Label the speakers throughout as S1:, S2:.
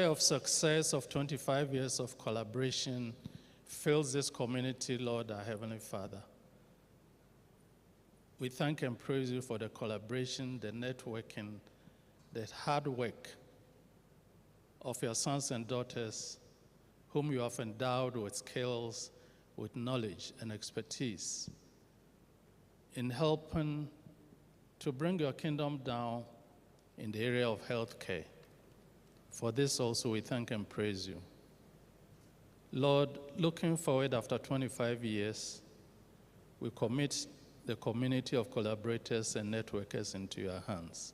S1: of success of 25 years of collaboration fills this community, Lord, our Heavenly Father. We thank and praise you for the collaboration, the networking, the hard work of your sons and daughters whom you have endowed with skills, with knowledge and expertise in helping to bring your kingdom down in the area of healthcare. For this also we thank and praise you. Lord, looking forward after 25 years, we commit the community of collaborators and networkers into your hands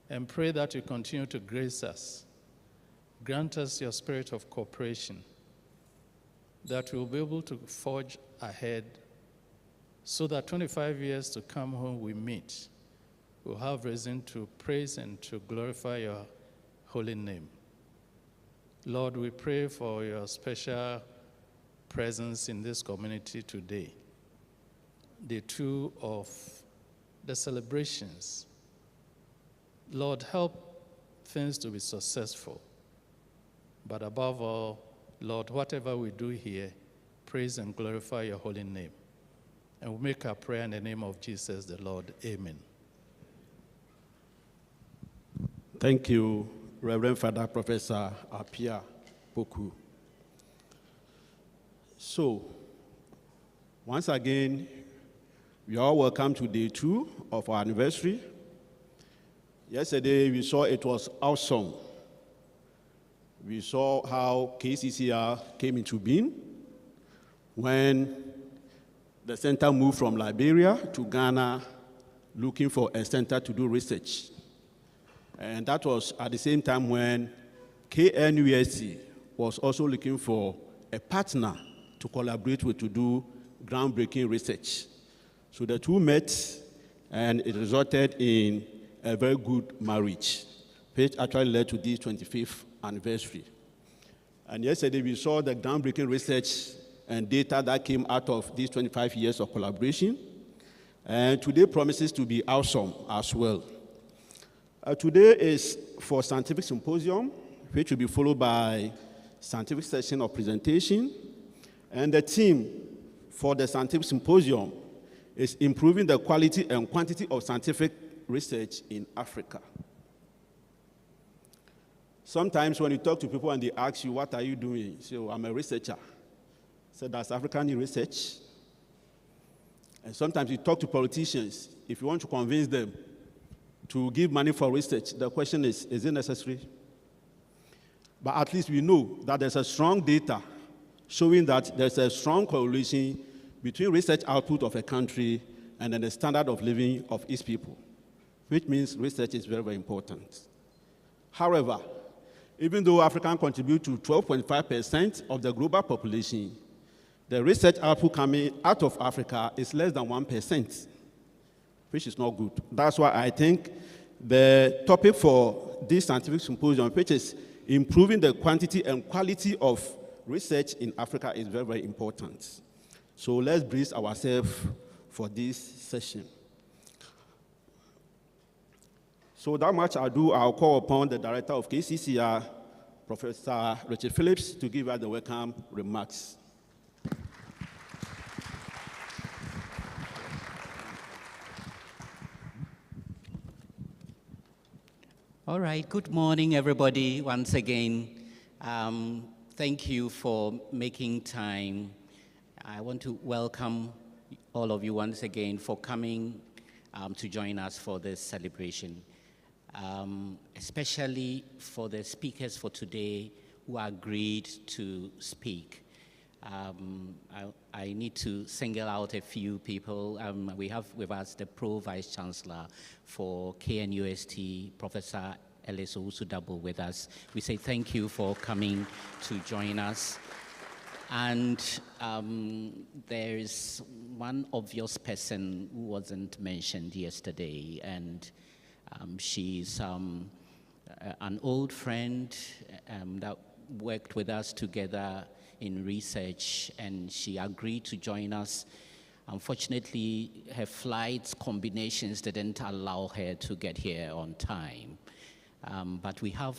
S1: and pray that you continue to grace us. Grant us your spirit of cooperation, that we'll be able to forge ahead so that 25 years to come when we meet, we'll have reason to praise and to glorify your holy name. Lord, we pray for your special presence in this community today. Day 2 of the celebrations. Lord, help things to be successful. But above all, Lord, whatever we do here, praise and glorify your holy name. And we make our prayer in the name of Jesus the Lord. Amen.
S2: Thank you, Reverend Father Professor Apia Poku. So, once again, you are all welcome to day 2 of our anniversary. Yesterday, we saw it was awesome. We saw how KCCR came into being when the center moved from Liberia to Ghana looking for a center to do research. And that was at the same time when KNUST was also looking for a partner to collaborate with to do groundbreaking research. So the two met, and it resulted in a very good marriage, which actually led to this 25th anniversary. And yesterday we saw the groundbreaking research and data that came out of these 25 years of collaboration. And today promises to be awesome as well. Today is for scientific symposium, which will be followed by scientific session of presentation. And the theme for the scientific symposium is improving the quality and quantity of scientific research in Africa. Sometimes when you talk to people and they ask you, what are you doing? You say, oh, I'm a researcher. So does Africa need research? And sometimes you talk to politicians. If you want to convince them to give money for research, the question is it necessary? But at least we know that there's a strong data showing that there's a strong correlation between research output of a country and then the standard of living of its people, which means research is very, very important. However, even though Africa contributes to 12.5% of the global population, the research output coming out of Africa is less than 1%, which is not good. That's why I think the topic for this scientific symposium, which is improving the quantity and quality of research in Africa, is very, very important. So let's brace ourselves for this session. So without much ado, I'll call upon the director of KCCR, Professor Richard Phillips, to give us the welcome remarks.
S3: All right, good morning, everybody, once again. Thank you for making time. I want to welcome all of you once again for coming to join us for this celebration, especially for the speakers for today who agreed to speak. I need to single out a few people. We have with us the Pro Vice Chancellor for KNUST, Professor Ellis Owusu-Dabo, with us. We say thank you for coming to join us. And there is one obvious person who wasn't mentioned yesterday, and she's an old friend that worked with us together in research, and she agreed to join us. Unfortunately, her flight combinations didn't allow her to get here on time. But we are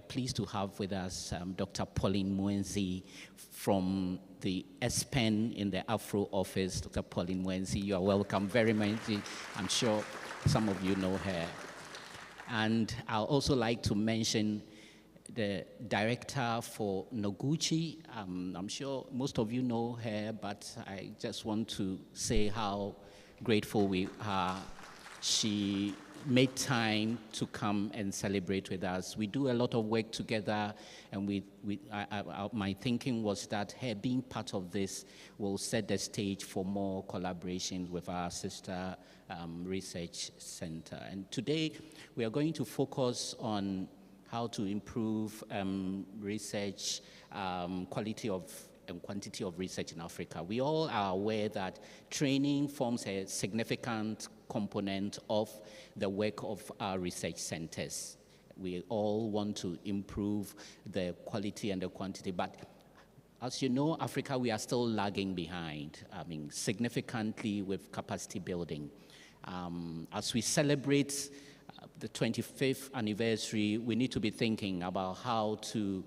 S3: pleased to have with us Dr. Pauline Mwenzi from the S-Pen in the Afro office. Dr. Pauline Mwenzi, you are welcome very much. I'm sure some of you know her. And I'll also like to mention the director for Noguchi. I'm sure most of you know her, but I just want to say how grateful we are. She made time to come and celebrate with us. We do a lot of work together, and my thinking was that her being part of this will set the stage for more collaborations with our sister research center. And today we are going to focus on how to improve research, quality and quantity of research in Africa. We all are aware that training forms a significant component of the work of our research centers. We all want to improve the quality and the quantity, but as you know, Africa, we are still lagging behind, significantly with capacity building. As we celebrate the 25th anniversary, we need to be thinking about how to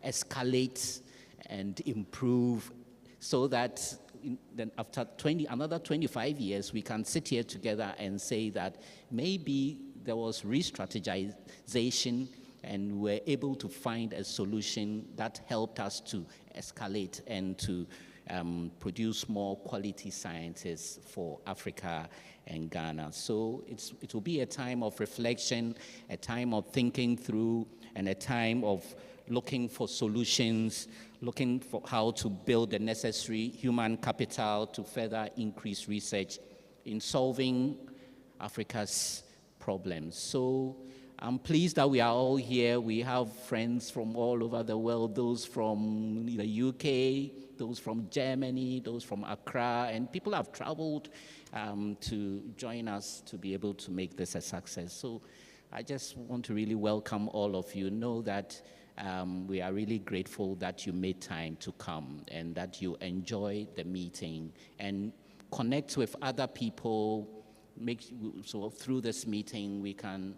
S3: escalate and improve so that then after another 25 years, we can sit here together and say that maybe there was re-strategization and we're able to find a solution that helped us to escalate and to produce more quality scientists for Africa and Ghana. So it will be a time of reflection, a time of thinking through, and a time of looking for solutions, looking for how to build the necessary human capital to further increase research in solving Africa's problems. So I'm pleased that we are all here. We have friends from all over the world, those from the UK, those from Germany, those from Accra, and people have traveled to join us to be able to make this a success. So I just want to really welcome all of you. Know that we are really grateful that you made time to come and that you enjoy the meeting and connect with other people. So through this meeting, we can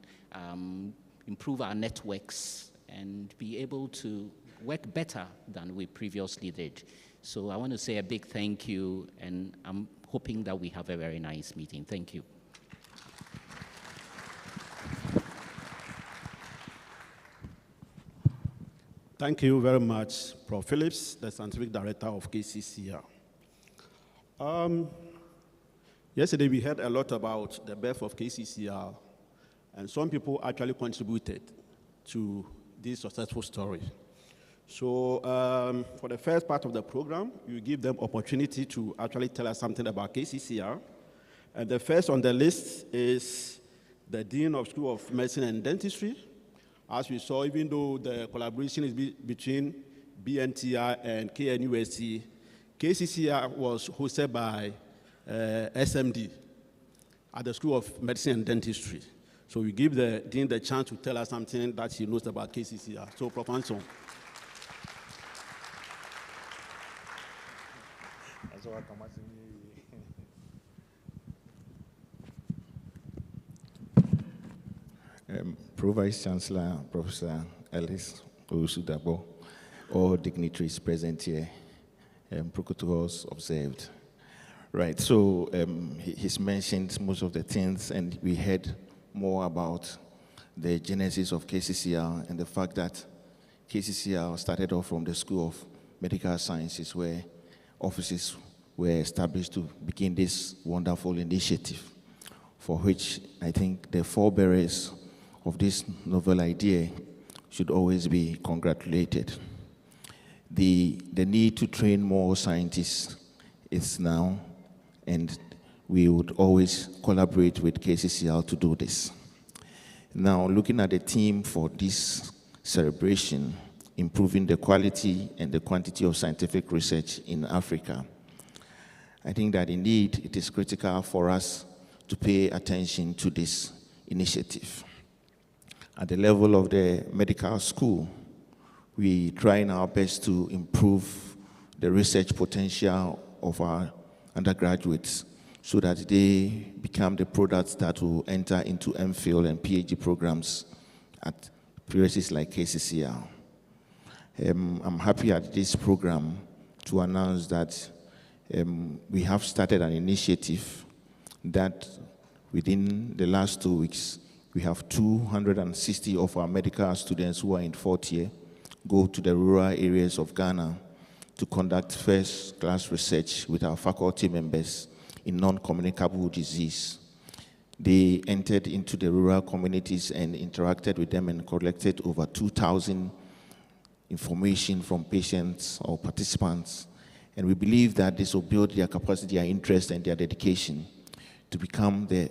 S3: improve our networks and be able to work better than we previously did. So I want to say a big thank you, and I'm hoping that we have a very nice meeting. Thank you.
S2: Thank you very much, Prof. Phillips, the Scientific Director of KCCR. Yesterday we heard a lot about the birth of KCCR, and some people actually contributed to this successful story. So for the first part of the program, you give them opportunity to actually tell us something about KCCR. And the first on the list is the Dean of School of Medicine and Dentistry. As we saw, even though the collaboration is between BNTI and KNUST, KCCR was hosted by SMD at the School of Medicine and Dentistry. So we give the Dean the chance to tell us something that he knows about KCCR. So, Prof. Anson.
S4: Pro-Vice Chancellor, Professor Ellis Owusu-Dabo, all dignitaries present here, protocols observed. Right, so he's mentioned most of the things, and we heard more about the genesis of KCCR and the fact that KCCR started off from the School of Medical Sciences, where offices were established to begin this wonderful initiative, for which I think the forebearers of this novel idea should always be congratulated. The need to train more scientists is now, and we would always collaborate with KCCR to do this. Now, looking at the theme for this celebration, improving the quality and the quantity of scientific research in Africa, I think that indeed it is critical for us to pay attention to this initiative. At the level of the medical school, we try our best to improve the research potential of our undergraduates so that they become the products that will enter into MPhil and PhD programs at places like KCCR. I'm happy at this program to announce that we have started an initiative that within the last 2 weeks, we have 260 of our medical students who are in 4th year go to the rural areas of Ghana to conduct first-class research with our faculty members in non-communicable disease. They entered into the rural communities and interacted with them and collected over 2,000 information from patients or participants. And we believe that this will build their capacity, their interest, and their dedication to become the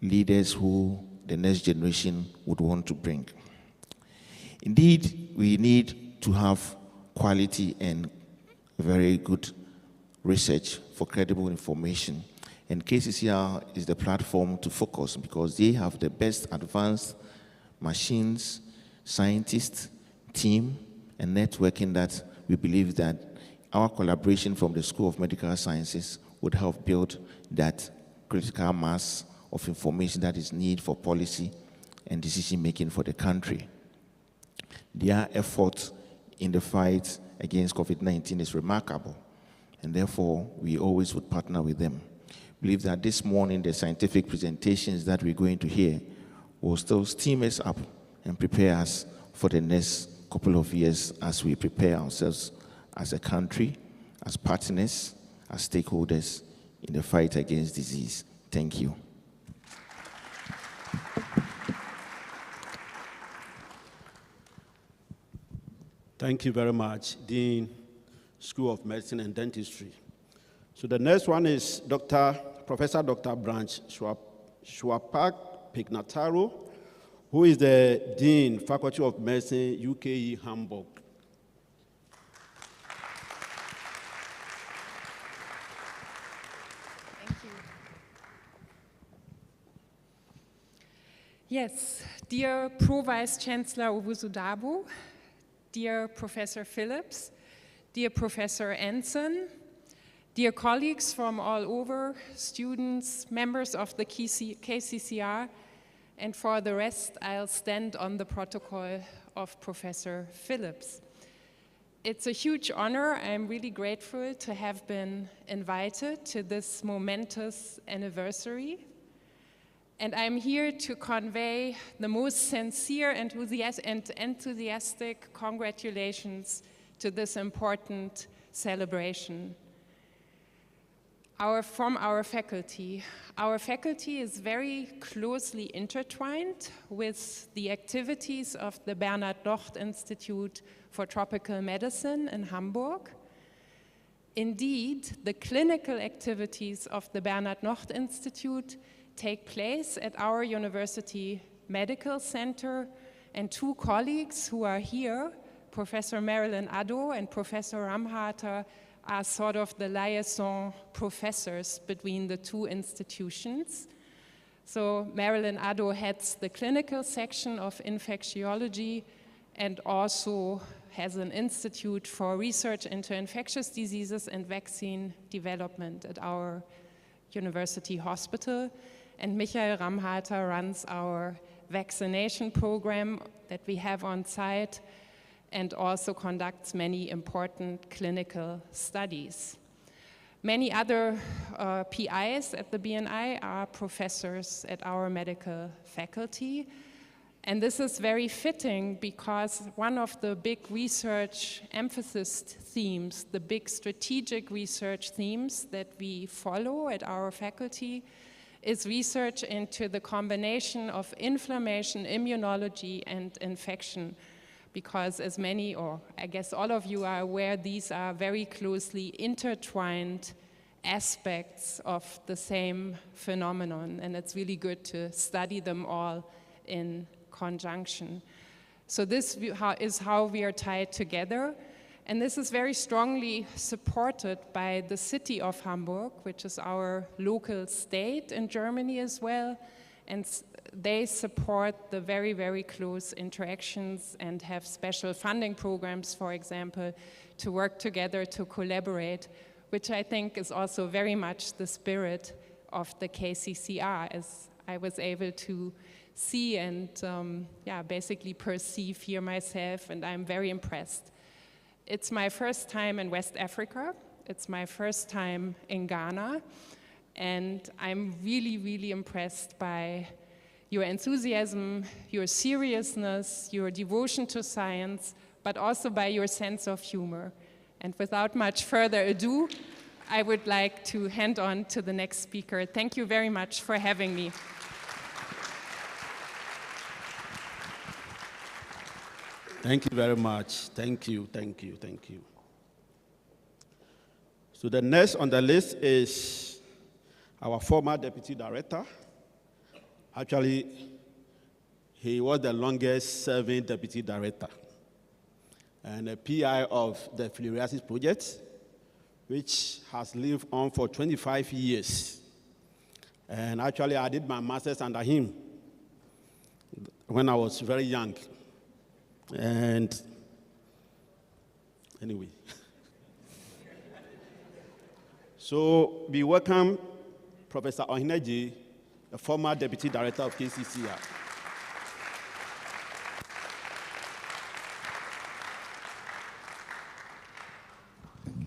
S4: leaders who the next generation would want to bring. Indeed, we need to have quality and very good research for credible information. And KCCR is the platform to focus because they have the best advanced machines, scientists, team, and networking that we believe that our collaboration from the School of Medical Sciences would help build that critical mass of information that is needed for policy and decision-making for the country. Their effort in the fight against COVID-19 is remarkable, and therefore we always would partner with them. I believe that this morning the scientific presentations that we're going to hear will still steam us up and prepare us for the next couple of years as we prepare ourselves as a country, as partners, as stakeholders in the fight against disease. Thank you.
S2: Thank you very much, Dean, School of Medicine and Dentistry. So the next one is Professor Dr. Branch Schwapak Pignataro, who is the Dean, Faculty of Medicine, UKE, Hamburg.
S5: Thank you. Yes, dear Pro Vice Chancellor Owusu-Dabo, dear Professor Phillips, dear Professor Anson, dear colleagues from all over, students, members of the KCCR, and for the rest, I'll stand on the protocol of Professor Phillips. It's a huge honor. I'm really grateful to have been invited to this momentous anniversary. And I'm here to convey the most sincere and enthusiastic congratulations to this important celebration. From our faculty. Our faculty is very closely intertwined with the activities of the Bernhard Docht Institute for Tropical Medicine in Hamburg. Indeed, the clinical activities of the Bernhard Docht Institute take place at our University Medical Center, and two colleagues who are here, Professor Marilyn Addo and Professor Ramharter, are sort of the liaison professors between the two institutions. So Marilyn Addo heads the clinical section of infectiology and also has an institute for research into infectious diseases and vaccine development at our university hospital. And Michael Ramharter runs our vaccination program that we have on site and also conducts many important clinical studies. Many other PIs at the BNI are professors at our medical faculty. And this is very fitting because one of the big research emphasis themes, the big strategic research themes that we follow at our faculty is research into the combination of inflammation, immunology, and infection. Because as many, or I guess all of you are aware, these are very closely intertwined aspects of the same phenomenon, and it's really good to study them all in conjunction. So this is how we are tied together, and this is very strongly supported by the city of Hamburg, which is our local state in Germany as well, and they support the very, very close interactions and have special funding programs, for example, to work together, to collaborate, which I think is also very much the spirit of the KCCR, as I was able to see and basically perceive here myself, and I'm very impressed. It's my first time in West Africa. It's my first time in Ghana, and I'm really, really impressed by your enthusiasm, your seriousness, your devotion to science, but also by your sense of humor. And without much further ado, I would like to hand on to the next speaker. Thank you very much for having me.
S2: Thank you very much. Thank you, thank you, thank you. So the next on the list is our former deputy director. Actually, he was the longest serving deputy director and a PI of the filariasis project, which has lived on for 25 years. And actually, I did my master's under him when I was very young. And anyway. So we welcome Professor Ohineji, the former deputy director of KCCR.
S6: Thank you.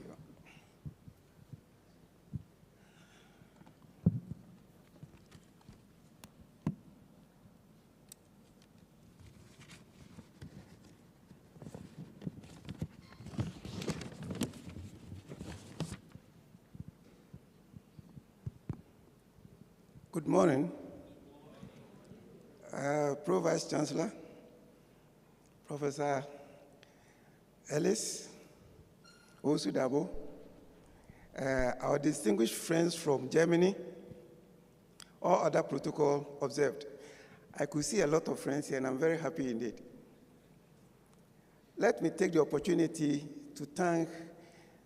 S6: Good morning, Pro Vice Chancellor, Professor Ellis Owusu-Dabo, our distinguished friends from Germany, all other protocol observed. I could see a lot of friends here, and I'm very happy indeed. Let me take the opportunity to thank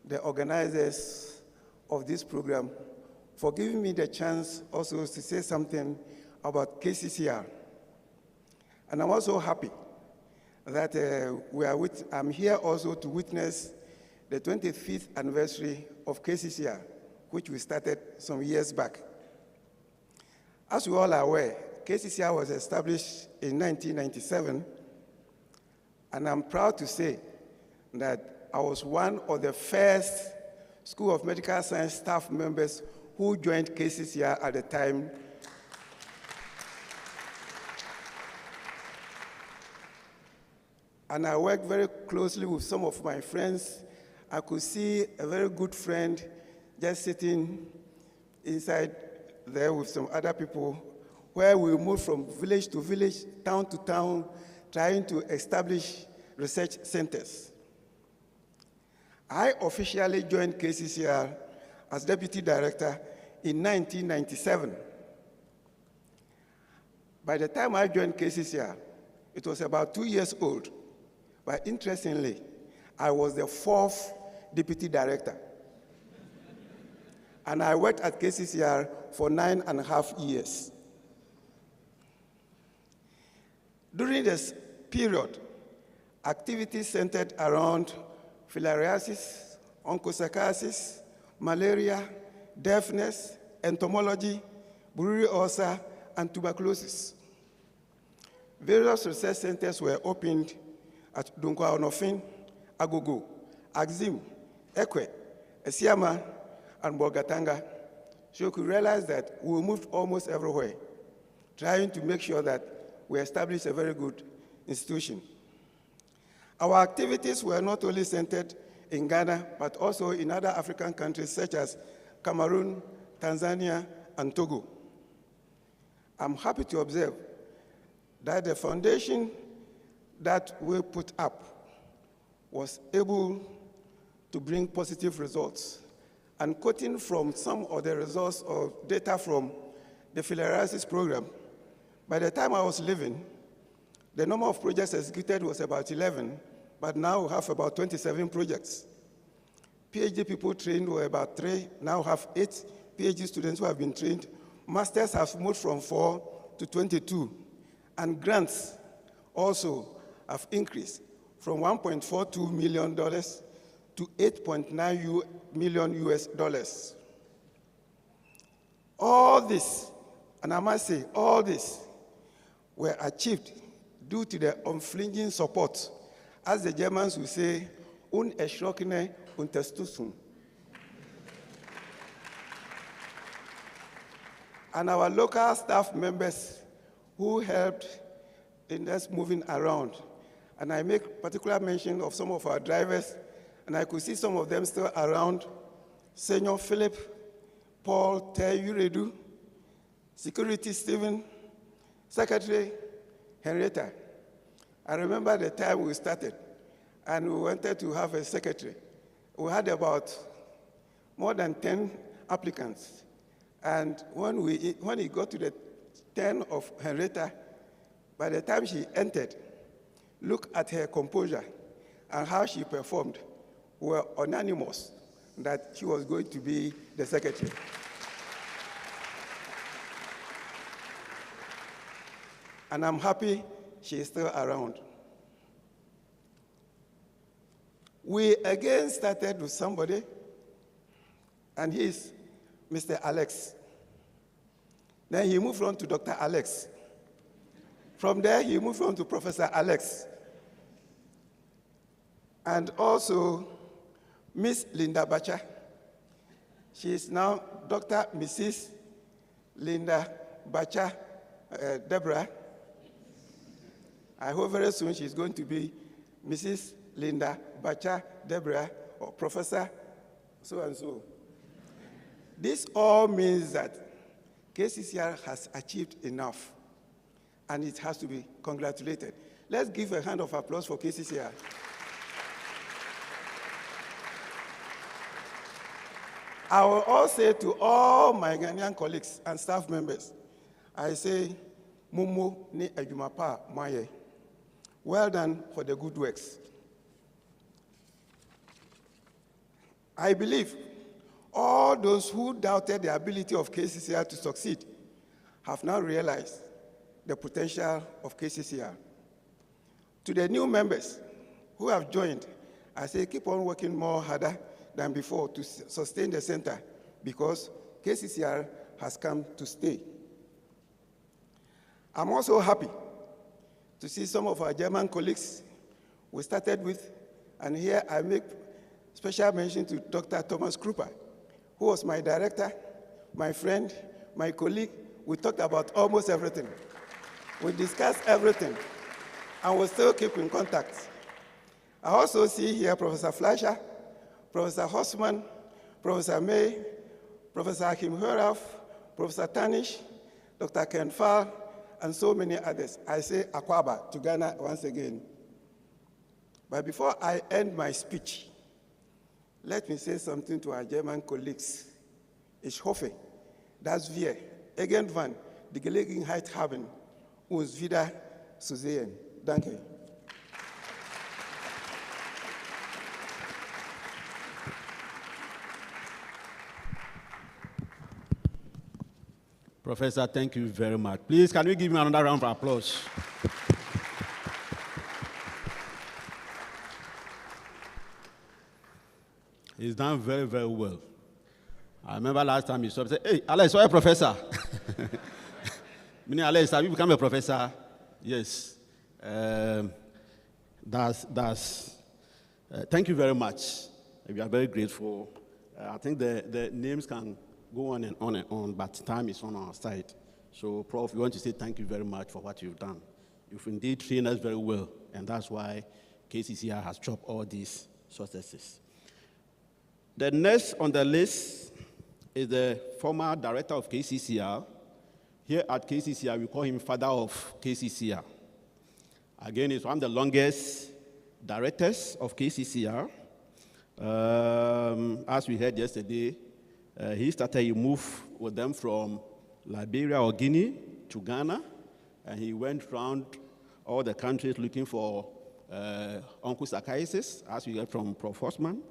S6: the organizers of this program for giving me the chance also to say something about KCCR. And I'm also happy that I'm here also to witness the 25th anniversary of KCCR, which we started some years back. As we all are aware, KCCR was established in 1997, and I'm proud to say that I was one of the first School of Medical Science staff members who joined KCCR at the time. And I worked very closely with some of my friends. I could see a very good friend just sitting inside there with some other people, where we moved from village to village, town to town, trying to establish research centers. I officially joined KCCR as deputy director in 1997. By the time I joined KCCR, it was about 2 years old. But interestingly, I was the 4th deputy director. And I worked at KCCR for 9.5 years. During this period, activities centered around filariasis, onchocerciasis, malaria, deafness, entomology, biliary ulcer, and tuberculosis. Various research centers were opened at Dunkwa-Onofin, Agogo, Axim, Ekwe, Esiama, and Bolgatanga. So you could realize that we moved almost everywhere, trying to make sure that we established a very good institution. Our activities were not only centered in Ghana, but also in other African countries such as Cameroon, Tanzania, and Togo. I'm happy to observe that the foundation that we put up was able to bring positive results. And quoting from some of the results or data from the filariasis program, by the time I was leaving, the number of projects executed was about 11, but now we have about 27 projects. PhD people trained were about 3, now have 8 PhD students who have been trained. Masters have moved from 4 to 22. And grants also have increased from $1.42 million to $8.9 million US. All this, and I must say, all this were achieved due to the unflinching support, as the Germans will say, unerschrockene Unterstützung. And our local staff members who helped in us moving around. And I make particular mention of some of our drivers, and I could see some of them still around. Senior Philip, Paul, Yuredu, Security Stephen, Secretary Henrietta. I remember the time we started, and we wanted to have a secretary. We had about more than 10 applicants. And when it got to the 10 of Henrietta, by the time she entered, look at her composure and how she performed, we were unanimous that she was going to be the secretary. And I'm happy she is still around. We again started with somebody, and he's Mr. Alex. Then he moved on to Dr. Alex. From there, he moved on to Professor Alex. And also, Miss Linda Bacha. She is now Dr. Mrs. Linda Bacha Deborah. I hope very soon she's going to be Mrs. Linda Bacha Deborah, or Professor so-and-so. This all means that KCCR has achieved enough, and it has to be congratulated. Let's give a hand of applause for KCCR. I will also say to all my Ghanaian colleagues and staff members, I say, Mumu ni ejumapa maye. Well done for the good works. I believe all those who doubted the ability of KCCR to succeed have now realized the potential of KCCR. To the new members who have joined, I say keep on working more harder than before to sustain the center, because KCCR has come to stay. I'm also happy to see some of our German colleagues we started with, and here I make special mention to Dr. Thomas Krupa, who was my director, my friend, my colleague. We talked about almost everything. We discussed everything, and we still keep in contact. I also see here Professor Fleischer, Professor Hossmann, Professor May, Professor Hakim Huraf, Professor Tanish, Dr. Ken Fall, and so many others. I say Akwaba to Ghana once again. But before I end my speech, let me say something to our German colleagues. Ich hoffe, dass wir irgendwann die Gelegenheit haben, uns wieder zu sehen. Danke.
S2: Professor, thank you very much. Please, can we give him another round of applause? He's done very, very well. I remember last time he said, hey, Alex, you're a professor. Meaning, Alex, have you become a professor? Yes. Thank you very much. We are very grateful. I think the names can go on and on and on, but time is on our side. So, Prof, we want to say thank you very much for what you've done. You've indeed trained us very well, and that's why KCCR has chopped all these successes. The next on the list is the former director of KCCR. Here at KCCR, we call him father of KCCR. Again, he's one of the longest directors of KCCR. As we heard yesterday, he moved with them from Liberia or Guinea to Ghana, and he went around all the countries looking for onchocerciasis, as we heard from Prof. Hossmann.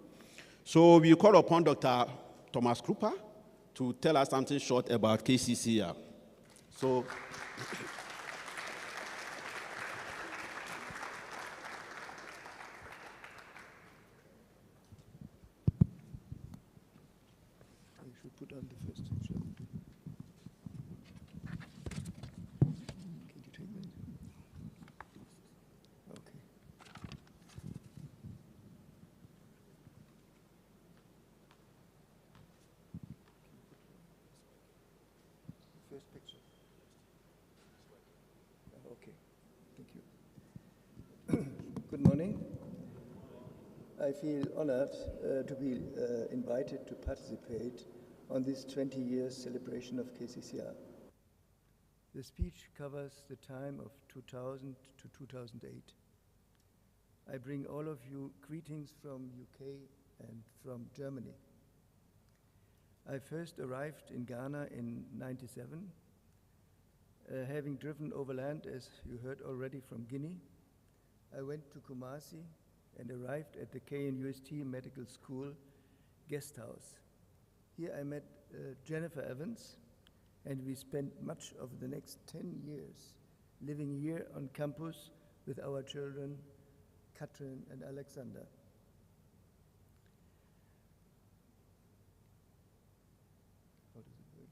S2: So we call upon Dr. Thomas Krupa to tell us something short about KCCR. So,
S7: you should put on the first. Can you take that? first picture. Okay, thank you. Good morning. I feel honored to be invited to participate on this 20-year celebration of KCCR. The speech covers the time of 2000 to 2008. I bring all of you greetings from UK and from Germany. I first arrived in Ghana in '97, having driven overland, as you heard already, from Guinea. I went to Kumasi and arrived at the KNUST Medical School guest house. Here I met Jennifer Evans, and we spent much of the next 10 years living here on campus with our children, Katrin and Alexander. How does it work?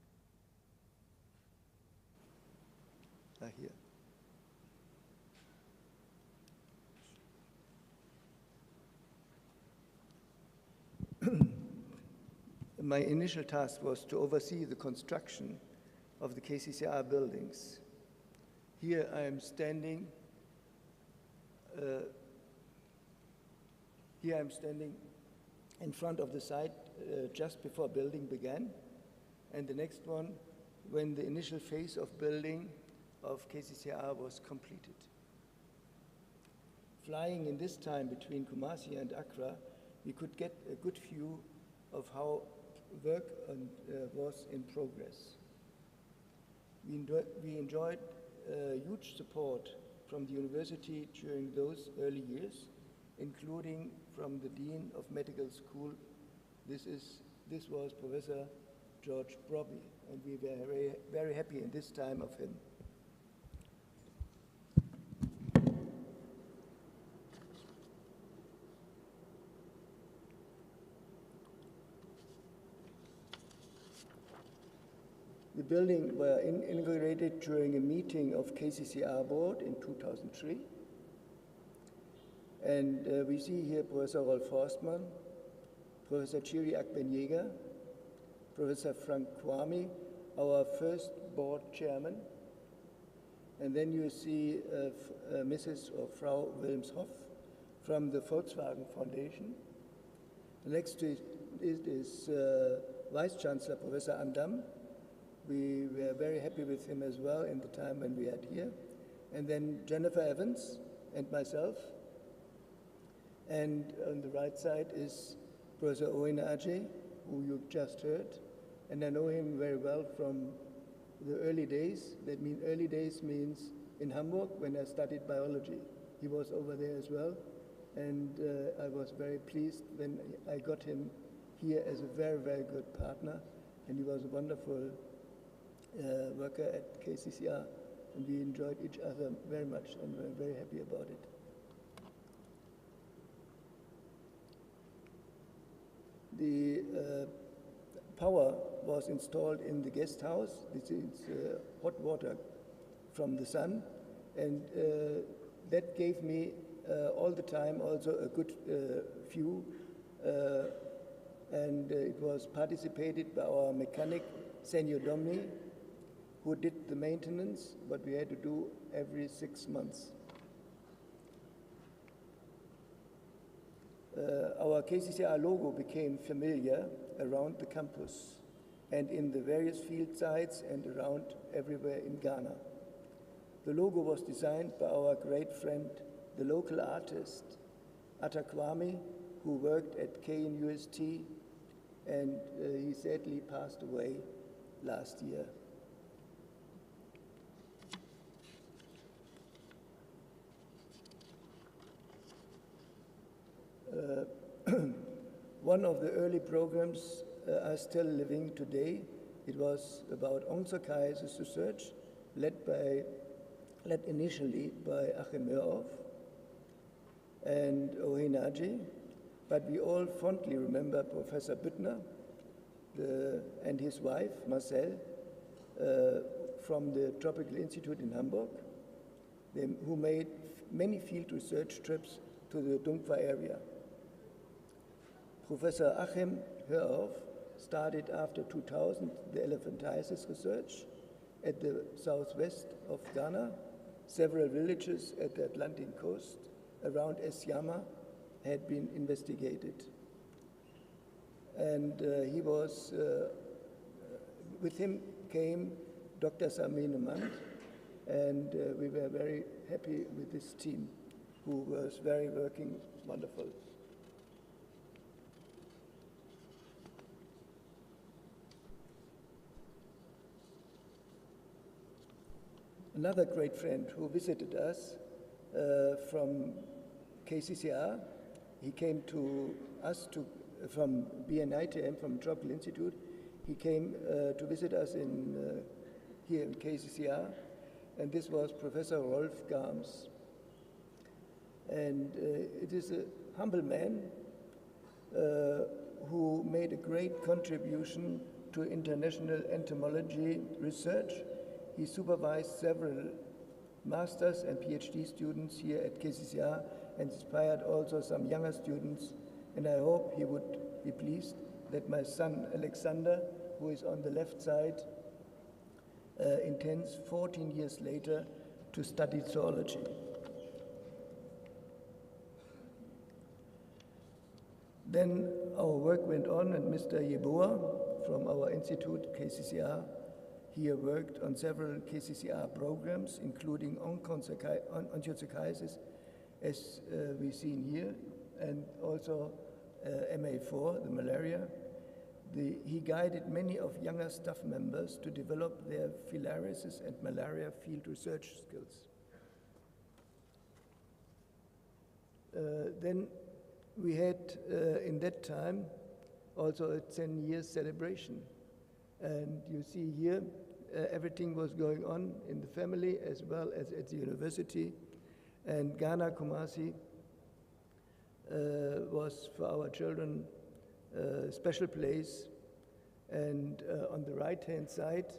S7: Here. My initial task was to oversee the construction of the KCCR buildings. Here I am standing in front of the site just before building began, and the next one when the initial phase of building of KCCR was completed. Flying in this time between Kumasi and Accra, we could get a good view of how work was in progress. We enjoyed huge support from the university during those early years, including from the Dean of Medical School. This was Professor George Brobby, and we were very, very happy in this time of him. The building was inaugurated during a meeting of KCCR board in 2003. And we see here Professor Rolf Forstmann, Professor Chiri Akbenjega, Professor Frank Kwame, our first board chairman. And then you see Mrs. or Frau Wilmshoff from the Volkswagen Foundation. Next to it is Vice Chancellor Professor Andam. We were very happy with him as well in the time when we had here. And then Jennifer Evans and myself. And on the right side is Professor Owen Ajay, who you just heard. And I know him very well from the early days. That means early days means in Hamburg when I studied biology. He was over there as well. And I was very pleased when I got him here as a very, very good partner. And he was a wonderful worker at KCCR, and we enjoyed each other very much and were very happy about it. The power was installed in the guest house. This is hot water from the sun, and that gave me all the time also a good view, and it was participated by our mechanic, Senor Domni, who did the maintenance, but we had to do every 6 months. Our KCCR logo became familiar around the campus and in the various field sites and around everywhere in Ghana. The logo was designed by our great friend, the local artist, Atta Kwame, who worked at KNUST, and he sadly passed away last year. One of the early programs are still living today. It was about onchocerciasis research, led initially by Achim Hörhoff and Ohenaji, but we all fondly remember Professor Büttner and his wife, Marcel, from the Tropical Institute in Hamburg, who made many field research trips to the Dunkwa area. Professor Achim Hörhoff started after 2000 the elephantiasis research, at the southwest of Ghana. Several villages at the Atlantic coast around Esiama had been investigated. And he was, with him came Dr. Samine Mand, and we were very happy with this team, who was very working wonderful. Another great friend who visited us from KCCR, he came to us from BNITM, from Tropical Institute. He came to visit us here in KCCR, and this was Professor Rolf Garms. And it is a humble man who made a great contribution to international entomology research. He supervised several master's and PhD students here at KCCR and inspired also some younger students. And I hope he would be pleased that my son Alexander, who is on the left side, intends 14 years later to study zoology. Then our work went on, and Mr. Yeboah from our institute, KCCR, he worked on several KCCR programs, including onchocerciasis, as we've seen here, and also MA4, the malaria. He guided many of younger staff members to develop their filariasis and malaria field research skills. Then we had, in that time, also a 10-year celebration. And you see here, everything was going on in the family as well as at the university. And Ghana Kumasi was for our children a special place. And on the right-hand side,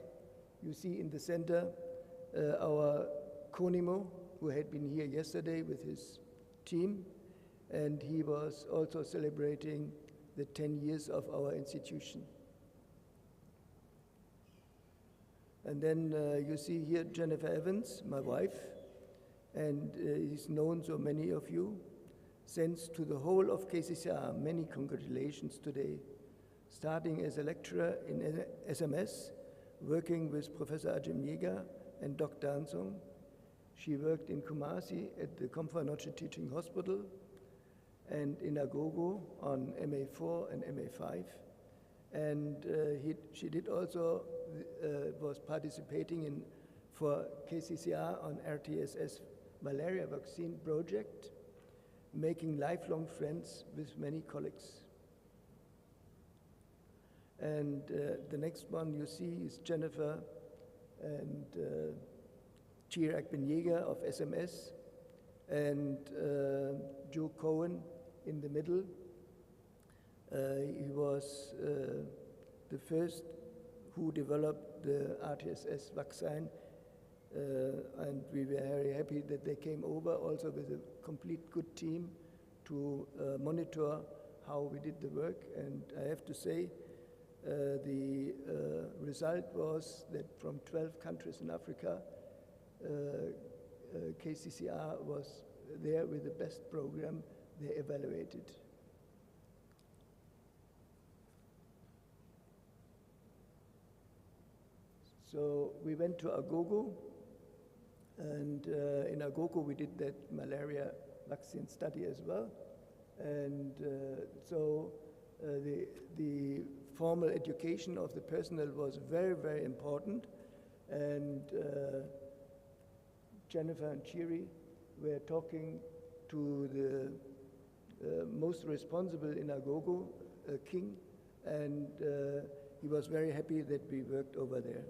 S7: you see in the center our Konimo, who had been here yesterday with his team. And he was also celebrating the 10 years of our institution. And then you see here Jennifer Evans, my wife, and he's known so many of you. Sends to the whole of KCCR many congratulations today, starting as a lecturer in SMS, working with Professor Ajim Yeager and Dr. Ansong. She worked in Kumasi at the Komfanoche Teaching Hospital, and in Agogo on MA4 and MA5. And she did also, was participating for KCCR on RTSS malaria vaccine project, making lifelong friends with many colleagues. And the next one you see is Jennifer and Chirag Ben-Yeager of SMS, and Joe Cohen in the middle. He was the first who developed the RTSS vaccine, and we were very happy that they came over also with a complete good team to monitor how we did the work. And I have to say, the result was that from 12 countries in Africa, KCCR was there with the best program they evaluated. So we went to Agogo, and in Agogo we did that malaria vaccine study as well. And so the formal education of the personnel was very, very important. And Jennifer and Chiri were talking to the most responsible in Agogo, King, and he was very happy that we worked over there.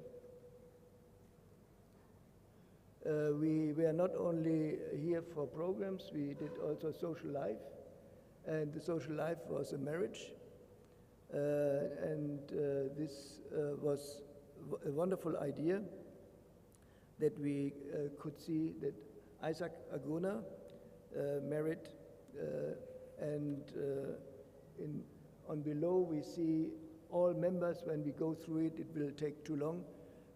S7: We were not only here for programs, we did also social life, and the social life was a marriage, and this was a wonderful idea that we could see that Isaac Aguna married, and on below we see all members. When we go through it, it will take too long,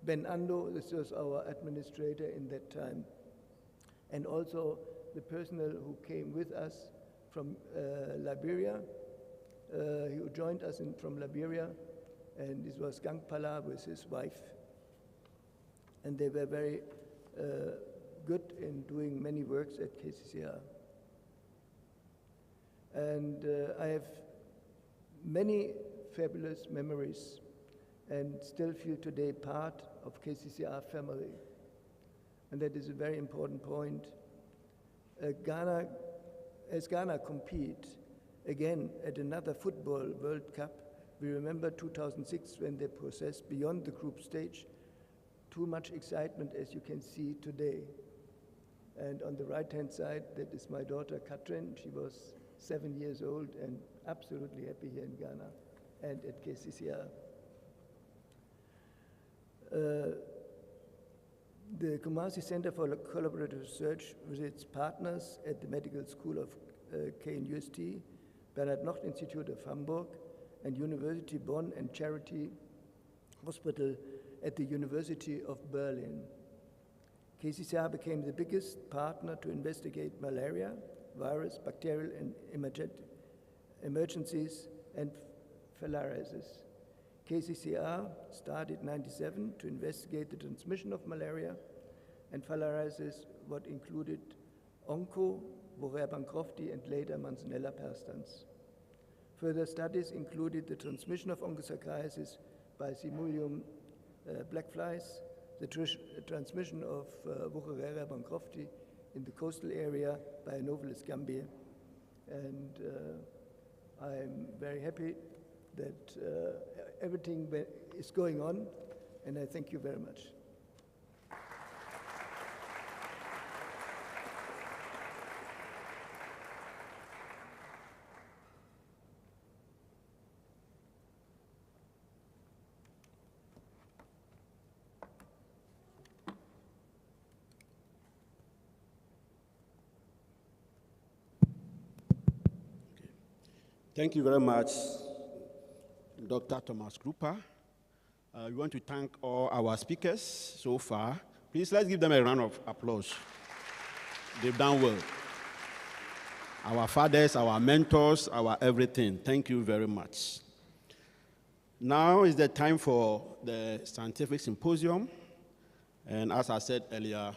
S7: Ben Ando, this was our administrator in that time, and also the personnel who came with us from Liberia, who joined us from Liberia, and this was Gang Pala with his wife. And they were very good in doing many works at KCCR. And I have many fabulous memories and still feel today part of KCCR family. And that is a very important point. As Ghana compete again at another football World Cup, we remember 2006 when they processed beyond the group stage. Too much excitement, as you can see today. And on the right-hand side, that is my daughter, Katrin. She was 7 years old and absolutely happy here in Ghana and at KCCR. The Kumasi Center for Collaborative Research with its partners at the Medical School of KNUST, Bernhard Nocht Institute of Hamburg, and University Bonn and Charity Hospital at the University of Berlin. KCCR became the biggest partner to investigate malaria, virus, bacterial and emergencies, and filariasis. KCCR started in 1997 to investigate the transmission of malaria and filariasis, what included onco, Borrelia bancrofti, and later Manzanella perstans. Further studies included the transmission of onchocerciasis by Symposium black flies, the transmission of Borrelia bancrofti in the coastal area by Anopheles gambiae. And I'm very happy that everything is going on, and I thank you very much.
S2: Thank you very much, Dr. Thomas Krupa. We want to thank all our speakers so far. Please, let's give them a round of applause. They've done well. Our fathers, our mentors, our everything. Thank you very much. Now is the time for the scientific symposium. And as I said earlier,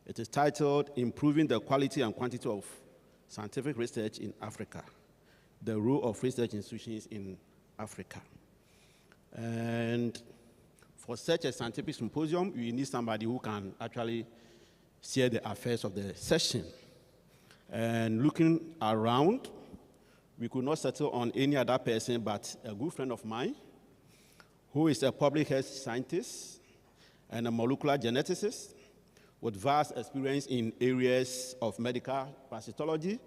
S2: it is titled Improving the Quality and Quantity of Scientific Research in Africa, the Role of Research Institutions in Africa. And for such a scientific symposium, you need somebody who can actually steer the affairs of the session. And looking around, we could not settle on any other person but a good friend of mine, who is a public health scientist and a molecular geneticist with vast experience in areas of medical parasitology,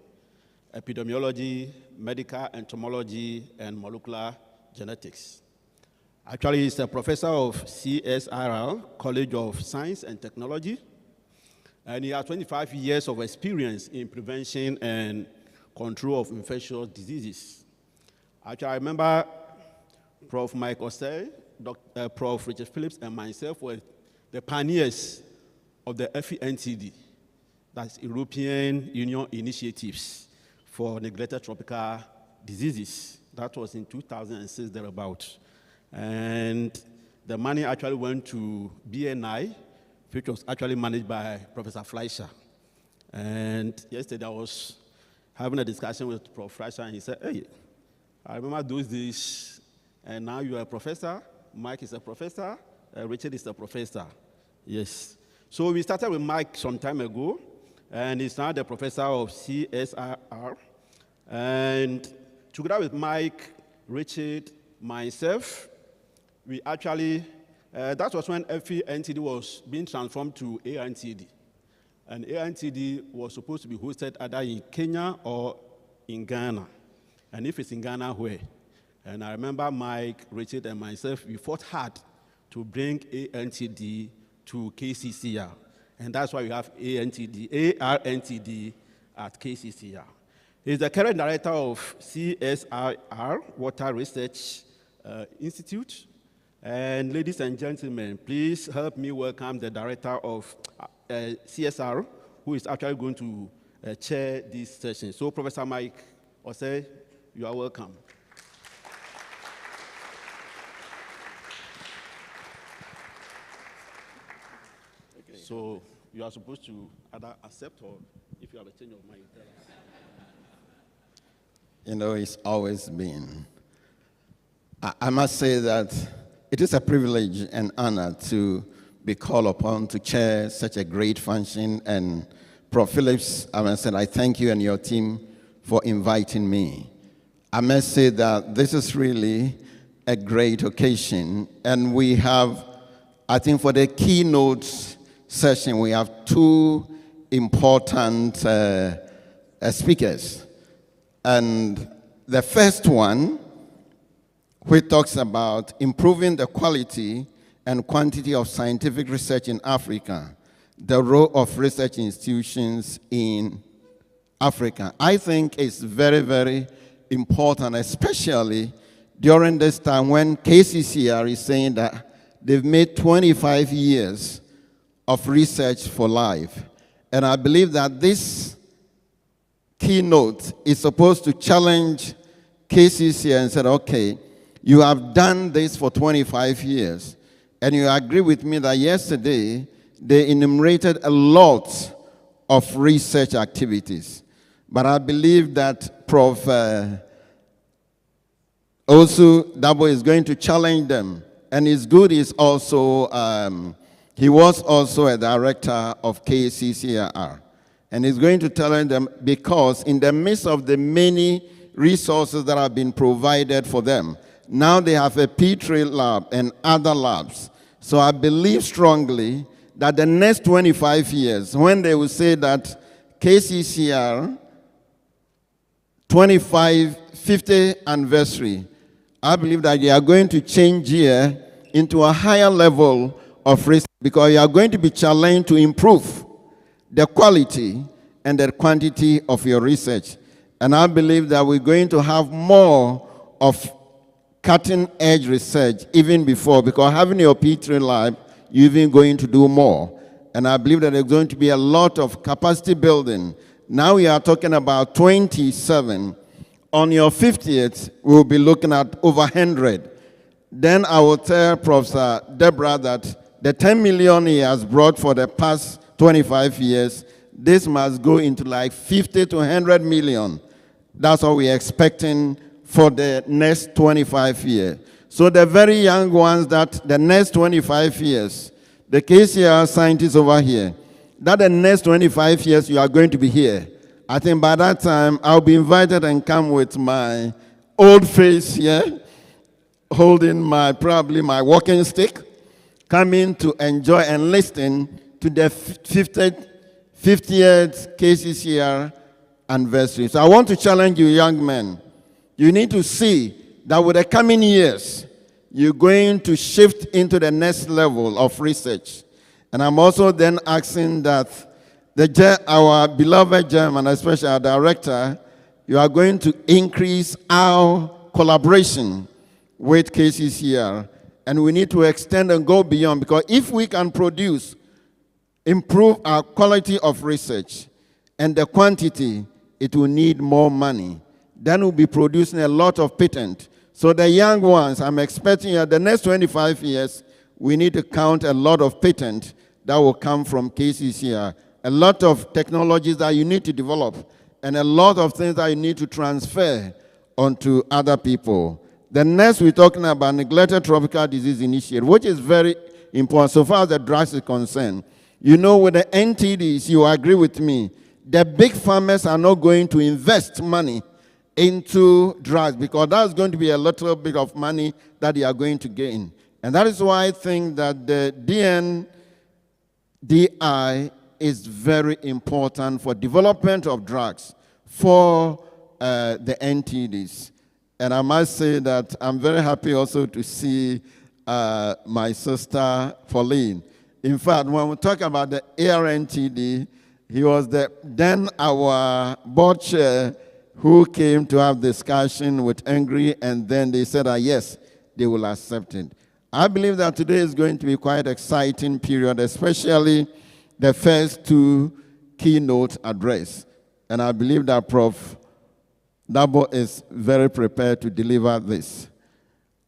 S2: epidemiology, medical entomology, and molecular genetics. Actually, he's a professor of CSIR, College of Science and Technology, and he has 25 years of experience in prevention and control of infectious diseases. Actually, I remember Prof. Mike Osei, Prof. Richard Phillips, and myself were the pioneers of the FENTD, that's European Union Initiatives for Neglected Tropical Diseases. That was in 2006, thereabouts. And the money actually went to BNI, which was actually managed by Professor Fleischer. And yesterday I was having a discussion with Prof. Fleischer, and he said, hey, I remember those days, and now you are a professor, Mike is a professor, Richard is a professor. Yes. So we started with Mike some time ago, and he's now the professor of CSIR. And together with Mike, Richard, myself, we actually, that was when FENTD was being transformed to ANTD. And ANTD was supposed to be hosted either in Kenya or in Ghana. And if it's in Ghana, where? And I remember Mike, Richard, and myself, we fought hard to bring ANTD to KCCR. And that's why we have ARNTD at KCCR. He's the current director of CSIR, Water Research Institute. And ladies and gentlemen, please help me welcome the director of CSR, who is actually going to chair this session. So, Professor Mike Osei, you are welcome. Okay. So, you are supposed to either accept, or if you have a change of mind, tell us.
S8: You know, it's always been. I must say that it is a privilege and honor to be called upon to chair such a great function. And Prof. Phillips, I must say, I thank you and your team for inviting me. I must say that this is really a great occasion. And we have, I think for the keynote session, we have two important speakers. And the first one, which talks about improving the quality and quantity of scientific research in Africa, the role of research institutions in Africa. I think it's very, very important, especially during this time when KCCR is saying that they've made 25 years of research for life. And I believe that this keynote is supposed to challenge KCCR and say, okay, you have done this for 25 years, and you agree with me that yesterday they enumerated a lot of research activities. But I believe that Prof. Osu-Dabo is going to challenge them. And it's good is also, he was also a director of KCCR. And he's going to tell them, because in the midst of the many resources that have been provided for them, now they have a Petri lab and other labs. So I believe strongly that the next 25 years, when they will say that KCCR 50th anniversary, I believe that they are going to change here into a higher level of risk, because you are going to be challenged to improve the quality and the quantity of your research. And I believe that we're going to have more of cutting-edge research even before, because having your Petri lab, you're even going to do more. And I believe that there's going to be a lot of capacity building. Now we are talking about 27. On your 50th, we'll be looking at over 100. Then I will tell Professor Deborah that the 10 million he has brought for the past 25 years, this must go into like 50 to 100 million. That's what we're expecting for the next 25 years. So the very young ones, that the next 25 years, the KCR scientists over here, that the next 25 years you are going to be here. I think by that time, I'll be invited and come with my old face here, holding probably my walking stick, coming to enjoy and listen to the 50th KCCR anniversary. So I want to challenge you young men. You need to see that with the coming years, you're going to shift into the next level of research. And I'm also then asking that our beloved German, especially our director, you are going to increase our collaboration with KCCR. And we need to extend and go beyond, because if we can improve our quality of research and the quantity, it will need more money. Then we'll be producing a lot of patents. So the young ones, I'm expecting the next 25 years, we need to count a lot of patents that will come from KCCR. A lot of technologies that you need to develop, and a lot of things that you need to transfer onto other people. The next, we're talking about neglected tropical disease initiative, which is very important so far as the drugs is concerned. You know, with the NTDs, you agree with me, the big farmers are not going to invest money into drugs, because that's going to be a little bit of money that they are going to gain. And that is why I think that the DNDi is very important for development of drugs for the NTDs. And I must say that I'm very happy also to see my sister Pauline. In fact, when we talk about the ARNTD, he was then our board chair who came to have discussion with Angry, and then they said that yes, they will accept it. I believe that today is going to be quite an exciting period, especially the first two keynote address. And I believe that Prof. Dabo is very prepared to deliver this.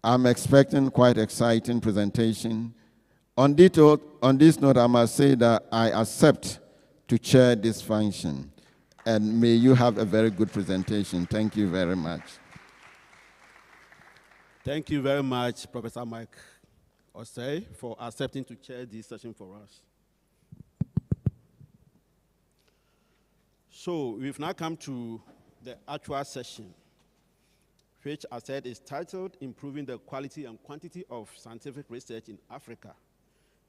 S8: I'm expecting quite exciting presentation. On this note, I must say that I accept to chair this function. And may you have a very good presentation. Thank you very much.
S2: Thank you very much, Professor Mike Osei, for accepting to chair this session for us. So we've now come to the actual session, which I said is titled Improving the Quality and Quantity of Scientific Research in Africa,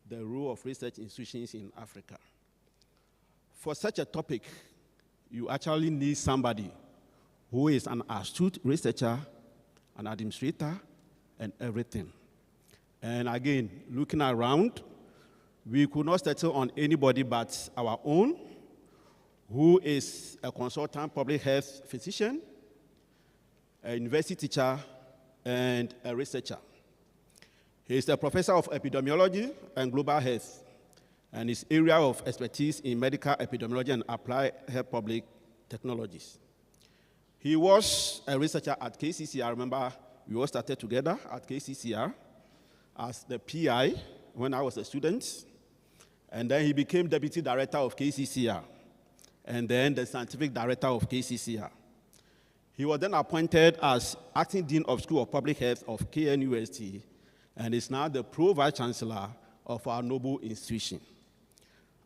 S2: the Role of Research Institutions in Africa. For such a topic, you actually need somebody who is an astute researcher, an administrator, and everything. And again, looking around, we could not settle on anybody but our own, who is a consultant public health physician, a university teacher, and a researcher. He is a professor of epidemiology and global health, and his area of expertise in medical epidemiology and applied health public technologies. He was a researcher at KCCR. I remember we all started together at KCCR as the PI when I was a student, and then he became deputy director of KCCR, and then the scientific director of KCCR. He was then appointed as acting dean of School of Public Health of KNUST, and is now the pro-vice chancellor of our noble institution.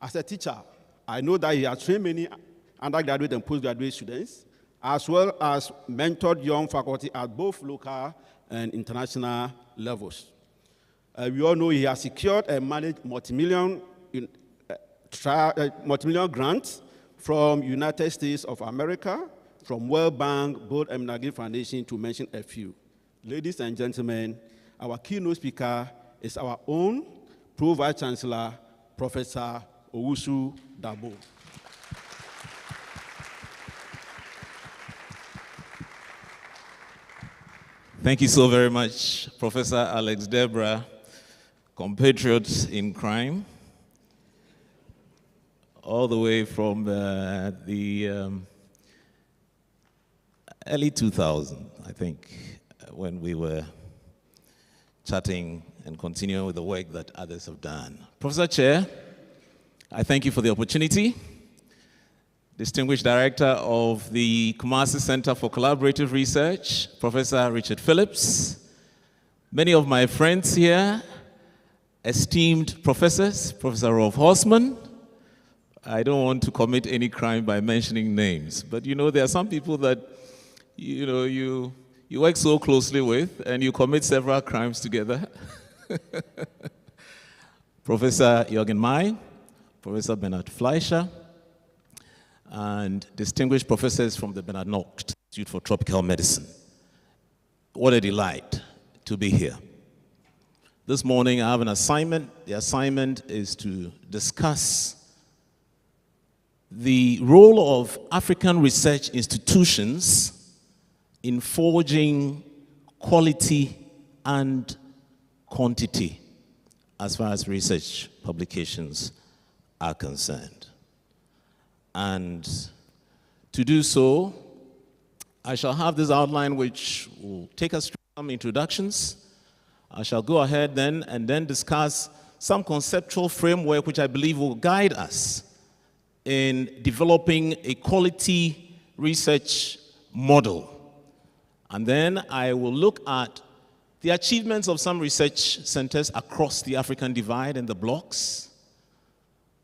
S2: As a teacher, I know that he has trained many undergraduate and postgraduate students, as well as mentored young faculty at both local and international levels. We all know he has secured and managed multi-million grants from United States of America, from World Bank, Bill and Melinda Gates Foundation, to mention a few. Ladies and gentlemen, our keynote speaker is our own Pro-Vice Chancellor, Professor Owusu Dabo.
S9: Thank you so very much, Professor Alex Debra, compatriots in crime, all the way from the early 2000s, I think, when we were chatting and continuing with the work that others have done. Professor Chair, I thank you for the opportunity. Distinguished Director of the Kumasi Center for Collaborative Research, Professor Richard Phillips, many of my friends here, esteemed professors, Professor Rolf Horstman. I don't want to commit any crime by mentioning names, but you know, there are some people that you work so closely with and you commit several crimes together. Professor Jürgen May, Professor Bernhard Fleischer, and distinguished professors from the Bernhard Nocht Institute for Tropical Medicine. What a delight to be here. This morning I have an assignment. The assignment is to discuss the role of African research institutions in forging quality and quantity as far as research publications are concerned. And to do so, I shall have this outline which will take us through some introductions. I shall go ahead then and then discuss some conceptual framework which I believe will guide us in developing a quality research model. And then I will look at the achievements of some research centers across the African divide and the blocks.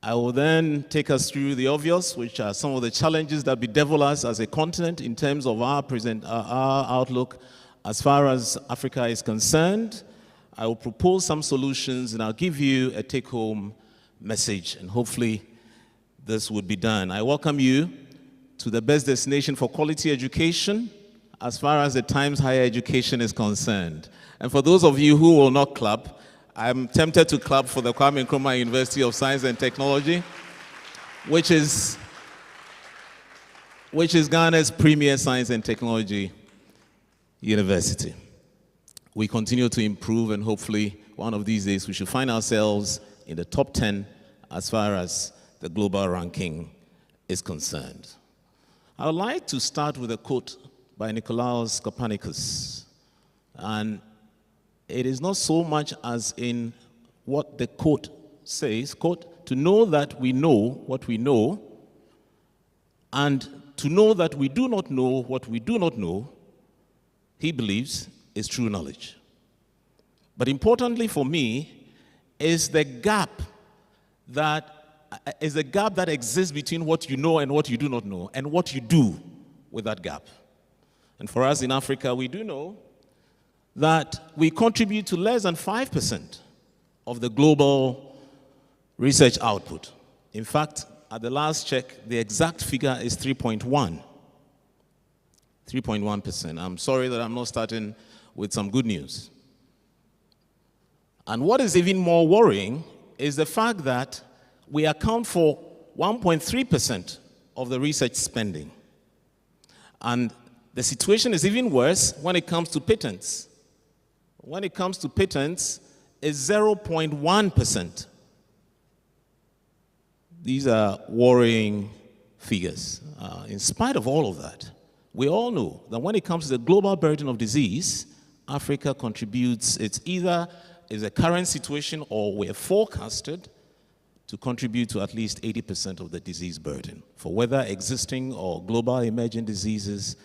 S9: I will then take us through the obvious, which are some of the challenges that bedevil us as a continent in terms of our outlook as far as Africa is concerned. I will propose some solutions and I'll give you a take-home message, and hopefully this would be done. I welcome you to the best destination for quality education as far as the Times Higher Education is concerned. And for those of you who will not clap, I'm tempted to clap for the Kwame Nkrumah University of Science and Technology, which is Ghana's premier science and technology university. We continue to improve, and hopefully one of these days we should find ourselves in the top 10 as far as the global ranking is concerned. I would like to start with a quote by Nicolaus Copernicus. And it is not so much as in what the quote says, quote, to know that we know what we know, and to know that we do not know what we do not know, he believes is true knowledge. But importantly for me is the gap that exists between what you know and what you do not know, and what you do with that gap. And for us in Africa, we do know that we contribute to less than 5% of the global research output. In fact, at the last check, the exact figure is 3.1%. I'm sorry that I'm not starting with some good news. And what is even more worrying is the fact that we account for 1.3% of the research spending. And the situation is even worse when it comes to patents. When it comes to patents, it's 0.1%. These are worrying figures. In spite of all of that, we all know that when it comes to the global burden of disease, Africa contributes, it's either is a current situation or we're forecasted to contribute to at least 80% of the disease burden. For whether existing or global emerging diseases,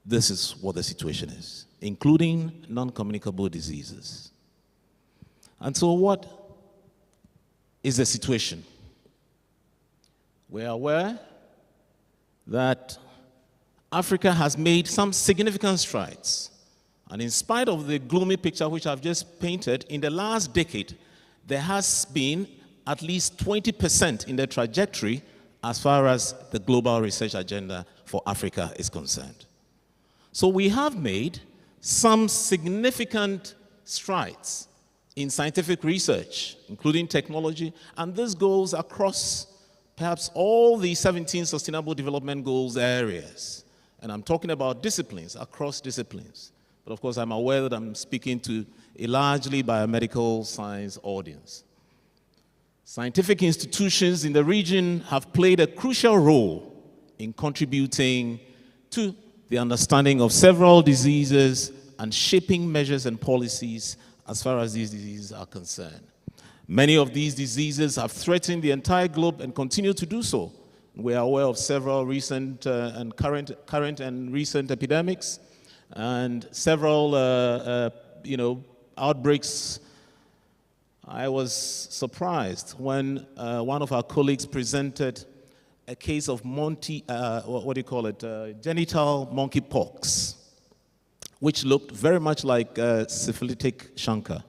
S9: this is what the situation is, including non-communicable diseases. And so what is the situation? We're aware that Africa has made some significant strides. And in spite of the gloomy picture which I've just painted, in the last decade, there has been at least 20% in the trajectory as far as the global research agenda for Africa is concerned. So we have made some significant strides in scientific research, including technology, and this goes across perhaps all the 17 Sustainable Development Goals areas. And I'm talking about disciplines, across disciplines. But of course, I'm aware that I'm speaking to a largely biomedical science audience. Scientific institutions in the region have played a crucial role in contributing to the understanding of several diseases and shaping measures and policies as far as these diseases are concerned. Many of these diseases have threatened the entire globe and continue to do so. We are aware of several recent and current and recent epidemics and several outbreaks. I was surprised when one of our colleagues presented a case of genital monkeypox, which looked very much like syphilitic chancre.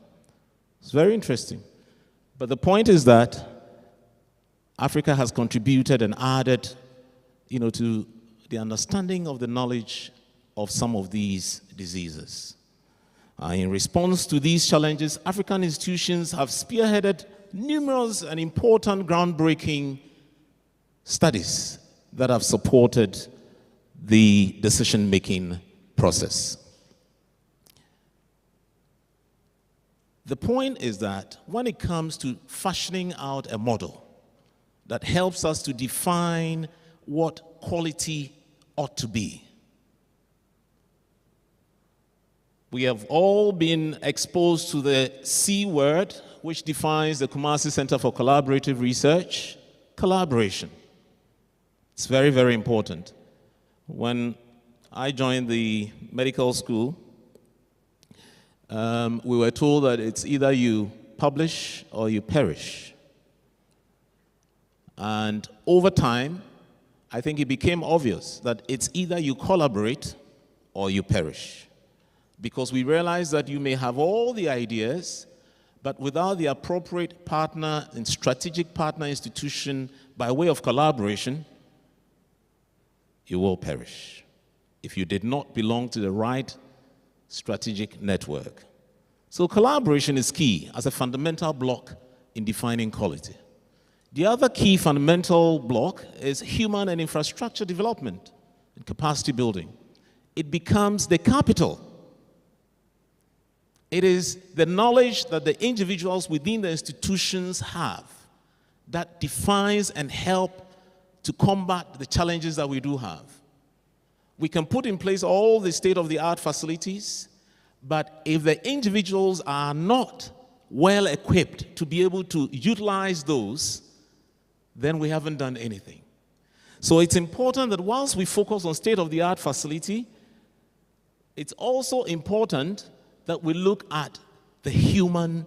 S9: It's very interesting. But the point is that Africa has contributed and added, to the understanding of the knowledge of some of these diseases. In response to these challenges, African institutions have spearheaded numerous and important groundbreaking studies that have supported the decision-making process. The point is that when it comes to fashioning out a model that helps us to define what quality ought to be, we have all been exposed to the C word, which defines the Kumasi Center for Collaborative Research, collaboration. It's very, very important. When I joined the medical school, we were told that it's either you publish or you perish. And over time, I think it became obvious that it's either you collaborate or you perish. Because we realize that you may have all the ideas, but without the appropriate partner and strategic partner institution by way of collaboration, you will perish if you did not belong to the right strategic network. So collaboration is key as a fundamental block in defining quality. The other key fundamental block is human and infrastructure development and capacity building. It becomes the capital. It is the knowledge that the individuals within the institutions have that defines and help to combat the challenges that we do have. We can put in place all the state-of-the-art facilities, but if the individuals are not well equipped to be able to utilize those, then we haven't done anything. So it's important that whilst we focus on state-of-the-art facility, it's also important that we look at the human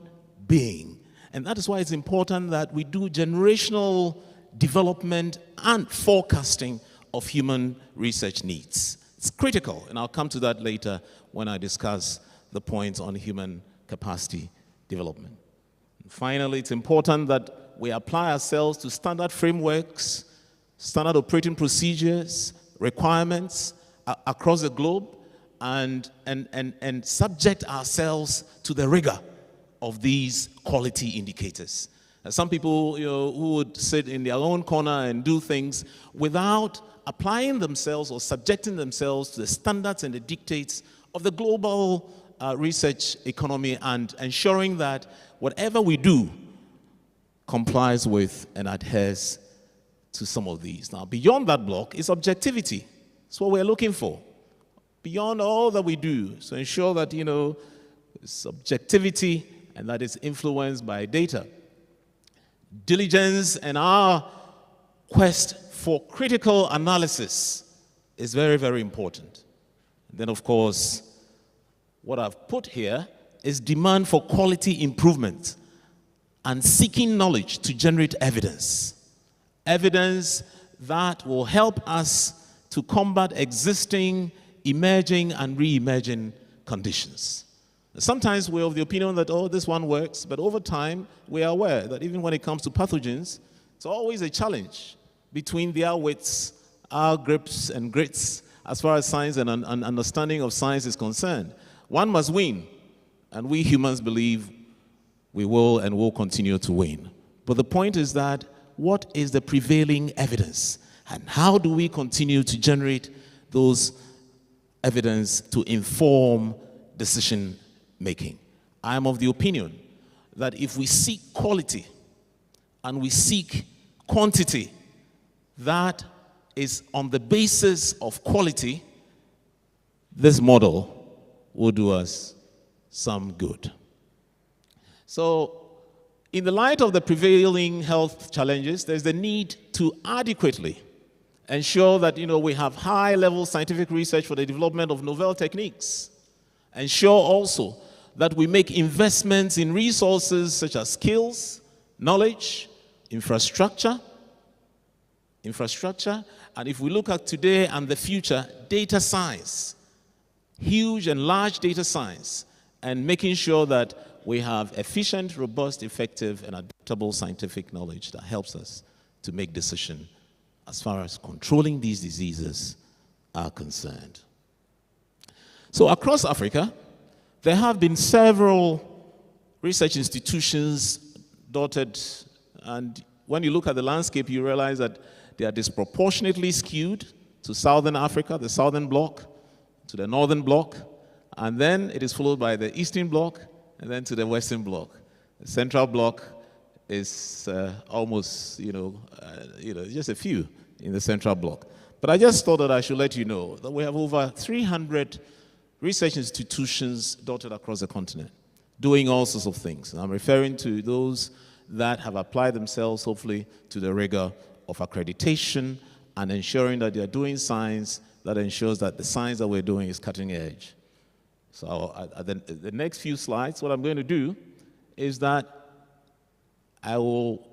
S9: being. And that is why it's important that we do generational development and forecasting of human research needs. It's critical, and I'll come to that later when I discuss the points on human capacity development. And finally, it's important that we apply ourselves to standard frameworks, standard operating procedures, requirements across the globe, and subject ourselves to the rigor of these quality indicators. Some people, who would sit in their own corner and do things without applying themselves or subjecting themselves to the standards and the dictates of the global research economy and ensuring that whatever we do complies with and adheres to some of these. Now, beyond that block is objectivity. That's what we're looking for. Beyond all that we do, so ensure that, it's objectivity and that it's influenced by data. Diligence and our quest for critical analysis is very, very important. And then, of course, what I've put here is demand for quality improvement and seeking knowledge to generate evidence. Evidence that will help us to combat existing, emerging, and re-emerging conditions. Sometimes we're of the opinion that, this one works, but over time, we are aware that even when it comes to pathogens, it's always a challenge between their wits, our grips and grits, as far as science and understanding of science is concerned. One must win, and we humans believe we will and will continue to win. But the point is that, what is the prevailing evidence? And how do we continue to generate those evidence to inform decision making? I am of the opinion that if we seek quality and we seek quantity that is on the basis of quality, this model will do us some good. So, in the light of the prevailing health challenges, there's the need to adequately ensure that we have high-level scientific research for the development of novel techniques. Ensure also that we make investments in resources such as skills, knowledge, infrastructure, and if we look at today and the future, data science, huge and large data science, and making sure that we have efficient, robust, effective, and adaptable scientific knowledge that helps us to make decisions as far as controlling these diseases are concerned. So across Africa, there have been several research institutions dotted, and when you look at the landscape, you realize that they are disproportionately skewed to Southern Africa, the Southern Bloc, to the Northern Bloc, and then it is followed by the Eastern Bloc, and then to the Western Bloc. The Central Bloc is almost, just a few in the Central Bloc. But I just thought that I should let you know that we have over 300 research institutions dotted across the continent, doing all sorts of things. And I'm referring to those that have applied themselves, hopefully, to the rigor of accreditation and ensuring that they are doing science that ensures that the science that we're doing is cutting edge. So the next few slides, what I'm going to do is that I will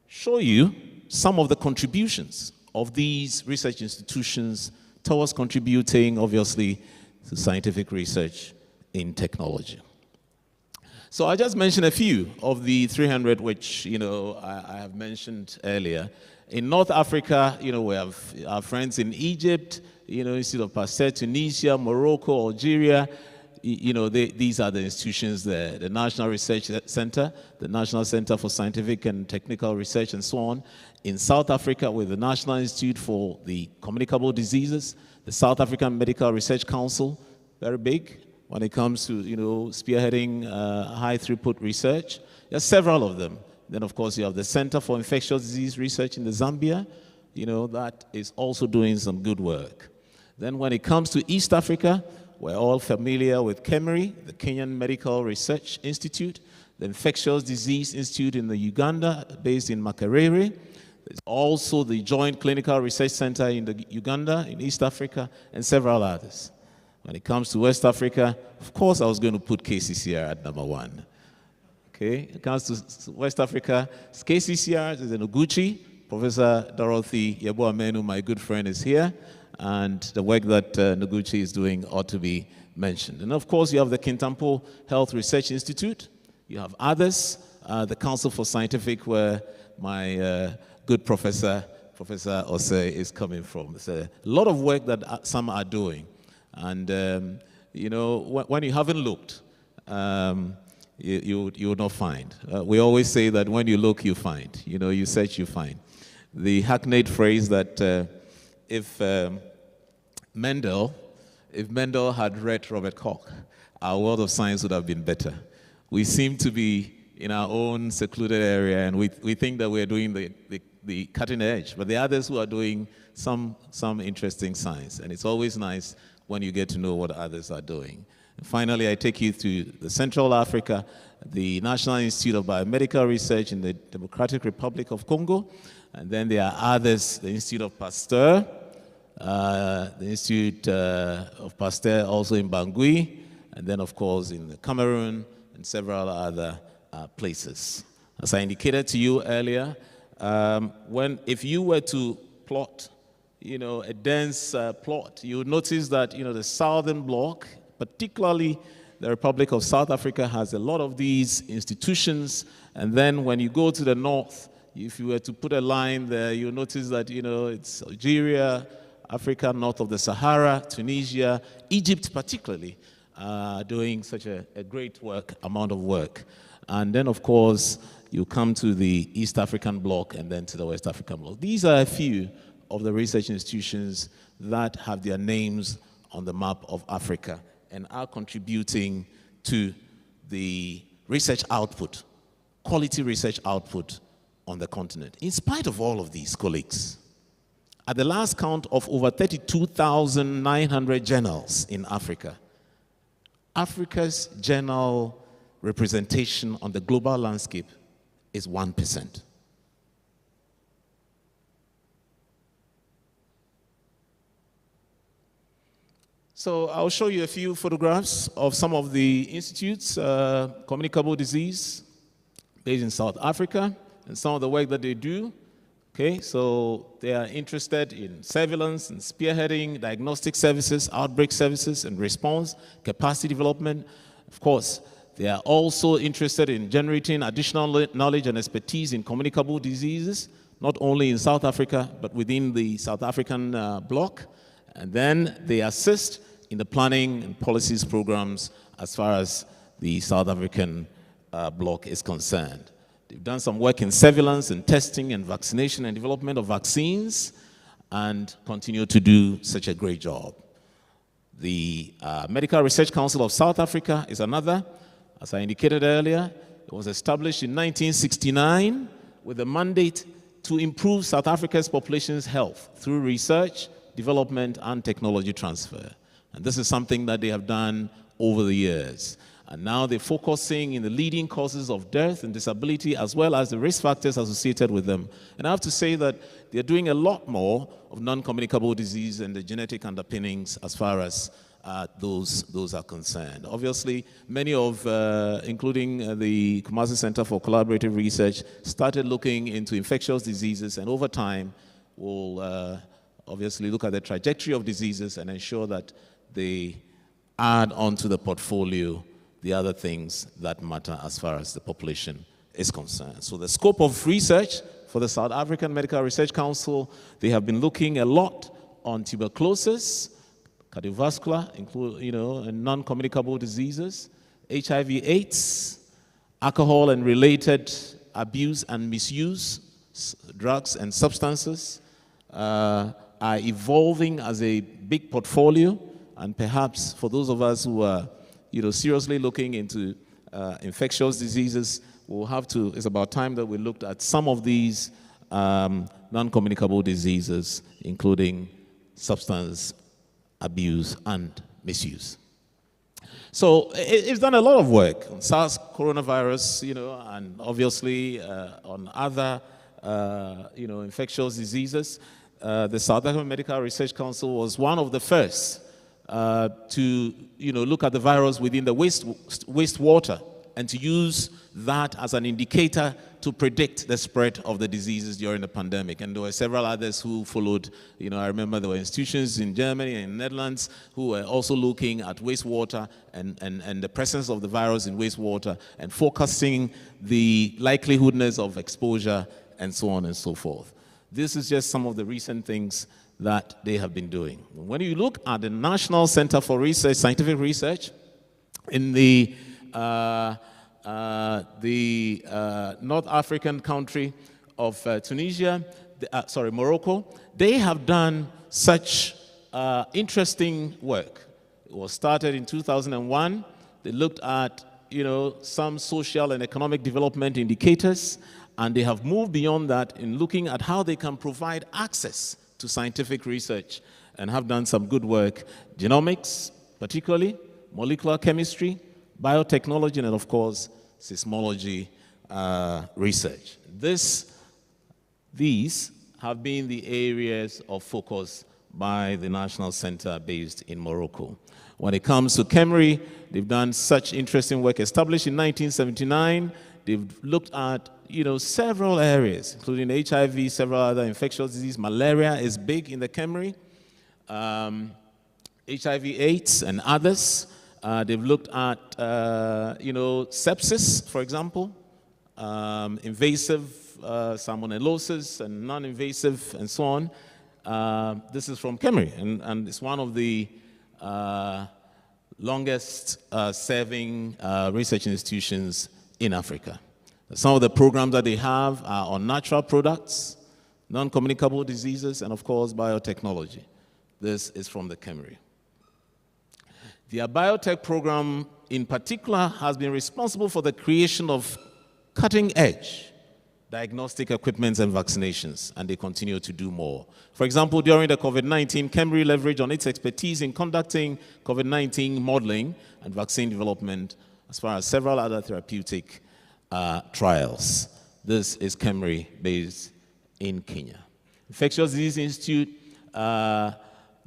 S9: show you some of the contributions of these research institutions towards contributing, obviously, to scientific research in technology. So I just mentioned a few of the 300 which, I have mentioned earlier. In North Africa, we have our friends in Egypt, Institute of Pasteur, Tunisia, Morocco, Algeria. These are the institutions there. The National Research Center, the National Center for Scientific and Technical Research, and so on. In South Africa, with the National Institute for the Communicable Diseases, the South African Medical Research Council, very big, when it comes to, spearheading high throughput research. There are several of them. Then, of course, you have the Center for Infectious Disease Research in the Zambia, that is also doing some good work. Then when it comes to East Africa, we're all familiar with KEMRI, the Kenyan Medical Research Institute, the Infectious Disease Institute in the Uganda, based in Makerere. There's also the Joint Clinical Research Center in the Uganda, in East Africa, and several others. When it comes to West Africa, of course, I was going to put KCCR at number 1. Okay, when it comes to West Africa, KCCR is in Oguchi. Professor Dorothy Yeboamenu, my good friend, is here, and the work that Noguchi is doing ought to be mentioned. And of course, you have the Kintampo Health Research Institute. You have others, the Council for Scientific, where my good Professor Ose is coming from. It's a lot of work that some are doing. And, when you haven't looked, you will not find. We always say that when you look, you find. You search, you find. The hackneyed phrase that if Mendel had read Robert Koch, our world of science would have been better. We seem to be in our own secluded area, and we think that we're doing the cutting edge, but there are others who are doing some interesting science, and it's always nice when you get to know what others are doing. And finally, I take you to the Central Africa, the National Institute of Biomedical Research in the Democratic Republic of Congo, and then there are others, the Institute of Pasteur, the Institute of Pasteur also in Bangui, and then of course in Cameroon and several other places. As I indicated to you earlier, if you were to plot, a dense plot, you would notice that, the southern bloc, particularly the Republic of South Africa, has a lot of these institutions, and then when you go to the north, if you were to put a line there, you'll notice that, it's Algeria, Africa, north of the Sahara, Tunisia, Egypt particularly, doing such a great amount of work. And then, of course, you come to the East African bloc and then to the West African bloc. These are a few of the research institutions that have their names on the map of Africa and are contributing to the research output, quality research output on the continent. In spite of all of these, colleagues, at the last count of over 32,900 journals in Africa, Africa's journal representation on the global landscape is 1%. So I'll show you a few photographs of some of the institutes, communicable disease, based in South Africa, and some of the work that they do. Okay, so they are interested in surveillance and spearheading, diagnostic services, outbreak services and response, capacity development. Of course, they are also interested in generating additional knowledge and expertise in communicable diseases, not only in South Africa, but within the South African bloc. And then they assist in the planning and policies programs as far as the South African bloc is concerned. They've done some work in surveillance and testing and vaccination and development of vaccines and continue to do such a great job. The Medical Research Council of South Africa is another. As I indicated earlier, it was established in 1969 with the mandate to improve South Africa's population's health through research, development, and technology transfer. And this is something that they have done over the years. And now they're focusing in the leading causes of death and disability, as well as the risk factors associated with them. And I have to say that they're doing a lot more of non-communicable disease and the genetic underpinnings as far as those are concerned. Obviously, many of, including the Kumasi Center for Collaborative Research, started looking into infectious diseases, and over time will obviously look at the trajectory of diseases and ensure that they add onto the portfolio the other things that matter as far as the population is concerned. So the scope of research for the South African Medical Research Council, they have been looking a lot on tuberculosis, cardiovascular, and non-communicable diseases, HIV/AIDS, alcohol and related abuse and misuse, drugs and substances are evolving as a big portfolio. And perhaps for those of us who are seriously looking into infectious diseases, it's about time that we looked at some of these non-communicable diseases, including substance abuse and misuse. So it's done a lot of work on SARS coronavirus, and obviously on other, infectious diseases. The South African Medical Research Council was one of the first to, look at the virus within the wastewater and to use that as an indicator to predict the spread of the diseases during the pandemic. And there were several others who followed. I remember there were institutions in Germany and Netherlands who were also looking at wastewater and the presence of the virus in wastewater and forecasting the likeliness of exposure and so on and so forth. This is just some of the recent things that they have been doing. When you look at the National Center for Research, Scientific Research, in the North African country of Morocco, they have done such interesting work. It was started in 2001. They looked at, some social and economic development indicators, and they have moved beyond that in looking at how they can provide access to scientific research and have done some good work, genomics particularly, molecular chemistry, biotechnology, and of course, seismology research. These have been the areas of focus by the National Center based in Morocco. When it comes to KEMRI, they've done such interesting work. Established in 1979, they've looked at several areas, including HIV, several other infectious diseases. Malaria is big in the KEMRI. HIV/AIDS and others. They've looked at, sepsis, for example, invasive salmonellosis and non-invasive and so on. This is from KEMRI, and it's one of the longest serving research institutions in Africa. Some of the programs that they have are on natural products, non-communicable diseases, and of course, biotechnology. This is from the KEMRI. Their biotech program, in particular, has been responsible for the creation of cutting-edge diagnostic equipment and vaccinations, and they continue to do more. For example, during the COVID-19, KEMRI leveraged on its expertise in conducting COVID-19 modeling and vaccine development, as well as several other therapeutic trials. This is KEMRI based in Kenya. Infectious Disease Institute,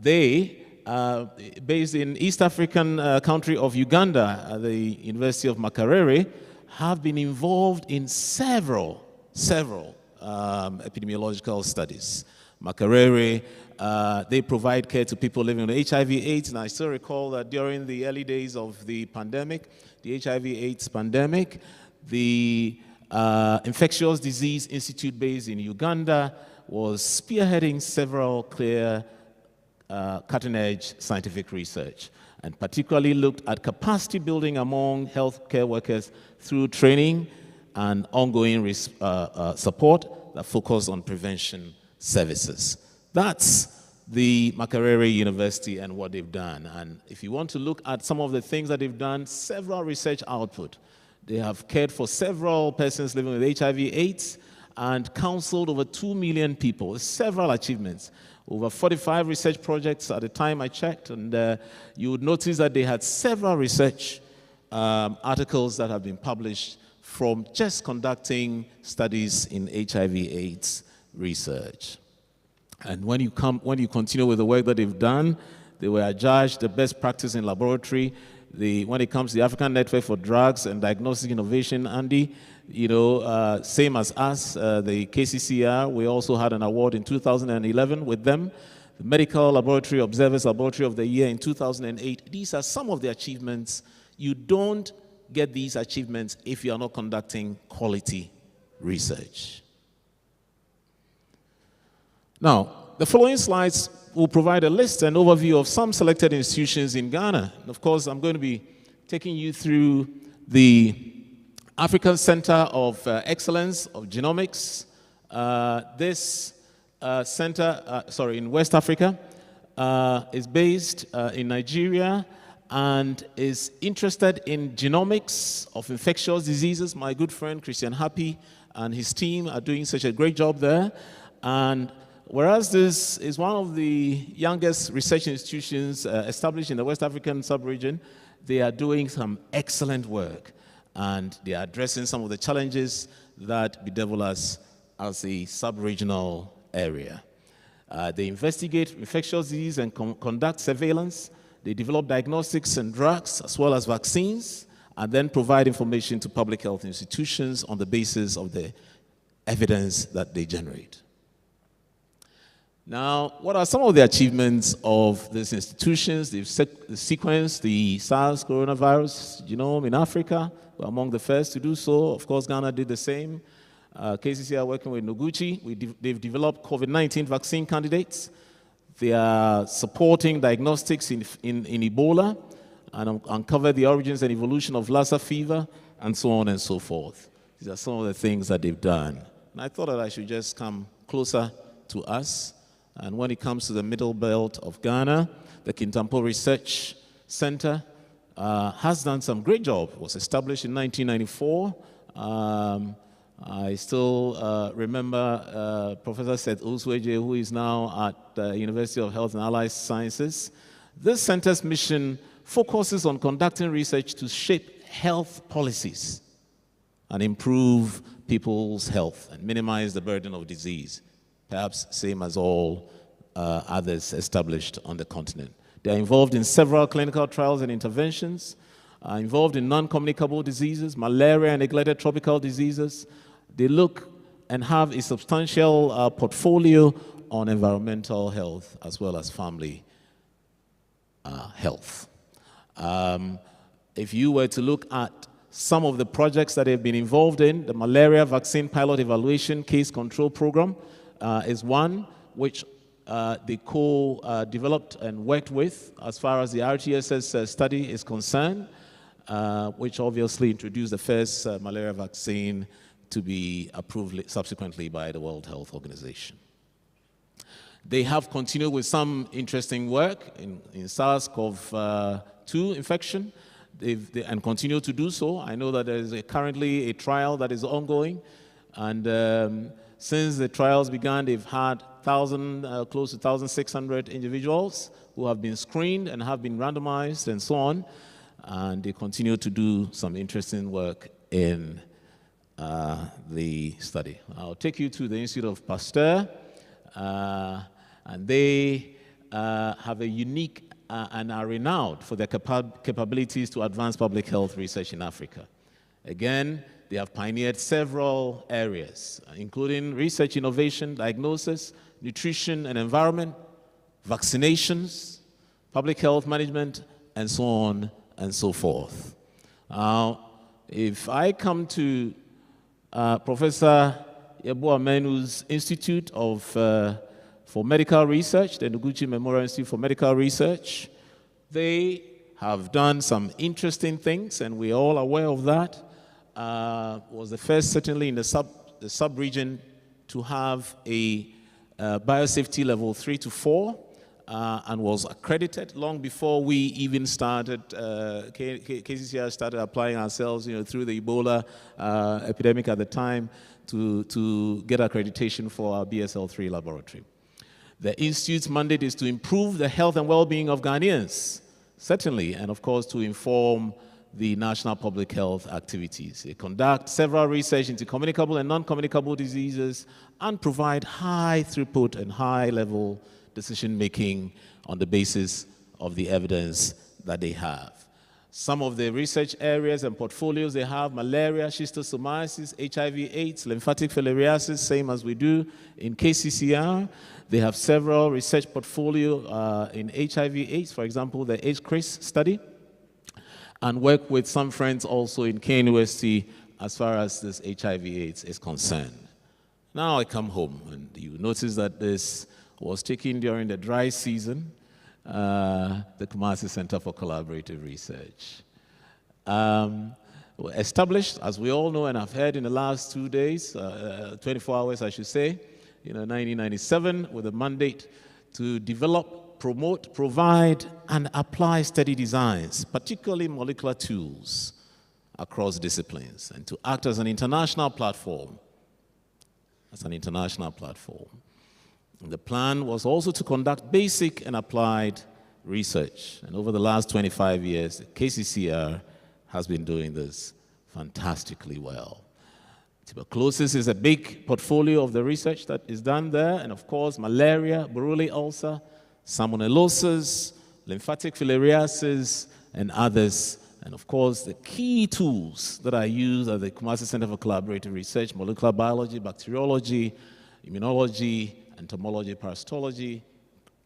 S9: based in East African country of Uganda, at the University of Makerere, have been involved in several epidemiological studies. Makerere, they provide care to people living with HIV/AIDS, and I still recall that during the early days of the pandemic, the HIV/AIDS pandemic, the Infectious Disease Institute based in Uganda was spearheading several clear cutting-edge scientific research, and particularly looked at capacity building among healthcare workers through training and ongoing support that focus on prevention services. That's the Makerere University and what they've done. And if you want to look at some of the things that they've done, several research output. They have cared for several persons living with HIV/AIDS and counseled over 2 million people, several achievements. Over 45 research projects at the time I checked, and you would notice that they had several research articles that have been published from just conducting studies in HIV/AIDS research. And when you continue with the work that they've done, they were adjudged the best practice in laboratory. When it comes to the African Network for Drugs and Diagnostic Innovation, Andy, same as us, the KCCR, we also had an award in 2011 with them. The Medical Laboratory Observers Laboratory of the Year in 2008. These are some of the achievements. You don't get these achievements if you are not conducting quality research. Now, the following slides will provide a list and overview of some selected institutions in Ghana. And of course, I'm going to be taking you through the African Center of Excellence of Genomics. This center, in West Africa, is based in Nigeria, and is interested in genomics of infectious diseases. My good friend Christian Happy and his team are doing such a great job there. And whereas this is one of the youngest research institutions established in the West African sub-region, they are doing some excellent work, and they are addressing some of the challenges that bedevil us as a sub-regional area. They investigate infectious disease and conduct surveillance. They develop diagnostics and drugs as well as vaccines, and then provide information to public health institutions on the basis of the evidence that they generate. Now, what are some of the achievements of these institutions? They've sequenced the SARS coronavirus genome in Africa. We're among the first to do so. Of course, Ghana did the same. KCCR working with Noguchi. They've developed COVID-19 vaccine candidates. They are supporting diagnostics in Ebola and uncover the origins and evolution of Lassa fever, and so on and so forth. These are some of the things that they've done. And I thought that I should just come closer to us. And when it comes to the middle belt of Ghana, the Kintampo Research Center has done some great job. It was established in 1994. I still remember Professor Seth Osweje, who is now at the University of Health and Allied Sciences. This center's mission focuses on conducting research to shape health policies and improve people's health and minimize the burden of disease, perhaps same as all others established on the continent. They are involved in several clinical trials and interventions, involved in non-communicable diseases, malaria and neglected tropical diseases. They look and have a substantial portfolio on environmental health as well as family health. If you were to look at some of the projects that they've been involved in, the malaria vaccine pilot evaluation case control program is one which they co-developed and worked with as far as the RTSS study is concerned, which obviously introduced the first malaria vaccine to be approved subsequently by the World Health Organization. They have continued with some interesting work in SARS-CoV-2 infection and continue to do so. I know that there is currently a trial that is ongoing, and since the trials began, they've had close to 1,600 individuals who have been screened and have been randomized and so on, and they continue to do some interesting work in the study. I'll take you to the Institute of Pasteur, and they have a unique and are renowned for their capabilities to advance public health research in Africa. Again, they have pioneered several areas, including research innovation, diagnosis, nutrition and environment, vaccinations, public health management, and so on and so forth. Now, if I come to Professor Yeboah Menu's Institute for Medical Research, the Noguchi Memorial Institute for Medical Research, they have done some interesting things, and we're all aware of that. Was the first, certainly in the sub-region, to have a biosafety level 3 to 4, and was accredited long before we even started, KCCR started applying ourselves, through the Ebola epidemic at the time to get accreditation for our BSL-3 laboratory. The Institute's mandate is to improve the health and well-being of Ghanaians, certainly, and of course to inform the national public health activities. They conduct several research into communicable and non-communicable diseases and provide high throughput and high-level decision-making on the basis of the evidence that they have. Some of the research areas and portfolios they have: malaria, schistosomiasis, HIV/AIDS, lymphatic filariasis, same as we do in KCCR. They have several research portfolio in HIV/AIDS, for example, the AIDS-CRIS study, and work with some friends also in KNUST as far as this HIV/AIDS is concerned. Now I come home, and you notice that this was taken during the dry season, the Kumasi Center for Collaborative Research. Established, as we all know and have heard in the last 2 days, 24 hours I should say, 1997, with a mandate to develop provide, and apply study designs, particularly molecular tools, across disciplines, and to act as an international platform. And the plan was also to conduct basic and applied research. And over the last 25 years, KCCR has been doing this fantastically well. Tuberculosis is a big portfolio of the research that is done there, and of course, malaria, Buruli ulcer, salmonellosis, lymphatic filariasis, and others. And of course, the key tools that are used at the Kumasi Center for Collaborative Research: molecular biology, bacteriology, immunology, entomology, parasitology,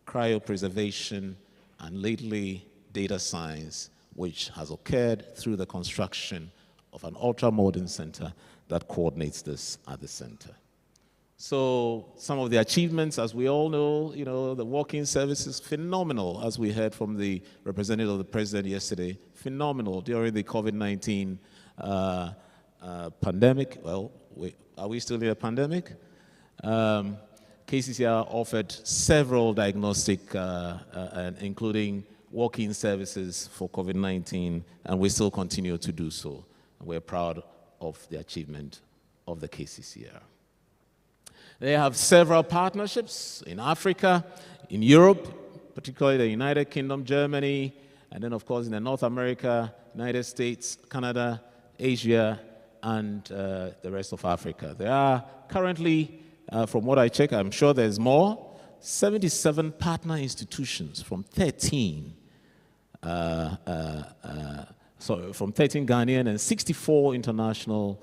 S9: cryopreservation, and lately data science, which has occurred through the construction of an ultra-modern center that coordinates this at the center. So some of the achievements, as we all know, the walk-in service is phenomenal, as we heard from the representative of the president yesterday, phenomenal during the COVID-19 pandemic. Well, are we still in a pandemic? KCCR offered several diagnostic, including walk-in services for COVID-19, and we still continue to do so. We're proud of the achievement of the KCCR. They have several partnerships in Africa, in Europe, particularly the United Kingdom, Germany, and then of course in North America, United States, Canada, Asia, and the rest of Africa. There are currently, from what I check, I'm sure there's more, 77 partner institutions from 13 Ghanaian and 64 international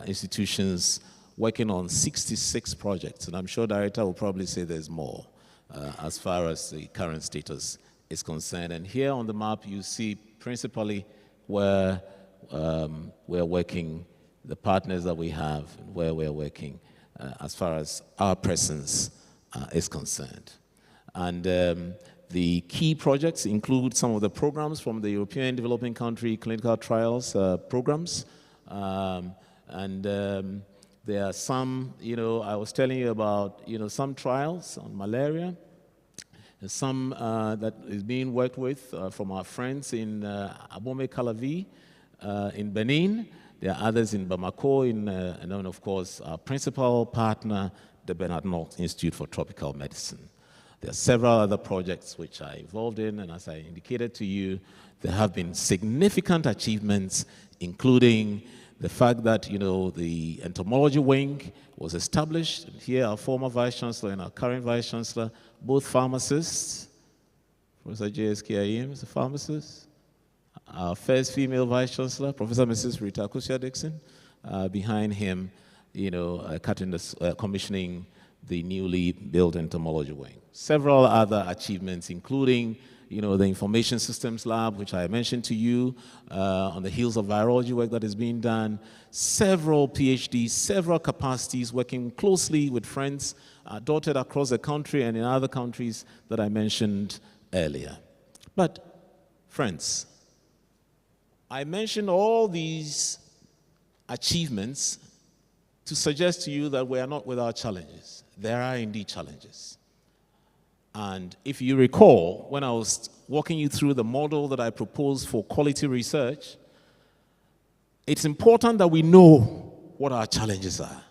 S9: institutions working on 66 projects. And I'm sure Director will probably say there's more as far as the current status is concerned. And here on the map, you see principally where we're working, the partners that we have, and where we're working as far as our presence is concerned. And the key projects include some of the programs from the European Developing Country Clinical Trials programs. There are some, I was telling you about, some trials on malaria, and some that is being worked with from our friends in Abome Calavi in Benin. There are others in Bamako, and then, of course, our principal partner, the Bernard Nocht Institute for Tropical Medicine. There are several other projects which are involved in, and as I indicated to you, there have been significant achievements, including the fact that, the entomology wing was established. And here, our former Vice-Chancellor and our current Vice-Chancellor, both pharmacists. Professor J.S.K. Ayim is a pharmacist. Our first female Vice-Chancellor, Professor Mrs. Rita Kusia-Dixon, behind him, commissioning the newly built entomology wing. Several other achievements, including the Information Systems Lab, which I mentioned to you, on the heels of virology work that is being done, several PhDs, several capacities, working closely with friends dotted across the country and in other countries that I mentioned earlier. But, friends, I mentioned all these achievements to suggest to you that we are not without challenges. There are indeed challenges. And if you recall, when I was walking you through the model that I proposed for quality research, it's important that we know what our challenges are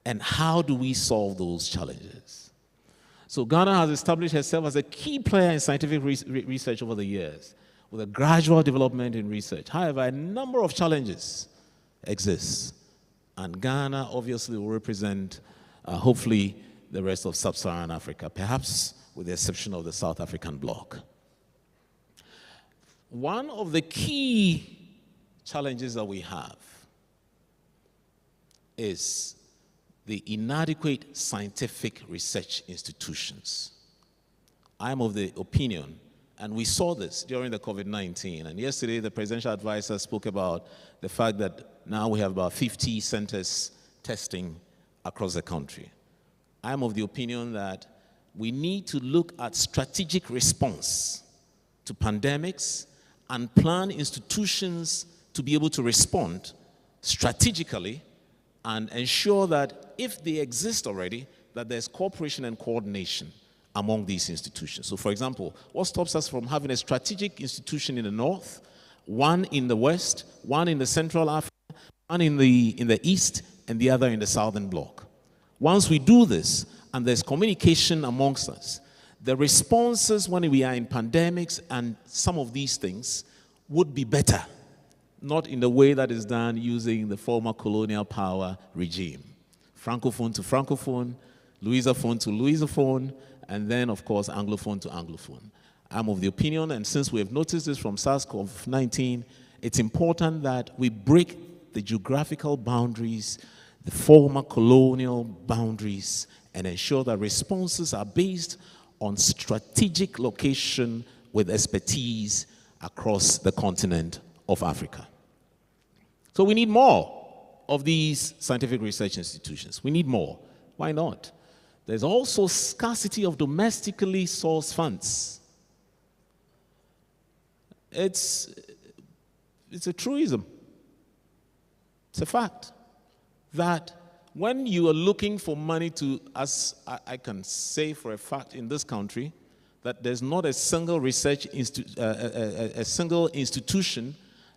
S9: and how do we solve those challenges. So Ghana has established herself as a key player in scientific research over the years, with a gradual development in research. However, a number of challenges exist, and Ghana obviously will represent, hopefully, the rest of sub-Saharan Africa, perhaps with the exception of the South African bloc. One of the key challenges that we have is the inadequate scientific research institutions. I'm of the opinion, and we saw this during the COVID-19, and yesterday the presidential advisor spoke about the fact that now we have about 50 centers testing across the country. I'm of the opinion that we need to look at strategic response to pandemics and plan institutions to be able to respond strategically and ensure that if they exist already, that there's cooperation and coordination among these institutions. So for example, what stops us from having a strategic institution in the north, one in the west, one in the Central Africa, one in the east, and the other in the southern bloc? Once we do this, and there's communication amongst us, the responses when we are in pandemics and some of these things would be better, not in the way that is done using the former colonial power regime. Francophone to Francophone, Louisophone to Louisophone, and then, of course, Anglophone to Anglophone. I'm of the opinion, and since we have noticed this from SARS-CoV-19, it's important that we break the geographical boundaries, the former colonial boundaries, and ensure that responses are based on strategic location with expertise across the continent of Africa. So we need more of these scientific research institutions. We need more. Why not? There's also scarcity of domestically sourced funds. It's a truism. It's a fact that when you are looking for money to, as I can say for a fact in this country, that there's not a single a single institution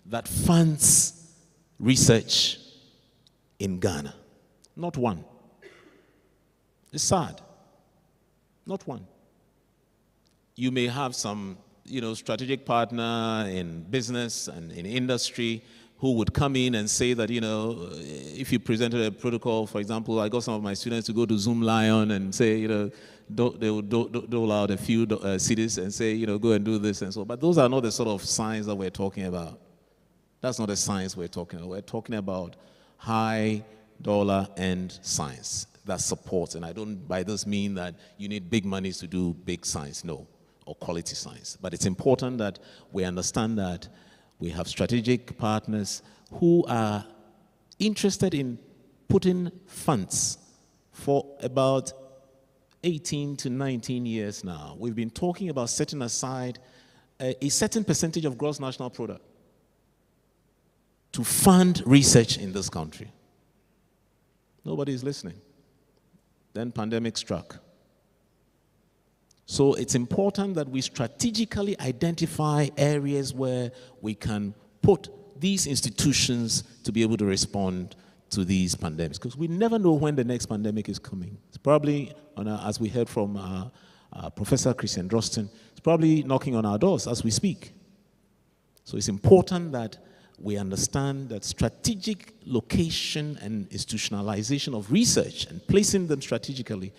S9: that funds research in Ghana. Not one. It's sad. Not one. You may have some, strategic partner in business and in industry who would come in and say that, if you presented a protocol, for example, I got some of my students to go to Zoom Lion and say, they would dole out a few cities and say, go and do this and so. But those are not the sort of science that we're talking about. That's not the science we're talking about. We're talking about high dollar end science that supports, and I don't by this mean that you need big monies to do big science, no, or quality science. But it's important that we understand that we have strategic partners who are interested in putting funds for about 18 to 19 years now. We've been talking about setting aside a certain percentage of gross national product to fund research in this country. Nobody is listening. Then pandemic struck. So it's important that we strategically identify areas where we can put these institutions to be able to respond to these pandemics, because we never know when the next pandemic is coming. It's probably, as we heard from Professor Christian Drosten, it's probably knocking on our doors as we speak. So it's important that we understand that strategic location and institutionalization of research and placing them strategically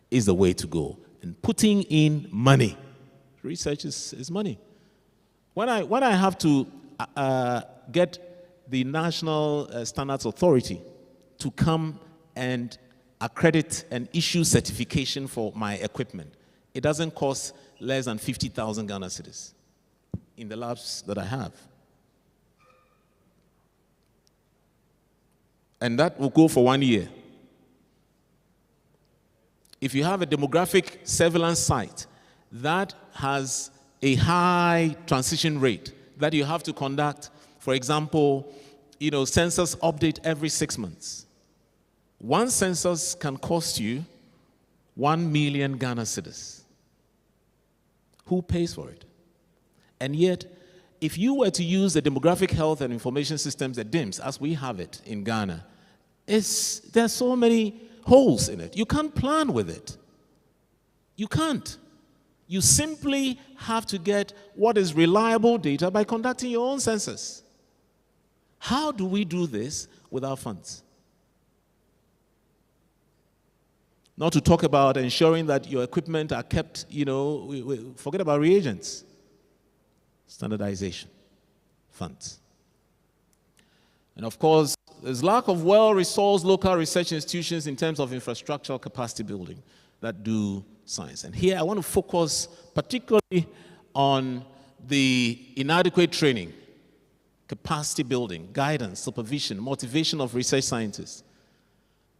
S9: is the way to go. And putting in money. Research is money. When I have to get the National Standards Authority to come and accredit and issue certification for my equipment, it doesn't cost less than 50,000 Ghana cedis in the labs that I have. And that will go for 1 year. If you have a demographic surveillance site that has a high transition rate that you have to conduct, for example, census update every 6 months. One census can cost you 1 million Ghana cedis. Who pays for it? And yet, if you were to use the demographic health and information systems, the DIMS, as we have it in Ghana, there's so many holes in it. You can't plan with it. You can't. You simply have to get what is reliable data by conducting your own census. How do we do this without funds? Not to talk about ensuring that your equipment are kept, forget about reagents. Standardization, funds. And of course, there's lack of well-resourced local research institutions in terms of infrastructural capacity building that do science. And here I want to focus particularly on the inadequate training, capacity building, guidance, supervision, motivation of research scientists.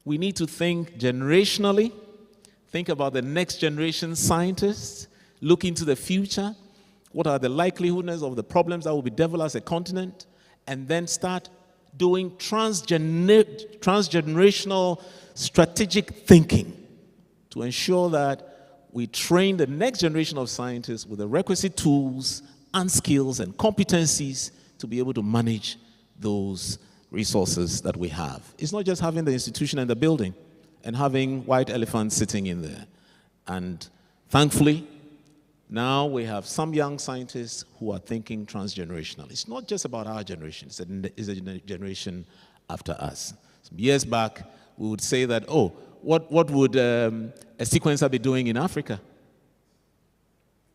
S9: We need to think generationally, think about the next generation scientists, look into the future. What are the likelihoods of the problems that will be developed as a continent, and then start doing transgenerational strategic thinking to ensure that we train the next generation of scientists with the requisite tools and skills and competencies to be able to manage those resources that we have. It's not just having the institution and the building and having white elephants sitting in there. And thankfully, now we have some young scientists who are thinking transgenerational. It's not just about our generation, it's a generation after us. Some years back, we would say that, oh, what would a sequencer be doing in Africa?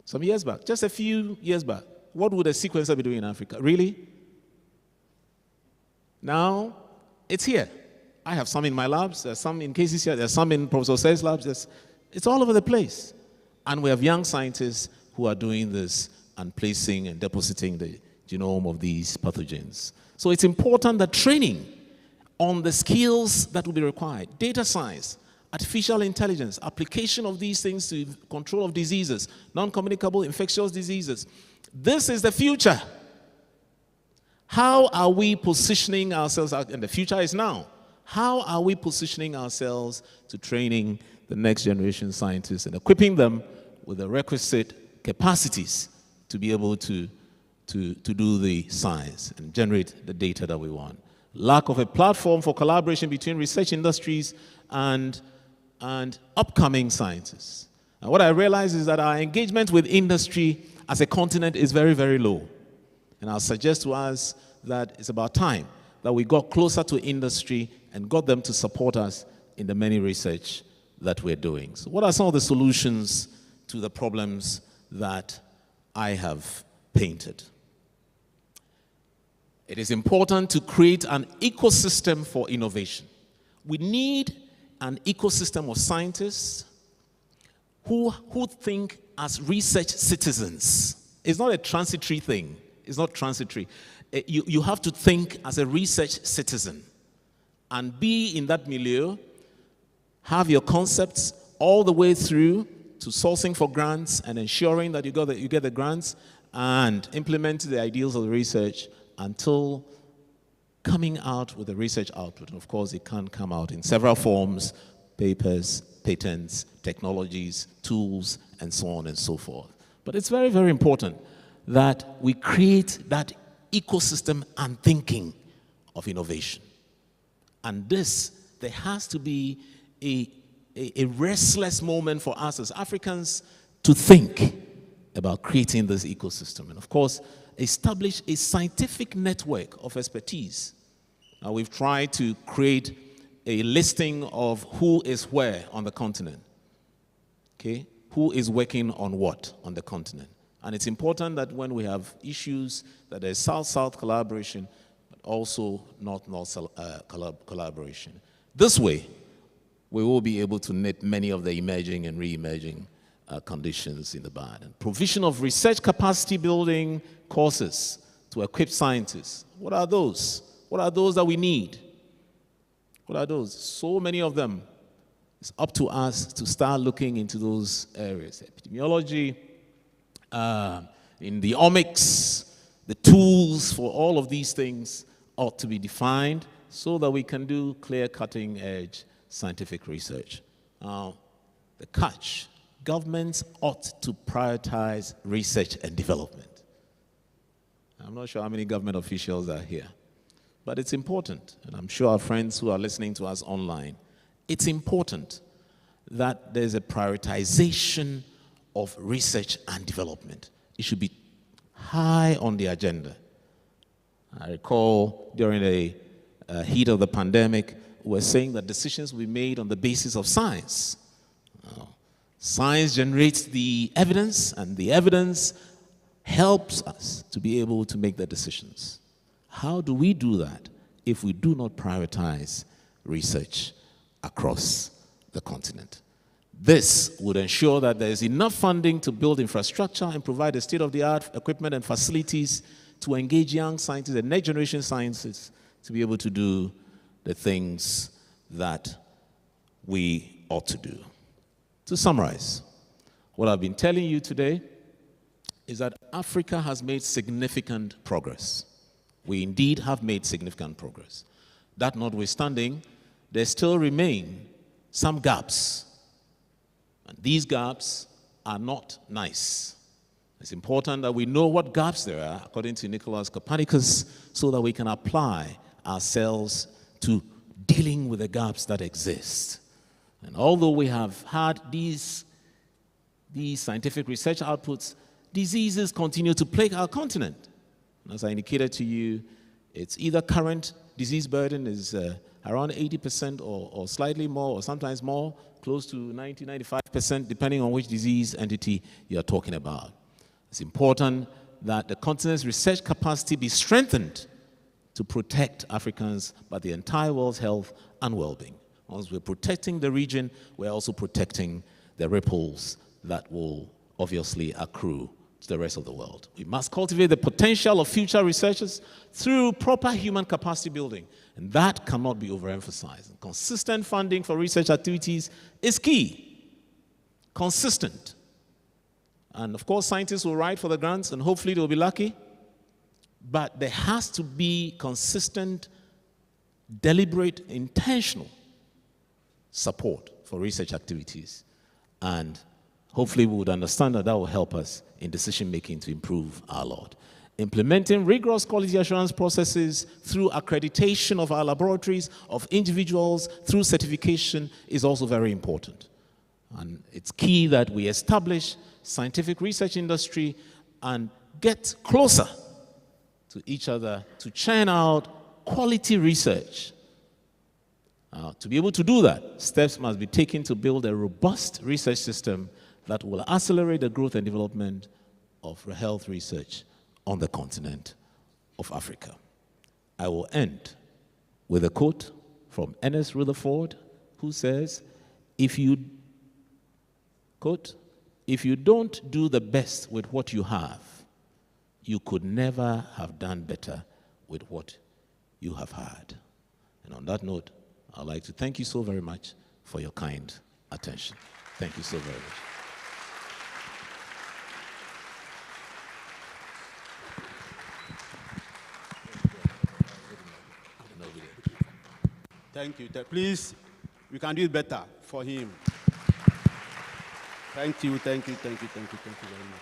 S9: Some years back, just a few years back, what would a sequencer be doing in Africa? Really? Now, it's here. I have some in my labs, there's some in KCCR, there's some in Professor Say's labs, it's all over the place. And we have young scientists who are doing this and placing and depositing the genome of these pathogens. So it's important that training on the skills that will be required, data science, artificial intelligence, application of these things to control of diseases, non-communicable infectious diseases. This is the future. How are we positioning ourselves out? And the future is now. How are we positioning ourselves to training the next generation scientists and equipping them with the requisite capacities to be able to do the science and generate the data that we want? Lack of a platform for collaboration between research industries and upcoming scientists. And what I realize is that our engagement with industry as a continent is very, very low. And I'll suggest to us that it's about time that we got closer to industry and got them to support us in the many research that we're doing. So what are some of the solutions to the problems that I have painted? It is important to create an ecosystem for innovation. We need an ecosystem of scientists who think as research citizens. It's not a transitory thing. It's not transitory. You have to think as a research citizen and be in that milieu, have your concepts all the way through to sourcing for grants and ensuring that you get the grants and implement the ideals of the research until coming out with a research output. And of course, it can come out in several forms: papers, patents, technologies, tools, and so on and so forth. But it's very, very important that we create that ecosystem and thinking of innovation. And there has to be a restless moment for us as Africans to think about creating this ecosystem. And of course, establish a scientific network of expertise. Now, we've tried to create a listing of who is where on the continent. Okay? Who is working on what on the continent. And it's important that when we have issues, that there's South-South collaboration, but also North-North collaboration. This way, we will be able to knit many of the emerging and re-emerging conditions in the bud. And provision of research capacity building courses to equip scientists. What are those? What are those that we need? What are those? So many of them. It's up to us to start looking into those areas. Epidemiology, in the omics, the tools for all of these things ought to be defined so that we can do clear cutting-edge scientific research. Now, the catch, governments ought to prioritize research and development. I'm not sure how many government officials are here, but it's important, and I'm sure our friends who are listening to us online, it's important that there's a prioritization of research and development. It should be high on the agenda. I recall during the heat of the pandemic, we were saying that decisions will be made on the basis of science. Science generates the evidence, and the evidence helps us to be able to make the decisions. How do we do that if we do not prioritize research across the continent? This would ensure that there is enough funding to build infrastructure and provide the state-of-the-art equipment and facilities to engage young scientists and next-generation scientists to be able to do the things that we ought to do. To summarize, what I've been telling you today is that Africa has made significant progress. We indeed have made significant progress. That notwithstanding, there still remain some gaps. And these gaps are not nice. It's important that we know what gaps there are, according to Nicolaus Copernicus, so that we can apply ourselves to dealing with the gaps that exist. And although we have had these scientific research outputs, diseases continue to plague our continent. As I indicated to you, it's either current disease burden is around 80% or slightly more, or sometimes more, close to 90, 95%, depending on which disease entity you're talking about. It's important that the continent's research capacity be strengthened to protect Africans, but the entire world's health and well-being. Once we're protecting the region, we're also protecting the ripples that will obviously accrue to the rest of the world. We must cultivate the potential of future researchers through proper human capacity building, and that cannot be overemphasized. Consistent funding for research activities is key. Consistent. And of course, scientists will write for the grants, and hopefully they'll be lucky, but there has to be consistent, deliberate, intentional support for research activities. And hopefully we would understand that will help us in decision-making to improve our lot. Implementing rigorous quality assurance processes through accreditation of our laboratories, of individuals, through certification is also very important. And it's key that we establish scientific research industry and get closer to each other to churn out quality research. To be able to do that, steps must be taken to build a robust research system that will accelerate the growth and development of health research on the continent of Africa. I will end with a quote from Ernest Rutherford, who says, quote, "If you don't do the best with what you have, you could never have done better with what you have had." And on that note, I'd like to thank you so very much for your kind attention. Thank you so very much.
S2: Thank you. Please, we can do it better for him. Thank you, thank you, thank you, thank you, thank you very much.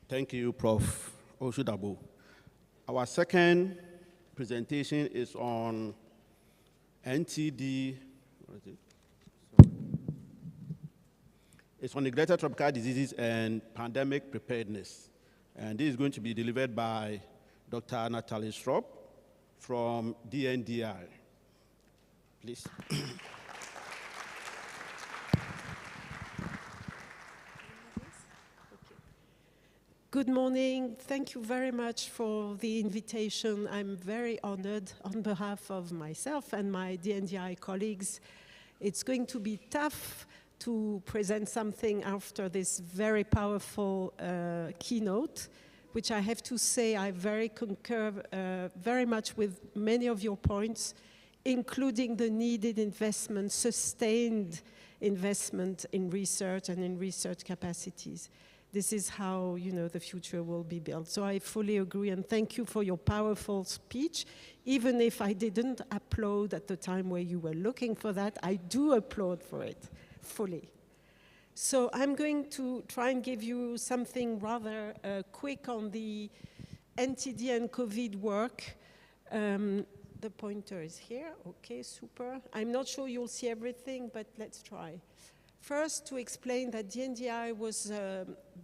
S2: Thank you, Prof. Osu-Dabo. Our second presentation is on NTD. What is it? It's on neglected tropical diseases and pandemic preparedness. And this is going to be delivered by Dr. Natalie Strop from DNDI. Please.
S10: Good morning. Thank you very much for the invitation. I'm very honored on behalf of myself and my DNDI colleagues. It's going to be tough to present something after this very powerful keynote, which I have to say I concur very much with many of your points, including the needed investment, sustained investment in research and in research capacities. This is how, the future will be built. So I fully agree, and thank you for your powerful speech. Even if I didn't applaud at the time where you were looking for that, I do applaud for it, fully. So I'm going to try and give you something rather quick on the NTD and COVID work. The pointer is here. Okay, super. I'm not sure you'll see everything, but let's try. First, to explain that DNDI was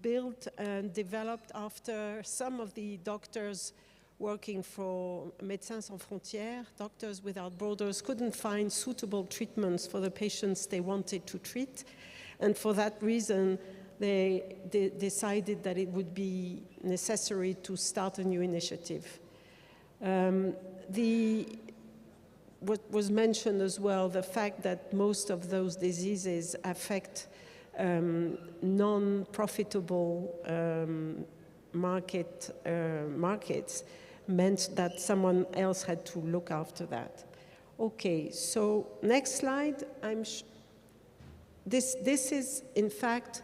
S10: built and developed after some of the doctors working for Médecins Sans Frontières, Doctors Without Borders, couldn't find suitable treatments for the patients they wanted to treat. And for that reason, they decided that it would be necessary to start a new initiative. What was mentioned as well, the fact that most of those diseases affect non-profitable markets meant that someone else had to look after that. Okay, so next slide. This is, in fact,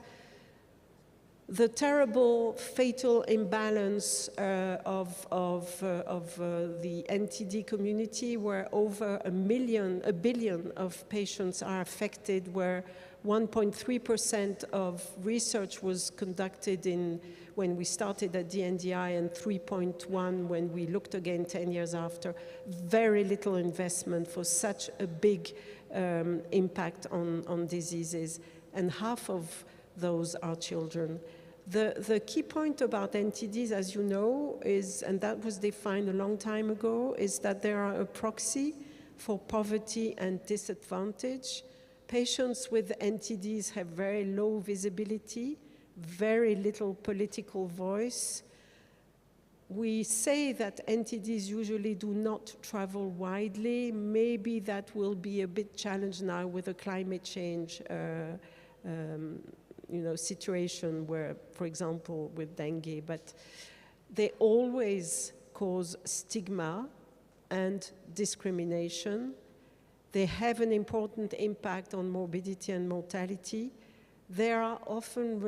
S10: The terrible fatal imbalance of the NTD community, where over a billion of patients are affected, where 1.3% of research was conducted when we started at the NDI, and 3.1 when we looked again 10 years after. Very little investment for such a big impact on diseases, and half of those are children. The key point about NTDs, as you know, is, and that was defined a long time ago, is that they are a proxy for poverty and disadvantage. Patients with NTDs have very low visibility, very little political voice. We say that NTDs usually do not travel widely. Maybe that will be a bit challenged now with the climate change situation where, for example, with dengue, but they always cause stigma and discrimination. They have an important impact on morbidity and mortality. They are often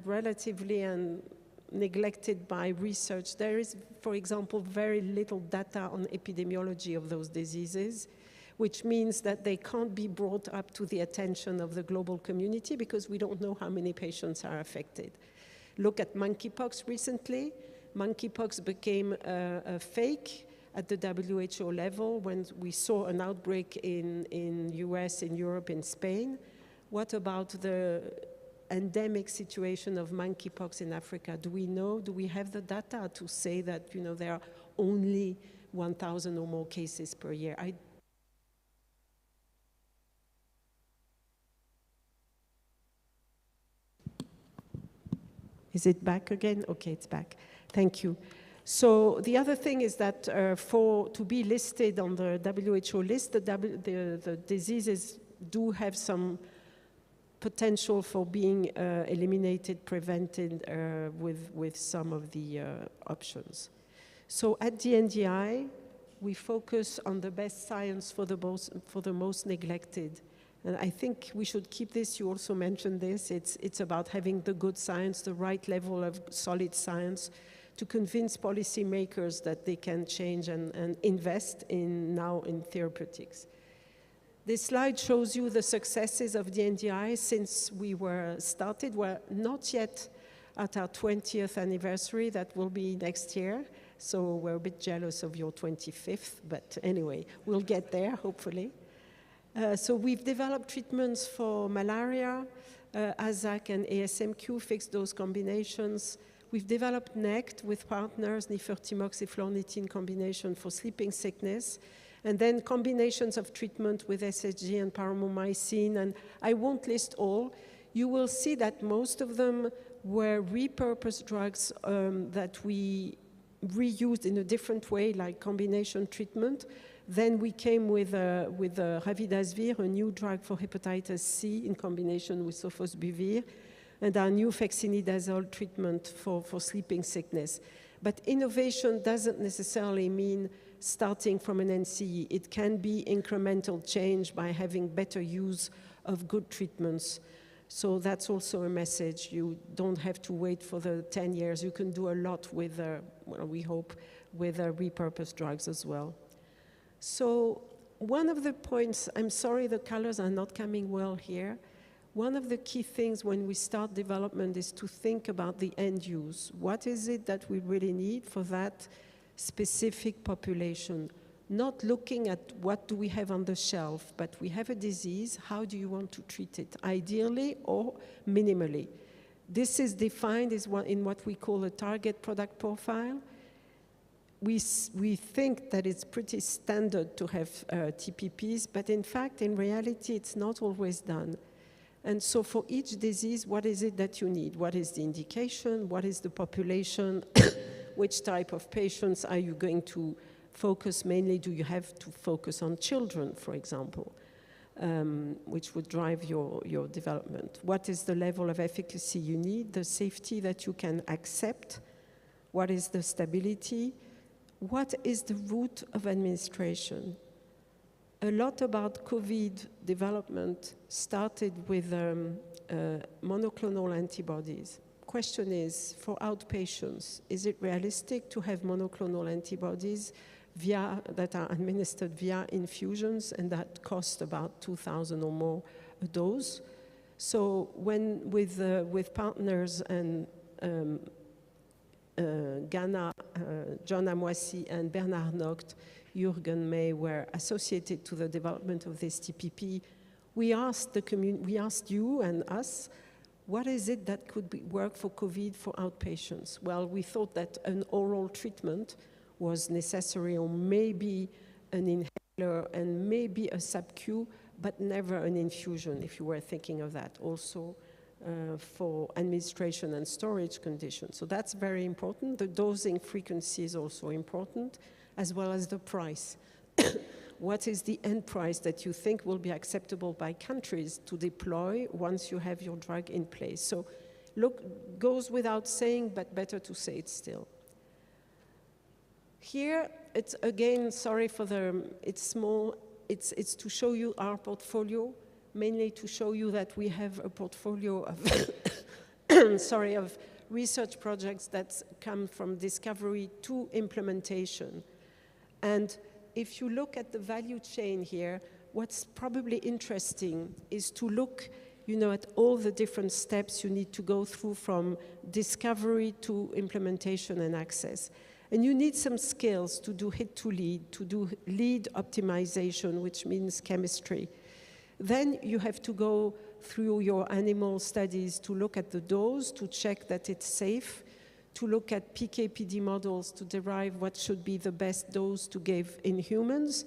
S10: relatively neglected by research. There is, for example, very little data on epidemiology of those diseases, which means that they can't be brought up to the attention of the global community because we don't know how many patients are affected. Look at monkeypox recently. Monkeypox became a fake at the WHO level when we saw an outbreak in US, in Europe, in Spain. What about the endemic situation of monkeypox in Africa? Do we know, do we have the data to say that there are only 1,000 or more cases per year? Is it back again? Okay, it's back. Thank you. So the other thing is that to be listed on the WHO list, the diseases do have some potential for being eliminated, prevented with some of the options. So at the NDI, we focus on the best science for the most neglected. And I think we should keep this. You also mentioned this. It's about having the good science, the right level of solid science, to convince policymakers that they can change and invest now in therapeutics. This slide shows you the successes of the NDI since we were started. We're not yet at our 20th anniversary. That will be next year. So we're a bit jealous of your 25th, but anyway, we'll get there, hopefully. So we've developed treatments for malaria, AZAC and ASMQ, fixed dose combinations. We've developed NECT with partners, nifurtimox-eflornithine combination for sleeping sickness, and then combinations of treatment with SSG and paromomycin, and I won't list all. You will see that most of them were repurposed drugs that we reused in a different way, like combination treatment. Then we came with ravidasvir, a new drug for hepatitis C in combination with sofosbuvir, and our new fexinidazole treatment for sleeping sickness. But innovation doesn't necessarily mean starting from an NCE. It can be incremental change by having better use of good treatments. So that's also a message. You don't have to wait for the 10 years. You can do a lot with, we hope, with repurposed drugs as well. So one of the points, I'm sorry the colors are not coming well here. One of the key things when we start development is to think about the end use. What is it that we really need for that specific population? Not looking at what do we have on the shelf, but we have a disease, how do you want to treat it? Ideally or minimally. This is defined as in what we call a target product profile. We think that it's pretty standard to have TPPs, but in fact, in reality, it's not always done. And so for each disease, what is it that you need? What is the indication? What is the population? Which type of patients are you going to focus mainly? Do you have to focus on children, for example, which would drive your development? What is the level of efficacy you need? The safety that you can accept? What is the stability? What is the route of administration? A lot about COVID development started with monoclonal antibodies, question is, for outpatients, is it realistic to have monoclonal antibodies that are administered via infusions and that cost about 2,000 or more a dose? So when with partners and Ghana, John Amwasi and Bernard Nocht, Jürgen May were associated to the development of this TPP, we asked you and us, what is it that could work for COVID for outpatients? Well, we thought that an oral treatment was necessary, or maybe an inhaler and maybe a sub-Q, but never an infusion, if you were thinking of that, also for administration and storage conditions. So that's very important. The dosing frequency is also important, as well as the price. What is the end price that you think will be acceptable by countries to deploy once you have your drug in place? So look, goes without saying, but better to say it still. Here, it's again, sorry for it's small, it's to show you our portfolio, mainly to show you that we have a portfolio of, sorry, of research projects that come from discovery to implementation. And if you look at the value chain here, what's probably interesting is to look, you know, at all the different steps you need to go through from discovery to implementation and access. And you need some skills to do hit to lead, to do lead optimization, which means chemistry. Then you have to go through your animal studies to look at the dose, to check that it's safe, to look at PK/PD models to derive what should be the best dose to give in humans.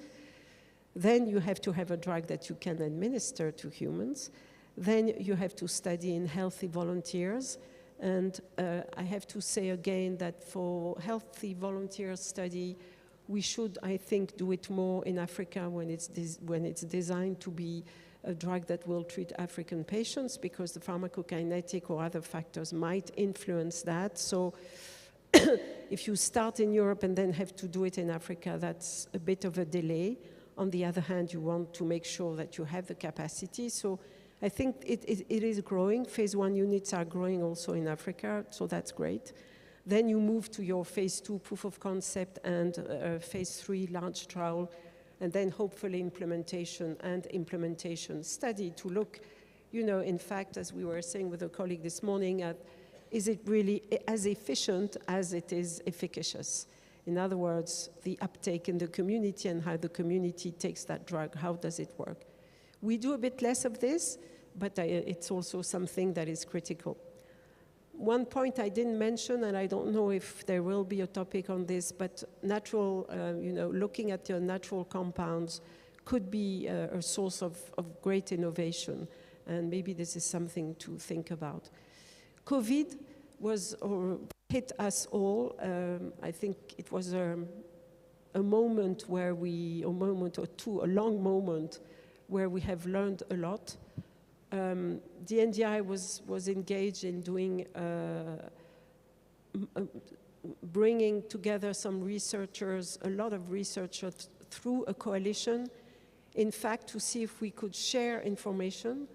S10: Then you have to have a drug that you can administer to humans. Then you have to study in healthy volunteers. And I have to say again that for healthy volunteer study, we should, I think, do it more in Africa when it's designed to be a drug that will treat African patients, because the pharmacokinetic or other factors might influence that. So if you start in Europe and then have to do it in Africa, that's a bit of a delay. On the other hand, you want to make sure that you have the capacity. So I think it is growing. Phase 1 units are growing also in Africa, so that's great. Then you move to your phase 2 proof of concept and phase 3 large trial, and then hopefully implementation study to look, you know, in fact, as we were saying with a colleague this morning, at is it really as efficient as it is efficacious? In other words, the uptake in the community and how the community takes that drug, how does it work? We do a bit less of this, but it's also something that is critical. One point I didn't mention, and I don't know if there will be a topic on this, but natural, you know, looking at your natural compounds could be a source of great innovation, and maybe this is something to think about. COVID hit us all. I think it was a moment where a long moment where we have learned a lot. The NDI was engaged in doing, bringing together some researchers, a lot of researchers through a coalition, in fact, to see if we could share information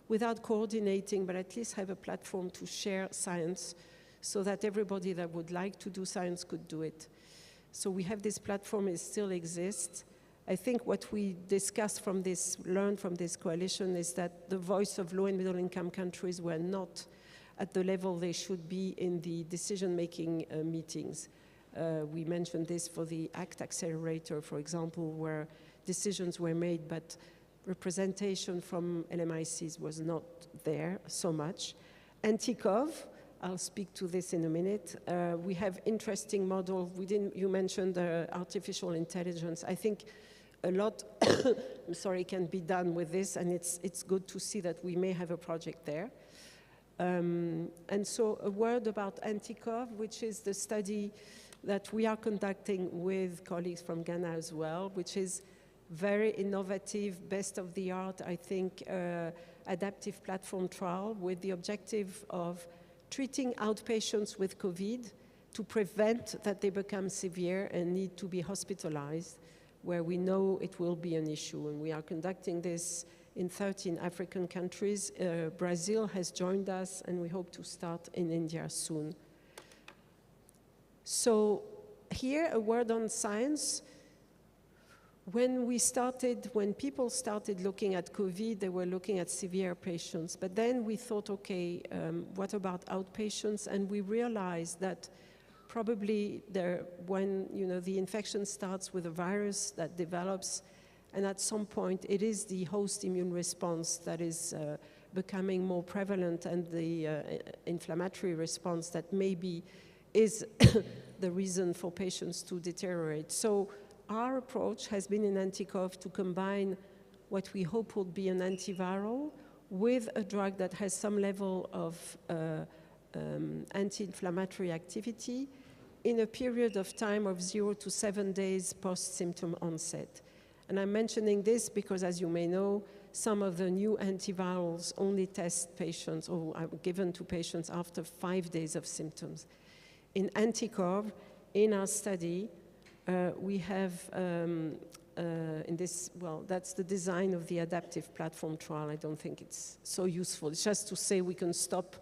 S10: without coordinating, but at least have a platform to share science so that everybody that would like to do science could do it. So we have this platform, it still exists. I think what we discussed from this, learned from this coalition, is that the voice of low and middle income countries were not at the level they should be in the decision-making meetings. We mentioned this for the ACT Accelerator, for example, where decisions were made, but representation from LMICs was not there so much. Anti-CoV, I'll speak to this in a minute. We have interesting models. You mentioned artificial intelligence. I think a lot, I'm sorry, can be done with this, and it's good to see that we may have a project there. And so a word about anti-CoV, which is the study that we are conducting with colleagues from Ghana as well, which is very innovative, best of the art, I think, adaptive platform trial with the objective of treating outpatients with COVID to prevent that they become severe and need to be hospitalized, where we know it will be an issue. And we are conducting this in 13 African countries. Brazil has joined us, and we hope to start in India soon. So here, a word on science. When people started looking at COVID, they were looking at severe patients. But then we thought, okay, what about outpatients? And we realized that probably when the infection starts with a virus that develops, and at some point it is the host immune response that is becoming more prevalent, and the inflammatory response that maybe is the reason for patients to deteriorate. So our approach has been in anti-CoV to combine what we hope would be an antiviral with a drug that has some level of anti-inflammatory activity in a period of time of 0 to 7 days post-symptom onset. And I'm mentioning this because, as you may know, some of the new antivirals only test patients or are given to patients after 5 days of symptoms. In anti-CoV, in our study, we have that's the design of the adaptive platform trial. I don't think it's so useful. It's just to say we can stop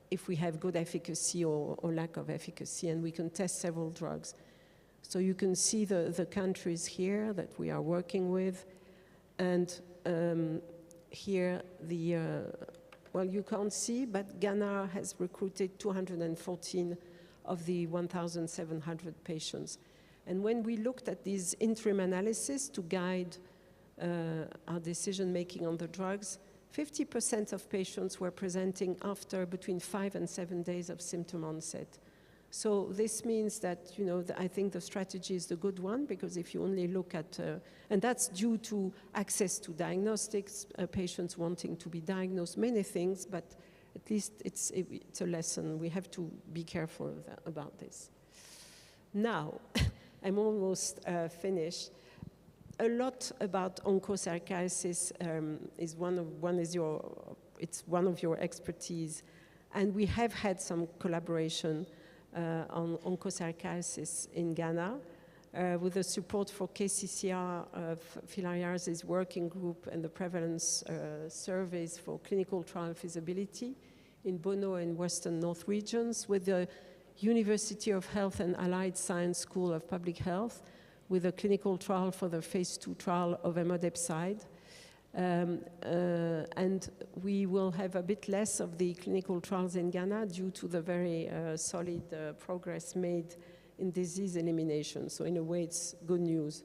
S10: if we have good efficacy or lack of efficacy, and we can test several drugs. So you can see the countries here that we are working with, and here you can't see, but Ghana has recruited 214 of the 1,700 patients. And when we looked at these interim analysis to guide our decision-making on the drugs, 50% of patients were presenting after between 5 and 7 days of symptom onset. So this means that, I think the strategy is the good one, because if you only look at, and that's due to access to diagnostics, patients wanting to be diagnosed, many things, but at least it's a lesson. We have to be careful about this. Now, I'm almost finished. A lot about onchocerciasis is one of your expertise, and we have had some collaboration on onchocerciasis in Ghana with the support for KCCR, filariasis working group, and the prevalence surveys for clinical trial feasibility in Bono and Western North regions, with the University of Health and Allied Science School of Public Health, with a clinical trial for the phase 2 trial of emodepside. And we will have a bit less of the clinical trials in Ghana due to the very solid progress made in disease elimination. So in a way, it's good news.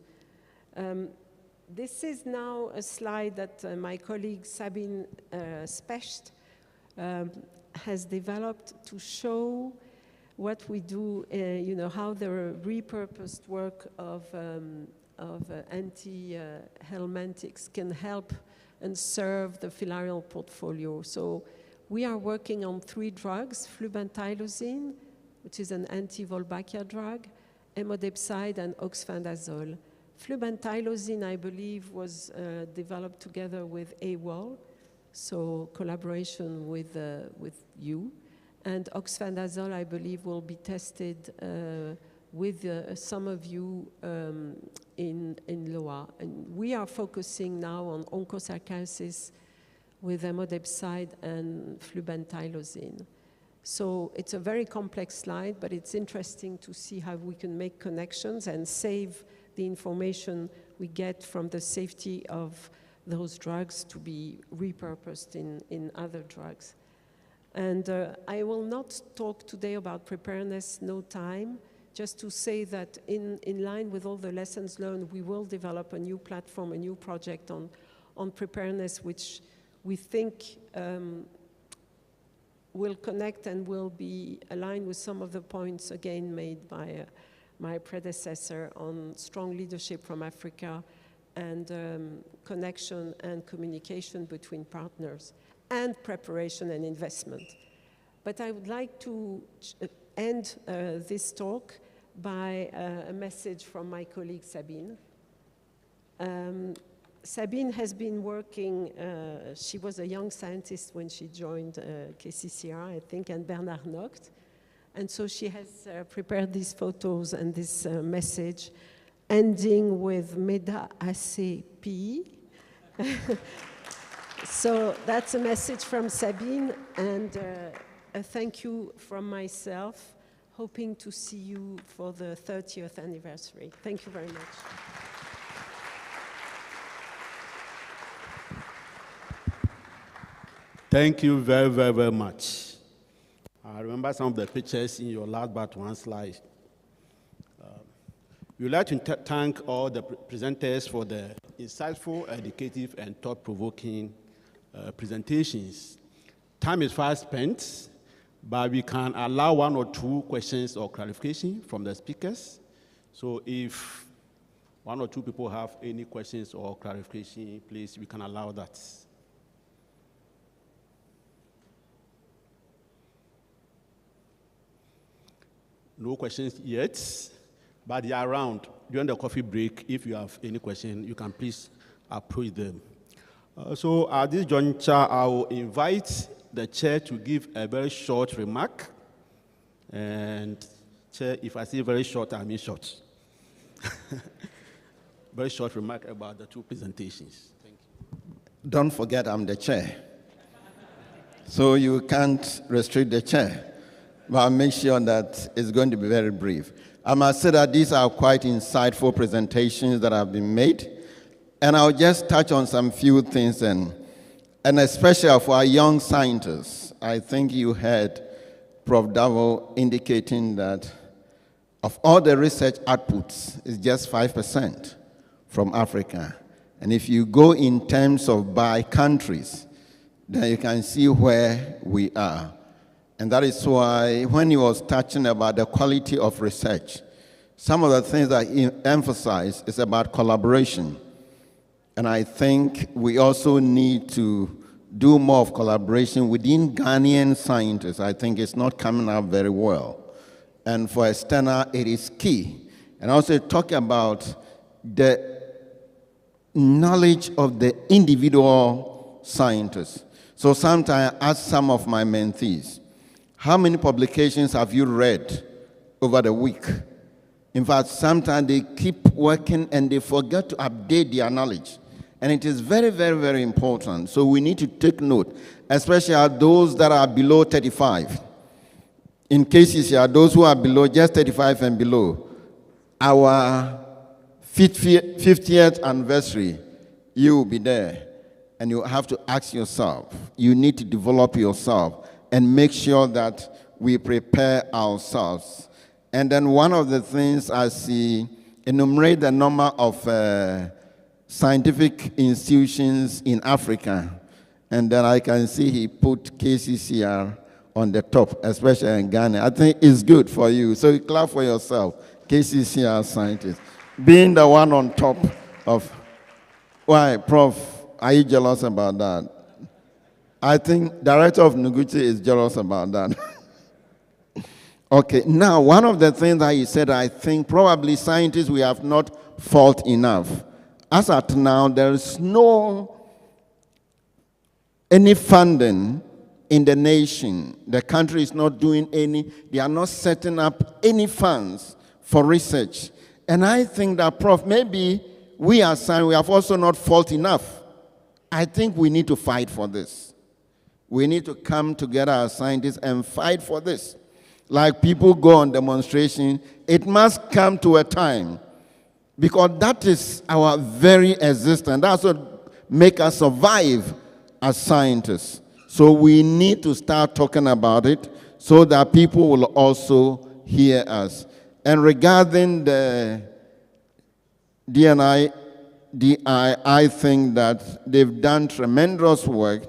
S10: This is now a slide that my colleague Sabine Specht has developed to show what we do, how the repurposed work of anti-helminthics can help and serve the filarial portfolio. So we are working on 3 drugs: flubentylosine, which is an anti-Wolbachia drug, emodepside, and oxfandazole. Flubentylosine, I believe, was developed together with AWOL, so collaboration with you. And oxfandazole, I believe, will be tested with some of you in LOA. And we are focusing now on onchocerciasis with emodepside and flubentylosine. So it's a very complex slide, but it's interesting to see how we can make connections and save the information we get from the safety of those drugs to be repurposed in other drugs. And I will not talk today about preparedness, no time, just to say that in line with all the lessons learned, we will develop a new platform, a new project on preparedness, which we think will connect and will be aligned with some of the points, again, made by my predecessor on strong leadership from Africa and connection and communication between partners, and preparation and investment. But I would like to end this talk by a message from my colleague Sabine. Sabine has been working, she was a young scientist when she joined KCCR, I think, and Bernard Nocht. And so she has prepared these photos and this message, ending with Meda ACP. So that's a message from Sabine, and a thank you from myself, hoping to see you for the 30th anniversary. Thank you very much.
S2: Thank you very, very, very much. I remember some of the pictures in your last but one slide. We'd like to thank all the presenters for the insightful, educative, and thought-provoking presentations. Time is fast spent, but we can allow 1 or 2 questions or clarification from the speakers. So if 1 or 2 people have any questions or clarification, please, we can allow that. No questions yet, but they are around. During the coffee break, if you have any question, you can please approach them. So at this juncture, I will invite the chair to give a very short remark. And chair, if I say very short, I mean short. Very short remark about the 2 presentations. Thank you.
S8: Don't forget I'm the chair. So you can't restrict the chair. But I'll make sure that it's going to be very brief. I must say that these are quite insightful presentations that have been made. And I'll just touch on some few things, and especially for our young scientists. I think you heard Prof. Davo indicating that of all the research outputs, it's just 5% from Africa. And if you go in terms of by countries, then you can see where we are. And that is why when he was touching about the quality of research, some of the things that he emphasized is about collaboration. And I think we also need to do more of collaboration within Ghanaian scientists. I think it's not coming out very well. And for external, it is key. And also talk about the knowledge of the individual scientists. So sometimes I ask some of my mentees, how many publications have you read over the week? In fact, sometimes they keep working and they forget to update their knowledge. And it is very, very, very important. So we need to take note, especially those that are below 35. In KCCR, those who are below, just 35 and below, our 50th anniversary, you will be there. And you have to ask yourself, you need to develop yourself and make sure that we prepare ourselves. And then one of the things I see, enumerate the number of scientific institutions in Africa. And then I can see he put KCCR on the top, especially in Ghana. I think it's good for you. So you clap for yourself, KCCR scientists. Being the one on top of, why, Prof, are you jealous about that? I think Director of Noguchi is jealous about that. Okay, now one of the things that he said, I think probably scientists, we have not fought enough. As at now, there is any funding in the nation. The country is not doing any, they are not setting up any funds for research. And I think that, Prof, maybe we as scientists, we have also not fought enough. I think we need to fight for this. We need to come together as scientists and fight for this. Like people go on demonstration, it must come to a time, because that is our very existence. That's what makes us survive as scientists. So we need to start talking about it so that people will also hear us. And regarding the DI, I think that they've done tremendous work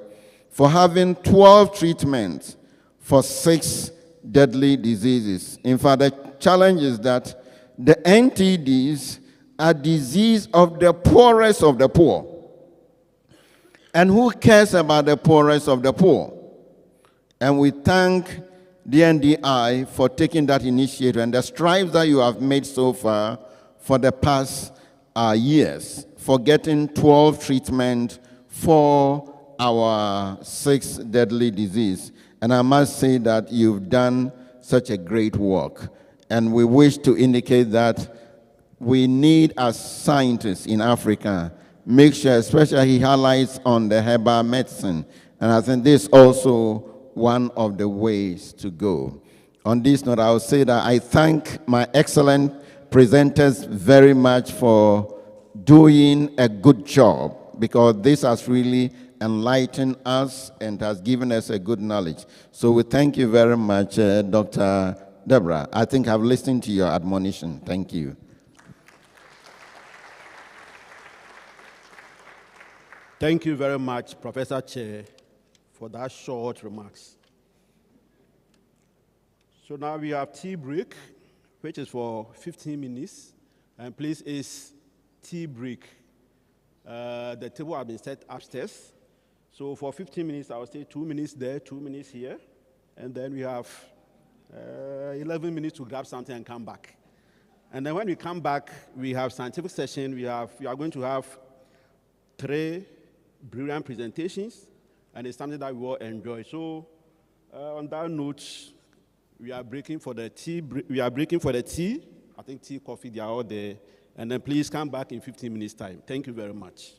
S8: for having 12 treatments for 6 deadly diseases. In fact, the challenge is that the NTDs are disease of the poorest of the poor. And who cares about the poorest of the poor? And we thank DNDi for taking that initiative and the strides that you have made so far for the past years, for getting 12 treatments for our 6 deadly disease. And I must say that you've done such a great work. And we wish to indicate that we need, as scientists in Africa, make sure, especially he highlights on the herbal medicine. And I think this is also one of the ways to go. On this note, I will say that I thank my excellent presenters very much for doing a good job, because this has really enlightened us and has given us a good knowledge. So we thank you very much, Dr. Deborah. I think I've listened to your admonition. Thank you.
S2: Thank you very much, Professor Chair, for that short remarks. So now we have tea break, which is for 15 minutes. And please, it's tea break. The table has been set upstairs. So for 15 minutes, I will stay 2 minutes there, 2 minutes here. And then we have 11 minutes to grab something and come back. And then when we come back, we have scientific session. We are going to have 3 brilliant presentations, and it's something that we all enjoy. So on that note, we are breaking for the tea. I think tea, coffee, they are all there. And then please come back in 15 minutes' time. Thank you very much.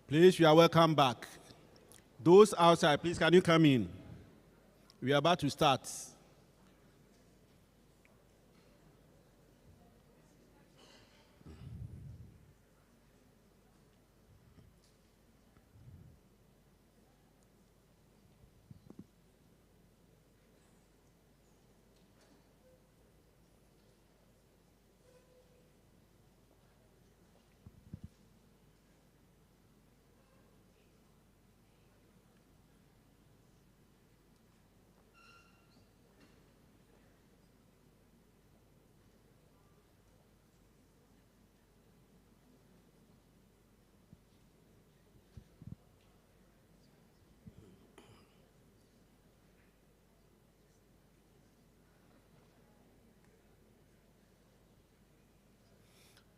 S2: Please, you are welcome back. Those outside, please, can you come in? We are about to start.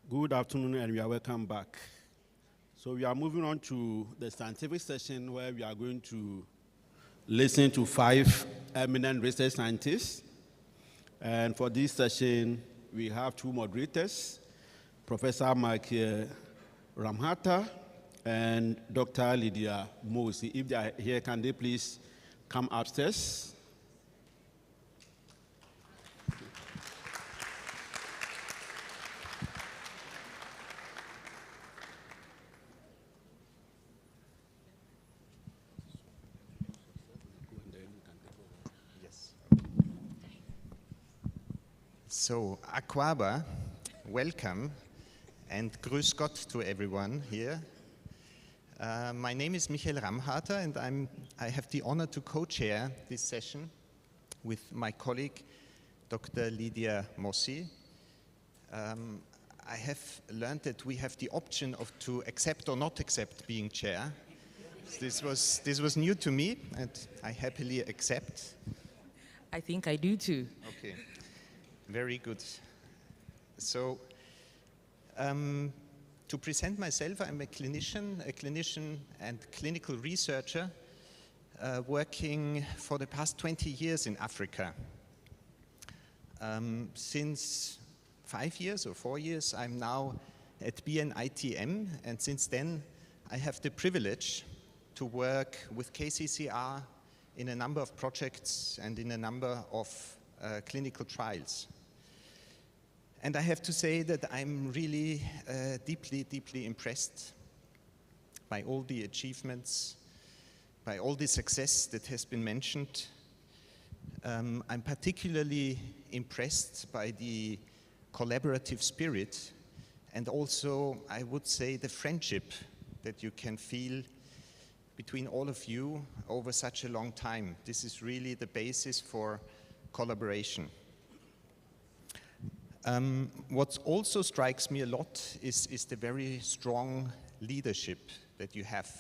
S2: Good afternoon, and we are welcome back. So we are moving on to the scientific session where we are going to listen to 5 eminent research scientists. And for this session, we have 2 moderators, Professor Michael Ramhata and Dr. Lydia Mosi. If they are here, can they please come upstairs?
S11: So, Akwaba, welcome, and grüß Gott to everyone here. My name is Michael Ramhata, and I have the honor to co-chair this session with my colleague, Dr. Lydia Mosi. I have learned that we have the option to accept or not accept being chair. This was new to me, and I happily accept.
S12: I think I do too.
S11: Okay. Very good. So, to present myself, I'm a clinician and clinical researcher working for the past 20 years in Africa. Since 5 years or 4 years, I'm now at BNITM, and since then, I have the privilege to work with KCCR in a number of projects and in a number of clinical trials. And I have to say that I'm really deeply impressed by all the achievements, by all the success that has been mentioned. I'm particularly impressed by the collaborative spirit, and also, I would say, the friendship that you can feel between all of you over such a long time. This is really the basis for collaboration. What also strikes me a lot is the very strong leadership that you have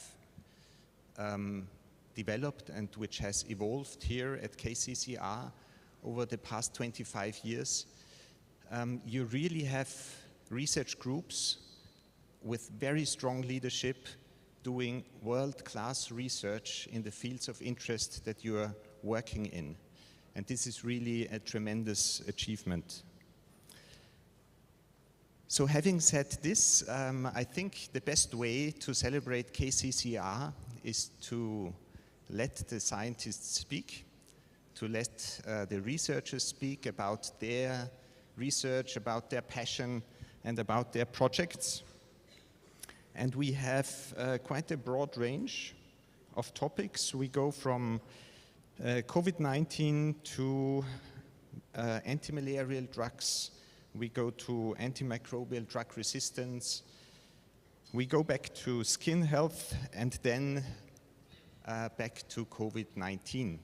S11: developed and which has evolved here at KCCR over the past 25 years. You really have research groups with very strong leadership doing world-class research in the fields of interest that you are working in. And this is really a tremendous achievement. So having said this, I think the best way to celebrate KCCR is to let the scientists speak, to let the researchers speak about their research, about their passion, and about their projects. And we have quite a broad range of topics. We go from COVID-19 to anti-malarial drugs. We go to antimicrobial drug resistance. We go back to skin health, and then back to COVID-19.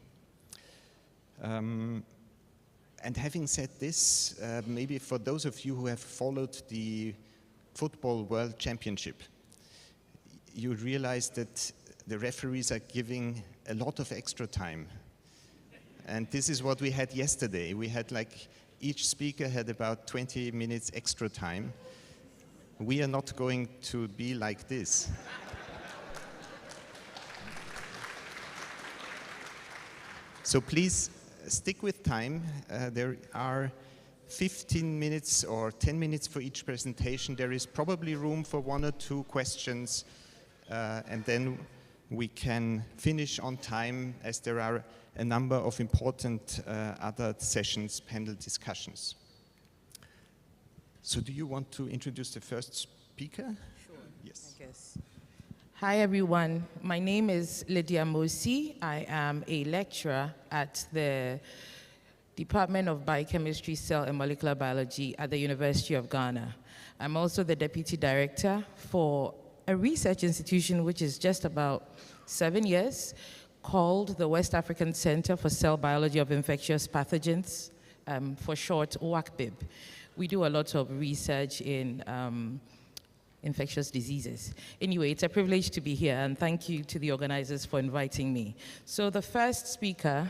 S11: And having said this, maybe for those of you who have followed the Football World Championship, you realize that the referees are giving a lot of extra time. And this is what we had yesterday. We had each speaker had about 20 minutes extra time. We are not going to be like this. So please stick with time. There are 15 minutes or 10 minutes for each presentation. There is probably room for 1 or 2 questions, and then we can finish on time, as there are a number of important other sessions, panel discussions. So do you want to introduce the first speaker?
S12: Sure.
S11: Yes.
S12: I guess. Hi, everyone. My name is Lydia Mosi. I am a lecturer at the Department of Biochemistry, Cell and Molecular Biology at the University of Ghana. I'm also the Deputy Director for a research institution which is just about 7 years, called the West African Center for Cell Biology of Infectious Pathogens, for short, WACBIB. We do a lot of research in infectious diseases. Anyway, it's a privilege to be here, and thank you to the organizers for inviting me. So the first speaker,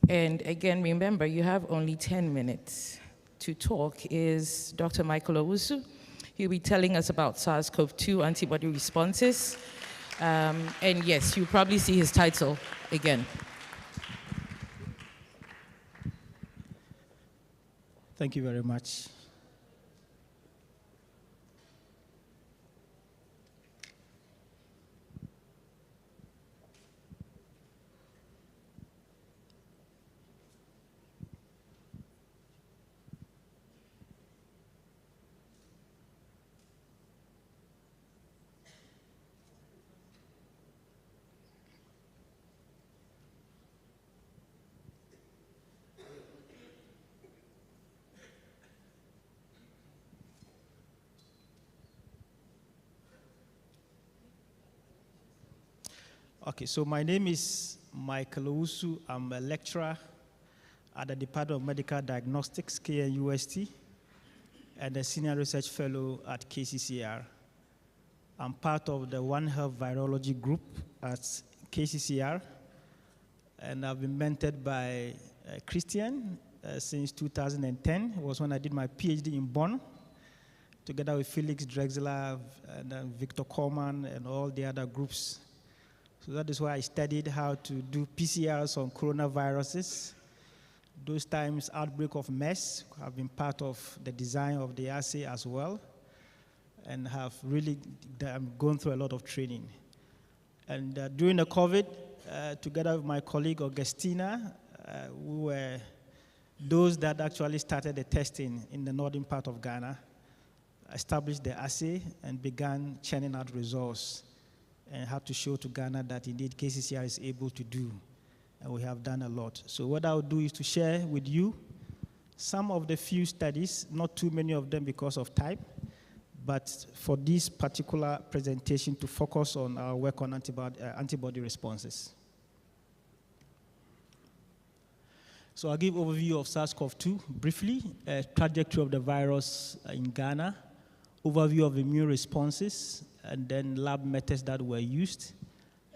S12: and again, remember, you have only 10 minutes to talk, is Dr. Michael Owusu. He'll be telling us about SARS-CoV-2 antibody responses. And yes, you'll probably see his title again.
S13: Thank you very much. Okay, so my name is Michael Owusu. I'm a lecturer at the Department of Medical Diagnostics, KNUST, and a senior research fellow at KCCR. I'm part of the One Health Virology group at KCCR, and I've been mentored by Christian since 2010. It was when I did my PhD in Bonn, together with Felix Drexler and Victor Coleman and all the other groups. So that is why I studied how to do PCRs on coronaviruses. Those times, outbreak of MERS, have been part of the design of the assay as well, and have really gone through a lot of training. And during the COVID, together with my colleague Augustina, we were those that actually started the testing in the northern part of Ghana, established the assay, and began churning out results, and had to show to Ghana that indeed KCCR is able to do, and we have done a lot. So what I'll do is to share with you some of the few studies, not too many of them because of time, but for this particular presentation to focus on our work on antibody responses. So I'll give overview of SARS-CoV-2 briefly, trajectory of the virus in Ghana, overview of immune responses, and then lab methods that were used,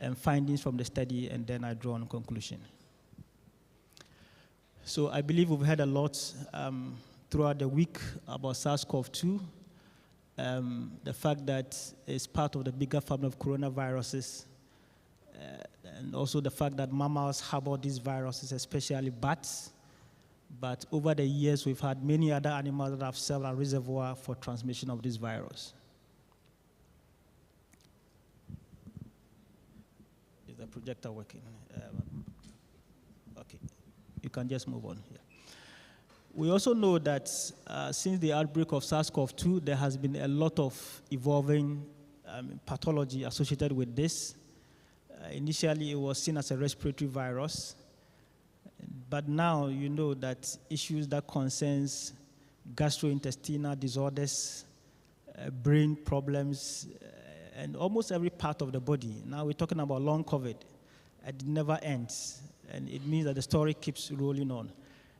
S13: and findings from the study, and then I draw on conclusion. So I believe we've heard a lot throughout the week about SARS-CoV-2, the fact that it's part of the bigger family of coronaviruses, and also the fact that mammals harbor these viruses, especially bats. But over the years, we've had many other animals that have served as a reservoir for transmission of this virus. Is the projector working? Okay, you can just move on here. We also know that since the outbreak of SARS-CoV-2, there has been a lot of evolving pathology associated with this. Initially, it was seen as a respiratory virus, but now you know that issues that concerns gastrointestinal disorders, brain problems, and almost every part of the body. Now we're talking about long COVID. It never ends, and it means that the story keeps rolling on.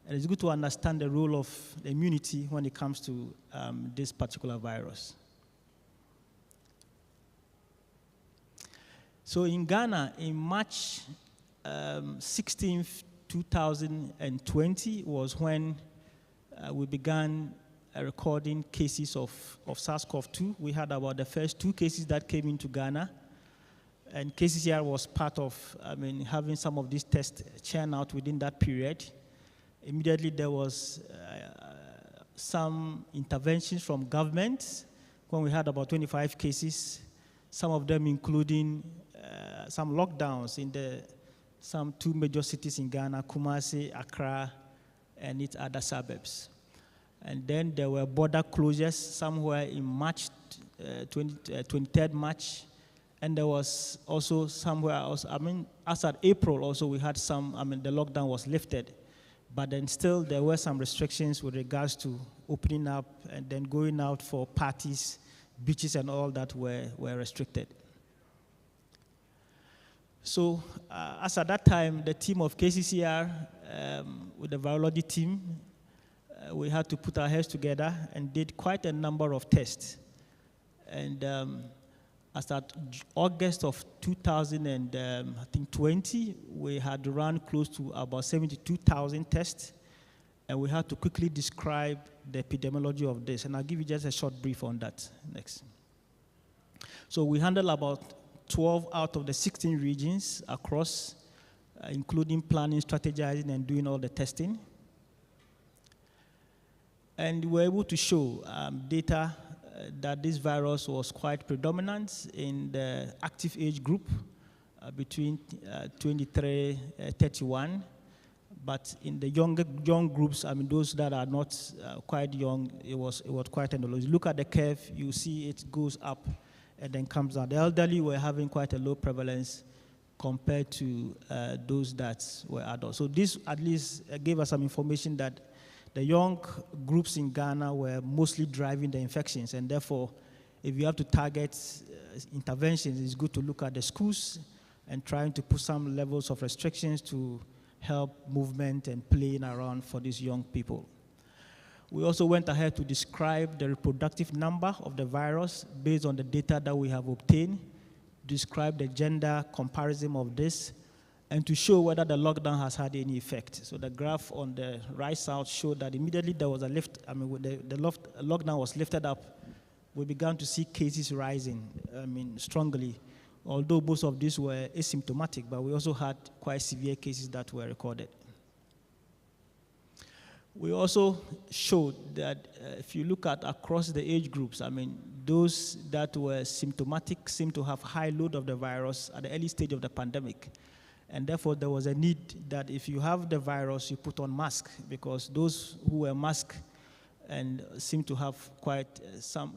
S13: And it's good to understand the role of the immunity when it comes to this particular virus. So in Ghana, in March 16th, 2020 was when we began recording cases of SARS-CoV-2. We had about the first 2 cases that came into Ghana, and KCCR was part of having some of these tests churn out within that period. Immediately there was some interventions from government when we had about 25 cases, some of them including some lockdowns in some 2 major cities in Ghana, Kumasi, Accra, and its other suburbs. And then there were border closures somewhere in March, 23rd March, and there was also somewhere else, as at April also we had some, the lockdown was lifted, but then still there were some restrictions with regards to opening up and then going out for parties, beaches and all that were restricted. So as at that time, the team of KCCR with the virology team, we had to put our heads together and did quite a number of tests. And as at August of 2020, we had run close to about 72,000 tests, and we had to quickly describe the epidemiology of this. And I'll give you just a short brief on that next. So we handle about 12 out of the 16 regions across, including planning, strategizing, and doing all the testing. And we were able to show data that this virus was quite predominant in the active age group between 23 and 31. But in the young groups, those that are not quite young, it was quite low. If you look at the curve, you see it goes up and then comes down. The elderly were having quite a low prevalence compared to those that were adults. So this at least gave us some information that the young groups in Ghana were mostly driving the infections, and therefore, if you have to target interventions, it's good to look at the schools and trying to put some levels of restrictions to help movement and playing around for these young people. We also went ahead to describe the reproductive number of the virus based on the data that we have obtained, describe the gender comparison of this, and to show whether the lockdown has had any effect. So the graph on the right side showed that immediately there was a lift, when the lockdown was lifted up, we began to see cases rising, strongly. Although most of these were asymptomatic, but we also had quite severe cases that were recorded. We also showed that if you look at across the age groups, those that were symptomatic seem to have high load of the virus at the early stage of the pandemic. And therefore, there was a need that if you have the virus, you put on mask, because those who were masked and seem to have quite some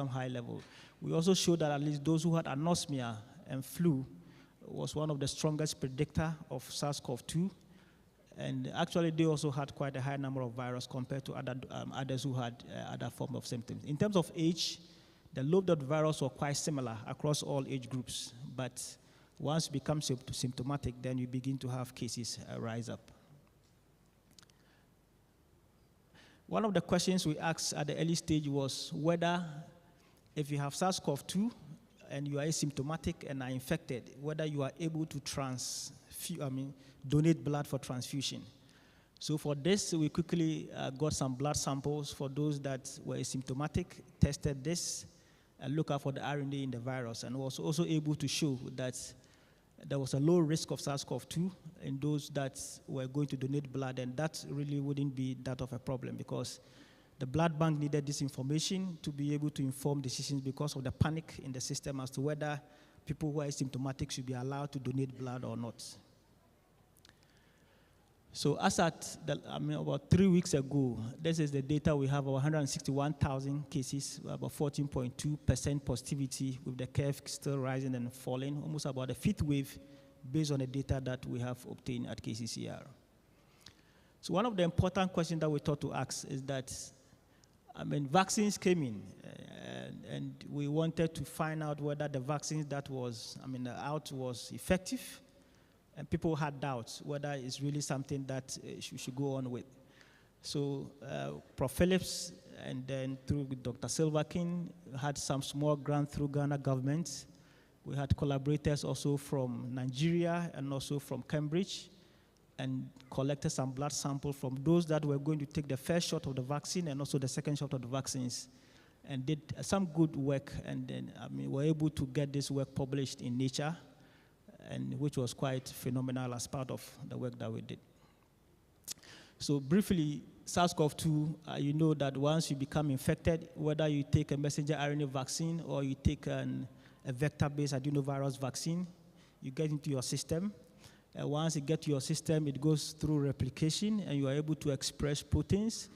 S13: high level. We also showed that at least those who had anosmia and flu was one of the strongest predictor of SARS-CoV-2. And actually, they also had quite a high number of virus compared to others who had other form of symptoms. In terms of age, the low-dot virus were quite similar across all age groups. But once you become symptomatic, then you begin to have cases rise up. One of the questions we asked at the early stage was whether if you have SARS-CoV-2 and you are asymptomatic and are infected, whether you are able to donate blood for transfusion. So for this, we quickly got some blood samples for those that were asymptomatic, tested this, and looked out for the RNA in the virus, and was also able to show that there was a low risk of SARS-CoV-2 in those that were going to donate blood, and that really wouldn't be that of a problem because the blood bank needed this information to be able to inform decisions because of the panic in the system as to whether people who are asymptomatic should be allowed to donate blood or not. So as at about 3 weeks ago, this is the data we have of 161,000 cases, about 14.2% positivity, with the curve still rising and falling, almost about a fifth wave based on the data that we have obtained at KCCR. So one of the important questions that we thought to ask is that, vaccines came in, and we wanted to find out whether the vaccines that was, out was effective. And people had doubts whether it's really something that we should go on with. So Prof. Phillips and then through Dr. Silverkin had some small grant through Ghana government. We had collaborators also from Nigeria and also from Cambridge and collected some blood samples from those that were going to take the first shot of the vaccine and also the second shot of the vaccines, and did some good work, and then were able to get this work published in Nature, and which was quite phenomenal as part of the work that we did. So briefly, SARS-CoV-2, you know that once you become infected, whether you take a messenger RNA vaccine or you take a vector-based adenovirus vaccine, you get into your system. Once it gets to your system, it goes through replication, and you are able to express proteins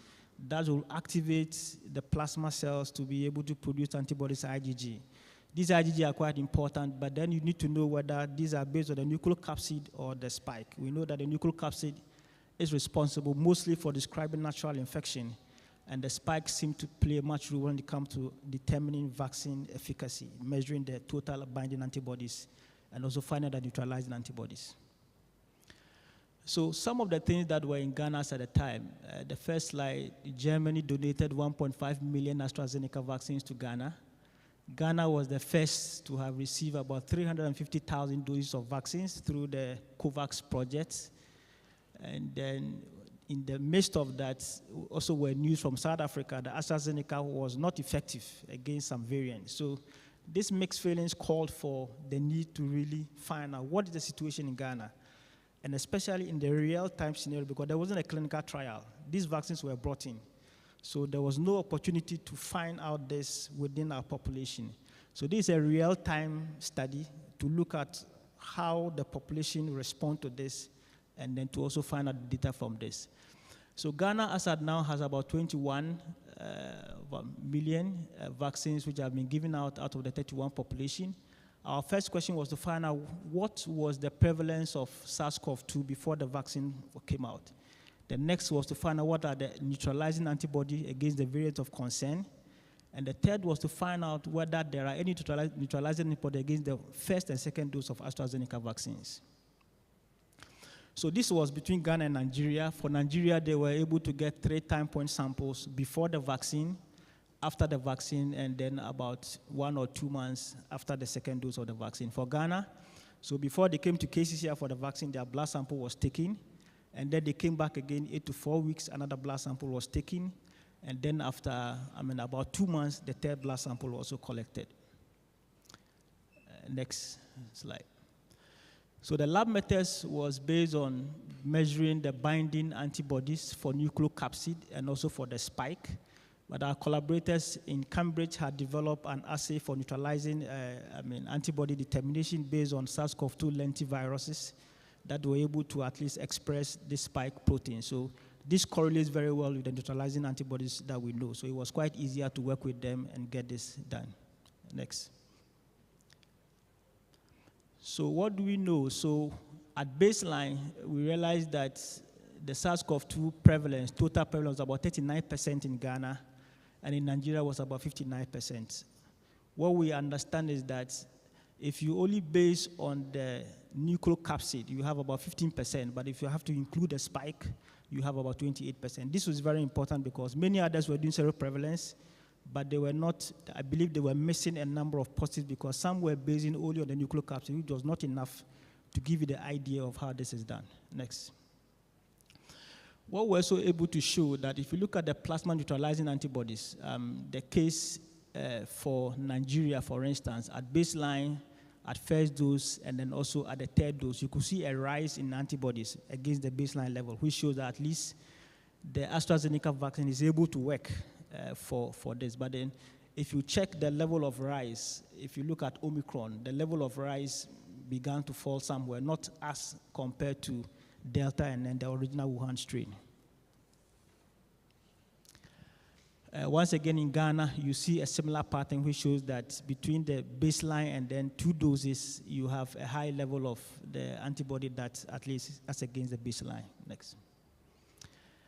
S13: that will activate the plasma cells to be able to produce antibodies, IgG. These IgG are quite important, but then you need to know whether these are based on the nucleocapsid or the spike. We know that the nucleocapsid is responsible mostly for describing natural infection, and the spike seems to play a much role when it comes to determining vaccine efficacy, measuring the total binding antibodies, and also finding the neutralizing antibodies. So some of the things that were in Ghana at the time, the first slide, Germany donated 1.5 million AstraZeneca vaccines to Ghana. Ghana was the first to have received about 350,000 doses of vaccines through the COVAX project. And then in the midst of that, also were news from South Africa that AstraZeneca was not effective against some variants. So this mixed feelings called for the need to really find out what is the situation in Ghana, and especially in the real-time scenario, because there wasn't a clinical trial. These vaccines were brought in. So there was no opportunity to find out this within our population. So this is a real-time study to look at how the population respond to this, and then to also find out the data from this. So Ghana, as at now, has about 21 million vaccines which have been given out of the 31 population. Our first question was to find out what was the prevalence of SARS-CoV-2 before the vaccine came out. The next was to find out what are the neutralizing antibody against the variant of concern. And the third was to find out whether there are any neutralizing antibody against the first and second dose of AstraZeneca vaccines. So this was between Ghana and Nigeria. For Nigeria, they were able to get 3 time point samples before the vaccine, after the vaccine, and then about 1 or 2 months after the second dose of the vaccine. For Ghana, so before they came to KCCR for the vaccine, their blood sample was taken, and then they came back again 8 to 4 weeks, another blood sample was taken, and then after, about 2 months, the third blood sample was also collected. Next slide. So the lab methods was based on measuring the binding antibodies for nucleocapsid and also for the spike. But our collaborators in Cambridge had developed an assay for neutralizing antibody determination based on SARS-CoV-2 lentiviruses that were able to at least express this spike protein. So this correlates very well with the neutralizing antibodies that we know. So it was quite easier to work with them and get this done. Next. So what do we know? So at baseline, we realized that the SARS-CoV-2 prevalence, total prevalence, was about 39% in Ghana, and in Nigeria was about 59%. What we understand is that if you only base on the nucleocapsid, you have about 15%, but if you have to include the spike, you have about 28%. This was very important because many others were doing seroprevalence, but they were not, I believe they were missing a number of positives because some were basing only on the nucleocapsid, which was not enough to give you the idea of how this is done. Next. What we're also able to show that if you look at the plasma neutralizing antibodies, the case for Nigeria, for instance, at baseline, at first dose, and then also at the third dose, you could see a rise in antibodies against the baseline level, which shows that at least the AstraZeneca vaccine is able to work for this. But then if you check the level of rise, if you look at Omicron, the level of rise began to fall somewhere, not as compared to Delta and then the original Wuhan strain. Once again, in Ghana, you see a similar pattern which shows that between the baseline and then 2 doses, you have a high level of the antibody that at least as against the baseline. Next.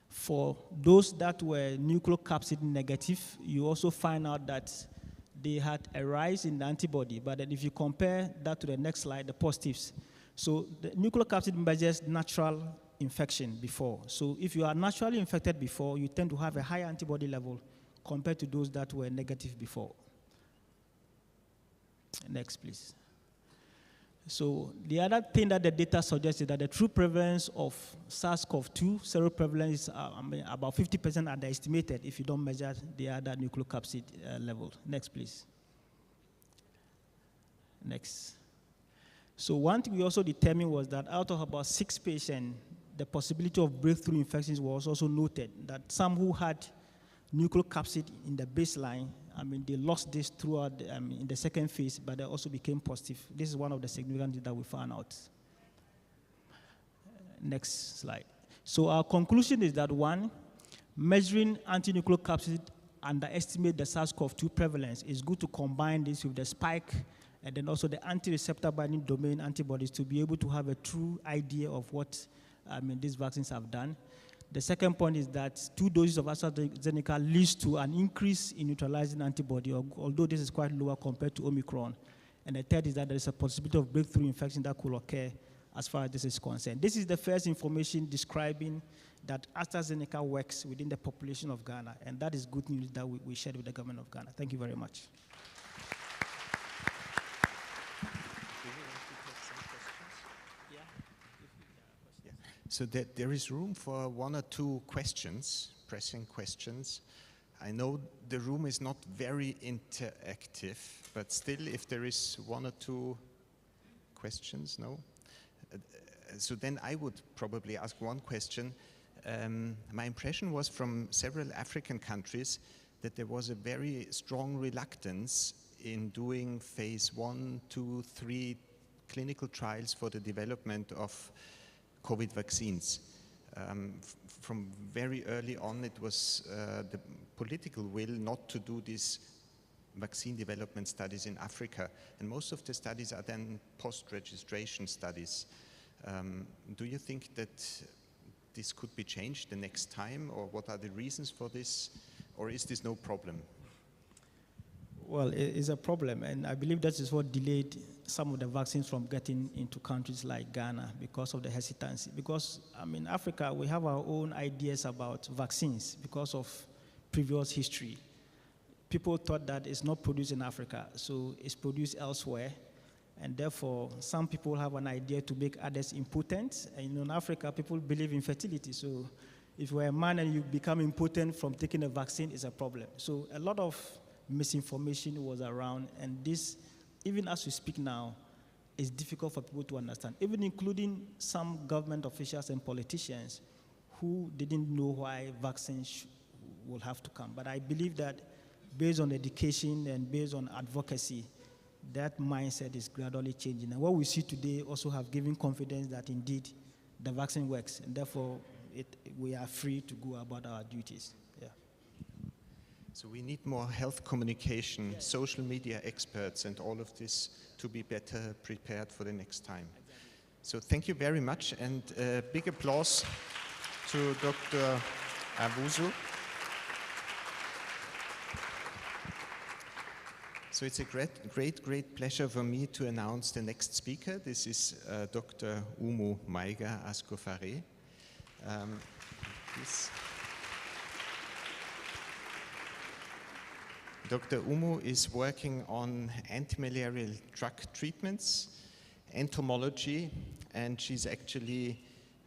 S13: For those that were nucleocapsid negative, you also find out that they had a rise in the antibody, but then if you compare that to the next slide, the positives. So the nucleocapsid measures natural infection before. So if you are naturally infected before, you tend to have a higher antibody level compared to those that were negative before. Next, please. So the other thing that the data suggests is that the true prevalence of SARS-CoV-2 seroprevalence is about 50% underestimated if you don't measure the other nucleocapsid level. Next, please. Next. So one thing we also determined was that out of about 6 patients, the possibility of breakthrough infections was also noted, that some who had nucleocapsid in the baseline, they lost this throughout in the second phase, but they also became positive. This is one of the significant things that we found out. Next slide. So our conclusion is that 1, measuring antinucleocapsid underestimate the SARS-CoV-2 prevalence. It's good to combine this with the spike and then also the anti-receptor binding domain antibodies to be able to have a true idea of what these vaccines have done. The second point is that 2 doses of AstraZeneca leads to an increase in neutralizing antibody, although this is quite lower compared to Omicron. And the third is that there is a possibility of breakthrough infection that could occur as far as this is concerned. This is the first information describing that AstraZeneca works within the population of Ghana, and that is good news that we shared with the government of Ghana. Thank you very much.
S11: So there is room for 1 or 2 questions, pressing questions. I know the room is not very interactive, but still, if there is 1 or 2 questions, no? So then I would probably ask 1 question. My impression was from several African countries that there was a very strong reluctance in doing phase 1, 2, 3 clinical trials for the development of COVID vaccines. From very early on, it was the political will not to do these vaccine development studies in Africa. And most of the studies are then post-registration studies. Do you think that this could be changed the next time, or what are the reasons for this, or is this no problem?
S13: Well, it is a problem, and I believe that is what delayed some of the vaccines from getting into countries like Ghana because of the hesitancy. Because, Africa, we have our own ideas about vaccines because of previous history. People thought that it's not produced in Africa, so it's produced elsewhere, and therefore, some people have an idea to make others impotent, and in Africa, people believe in fertility, so if you're a man and you become impotent from taking a vaccine, it's a problem. So a lot of misinformation was around, and this, even as we speak now, is difficult for people to understand, even including some government officials and politicians who didn't know why vaccines will have to come. But I believe that based on education and based on advocacy, that mindset is gradually changing. And what we see today also have given confidence that indeed the vaccine works, and therefore we are free to go about our duties.
S11: So we need more health communication, social media experts, and all of this to be better prepared for the next time. So thank you very much, and big applause to Dr. Abuzu. So it's a great pleasure for me to announce the next speaker. This is Dr. Umu Maiga Ascofare. Dr. Umu is working on anti-malarial drug treatments, entomology, and she's actually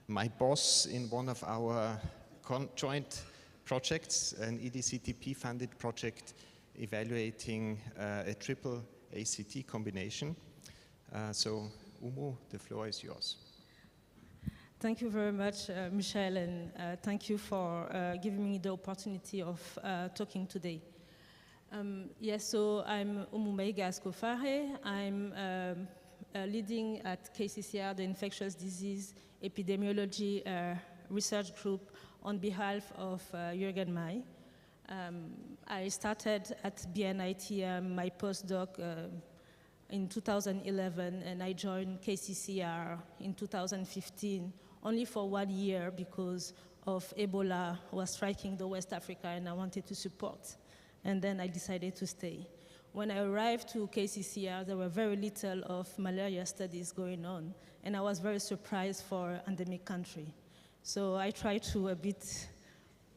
S11: my boss in one of our joint projects, an EDCTP-funded project evaluating a triple ACT combination. So, Umu, the floor is yours.
S14: Thank you very much, Michel, and thank you for giving me the opportunity of talking today. Yes, so I'm Umu Maiga Ascofare. I'm leading at KCCR the Infectious Disease Epidemiology Research Group on behalf of Jürgen May. I started at BNITM, my postdoc, in 2011, and I joined KCCR in 2015, only for 1 year because of Ebola was striking the West Africa and I wanted to support. And then I decided to stay. When I arrived to KCCR, there were very little of malaria studies going on, and I was very surprised for an endemic country. So I tried to a bit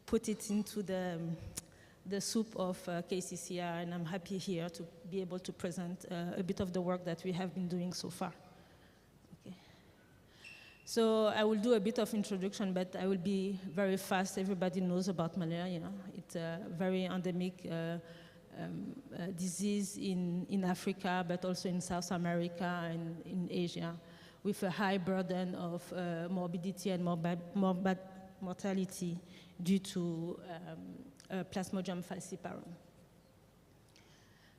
S14: put it into the soup of KCCR, and I'm happy here to be able to present a bit of the work that we have been doing so far. Okay. So I will do a bit of introduction, but I will be very fast. Everybody knows about malaria. It's a very endemic disease in Africa, but also in South America and in Asia, with a high burden of morbidity and mortality due to Plasmodium falciparum.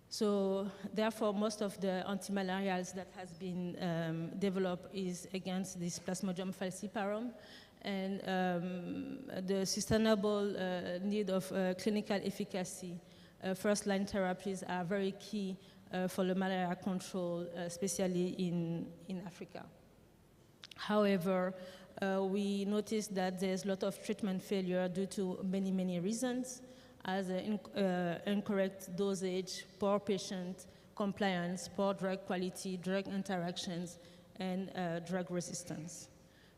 S14: So therefore, most of the antimalarials that has been developed is against this Plasmodium falciparum, and the sustainable need of clinical efficacy. First-line therapies are very key for the malaria control, especially in Africa. However, we noticed that there's a lot of treatment failure due to many reasons, as incorrect dosage, poor patient compliance, poor drug quality, drug interactions, and drug resistance.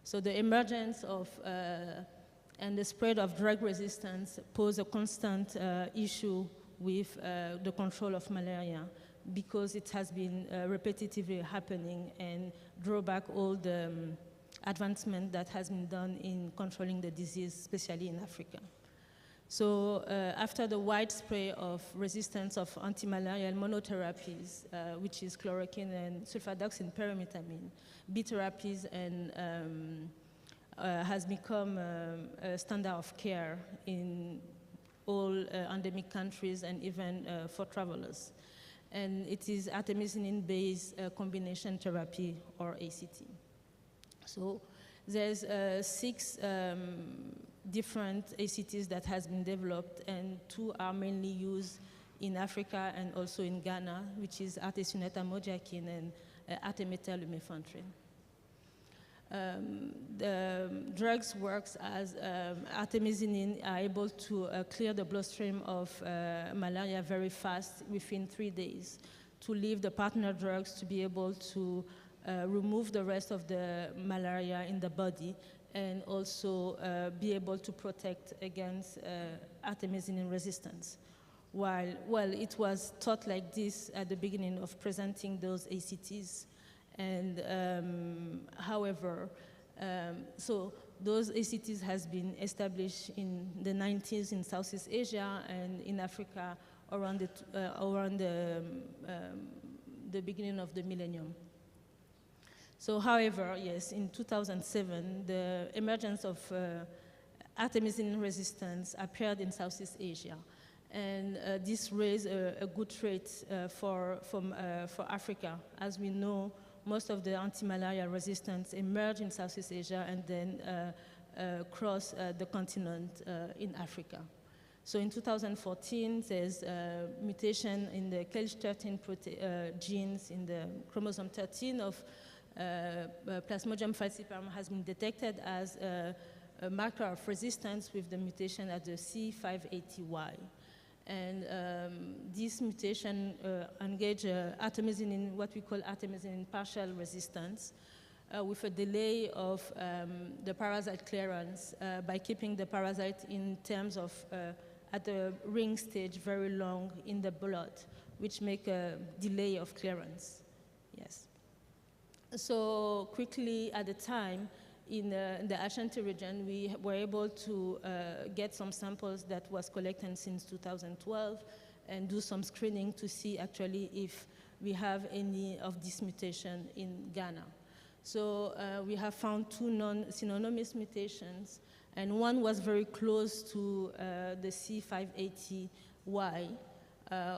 S14: So the emergence of and the spread of drug resistance pose a constant issue with the control of malaria, because it has been repetitively happening and draw back all the advancement that has been done in controlling the disease, especially in Africa. So after the widespread of resistance of antimalarial monotherapies, which is chloroquine and sulfadoxine pyrimethamine, B therapies and has become a standard of care in all endemic countries and even for travelers. And it is artemisinin-based combination therapy, or ACT. So there's 6 different ACTs that has been developed, and 2 are mainly used in Africa and also in Ghana, which is artesunate-amodiaquine and artemether-lumefantrine. The drugs works as artemisinin are able to clear the bloodstream of malaria very fast, within 3 days, to leave the partner drugs to be able to remove the rest of the malaria in the body, and also be able to protect against artemisinin resistance. Well, it was thought like this at the beginning of presenting those ACTs. And however, so those ACTs has been established in the 90s in Southeast Asia and in Africa around the beginning of the millennium. So however, yes, in 2007, the emergence of artemisinin resistance appeared in Southeast Asia. And this raised a good threat for Africa. As we know, most of the anti-malaria resistance emerged in Southeast Asia and then cross the continent in Africa. So in 2014, there's a mutation in the KLH13 genes in the chromosome 13 of Plasmodium falciparum has been detected as a marker of resistance with the mutation at the C580Y. And this mutation engage artemisinin, what we call artemisinin partial resistance, with a delay of the parasite clearance by keeping the parasite in terms of at the ring stage very long in the blood, which make a delay of clearance. Yes. So quickly at the time, in the Ashanti region, we were able to get some samples that was collected since 2012 and do some screening to see actually if we have any of this mutation in Ghana. So we have found 2 non-synonymous mutations, and one was very close to the C580Y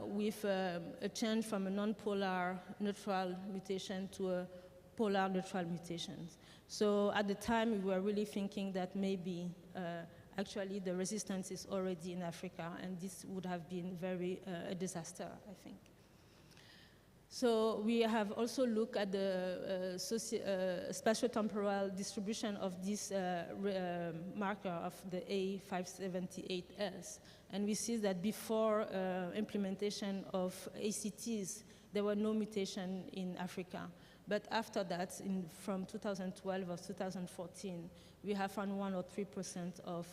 S14: with a change from a non-polar neutral mutation to a polar neutral mutation. So at the time, we were really thinking that maybe actually the resistance is already in Africa, and this would have been very a disaster, I think. So we have also looked at the spatiotemporal distribution of this marker of the A578S. And we see that before implementation of ACTs, there were no mutation in Africa. But after that, from 2012 or 2014, we have found 1 or 3% of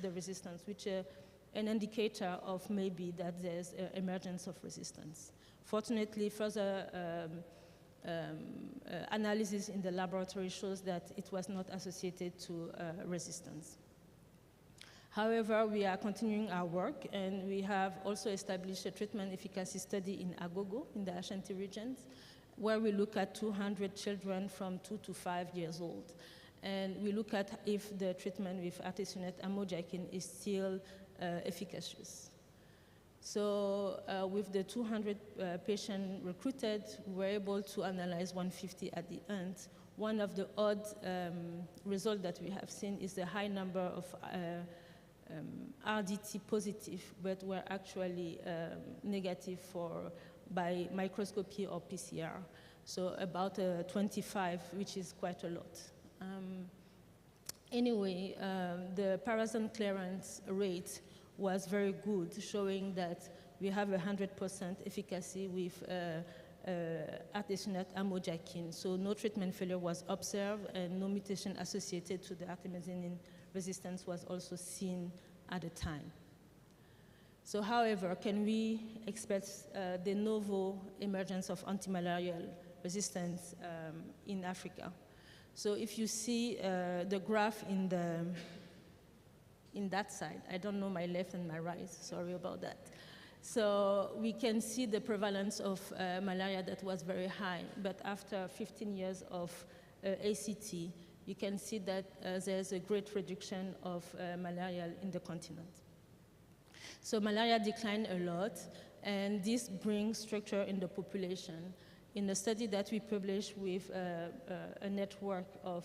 S14: the resistance, which is an indicator of maybe that there's emergence of resistance. Fortunately, further analysis in the laboratory shows that it was not associated to resistance. However, we are continuing our work, and we have also established a treatment efficacy study in Agogo, in the Ashanti regions, where we look at 200 children from 2 to 5 years old. And we look at if the treatment with artesunate amodiaquine is still efficacious. So with the 200 patients recruited, we were able to analyze 150 at the end. One of the odd results that we have seen is the high number of RDT positive, but were actually negative by microscopy or PCR. So about 25, which is quite a lot. Anyway, the parasite clearance rate was very good, showing that we have 100% efficacy with artesunate amodiaquine. So no treatment failure was observed, and no mutation associated to the artemisinin resistance was also seen at the time. So however, can we expect de novo emergence of antimalarial resistance in Africa? So if you see the graph in that side, I don't know my left and my right, sorry about that. So we can see the prevalence of malaria that was very high, but after 15 years of ACT, you can see that there's a great reduction of malaria in the continent. So malaria declined a lot, and this brings structure in the population. In a study that we published with a network of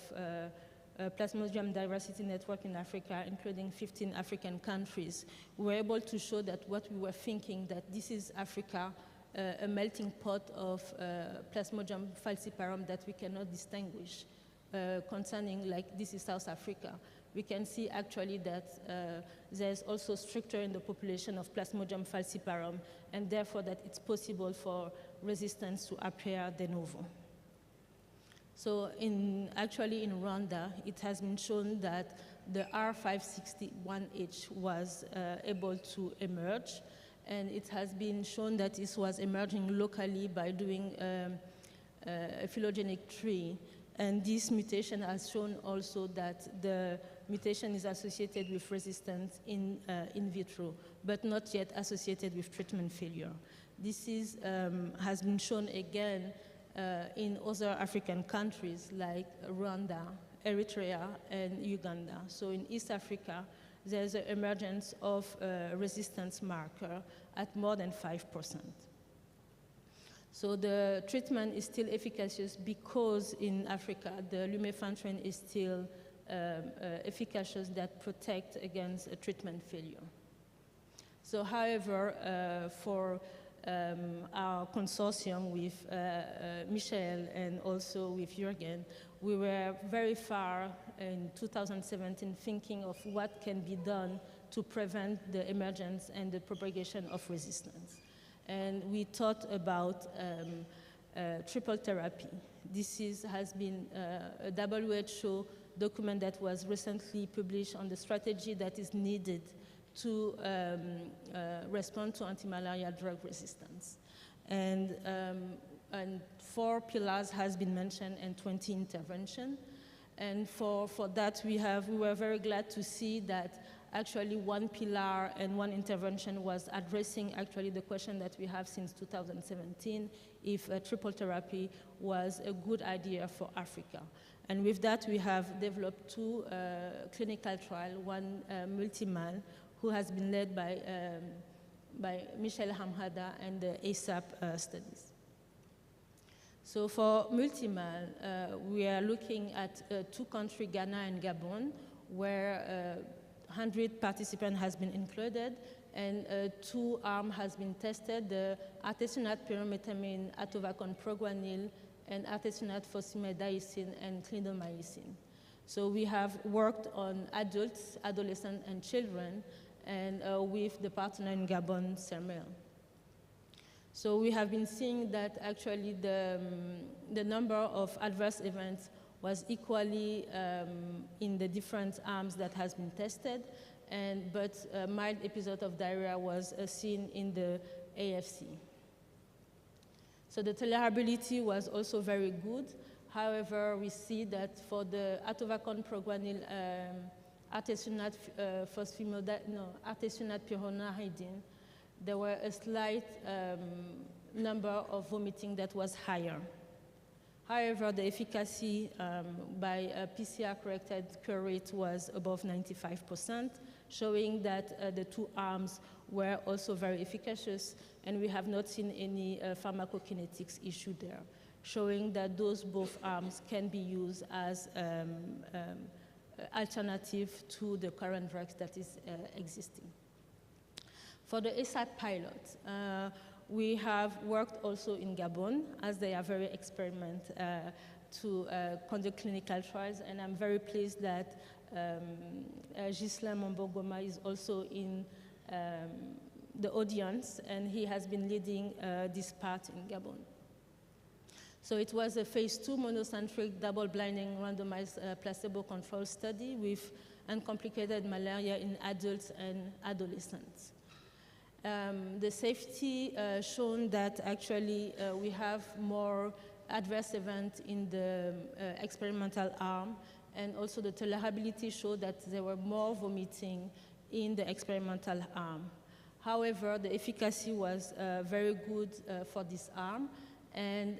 S14: Plasmodium diversity network in Africa, including 15 African countries, we were able to show that what we were thinking, that this is Africa, a melting pot of Plasmodium falciparum that we cannot distinguish concerning, like, this is South Africa. We can see actually that there's also structure in the population of Plasmodium falciparum, and therefore that it's possible for resistance to appear de novo. So actually in Rwanda, it has been shown that the R561H was able to emerge, and it has been shown that this was emerging locally by doing a phylogenetic tree. And this mutation has shown also that the mutation is associated with resistance in vitro, but not yet associated with treatment failure. This has been shown again in other African countries like Rwanda, Eritrea, and Uganda. So in East Africa, there's an emergence of a resistance marker at more than 5%. So the treatment is still efficacious because in Africa, the lumefantrine is still efficacious that protect against a treatment failure. So however, for our consortium with Michel and also with Jürgen, we were very far in 2017 thinking of what can be done to prevent the emergence and the propagation of resistance. And we thought about triple therapy. This has been a WHO document that was recently published on the strategy that is needed to respond to anti-malaria drug resistance. And 4 pillars has been mentioned and 20 intervention. And for that we were very glad to see that actually 1 pillar and 1 intervention was addressing actually the question that we have since 2017, if triple therapy was a good idea for Africa. And with that, we have developed 2 clinical trials, one multimal, who has been led by Michel Hamhada and the ASAP studies. So for multimal, we are looking at 2 countries, Ghana and Gabon, where 100 participants has been included, and 2 arms has been tested, the artesunate pyrimethamine, atovacon proguanil, and artesunate fosfimidazine and clindamycin. So we have worked on adults, adolescents, and children, and with the partner in Gabon, Sermel. So we have been seeing that actually the number of adverse events was equally in the different arms that has been tested, but a mild episode of diarrhea was seen in the AFC. So the tolerability was also very good. However, we see that for the atovacon proguanil artesunate pyronahydrin, there were a slight number of vomiting that was higher. However, the efficacy by PCR-corrected cure rate was above 95%, showing that the 2 arms were also very efficacious, and we have not seen any pharmacokinetics issue there, showing that those both arms can be used as alternative to the current drugs that is existing. For the ASAP pilot, we have worked also in Gabon, as they are very experiment to conduct clinical trials, and I'm very pleased that Ghislain Mombogoma is also in the audience, and he has been leading this part in Gabon. So it was a phase 2 monocentric double-blinding randomized placebo-controlled study with uncomplicated malaria in adults and adolescents. The safety shown that actually we have more adverse events in the experimental arm, and also the tolerability showed that there were more vomiting in the experimental arm. However, the efficacy was very good for this arm, and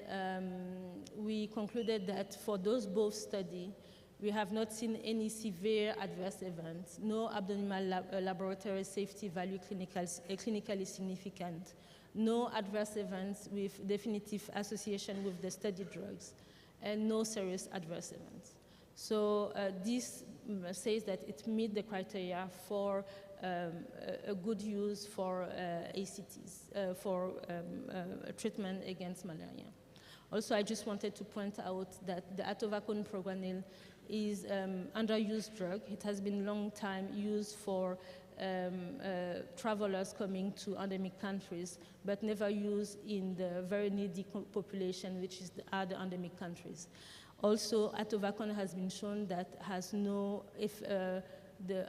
S14: we concluded that for those both studies, we have not seen any severe adverse events, no abdominal laboratory safety value clinically significant, no adverse events with definitive association with the study drugs, and no serious adverse events. So this says that it meets the criteria for a good use for ACTs, for treatment against malaria. Also, I just wanted to point out that the atovacon proguanil is underused drug. It has been long time used for travelers coming to endemic countries, but never used in the very needy population, which is the other endemic countries. Also, atovacon has been shown that has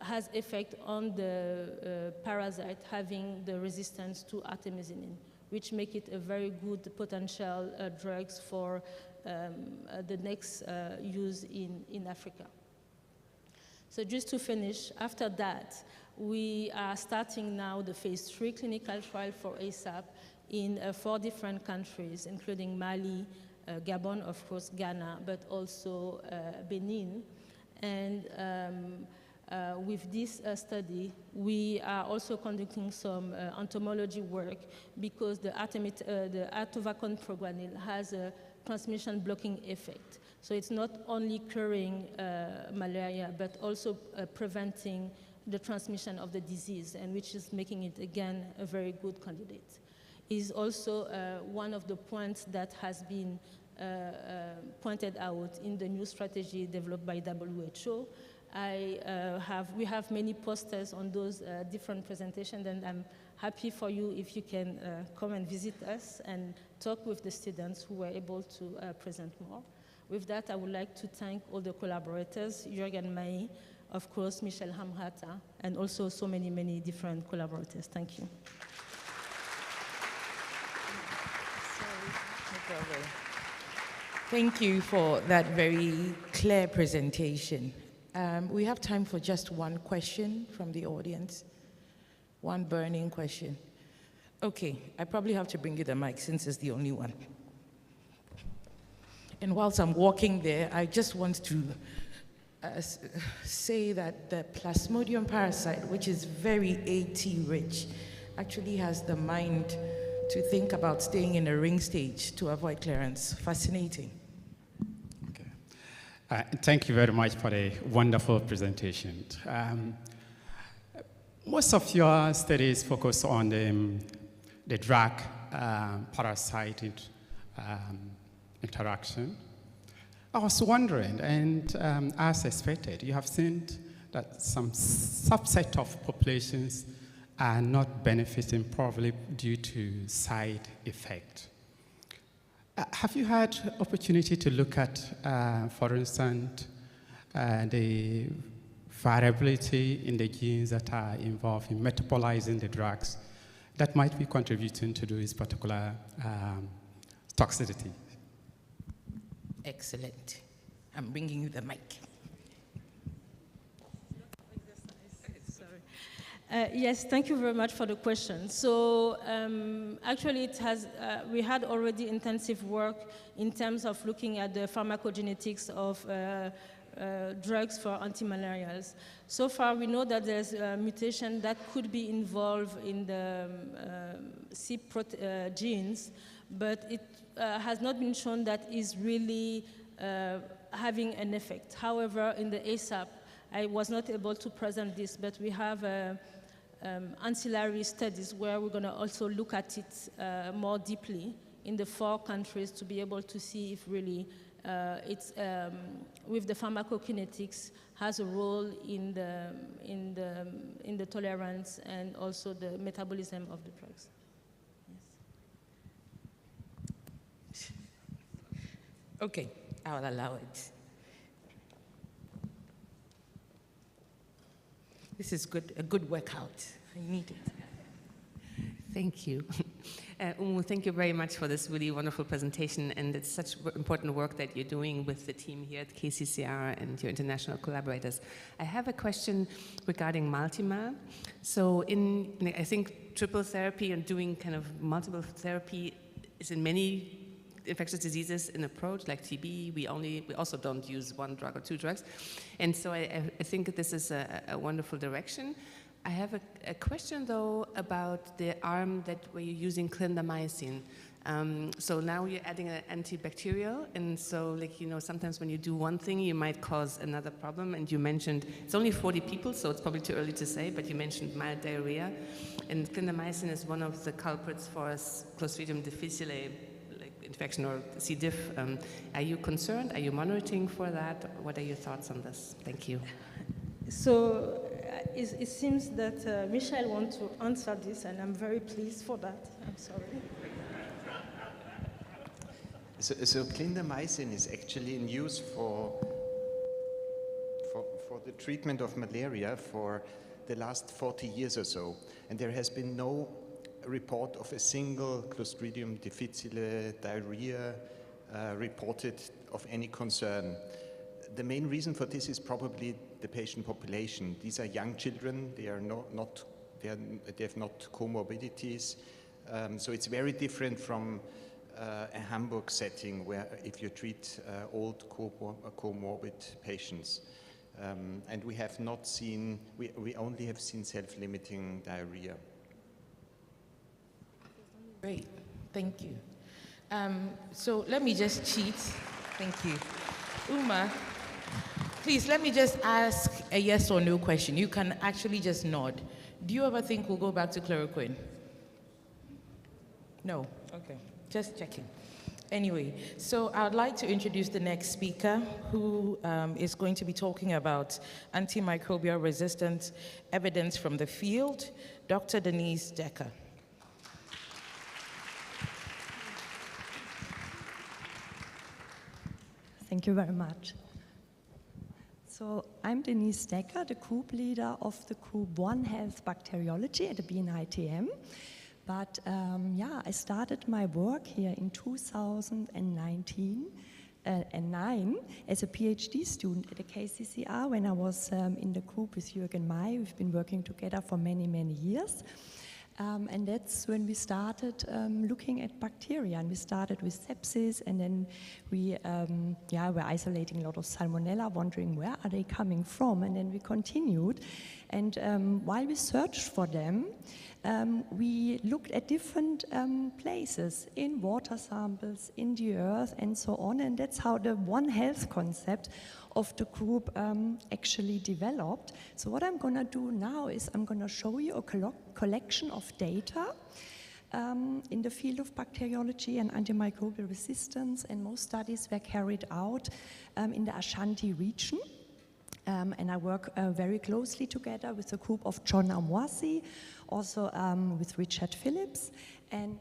S14: has effect on the parasite having the resistance to artemisinin, which make it a very good potential drugs for the next use in Africa. So just to finish, after that, we are starting now the phase 3 clinical trial for ASAP in 4 different countries, including Mali, Gabon, of course, Ghana, but also Benin. And with this study, we are also conducting some entomology work because the atovacon proguanil has a transmission blocking effect. So it's not only curing malaria, but also preventing the transmission of the disease, and which is making it, again, a very good candidate. Is also one of the points that has been pointed out in the new strategy developed by WHO. We have many posters on those different presentations, and I'm happy for you if you can come and visit us and talk with the students who were able to present more. With that, I would like to thank all the collaborators, Jürgen May, of course, Michel Hamrata, and also so many, many different collaborators. Thank you.
S12: Thank you for that very clear presentation. We have time for just one question from the audience. One burning question. Okay, I probably have to bring you the mic since it's the only one. And whilst I'm walking there, I just want to say that the Plasmodium parasite, which is very AT rich, actually has the mind to think about staying in a ring stage to avoid clearance. Fascinating.
S15: Thank you very much for the wonderful presentation. Most of your studies focus on the drug parasite interaction. I was wondering, and as expected, you have seen that some subset of populations are not benefiting probably due to side effect. Have you had opportunity to look at, for instance, the variability in the genes that are involved in metabolizing the drugs that might be contributing to this particular toxicity?
S12: Excellent. I'm bringing you the mic.
S14: Yes, thank you very much for the question. So actually we had already intensive work in terms of looking at the pharmacogenetics of drugs for antimalarials. So far we know that there's a mutation that could be involved in the CYP genes, but it has not been shown that is really having an effect. However, in the ASAP, I was not able to present this, but we have ancillary studies where we're going to also look at it more deeply in the 4 countries to be able to see if really it's with the pharmacokinetics has a role in the tolerance and also the metabolism of the drugs.
S12: Yes. Okay, I will allow it. This is good, a good workout. I need it.
S16: Thank you. Thank you very much for this really wonderful presentation, and it's such important work that you're doing with the team here at KCCR and your international collaborators. I have a question regarding multimer. So I think triple therapy and doing kind of multiple therapy is in many infectious diseases an approach, like TB, we also don't use 1 drug or 2 drugs. And so I think this is a wonderful direction. I have a question, though, about the arm where you're using clindamycin. So now you're adding an antibacterial, and so, sometimes when you do one thing, you might cause another problem. And you mentioned, it's only 40 people, so it's probably too early to say, but you mentioned mild diarrhea. And clindamycin is one of the culprits for Clostridium difficile infection, or C. diff. Are you concerned? Are you monitoring for that? What are your thoughts on this? Thank you.
S14: So it seems that Michel wants to answer this, and I'm very pleased for that. I'm sorry.
S11: So clindamycin is actually in use for the treatment of malaria for the last 40 years or so. And there has been no report of a single Clostridium difficile diarrhea reported of any concern. The main reason for this is probably the patient population. These are young children. They have not comorbidities. So it's very different from a Hamburg setting where if you treat old comorbid patients. And we have not seen, we only have seen self-limiting diarrhea.
S12: Great, thank you. So let me just cheat. Thank you. Uma, please let me just ask a yes or no question. You can actually just nod. Do you ever think we'll go back to chloroquine? No, okay, just checking. Anyway, so I'd like to introduce the next speaker, who is going to be talking about antimicrobial resistance evidence from the field, Dr. Annniversary.
S17: Thank you very much. So I'm Annniversary, the group leader of the group One Health Bacteriology at the BNITM. But I started my work here in 2009 as a PhD student at the KCCR when I was in the group with Jürgen May. We've been working together for many, many years. And that's when we started looking at bacteria. And we started with sepsis, and then we were isolating a lot of salmonella, wondering where are they coming from. And then we continued. And while we searched for them, we looked at different places in water samples, in the earth, and so on. And that's how the One Health concept of the group actually developed. So what I'm going to do now is I'm going to show you a collection of data in the field of bacteriology and antimicrobial resistance, and most studies were carried out in the Ashanti region. And I work very closely together with a group of John Amwasi, also with Richard Phillips, and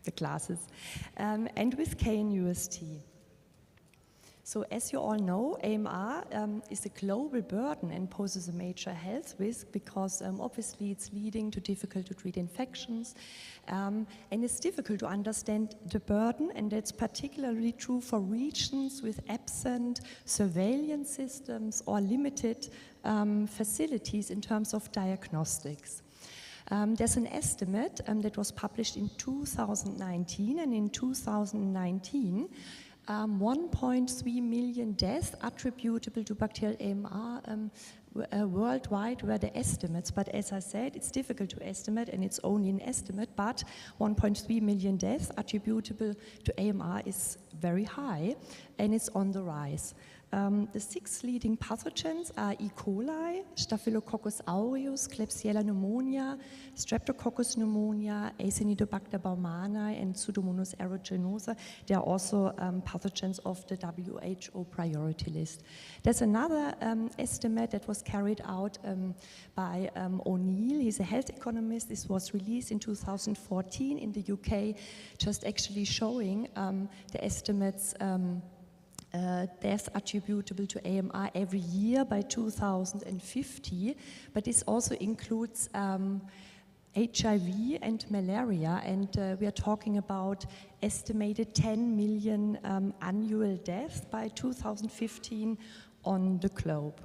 S17: the classes, and with KNUST-TEK. So as you all know, AMR is a global burden and poses a major health risk because obviously it's leading to difficult to treat infections, and it's difficult to understand the burden, and that's particularly true for regions with absent surveillance systems or limited facilities in terms of diagnostics. There's an estimate that was published in 2019, and in 2019 1.3 million deaths attributable to bacterial AMR worldwide were the estimates. But as I said, it's difficult to estimate, and it's only an estimate, but 1.3 million deaths attributable to AMR is very high, and it's on the rise. The 6 leading pathogens are E. coli, Staphylococcus aureus, Klebsiella pneumonia, Streptococcus pneumonia, Acinetobacter baumannii, and Pseudomonas aeruginosa. They are also pathogens of the WHO priority list. There's another estimate that was carried out by O'Neill. He's a health economist. This was released in 2014 in the UK, just actually showing the estimates deaths attributable to AMR every year by 2050, but this also includes HIV and malaria, and we are talking about estimated 10 million annual deaths by 2015 on the globe.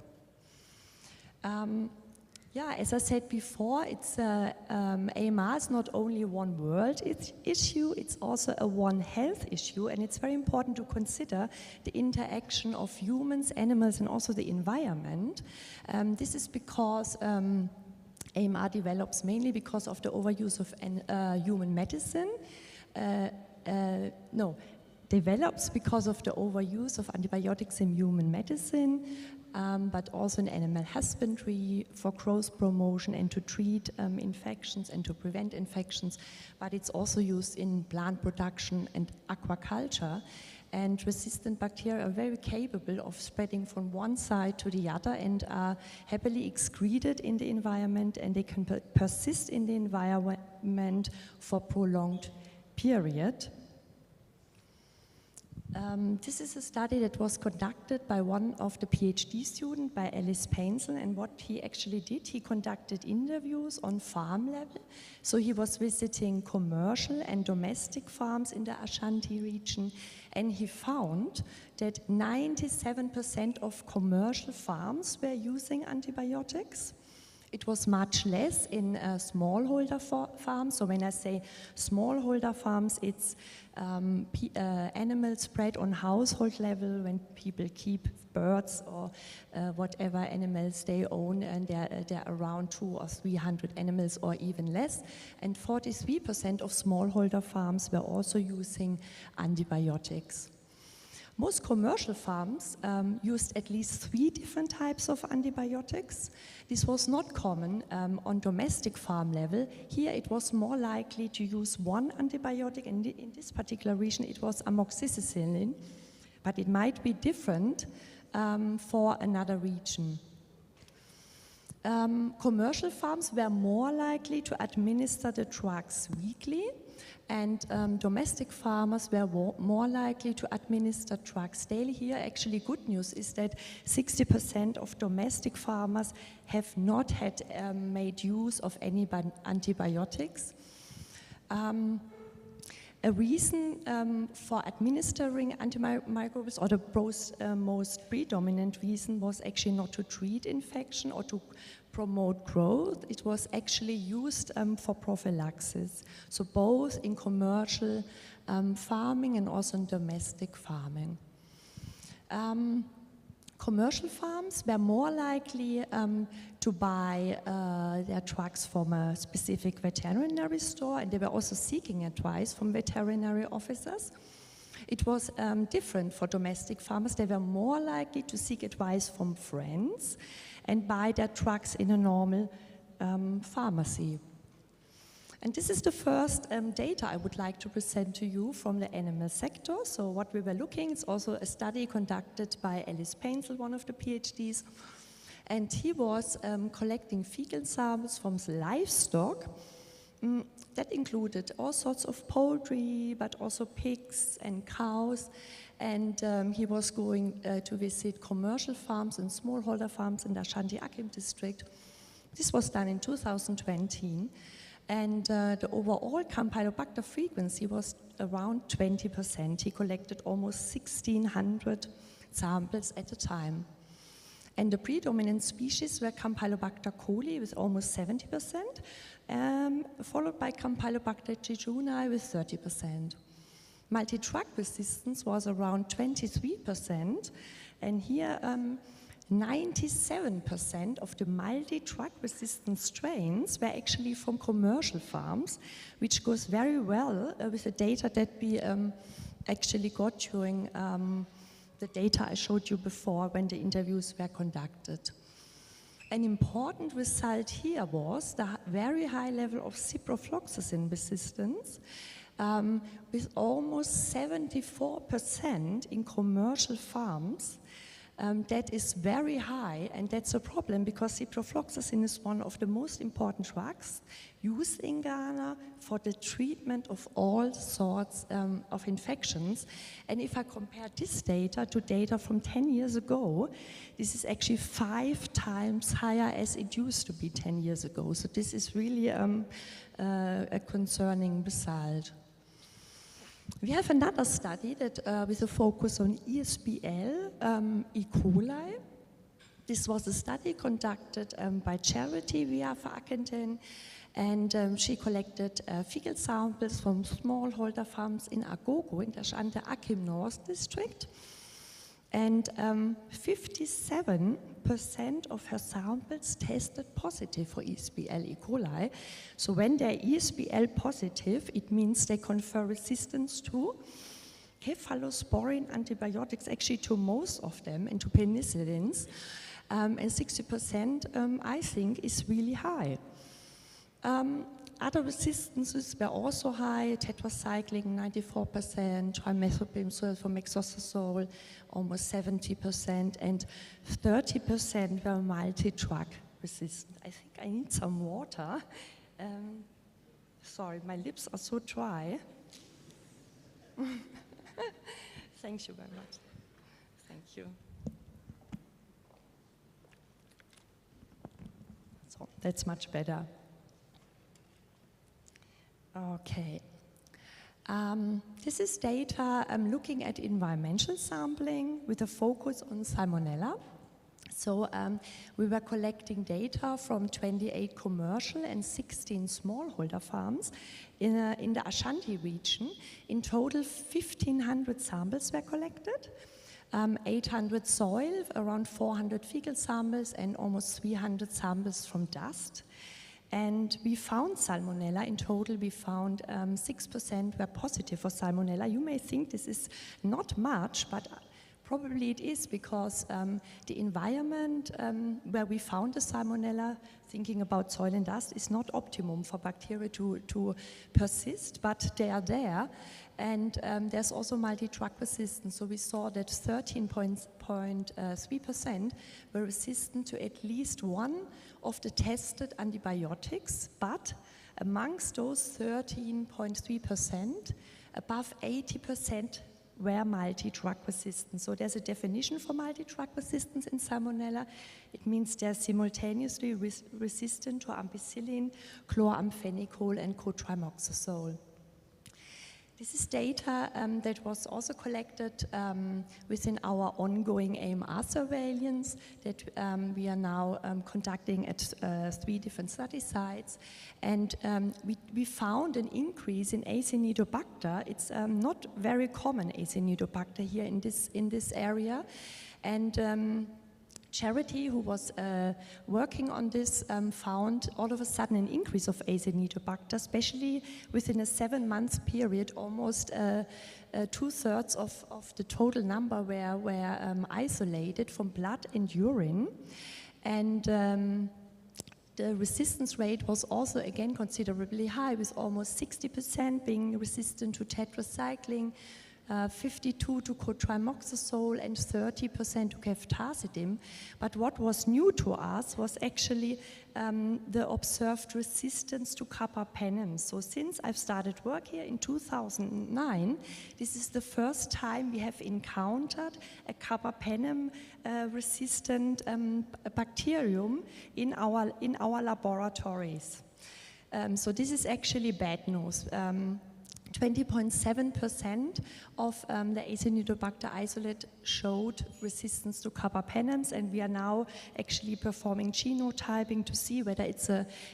S17: As I said before, AMR is not only one world issue, it's also a one health issue, and it's very important to consider the interaction of humans, animals, and also the environment. This is because AMR develops mainly because of the overuse of human medicine. Develops because of the overuse of antibiotics in human medicine, but also in animal husbandry for growth promotion and to treat infections and to prevent infections. But it's also used in plant production and aquaculture. And resistant bacteria are very capable of spreading from one side to the other and are happily excreted in the environment, and they can persist in the environment for prolonged period. This is a study that was conducted by one of the PhD students, by Alice Painsel, and what he actually did, he conducted interviews on farm level. So he was visiting commercial and domestic farms in the Ashanti region, and he found that 97% of commercial farms were using antibiotics. It was much less in smallholder farms. So when I say smallholder farms, it's animals bred on household level, when people keep birds or whatever animals they own, and they're around 200 or 300 animals or even less. And 43% of smallholder farms were also using antibiotics. Most commercial farms used at least 3 different types of antibiotics. This was not common on domestic farm level. Here it was more likely to use one antibiotic, and in this particular region it was amoxicillin, but it might be different for another region. Commercial farms were more likely to administer the drugs weekly, and domestic farmers were more likely to administer drugs daily. Here, actually, good news is that 60% of domestic farmers have not had made use of any antibiotics. A reason for administering antimicrobials, or the most predominant reason, was actually not to treat infection or to promote growth. It was actually used for prophylaxis. So both in commercial farming and also in domestic farming. Commercial farms were more likely to buy their drugs from a specific veterinary store, and they were also seeking advice from veterinary officers. It was different for domestic farmers. They were more likely to seek advice from friends and buy their drugs in a normal pharmacy. And this is the first data I would like to present to you from the animal sector. So what we were looking, it's also a study conducted by Alice Painsel, one of the PhDs, and he was collecting fecal samples from the livestock. That included all sorts of poultry, but also pigs and cows, and he was going to visit commercial farms and smallholder farms in the Ashanti-Akim district. This was done in 2020. And the overall Campylobacter frequency was around 20%. He collected almost 1,600 samples at a time. And the predominant species were Campylobacter coli with almost 70%, followed by Campylobacter jejuni with 30%. Multi-drug resistance was around 23%, and here 97% of the multi-drug resistant strains were actually from commercial farms, which goes very well with the data that we actually got during the data I showed you before when the interviews were conducted. An important result here was the very high level of ciprofloxacin resistance, with almost 74% in commercial farms. That is very high, and that's a problem because ciprofloxacin is one of the most important drugs used in Ghana for the treatment of all sorts of infections. And if I compare this data to data from 10 years ago, this is actually 5 times higher as it used to be 10 years ago. So this is really a concerning result. We have another study that with a focus on ESBL, E. coli. This was a study conducted by Charity via Vakenten, and she collected fecal samples from smallholder farms in Agogo in the Ashanti-Akim North district. And 57% of her samples tested positive for ESBL E. coli. So when they're ESBL positive, it means they confer resistance to cephalosporin antibiotics, actually to most of them, and to penicillins. And 60%, I think, is really high. Other resistances were also high: tetracycline 94%, trimethoprim sulfamexosazole almost 70%, and 30% were multi-drug resistant. I think I need some water. Sorry, my lips are so dry. Thank you very much. Thank you. So that's much better. Okay. This is data looking at environmental sampling with a focus on Salmonella. So we were collecting data from 28 commercial and 16 smallholder farms in the Ashanti region. In total, 1,500 samples were collected, 800 soil, around 400 fecal samples, and almost 300 samples from dust. And we found Salmonella. In total, we found 6% were positive for Salmonella. You may think this is not much, but Probably it is because the environment where we found the Salmonella, thinking about soil and dust, is not optimum for bacteria to persist, but they are there. And there's also multi-drug resistance. So we saw that 13.3% were resistant to at least one of the tested antibiotics, but amongst those 13.3%, above 80% were multi-drug resistant. So there's a definition for multi-drug resistance in Salmonella. It means they're simultaneously resistant to ampicillin, chloramphenicol, and cotrimoxazole. This is data that was also collected within our ongoing AMR surveillance that we are now conducting at 3 different study sites. And we found an increase in Acinetobacter. It's not very common, Acinetobacter, here in this area. And Charity, who was working on this, found all of a sudden an increase of Acinetobacter, especially within a 7-month period. Almost 2/3 of the total number were isolated from blood and urine. And the resistance rate was also, again, considerably high, with almost 60% being resistant to tetracycline, 52% to cotrimoxazole, and 30% to ceftazidime. But what was new to us was actually the observed resistance to carbapenem. So since I've started work here in 2009, this is the first time we have encountered a carbapenem resistant bacterium in our laboratories. So this is actually bad news. 20.7% of the Acinetobacter isolate showed resistance to carbapenems, and we are now actually performing genotyping to see whether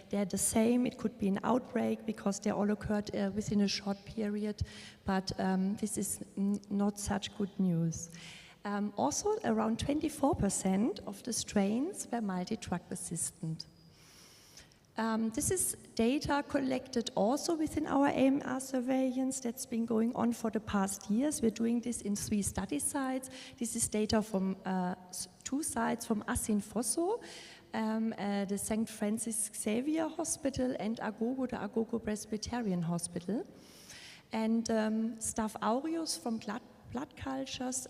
S17: they're the same. It could be an outbreak because they all occurred within a short period, but this is not such good news. Also, around 24% of the strains were multi-drug resistant. This is data collected also within our AMR surveillance that's been going on for the past years. We're doing this in 3 study sites. This is data from 2 sites from Asin-Fosso, the St. Francis Xavier Hospital, and Agogo, the Agogo Presbyterian Hospital. And Staph aureus from blood cultures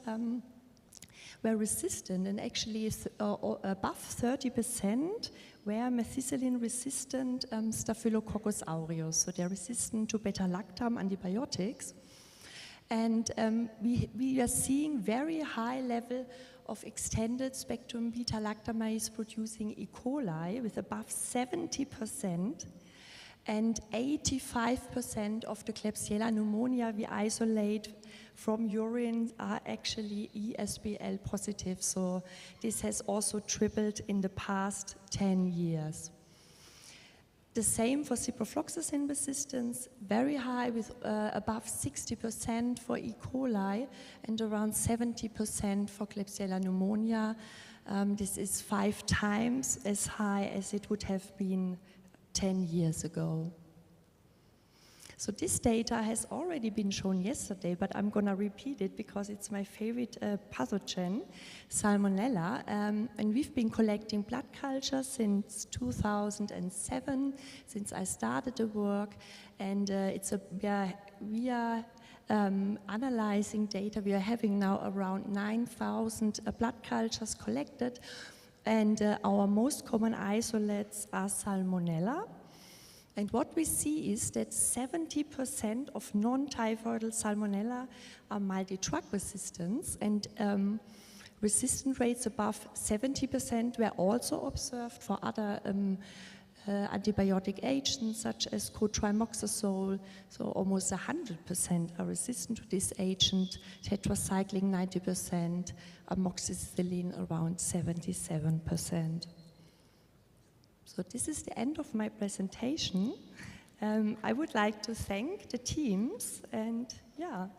S17: were resistant, and actually above 30% were methicillin-resistant Staphylococcus aureus. So they're resistant to beta-lactam antibiotics. And we are seeing very high level of extended spectrum beta-lactamase producing E. coli with above 70%. And 85% of the Klebsiella pneumonia we isolate from urine are actually ESBL positive. So this has also tripled in the past 10 years. The same for ciprofloxacin resistance, very high with above 60% for E. coli and around 70% for Klebsiella pneumonia. This is 5 times as high as it would have been 10 years ago. So this data has already been shown yesterday, but I'm going to repeat it because it's my favorite pathogen, Salmonella. And we've been collecting blood cultures since 2007, since I started the work. And we are analyzing data. We are having now around 9,000 blood cultures collected. And our most common isolates are Salmonella. And what we see is that 70% of non-typhoidal Salmonella are multi-drug resistance, and resistant rates above 70% were also observed for other antibiotic agents such as cotrimoxazole. So almost 100% are resistant to this agent, tetracycline 90%, amoxicillin around 77%. So this is the end of my presentation. I would like to thank the teams, and yeah.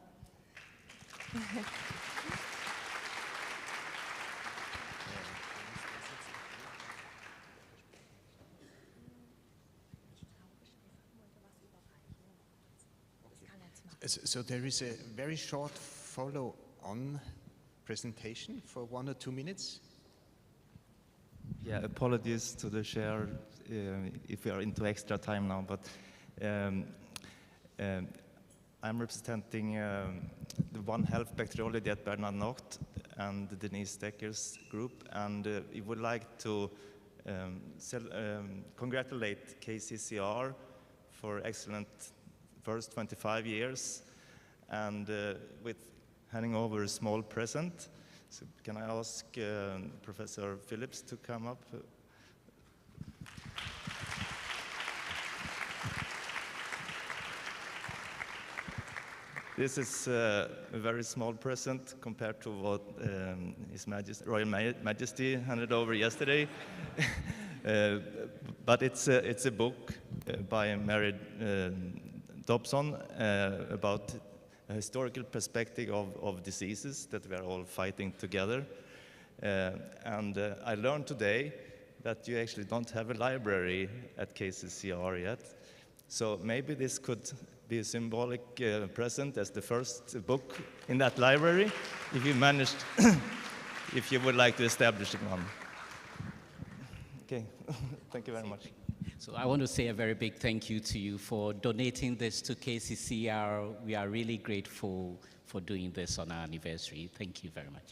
S11: So there is a very short follow-on presentation for 1 or 2 minutes.
S18: Yeah, apologies to the chair if we are into extra time now, but I'm representing the One Health Bacteriology at Bernard Nocht and Denise Stekker's group, and we would like to congratulate KCCR for excellent first 25 years, and with handing over a small present. So can I ask Professor Phillips to come up? This is a very small present compared to what His Royal Majesty handed over yesterday. But it's a book by Mary Dobson about a historical perspective of diseases that we are all fighting together. And I learned today that you actually don't have a library at KCCR yet. So maybe this could be a symbolic present as the first book in that library, if you managed, if you would like to establish one. Okay, thank you very much.
S3: So I want to say a very big thank you to you for donating this to KCCR. We are really grateful for doing this on our anniversary. Thank you very much.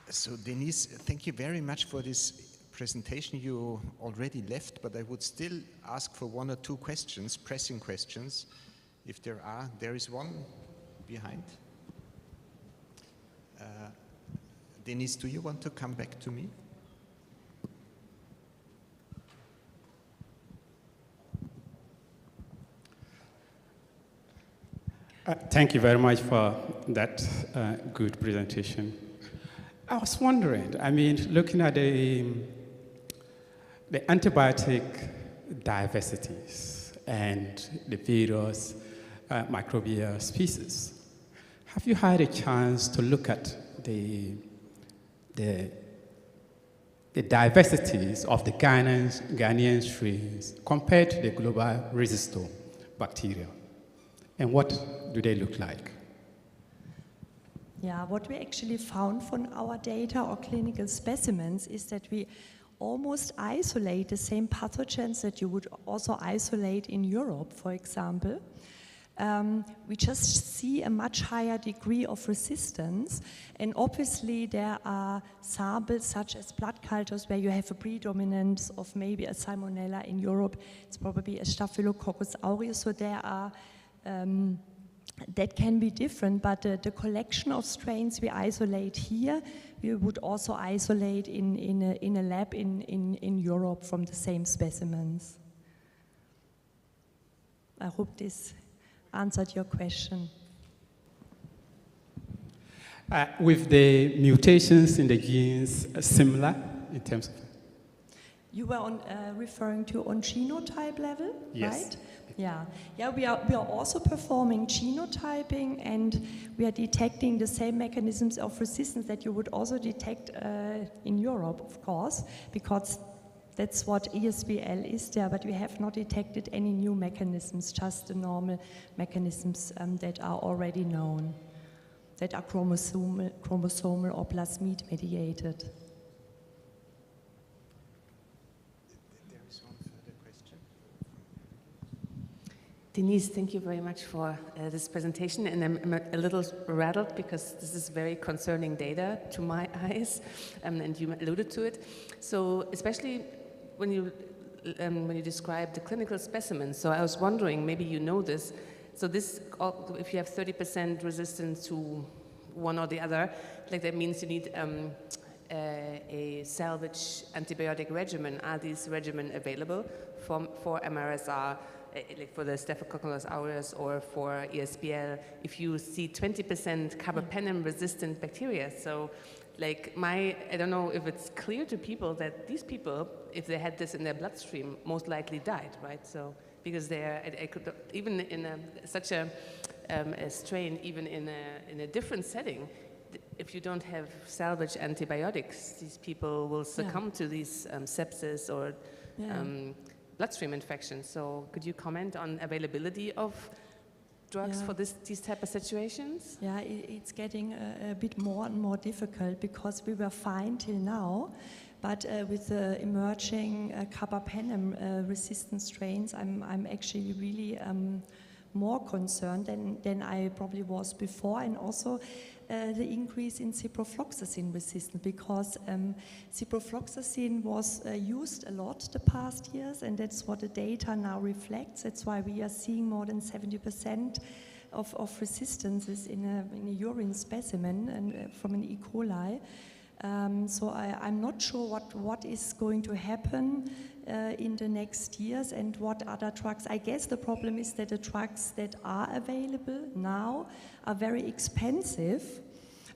S11: So Denise, thank you very much for this presentation. You already left, but I would still ask for 1 or 2 questions, pressing questions, if there are. There is one behind. Denise, do you want to come back to me?
S15: Thank you very much for that good presentation. I was wondering, I mean, looking at the antibiotic diversities and the various microbial species, have you had a chance to look at the diversities of the Ghanaian strains compared to the global resistant bacteria? And what do they look like?
S17: Yeah, what we actually found from our data or clinical specimens is that we almost isolate the same pathogens that you would also isolate in Europe, for example. We just see a much higher degree of resistance, and obviously there are samples such as blood cultures where you have a predominance of maybe a Salmonella. In Europe it's probably a Staphylococcus aureus, so there are that can be different, but the collection of strains we isolate here, we would also isolate in a lab in Europe from the same specimens. I hope this answered your question.
S15: With the mutations in the genes similar in terms of?
S17: You were referring to on genotype level,
S15: yes.
S17: Right? Yeah. We are also performing genotyping, and we are detecting the same mechanisms of resistance that you would also detect in Europe, of course, because that's what ESBL is there, but we have not detected any new mechanisms, just the normal mechanisms that are already known, that are chromosomal or plasmid mediated.
S16: Denise, thank you very much for this presentation, and I'm a little rattled because this is very concerning data to my eyes, and you alluded to it. So especially when you describe the clinical specimens, so I was wondering, maybe you know this, so this, if you have 30% resistance to one or the other, like that means you need a salvage antibiotic regimen. Are these regimen available for MRSA? Like for the Staphylococcus aureus or for ESBL, if you see 20% carbapenem-resistant bacteria. So, like I don't know if it's clear to people that these people, if they had this in their bloodstream, most likely died, right? So, because even in such a strain, even in a different setting, if you don't have salvage antibiotics, these people will succumb to these sepsis or bloodstream infections. So could you comment on availability of drugs for these type of situations?
S17: Yeah, it's getting a bit more and more difficult because we were fine till now, but with the emerging carbapenem resistant strains, I'm actually really more concerned than I probably was before, and also the increase in ciprofloxacin resistance, because ciprofloxacin was used a lot the past years, and that's what the data now reflects. That's why we are seeing more than 70% of resistances in a urine specimen and from an E. coli. So I'm not sure what is going to happen in the next years and what other drugs. I guess the problem is that the drugs that are available now are very expensive,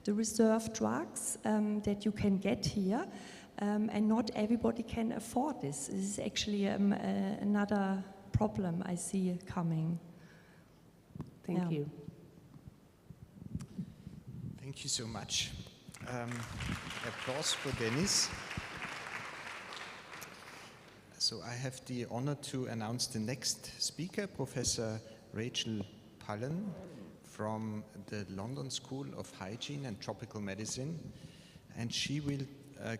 S17: the reserve drugs that you can get here, and not everybody can afford this. This is actually another problem I see coming.
S16: Thank you.
S11: Thank you so much. Applause for Dennis. So I have the honor to announce the next speaker, Professor Rachel Pullen from the London School of Hygiene and Tropical Medicine, and she will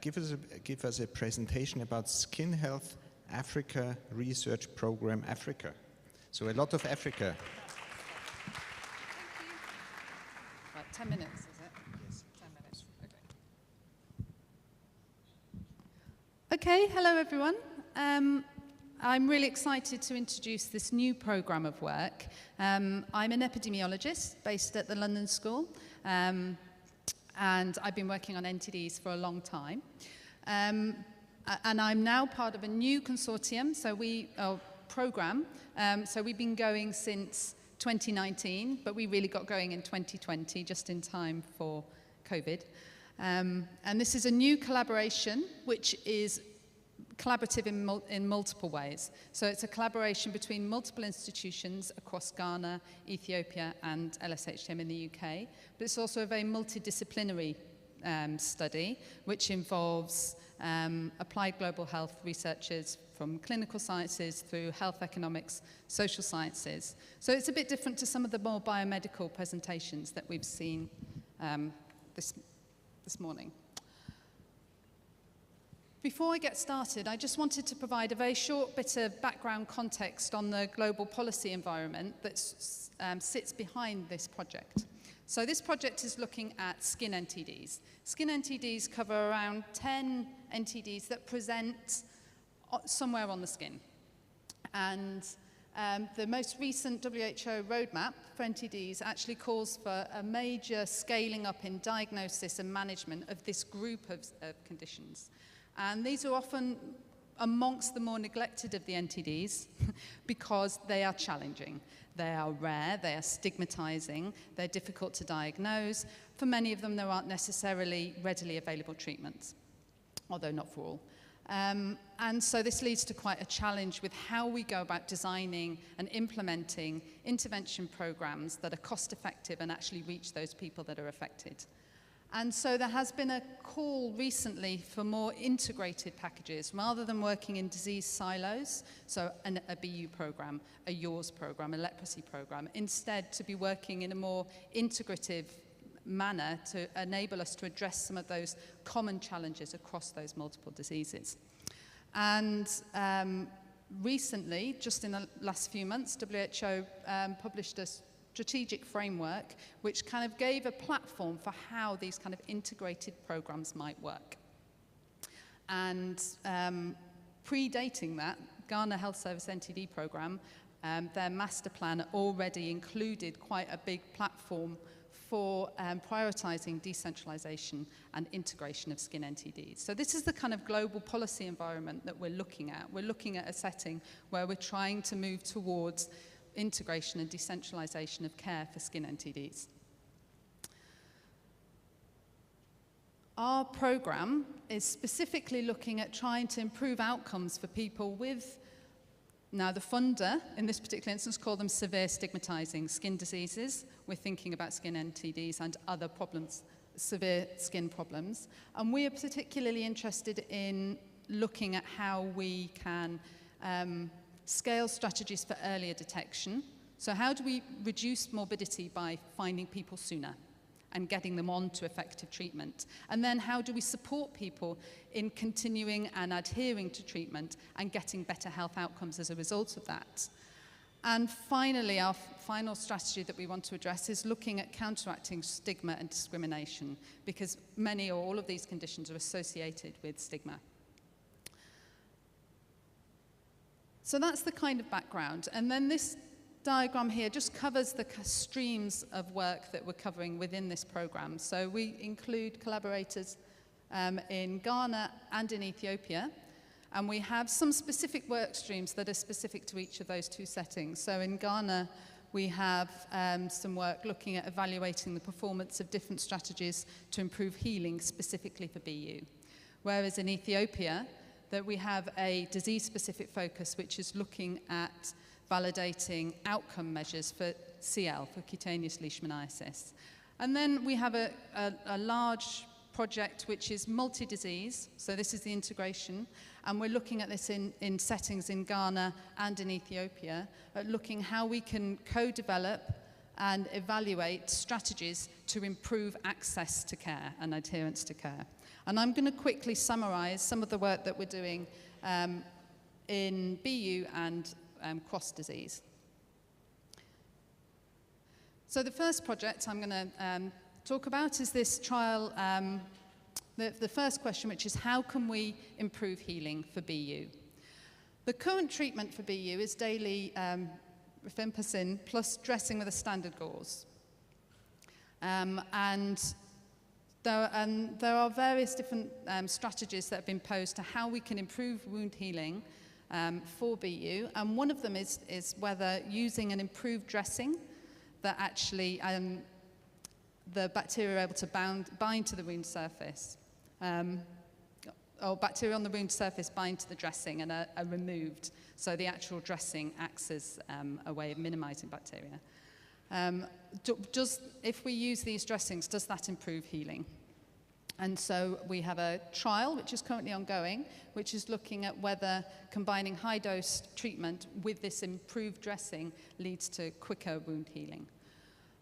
S11: give us a presentation about Skin Health Africa Research Program Africa. So a lot of Africa.
S19: Right, 10 minutes, is it? Yes. 10 minutes, okay. Okay, hello everyone. I'm really excited to introduce this new program of work. I'm an epidemiologist based at the London School, and I've been working on NTDs for a long time. And I'm now part of a new consortium, program. So we've been going since 2019, but we really got going in 2020, just in time for COVID. And this is a new collaboration, which is collaborative in multiple ways. So it's a collaboration between multiple institutions across Ghana, Ethiopia, and LSHTM in the UK. But it's also a very multidisciplinary study, which involves applied global health researchers from clinical sciences through health economics, social sciences. So it's a bit different to some of the more biomedical presentations that we've seen this morning. Before I get started, I just wanted to provide a very short bit of background context on the global policy environment that sits behind this project. So this project is looking at skin NTDs. Skin NTDs cover around 10 NTDs that present somewhere on the skin. And the most recent WHO roadmap for NTDs actually calls for a major scaling up in diagnosis and management of this group of conditions. And these are often amongst the more neglected of the NTDs because they are challenging. They are rare, they are stigmatizing, they're difficult to diagnose. For many of them, there aren't necessarily readily available treatments, although not for all. And so this leads to quite a challenge with how we go about designing and implementing intervention programs that are cost effective and actually reach those people that are affected. And so there has been a call recently for more integrated packages rather than working in disease silos, so a BU program, a YORS program, a leprosy program, instead to be working in a more integrative manner to enable us to address some of those common challenges across those multiple diseases. And recently, just in the last few months, WHO published a strategic framework which kind of gave a platform for how these kind of integrated programs might work. And predating that, Ghana Health Service NTD program, their master plan already included quite a big platform for prioritizing decentralization and integration of skin NTDs. So this is the kind of global policy environment that we're looking at. We're looking at a setting where we're trying to move towards integration and decentralization of care for skin NTDs. Our program is specifically looking at trying to improve outcomes for people with, now the funder in this particular instance call them severe stigmatizing skin diseases. We're thinking about skin NTDs and other problems, severe skin problems. And we are particularly interested in looking at how we can scale strategies for earlier detection. So how do we reduce morbidity by finding people sooner and getting them on to effective treatment? And then how do we support people in continuing and adhering to treatment and getting better health outcomes as a result of that? And finally, our final strategy that we want to address is looking at counteracting stigma and discrimination, because many or all of these conditions are associated with stigma. So that's the kind of background. And then this diagram here just covers the streams of work that we're covering within this program. So we include collaborators in Ghana and in Ethiopia, and we have some specific work streams that are specific to each of those two settings. So in Ghana, we have some work looking at evaluating the performance of different strategies to improve healing specifically for BU. Whereas in Ethiopia, that we have a disease-specific focus, which is looking at validating outcome measures for CL, for cutaneous leishmaniasis. And then we have a large project which is multi-disease, so this is the integration, and we're looking at this in settings in Ghana and in Ethiopia, at looking how we can co-develop and evaluate strategies to improve access to care and adherence to care. And I'm going to quickly summarize some of the work that we're doing in BU and cross-disease. So the first project I'm going to talk about is this trial, the first question, which is how can we improve healing for BU? The current treatment for BU is daily rifampicin plus dressing with a standard gauze. And there are various different strategies that have been posed to how we can improve wound healing for BU, and one of them is whether using an improved dressing that actually the bacteria are able to bind to the wound surface, or bacteria on the wound surface bind to the dressing and are removed, so the actual dressing acts as a way of minimizing bacteria. If we use these dressings, does that improve healing? And so we have a trial which is currently ongoing, which is looking at whether combining high-dose treatment with this improved dressing leads to quicker wound healing.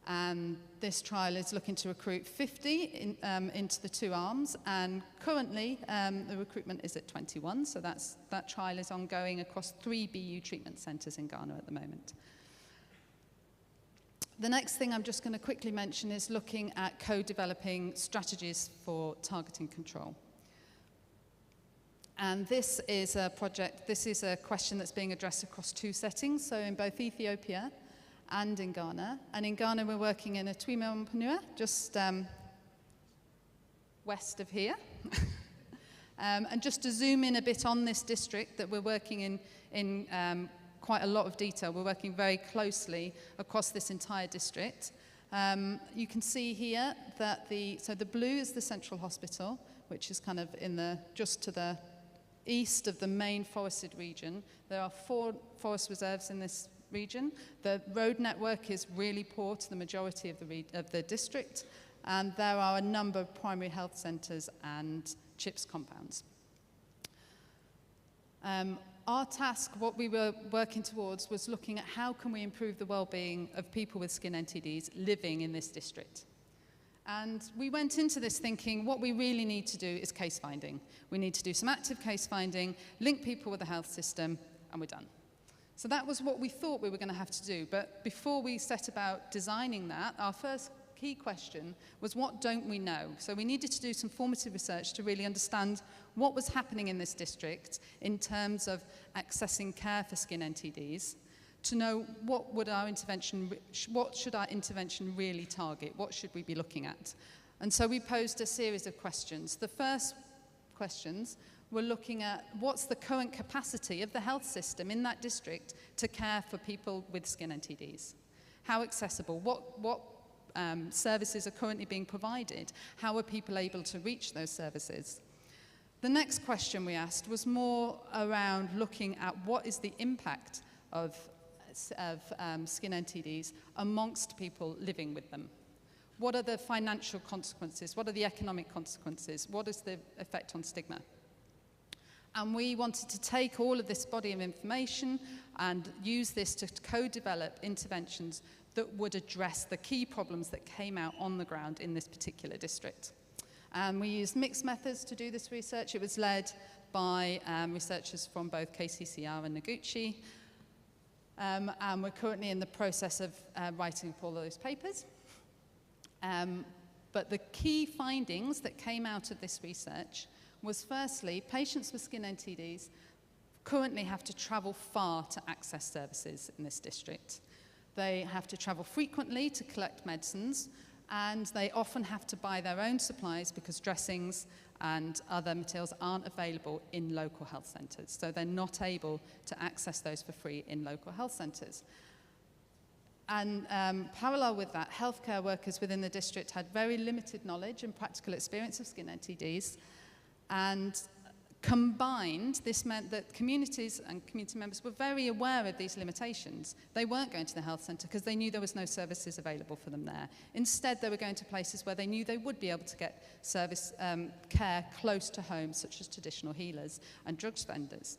S19: And this trial is looking to recruit 50 into the two arms, and currently the recruitment is at 21, so that trial is ongoing across 3 BU treatment centres in Ghana at the moment. The next thing I'm just going to quickly mention is looking at co-developing strategies for targeting control. And this is a project, this is a question that's being addressed across 2 settings, so in both Ethiopia and in Ghana. And in Ghana, we're working in a Twimempunua, just west of here. And just to zoom in a bit on this district that we're working in quite a lot of detail. We're working very closely across this entire district. You can see here that the blue is the central hospital, which is kind of just to the east of the main forested region. There are 4 forest reserves in this region. The road network is really poor to the majority of the district, and there are a number of primary health centres and CHIPS compounds. Our task, what we were working towards, was looking at how can we improve the well-being of people with skin NTDs living in this district. And we went into this thinking what we really need to do is case finding. We need to do some active case finding, link people with the health system, and we're done. So that was what we thought we were going to have to do. But before we set about designing that, our first key question was, what don't we know? So we needed to do some formative research to really understand what was happening in this district in terms of accessing care for skin NTDs, to know what should our intervention really target, what should we be looking at? And so we posed a series of questions. The first questions were looking at what's the current capacity of the health system in that district to care for people with skin NTDs? How accessible? What services are currently being provided? How are people able to reach those services? The next question we asked was more around looking at what is the impact of skin NTDs amongst people living with them. What are the financial consequences? What are the economic consequences? What is the effect on stigma? And we wanted to take all of this body of information and use this to co-develop interventions that would address the key problems that came out on the ground in this particular district. We used mixed methods to do this research. It was led by researchers from both KCCR and Noguchi. And we're currently in the process of writing up all those papers. But the key findings that came out of this research was, firstly, patients with skin NTDs currently have to travel far to access services in this district. They have to travel frequently to collect medicines, and they often have to buy their own supplies because dressings and other materials aren't available in local health centres. So they're not able to access those for free in local health centres. And parallel with that, healthcare workers within the district had very limited knowledge and practical experience of skin NTDs. And combined, this meant that communities and community members were very aware of these limitations. They weren't going to the health centre because they knew there was no services available for them there. Instead, they were going to places where they knew they would be able to get service care close to home, such as traditional healers and drugs vendors.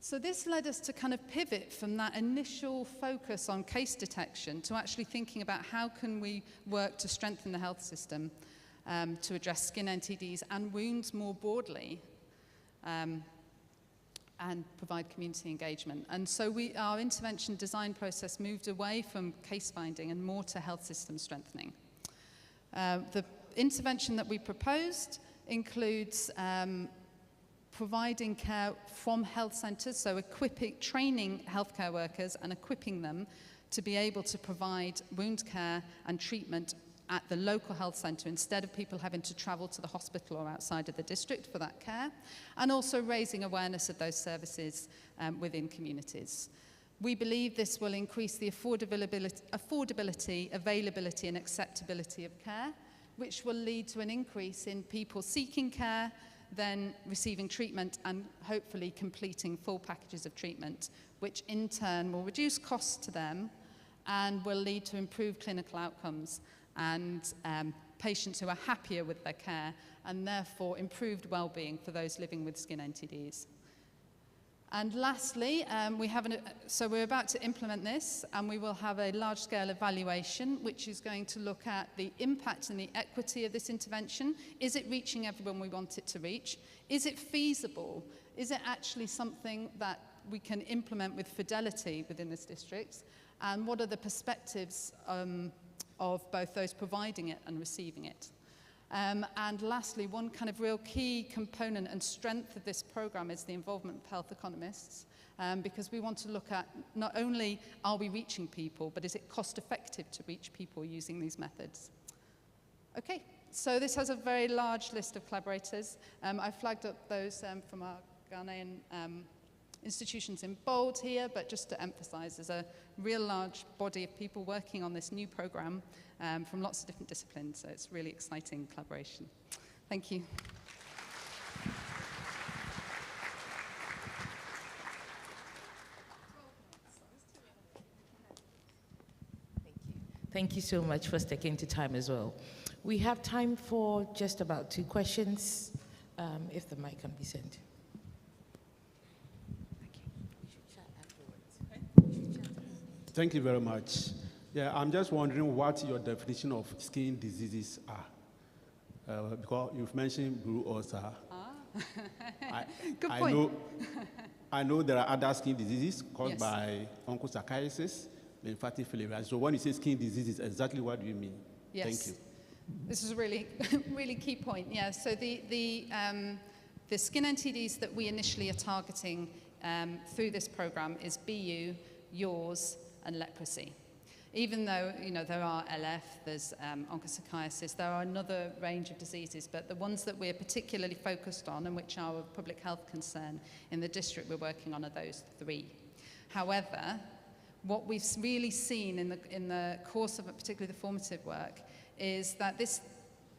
S19: So this led us to kind of pivot from that initial focus on case detection to actually thinking about how can we work to strengthen the health system to address skin NTDs and wounds more broadly, and provide community engagement. And so our intervention design process moved away from case finding and more to health system strengthening. The intervention that we proposed includes providing care from health centres, so training healthcare workers and equipping them to be able to provide wound care and treatment at the local health centre instead of people having to travel to the hospital or outside of the district for that care, and also raising awareness of those services within communities. We believe this will increase the affordability, availability and acceptability of care, which will lead to an increase in people seeking care, then receiving treatment and hopefully completing full packages of treatment, which in turn will reduce costs to them and will lead to improved clinical outcomes and patients who are happier with their care and therefore improved well-being for those living with skin NTDs. And lastly, so we're about to implement this, and we will have a large-scale evaluation which is going to look at the impact and the equity of this intervention. Is it reaching everyone we want it to reach? Is it feasible? Is it actually something that we can implement with fidelity within this district? And what are the perspectives of both those providing it and receiving it? And lastly, one kind of real key component and strength of this program is the involvement of health economists, because we want to look at not only are we reaching people, but is it cost effective to reach people using these methods? Okay, so this has a very large list of collaborators. I flagged up those from our Ghanaian institutions in bold here, but just to emphasize, there's a real large body of people working on this new program from lots of different disciplines, so it's really exciting collaboration. Thank you.
S12: Thank you so much for sticking to time as well. We have time for just about 2 questions, if the mic can be sent.
S2: Thank you very much. Yeah, I'm just wondering what your definition of skin diseases are. Because you've mentioned blue ulcer.
S19: Good point.
S2: I know there are other skin diseases caused by onchocerciasis, lymphatic filariasis. So when you say skin diseases, exactly what do you mean?
S19: Yes.
S2: Thank you.
S19: This is a really, really key point. Yeah, so the skin NTDs that we initially are targeting through this program is BU, yaws, and leprosy. Even though, there are LF, there's onchocerciasis, there are another range of diseases, but the ones that we're particularly focused on and which are of public health concern in the district we're working on are those 3. However, what we've really seen in the course of particularly the formative work is that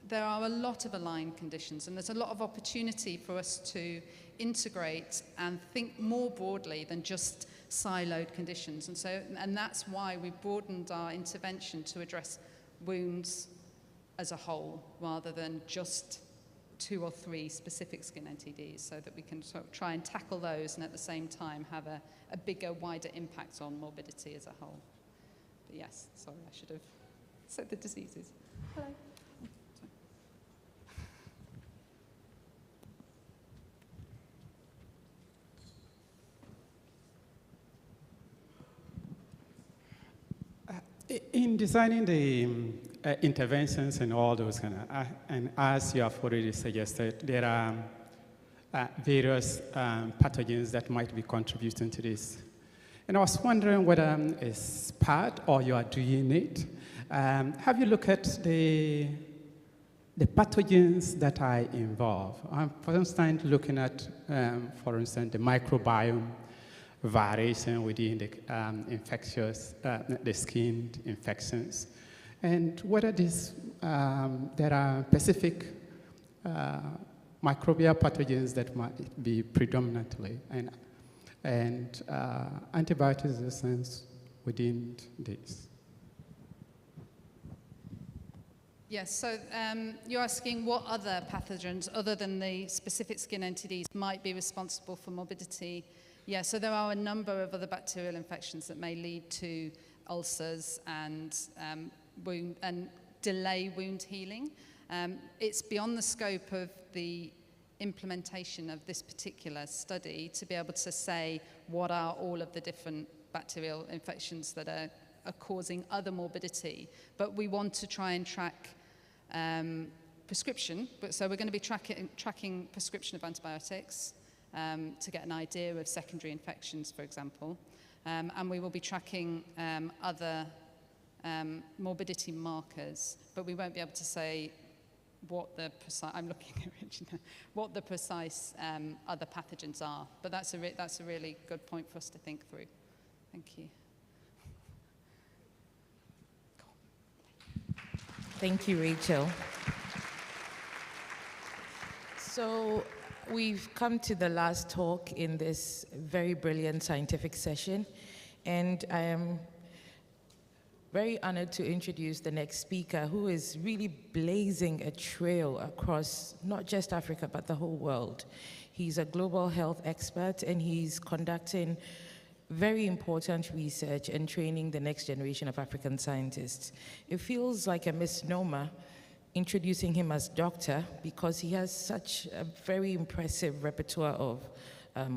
S19: there are a lot of aligned conditions, and there's a lot of opportunity for us to integrate and think more broadly than just siloed conditions. And that's why we've broadened our intervention to address wounds as a whole, rather than just 2 or 3 specific skin NTDs so that we can sort of try and tackle those and at the same time have a bigger, wider impact on morbidity as a whole. But yes, sorry, I should have said the diseases. Hello.
S15: In designing the interventions and all those kind of, and as you have already suggested, there are various pathogens that might be contributing to this. And I was wondering whether it's part or you are doing it. Have you looked at the pathogens that are involved? For instance, looking at, for instance, the microbiome variation within the infectious, the skin infections, and whether there are specific microbial pathogens that might be predominantly, and antibiotic resistance within this.
S19: Yes, so you're asking what other pathogens, other than the specific skin NTDs, might be responsible for morbidity. Yeah, so there are a number of other bacterial infections that may lead to ulcers and delay wound healing. It's beyond the scope of the implementation of this particular study to be able to say what are all of the different bacterial infections that are causing other morbidity. But we want to try and track prescription. So we're going to be tracking prescription of antibiotics, to get an idea of secondary infections, for example. And we will be tracking other morbidity markers, but we won't be able to say what the precise, I'm looking at Regina, what the precise other pathogens are. But that's a really good point for us to think through. Thank you.
S12: Thank you, Rachel. So we've come to the last talk in this very brilliant scientific session, and I am very honored to introduce the next speaker, who is really blazing a trail across not just Africa, but the whole world. He's a global health expert, and he's conducting very important research and training the next generation of African scientists. It feels like a misnomer introducing him as doctor, because he has such a very impressive repertoire of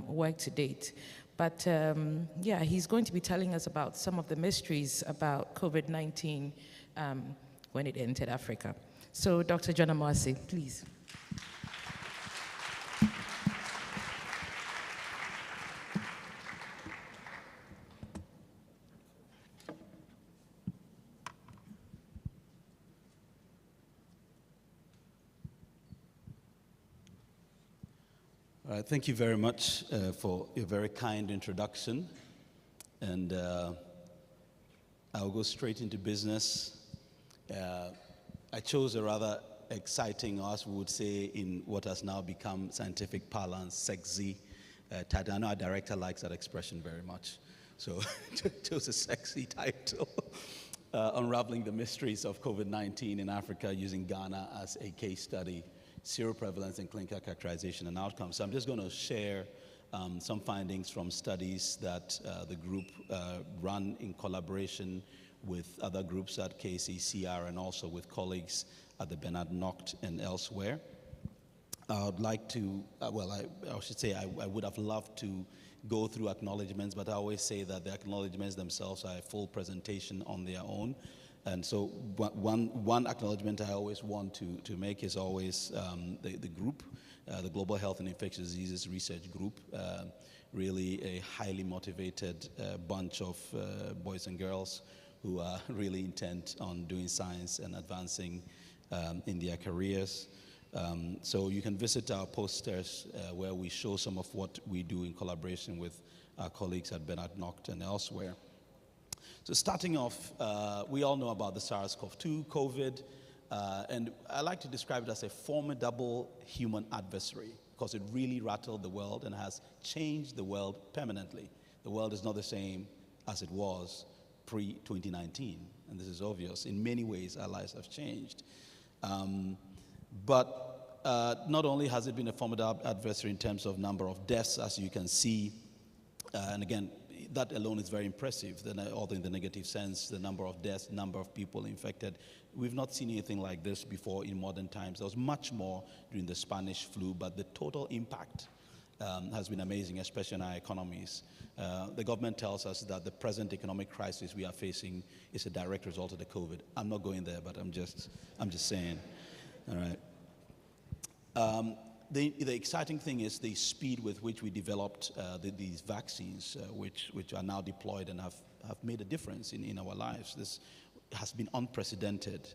S12: work to date. But yeah, he's going to be telling us about some of the mysteries about COVID-19 when it entered Africa. So Dr. John Amasi, please.
S20: Thank you very much for your very kind introduction. And I'll go straight into business. I chose a rather exciting, or as we would say in what has now become scientific parlance, sexy title. I know our director likes that expression very much. So chose a sexy title, Unraveling the Mysteries of COVID-19 in Africa using Ghana as a case study. Seroprevalence and clinical characterization and outcomes. So I'm just going to share some findings from studies that the group run in collaboration with other groups at KCCR and also with colleagues at the Bernard Nocht and elsewhere. I would like to, I should say I would have loved to go through acknowledgements, but I always say that the acknowledgements themselves are a full presentation on their own. And so one acknowledgement I always want to make is always the group, the Global Health and Infectious Diseases Research Group, really a highly motivated bunch of boys and girls who are really intent on doing science and advancing in their careers. So you can visit our posters where we show some of what we do in collaboration with our colleagues at Bernard Nocht and elsewhere. So starting off, we all know about the SARS-CoV-2, COVID, and I like to describe it as a formidable human adversary because it really rattled the world and has changed the world permanently. The world is not the same as it was pre-2019, and this is obvious. In many ways, our lives have changed. But not only has it been a formidable adversary in terms of number of deaths, as you can see, and again, that alone is very impressive, although in the negative sense, the number of deaths, number of people infected. We've not seen anything like this before in modern times. There was much more during the Spanish flu, but the total impact has been amazing, especially in our economies. The government tells us that the present economic crisis we are facing is a direct result of the COVID. I'm not going there, but I'm just saying. All right. The exciting thing is the speed with which we developed these vaccines, which are now deployed and have made a difference in our lives. This has been unprecedented,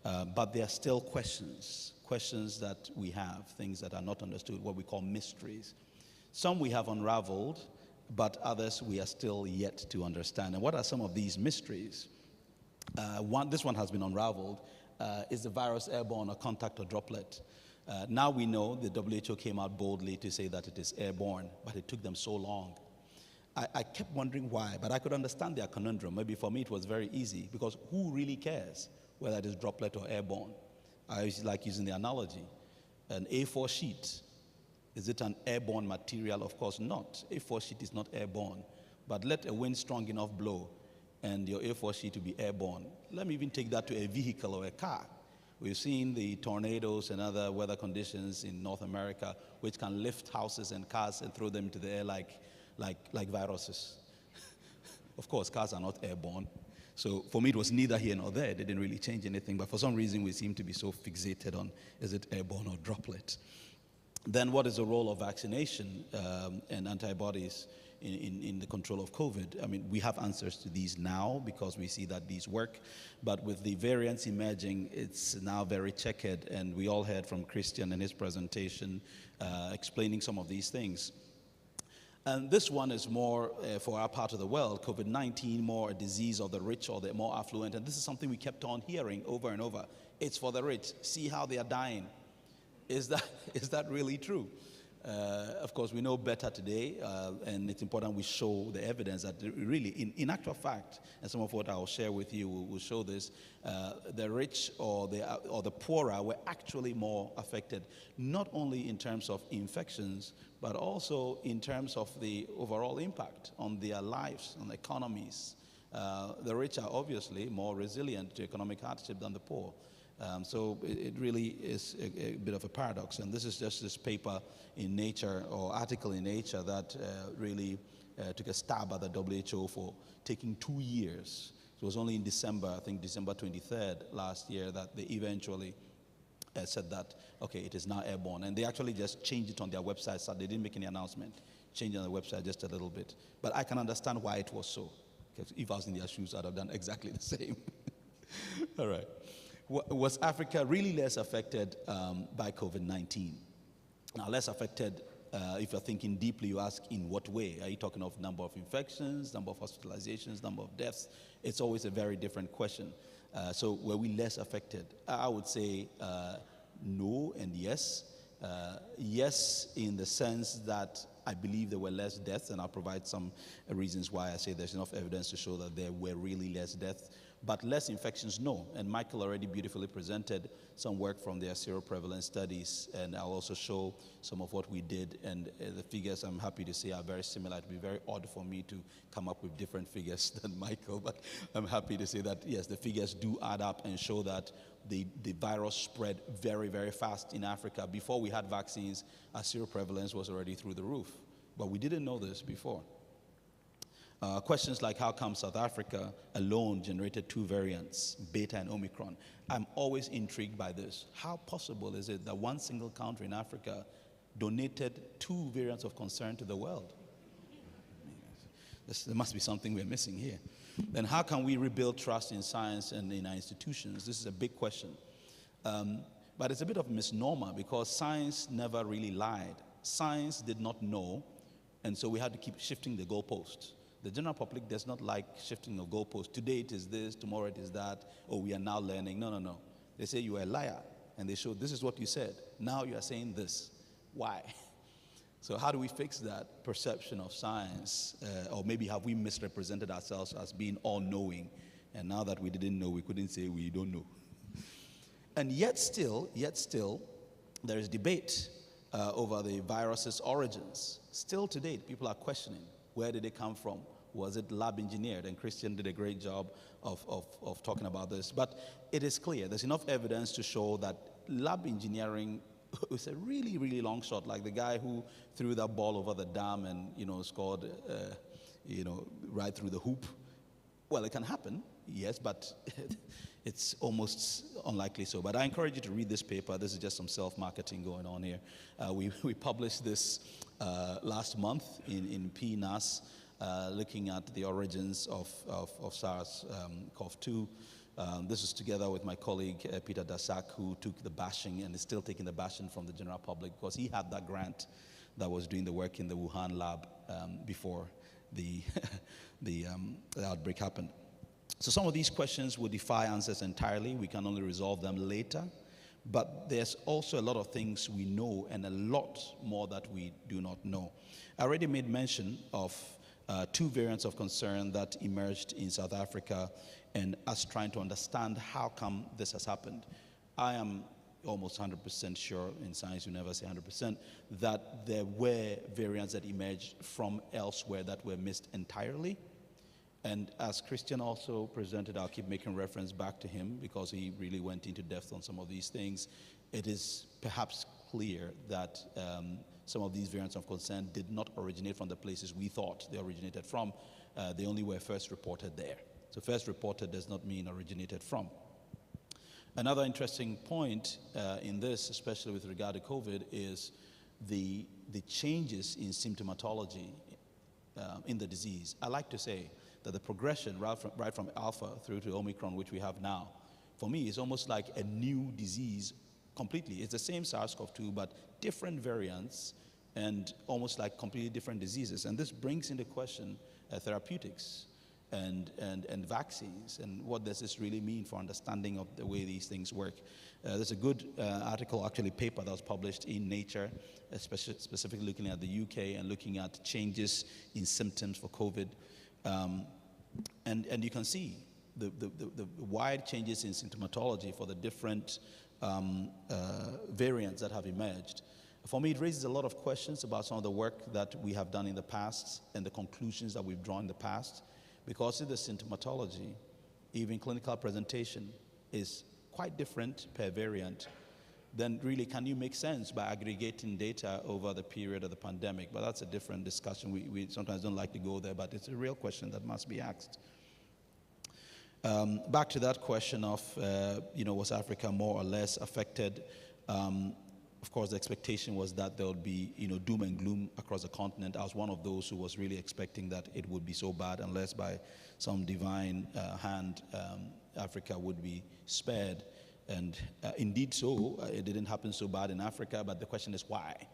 S20: but there are still questions that we have, things that are not understood, what we call mysteries. Some we have unraveled, but others we are still yet to understand. And what are some of these mysteries? This one has been unraveled. Is the virus airborne or contact or droplet? Now we know the WHO came out boldly to say that it is airborne, but it took them so long. I kept wondering why, but I could understand their conundrum. Maybe for me it was very easy, because who really cares whether it is droplet or airborne? I like using the analogy. An A4 sheet, is it an airborne material? Of course not. A4 sheet is not airborne, but let a wind strong enough blow and your A4 sheet to be airborne. Let me even take that to a vehicle or a car. We've seen the tornadoes and other weather conditions in North America, which can lift houses and cars and throw them into the air like viruses. Of course, cars are not airborne. So for me, it was neither here nor there. It didn't really change anything. But for some reason, we seem to be so fixated on, is it airborne or droplet? Then what is the role of vaccination and antibodies in the control of COVID? I mean, we have answers to these now because we see that these work. But with the variants emerging, it's now very checkered. And we all heard from Christian in his presentation explaining some of these things. And this one is more for our part of the world, COVID-19, more a disease of the rich or the more affluent. And this is something we kept on hearing over and over. It's for the rich. See how they are dying. Is that really true? Of course, we know better today, and it's important we show the evidence that really, in actual fact, and some of what I'll share with you will show this, the rich or the poorer were actually more affected, not only in terms of infections, but also in terms of the overall impact on their lives, on economies. The rich are obviously more resilient to economic hardship than the poor. So it really is a bit of a paradox. And this is just this paper in Nature, or article in Nature, that really took a stab at the WHO for taking 2 years. So it was only in December, I think December 23rd last year, that they eventually said that, okay, it is now airborne. And they actually just changed it on their website, so they didn't make any announcement. Changed it on the website just a little bit. But I can understand why it was so. Because if I was in their shoes, I'd have done exactly the same. All right. Was Africa really less affected by COVID-19? Now, less affected, if you're thinking deeply, you ask, in what way? Are you talking of number of infections, number of hospitalizations, number of deaths? It's always a very different question. So were we less affected? I would say no and yes. Yes, in the sense that I believe there were less deaths, and I'll provide some reasons why I say there's enough evidence to show that there were really less deaths. But less infections, no. And Michael already beautifully presented some work from their seroprevalence studies, and I'll also show some of what we did. And the figures, I'm happy to say, are very similar. It would be very odd for me to come up with different figures than Michael, but I'm happy to say that, yes, the figures do add up and show that the virus spread very, very fast in Africa. Before we had vaccines, our seroprevalence was already through the roof. But we didn't know this before. Questions like, how come South Africa alone generated 2 variants, Beta and Omicron? I'm always intrigued by this. How possible is it that one single country in Africa donated 2 variants of concern to the world? There must be something we're missing here. Then how can we rebuild trust in science and in our institutions? This is a big question. But it's a bit of a misnomer, because science never really lied. Science did not know, and so we had to keep shifting the goalposts. The general public does not like shifting the goalposts. Today it is this, tomorrow it is that, or we are now learning. No, no, no. They say you are a liar, and they show this is what you said. Now you are saying this. Why? So how do we fix that perception of science? Or maybe have we misrepresented ourselves as being all-knowing, and now that we didn't know, we couldn't say we don't know. And yet still, there is debate over the virus's origins. Still to date, people are questioning, where did it come from? Was it lab engineered? And Christian did a great job of talking about this. But it is clear, there's enough evidence to show that lab engineering is a really, really long shot, like the guy who threw that ball over the dam and, scored, right through the hoop. Well, it can happen, yes, but it's almost unlikely so. But I encourage you to read this paper. This is just some self-marketing going on here. We published this last month in PNUS, looking at the origins of SARS-CoV-2. This is together with my colleague Peter Dasak, who took the bashing and is still taking the bashing from the general public because he had that grant that was doing the work in the Wuhan lab before the outbreak happened. So some of these questions will defy answers entirely. We can only resolve them later. But there's also a lot of things we know and a lot more that we do not know. I already made mention of two variants of concern that emerged in South Africa and us trying to understand how come this has happened. I am almost 100% sure, in science you never say 100%, that there were variants that emerged from elsewhere that were missed entirely. And as Christian also presented, I'll keep making reference back to him because he really went into depth on some of these things. It is perhaps clear that some of these variants of concern did not originate from the places we thought they originated from. They only were first reported there. So first reported does not mean originated from. Another interesting point in this, especially with regard to COVID, is the changes in symptomatology in the disease. I like to say that the progression right from Alpha through to Omicron, which we have now, for me is almost like a new disease completely. It's the same SARS-CoV-2, but different variants and almost like completely different diseases. And this brings into question therapeutics and vaccines, and what does this really mean for understanding of the way these things work. There's a good article, actually paper, that was published in Nature, specifically looking at the UK and looking at changes in symptoms for COVID. And you can see the wide changes in symptomatology for the different variants that have emerged. For me, it raises a lot of questions about some of the work that we have done in the past and the conclusions that we've drawn in the past, because the symptomatology, even clinical presentation, is quite different per variant. Then really, can you make sense by aggregating data over the period of the pandemic? But that's a different discussion. We sometimes don't like to go there, but it's a real question that must be asked. Back to that question of, was Africa more or less affected? Of course, the expectation was that there would be, doom and gloom across the continent. I was one of those who was really expecting that it would be so bad, unless by some divine hand, Africa would be spared. And indeed so, it didn't happen so bad in Africa, but the question is why?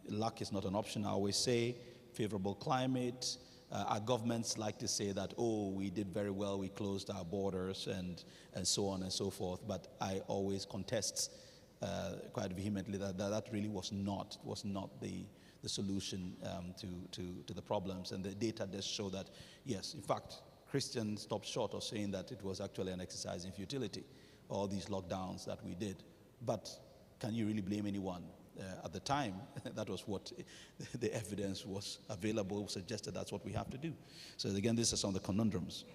S20: Luck is not an option, I always say. Favorable climate. Our governments like to say that, oh, we did very well, we closed our borders and so on and so forth, but I always contest quite vehemently that really was not the solution to the problems. And the data does show that, yes, in fact, Christian stopped short of saying that it was actually an exercise in futility, all these lockdowns that we did. But can you really blame anyone? At the time, that was what the evidence was available, suggested that's what we have to do. So again, these are some of the conundrums.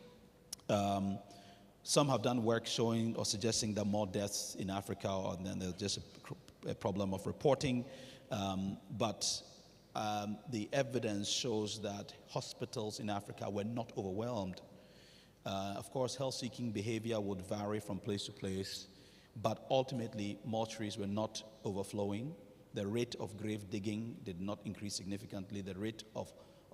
S20: Some have done work showing or suggesting that more deaths in Africa, or then there's just a problem of reporting. But the evidence shows that hospitals in Africa were not overwhelmed. Of course, health-seeking behavior would vary from place to place, but ultimately, mortuaries were not overflowing. The rate of grave digging did not increase significantly. The rate of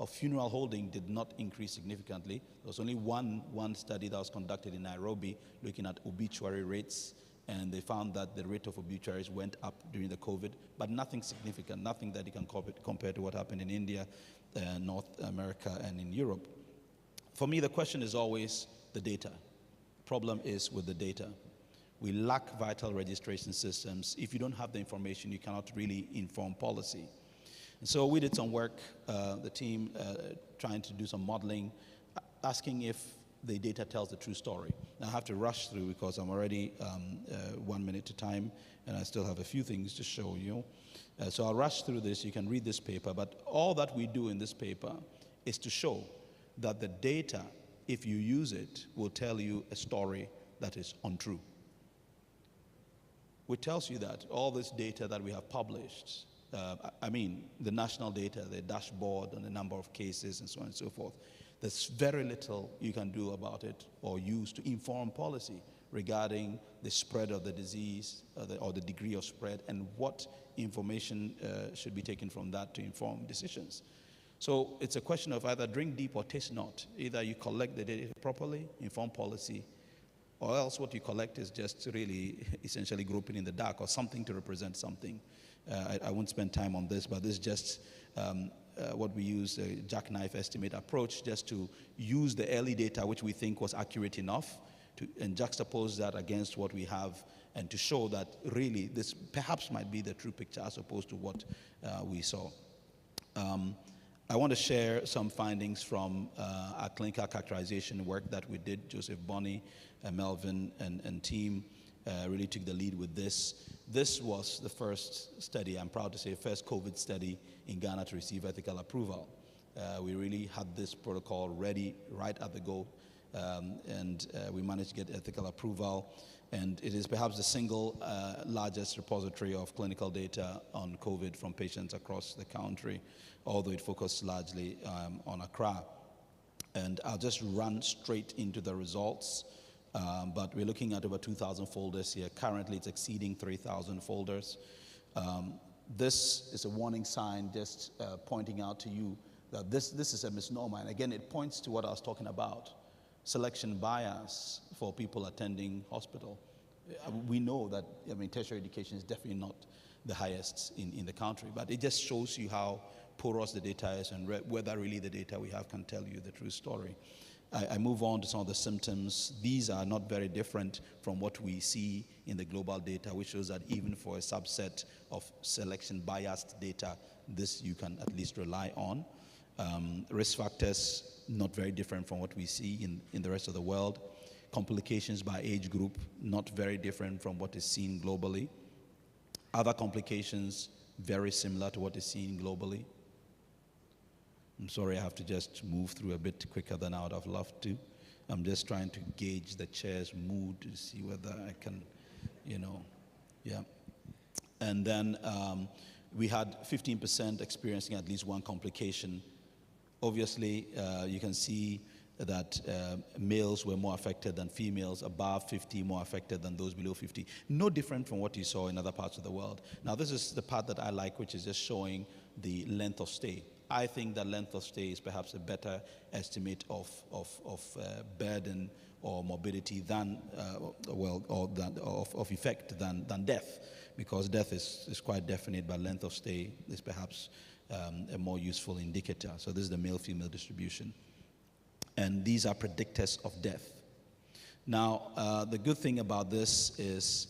S20: funeral holding did not increase significantly. There was only one study that was conducted in Nairobi looking at obituary rates, and they found that the rate of obituaries went up during the COVID, but nothing significant, nothing that you can compare to what happened in India, North America, and in Europe. For me, the question is always the data. Problem is with the data. We lack vital registration systems. If you don't have the information, you cannot really inform policy. And so we did some work, the team trying to do some modeling, asking if the data tells the true story. Now I have to rush through because I'm already 1 minute to time, and I still have a few things to show you. So I'll rush through this. You can read this paper, but all that we do in this paper is to show that the data, if you use it, will tell you a story that is untrue. Which tells you that all this data that we have published, I mean, the national data, the dashboard and the number of cases and so on and so forth, there's very little you can do about it or use to inform policy regarding the spread of the disease or the degree of spread and what information should be taken from that to inform decisions. So it's a question of either drink deep or taste not. Either you collect the data properly, inform policy, or else what you collect is just really essentially groping in the dark or something to represent something. I won't spend time on this, but this is just what we use, a jackknife estimate approach, just to use the early data, which we think was accurate enough, and juxtapose that against what we have, and to show that really this perhaps might be the true picture as opposed to what we saw. I want to share some findings from our clinical characterization work that we did. Joseph Bonney, Melvin, and team really took the lead with this. This was the first study, I'm proud to say, first COVID study in Ghana to receive ethical approval. We really had this protocol ready right at the go, and we managed to get ethical approval. And it is perhaps the single largest repository of clinical data on COVID from patients across the country, although it focused largely on Accra. And I'll just run straight into the results. But we're looking at over 2,000 folders here. Currently, it's exceeding 3,000 folders. This is a warning sign just pointing out to you that this is a misnomer. And again, it points to what I was talking about, selection bias for people attending hospital. We know that, I mean, tertiary education is definitely not the highest in the country, but it just shows you how porous the data is and whether really the data we have can tell you the true story. I move on to some of the symptoms. These are not very different from what we see in the global data, which shows that even for a subset of selection biased data, this you can at least rely on. Risk factors, not very different from what we see in the rest of the world. Complications by age group, not very different from what is seen globally. Other complications, very similar to what is seen globally. I'm sorry, I have to just move through a bit quicker than I would have loved to. I'm just trying to gauge the chair's mood to see whether I can, yeah. And then we had 15% experiencing at least one complication. Obviously, you can see that males were more affected than females, above 50 more affected than those below 50. No different from what you saw in other parts of the world. Now, this is the part that I like, which is just showing the length of stay. I think that length of stay is perhaps a better estimate of burden or morbidity than, of effect than death, because death is quite definite, but length of stay is perhaps a more useful indicator. So this is the male-female distribution. And these are predictors of death. Now, the good thing about this is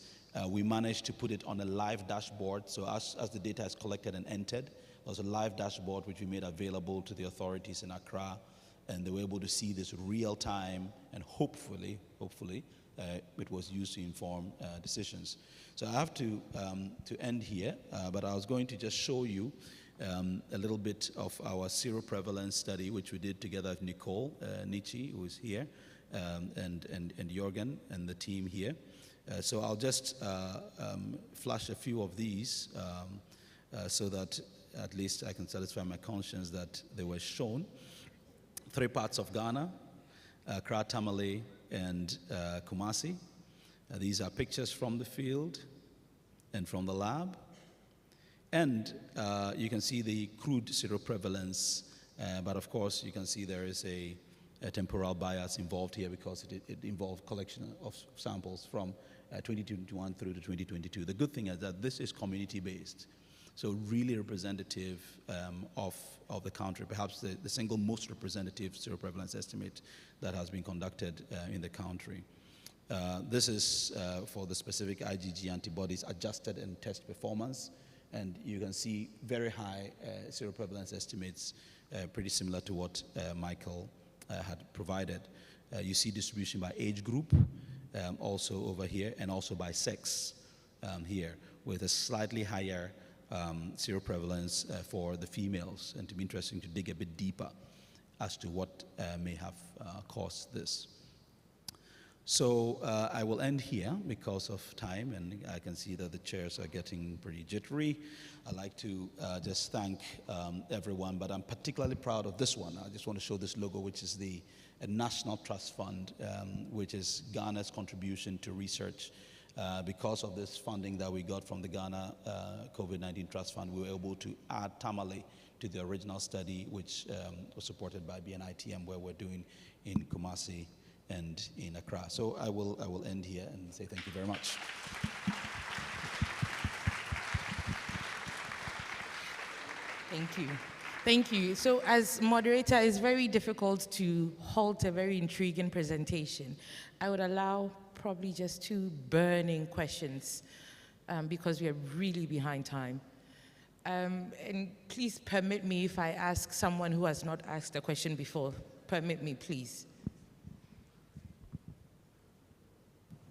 S20: we managed to put it on a live dashboard. So as the data is collected and entered, there's a live dashboard which we made available to the authorities in Accra, and they were able to see this real time, and hopefully, it was used to inform decisions. So I have to end here, but I was going to just show you a little bit of our seroprevalence study, which we did together with Nicole Nietzsche, who is here, and Jorgen and the team here. So I'll just flash a few of these so that at least I can satisfy my conscience that they were shown. 3 parts of Ghana, Accra, Tamale, and Kumasi. These are pictures from the field and from the lab. And you can see the crude seroprevalence, but of course you can see there is a temporal bias involved here because it involved collection of samples from 2021 through to 2022. The good thing is that this is community-based, so really representative of the country, perhaps the single most representative seroprevalence estimate that has been conducted in the country. This is for the specific IgG antibodies adjusted and test performance. And you can see very high seroprevalence estimates, pretty similar to what Michael had provided. You see distribution by age group, also over here, and also by sex here, with a slightly higher seroprevalence for the females, and to be interesting to dig a bit deeper as to what may have caused this. So I will end here because of time, and I can see that the chairs are getting pretty jittery. I'd like to just thank everyone, but I'm particularly proud of this one. I just want to show this logo, which is the National Trust Fund, which is Ghana's contribution to research. Because of this funding that we got from the Ghana COVID-19 Trust Fund, we were able to add Tamale to the original study, which was supported by BNITM, where we're doing in Kumasi and in Accra. So I will end here and say thank you very much.
S12: Thank you. Thank you. So as moderator, it's very difficult to halt a very intriguing presentation. I would allow probably just 2 burning questions because we are really behind time. And please permit me if I ask someone who has not asked a question before. Permit me, please.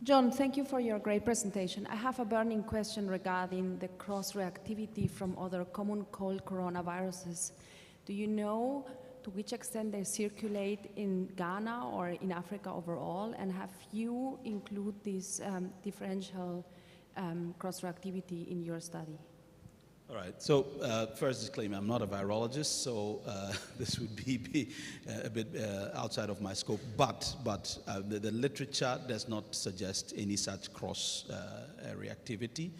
S21: John, thank you for your great presentation. I have a burning question regarding the cross-reactivity from other common cold coronaviruses. Do you know to which extent they circulate in Ghana or in Africa overall? And have you included this differential cross-reactivity in your study?
S20: All right, so first disclaimer, I'm not a virologist, so this would be a bit outside of my scope, but the literature does not suggest any such cross-reactivity.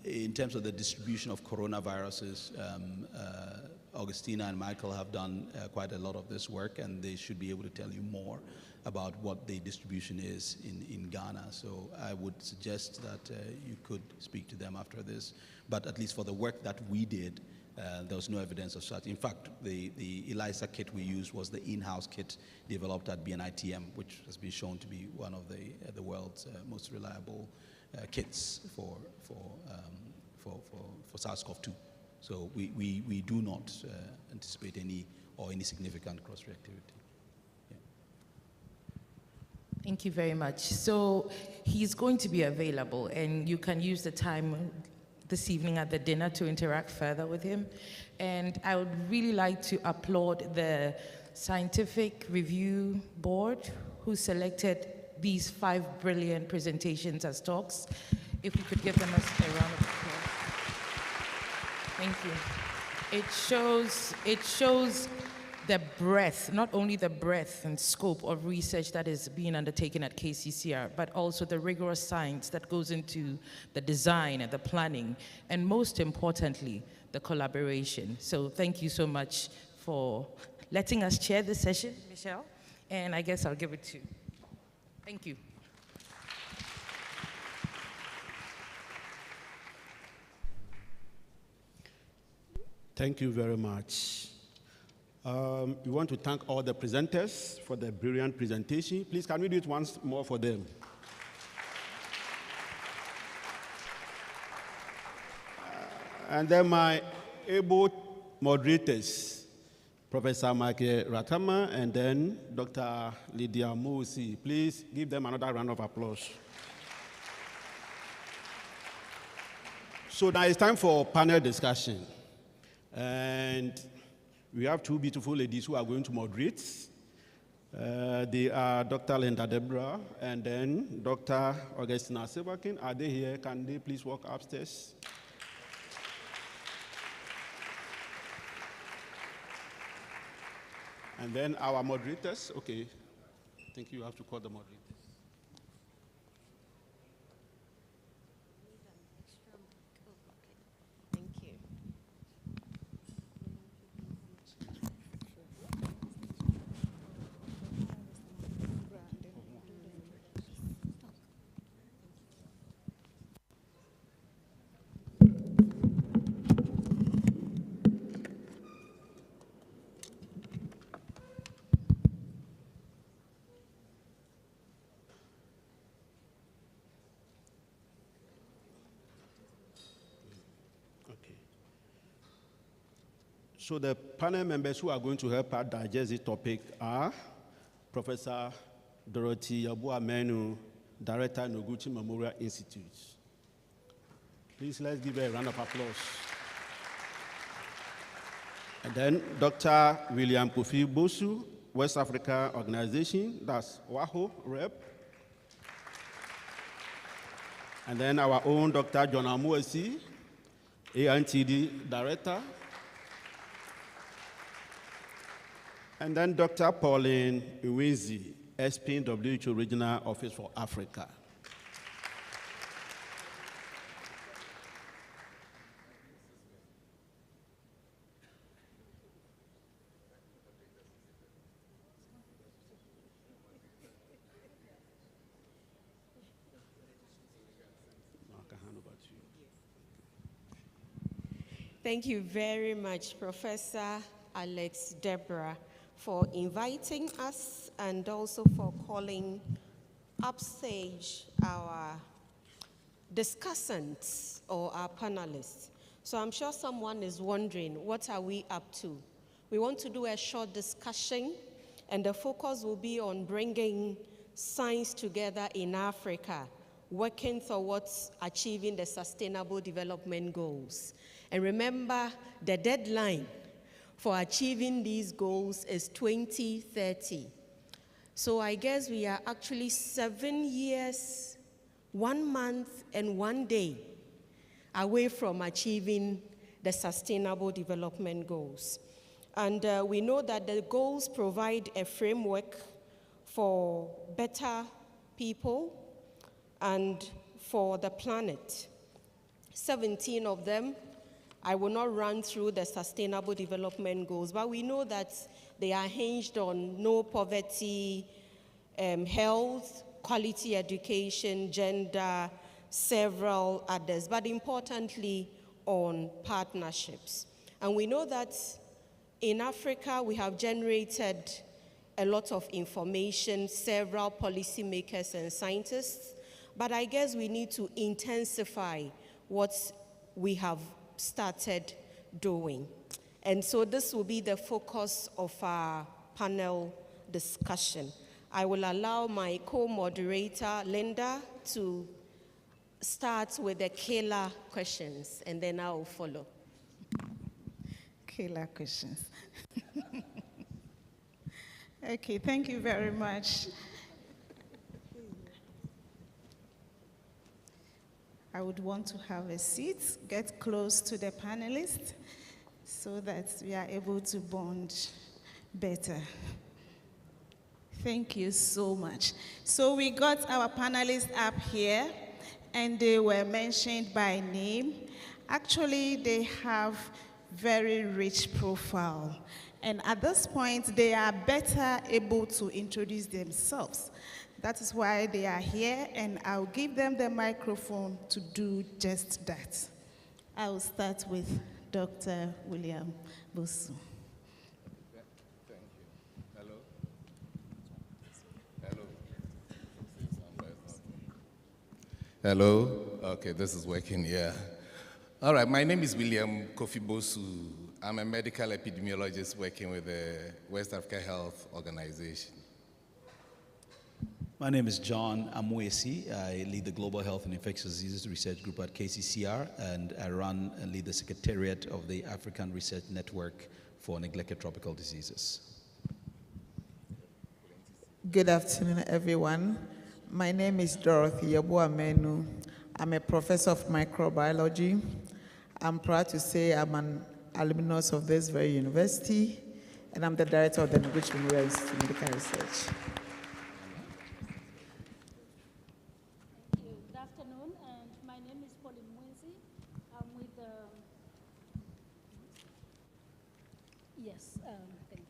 S20: In terms of the distribution of coronaviruses, Augustina and Michael have done quite a lot of this work, and they should be able to tell you more about what the distribution is in Ghana. So I would suggest that you could speak to them after this. But at least for the work that we did, there was no evidence of such. In fact, the ELISA kit we used was the in-house kit developed at BNITM, which has been shown to be one of the world's most reliable kits for SARS-CoV-2. So we do not anticipate any significant cross-reactivity.
S12: Thank you very much. So he's going to be available, and you can use the time this evening at the dinner to interact further with him. And I would really like to applaud the scientific review board who selected these 5 brilliant presentations as talks. If we could give them a round of applause. Thank you. It shows the breadth, not only the breadth and scope of research that is being undertaken at KCCR, but also the rigorous science that goes into the design and the planning, and most importantly, the collaboration. So thank you so much for letting us chair this session, Michelle, and I guess I'll give it to you. Thank you.
S2: Thank you very much. We want to thank all the presenters for the brilliant presentation. Please, can we do it once more for them? And then my able moderators, Professor Michael Ratama and then Dr. Lydia Mosi. Please give them another round of applause. So now it's time for panel discussion. And we have 2 beautiful ladies who are going to moderate. They are Dr. Linda Debra and then Dr. Augustina Sebakin. Are they here? Can they please walk upstairs? And then our moderators. Okay. I think you have to call the moderators. So the panel members who are going to help us digest this topic are Professor Dorothy Yabu-Amenu, Director, Noguchi Memorial Institute. Please, let's give her a round of applause. And then Dr. William Kofi Bosu, West Africa Organization, that's WAHO rep. And then our own Dr. John Amuesi, ANTD Director. And then Dr. Pauline Iwinzi, SP WHO Regional Office for Africa.
S1: Thank you very much, Professor Alex Deborah, for inviting us and also for calling upstage our discussants or our panelists. So I'm sure someone is wondering, what are we up to? We want to do a short discussion, and the focus will be on bringing science together in Africa, working towards achieving the Sustainable Development Goals. And remember, the deadline for achieving these goals is 2030. So I guess we are actually 7 years, 1 month, and 1 day away from achieving the Sustainable Development Goals. And we know that the goals provide a framework for better people and for the planet. 17 of them. I will not run through the Sustainable Development Goals, but we know that they are hinged on no poverty, health, quality education, gender, several others, but importantly on partnerships. And we know that in Africa we have generated a lot of information, several policymakers and scientists, but I guess we need to intensify what we have started doing. And so this will be the focus of our panel discussion. I will allow my co-moderator, Linda, to start with the killer questions, and then I will follow.
S22: Killer questions. Okay, thank you very much. I would want to have a seat, get close to the panelists so that we are able to bond better. Thank you so much. So we got our panelists up here, and they were mentioned by name. Actually, they have very rich profile. And at this point, they are better able to introduce themselves. That is why they are here, and I'll give them the microphone to do just that. I will start with Dr. William Bosu.
S23: Thank you. Hello? Hello? Okay, this is working, yeah. All right, my name is William Kofi Bosu. I'm a medical epidemiologist working with the West Africa Health Organization.
S24: My name is John Amuesi. I lead the Global Health and Infectious Diseases Research Group at KCCR, and I run and lead the Secretariat of the African Research Network for Neglected Tropical Diseases.
S25: Good afternoon, everyone. My name is Dorothy Yabu-Amenu. I'm a professor of microbiology. I'm proud to say I'm an alumnus of this very university, and I'm the director of the Noguchi Memorial Institute of Medical Research.
S26: Good afternoon, and my name is Pauline Mwenzi. I'm with the... Yes, thank you.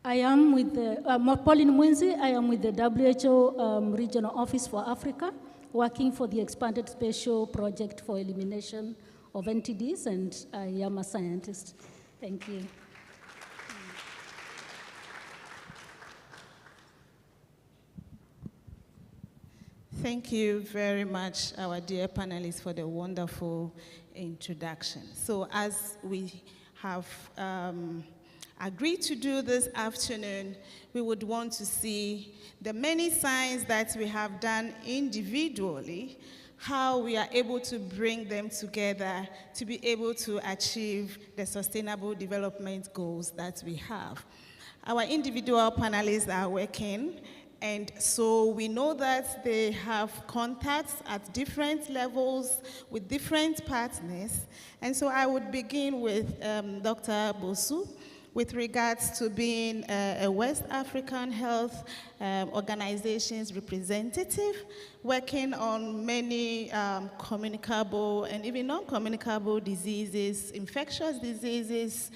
S26: I am with the... Pauline Mwenzi. I am with the WHO Regional Office for Africa, working for the Expanded Spatial Project for Elimination of NTDs, and I am a scientist. Thank you.
S22: Thank you very much, our dear panelists, for the wonderful introduction. So as we have agreed to do this afternoon, we would want to see the many science that we have done individually, how we are able to bring them together to be able to achieve the Sustainable Development Goals that we have. Our individual panelists are working, and so we know that they have contacts at different levels with different partners. And so I would begin with Dr. Bosu with regards to being a West African health organization's representative, working on many communicable and even non-communicable diseases, infectious diseases,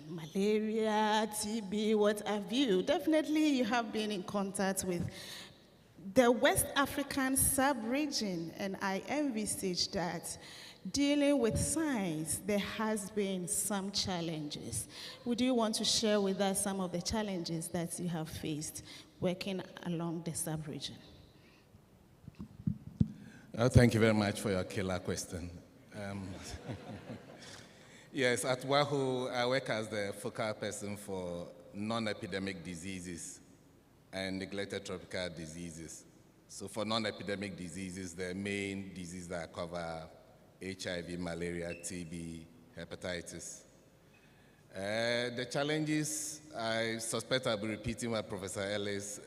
S22: malaria, TB, what have you. Definitely you have been in contact with the West African sub-region, and I envisage that dealing with science, there has been some challenges. Would you want to share with us some of the challenges that you have faced working along the sub-region?
S23: Thank you very much for your killer question. Yes, at WAHO, I work as the focal person for non-epidemic diseases and neglected tropical diseases. So for non-epidemic diseases, the main diseases that I cover HIV, malaria, TB, hepatitis. The challenges, I suspect I'll be repeating what Professor Ellis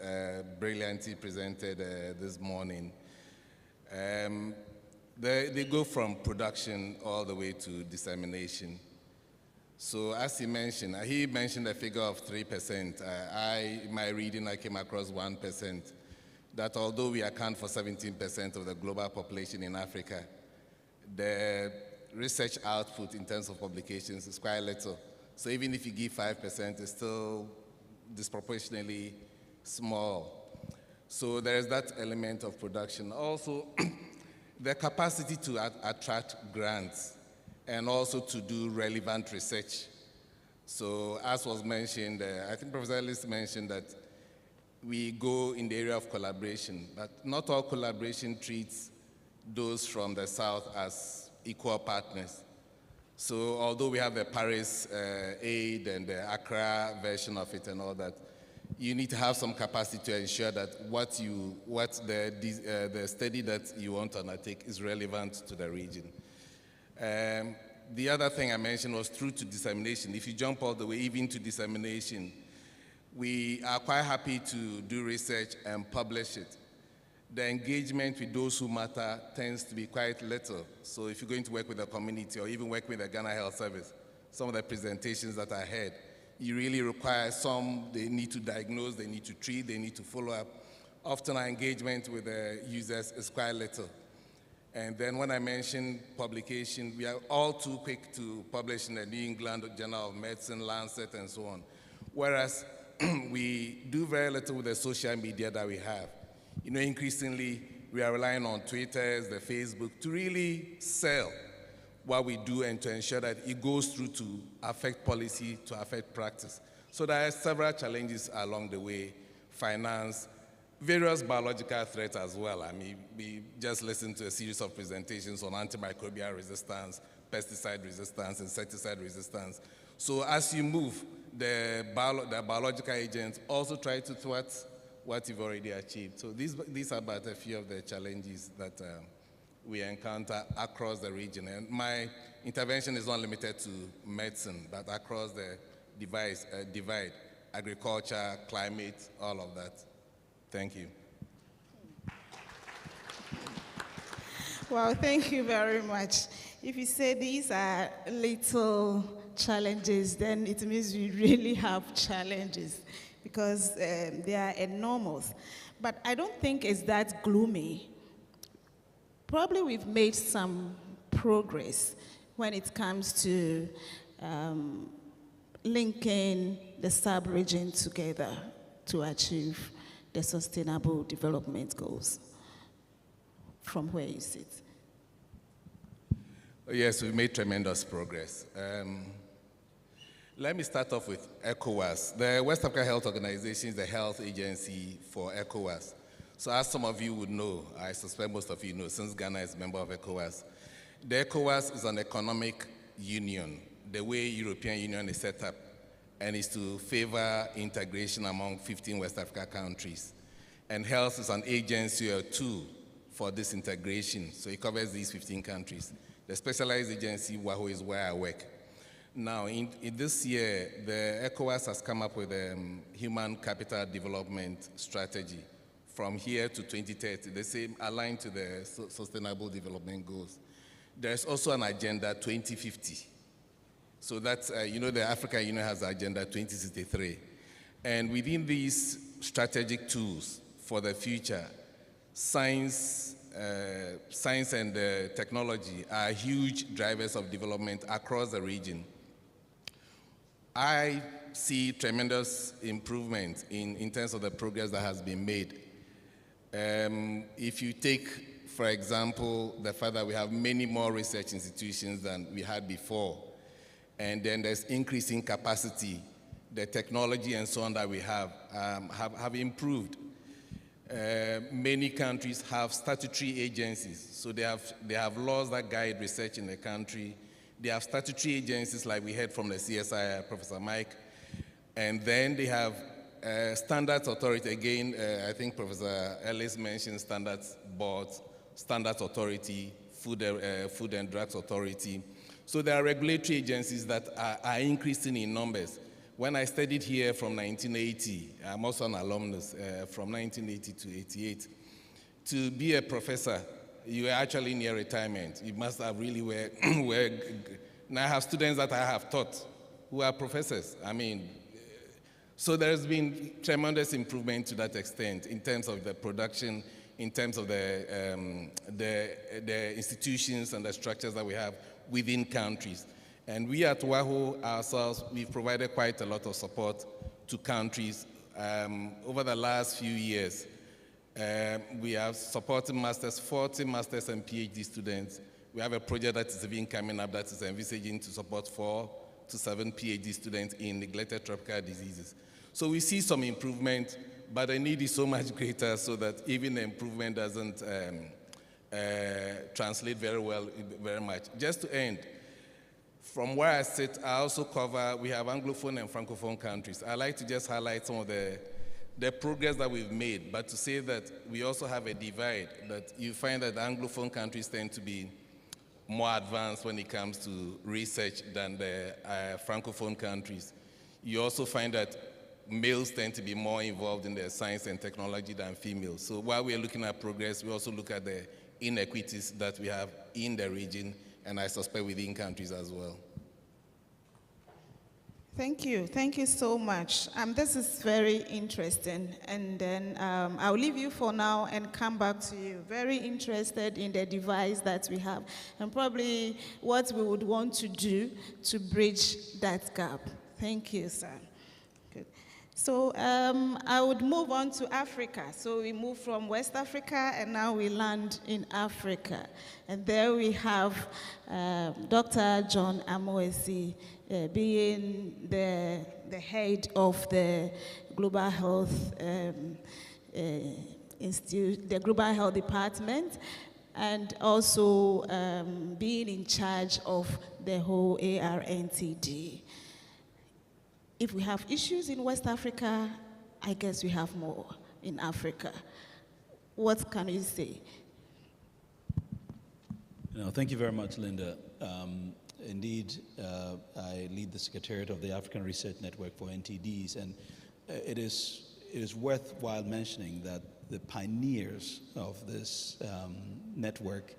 S23: brilliantly presented this morning. They go from production all the way to dissemination. So as he mentioned a figure of 3%. In my reading, I came across 1%, that although we account for 17% of the global population in Africa, the research output in terms of publications is quite little. So even if you give 5%, it's still disproportionately small. So there is that element of production. Also, the capacity to attract grants and also to do relevant research. So as was mentioned, I think Professor Ellis mentioned that we go in the area of collaboration, but not all collaboration treats those from the South as equal partners. So although we have the Paris aid and the Accra version of it and all that, you need to have some capacity to ensure that what the study that you want to undertake is relevant to the region. The other thing I mentioned was through to dissemination. If you jump all the way even to dissemination, we are quite happy to do research and publish it. The engagement with those who matter tends to be quite little. So if you're going to work with the community or even work with the Ghana Health Service, some of the presentations that I had, you really require they need to diagnose, they need to treat, they need to follow up. Often our engagement with the users is quite little. And then when I mentioned publication, we are all too quick to publish in the New England Journal of Medicine, Lancet, and so on. Whereas we do very little with the social media that we have. You know, increasingly, we are relying on Twitter, the Facebook, to really sell what we do and to ensure that it goes through to affect policy, to affect practice. So there are several challenges along the way: finance, various biological threats as well. I mean, we just listened to a series of presentations on antimicrobial resistance, pesticide resistance, insecticide resistance. So as you move, the biological agents also try to thwart what you've already achieved. So these are about a few of the challenges that we encounter across the region. And my intervention is not limited to medicine, but across the divide, agriculture, climate, all of that. Thank you.
S22: Well, thank you very much. If you say these are little challenges, then it means we really have challenges, because they are enormous. But I don't think it's that gloomy. Probably we've made some progress when it comes to linking the sub-region together to achieve the Sustainable Development Goals, from where you sit.
S23: Yes, we've made tremendous progress. Let me start off with ECOWAS. The West African Health Organization is the health agency for ECOWAS. So as some of you would know, I suspect most of you know, since Ghana is a member of ECOWAS, the ECOWAS is an economic union the way European Union is set up, and is to favor integration among 15 West Africa countries. And health is an agency or tool for this integration, so it covers these 15 countries. The specialized agency, WAHO, is where I work. Now, in this year, the ECOWAS has come up with a human capital development strategy from here to 2030, the same aligned to the Sustainable Development Goals. There's also an Agenda 2050. So that's, you know, the African Union has Agenda 2063. And within these strategic tools for the future, science and technology are huge drivers of development across the region. I see tremendous improvement in terms of the progress that has been made. If you take, for example, the fact that we have many more research institutions than we had before, and then there's increasing capacity, the technology and so on that we have improved. Many countries have statutory agencies, so they have laws that guide research in the country. They have statutory agencies like we heard from the CSIR, Professor Mike, and then they have standards authority. Again, I think Professor Ellis mentioned standards boards, standards authority, food and drugs authority. So there are regulatory agencies that are increasing in numbers. When I studied here from 1980, I'm also an alumnus from 1980 to 88. To be a professor, you are actually near retirement. You must have really worked. Now I have students that I have taught who are professors. I mean, so there's been tremendous improvement to that extent in terms of the production, in terms of the institutions and the structures that we have within countries. And we at WAHO ourselves, we've provided quite a lot of support to countries. Over the last few years, we have supported 40 masters and PhD students. We have a project that is even coming up that is envisaging to support 4 to 7 PhD students in neglected tropical diseases. So we see some improvement, but the need is so much greater so that even the improvement doesn't translate very much. Just to end, from where I sit, I also cover, we have Anglophone and Francophone countries. I like to just highlight some of the progress that we've made, but to say that we also have a divide, that you find that Anglophone countries tend to be more advanced when it comes to research than the Francophone countries. You also find that males tend to be more involved in the science and technology than females. So while we're looking at progress, we also look at the inequities that we have in the region, and I suspect within countries as well.
S22: Thank you so much. This is very interesting, and then I'll leave you for now and come back to you. Very interested in the device that we have, and probably what we would want to do to bridge that gap. Thank you, sir. Good. So I would move on to Africa. So we move from West Africa, and now we land in Africa. And there we have Dr. John Amoesi, being the head of the Global Health Institute, the Global Health Department, and also being in charge of the whole ARNTD. If we have issues in West Africa, I guess we have more in Africa. What can you say?
S20: Thank you very much, Linda. Indeed, I lead the Secretariat of the African Research Network for NTDs, and it is worthwhile mentioning that the pioneers of this network,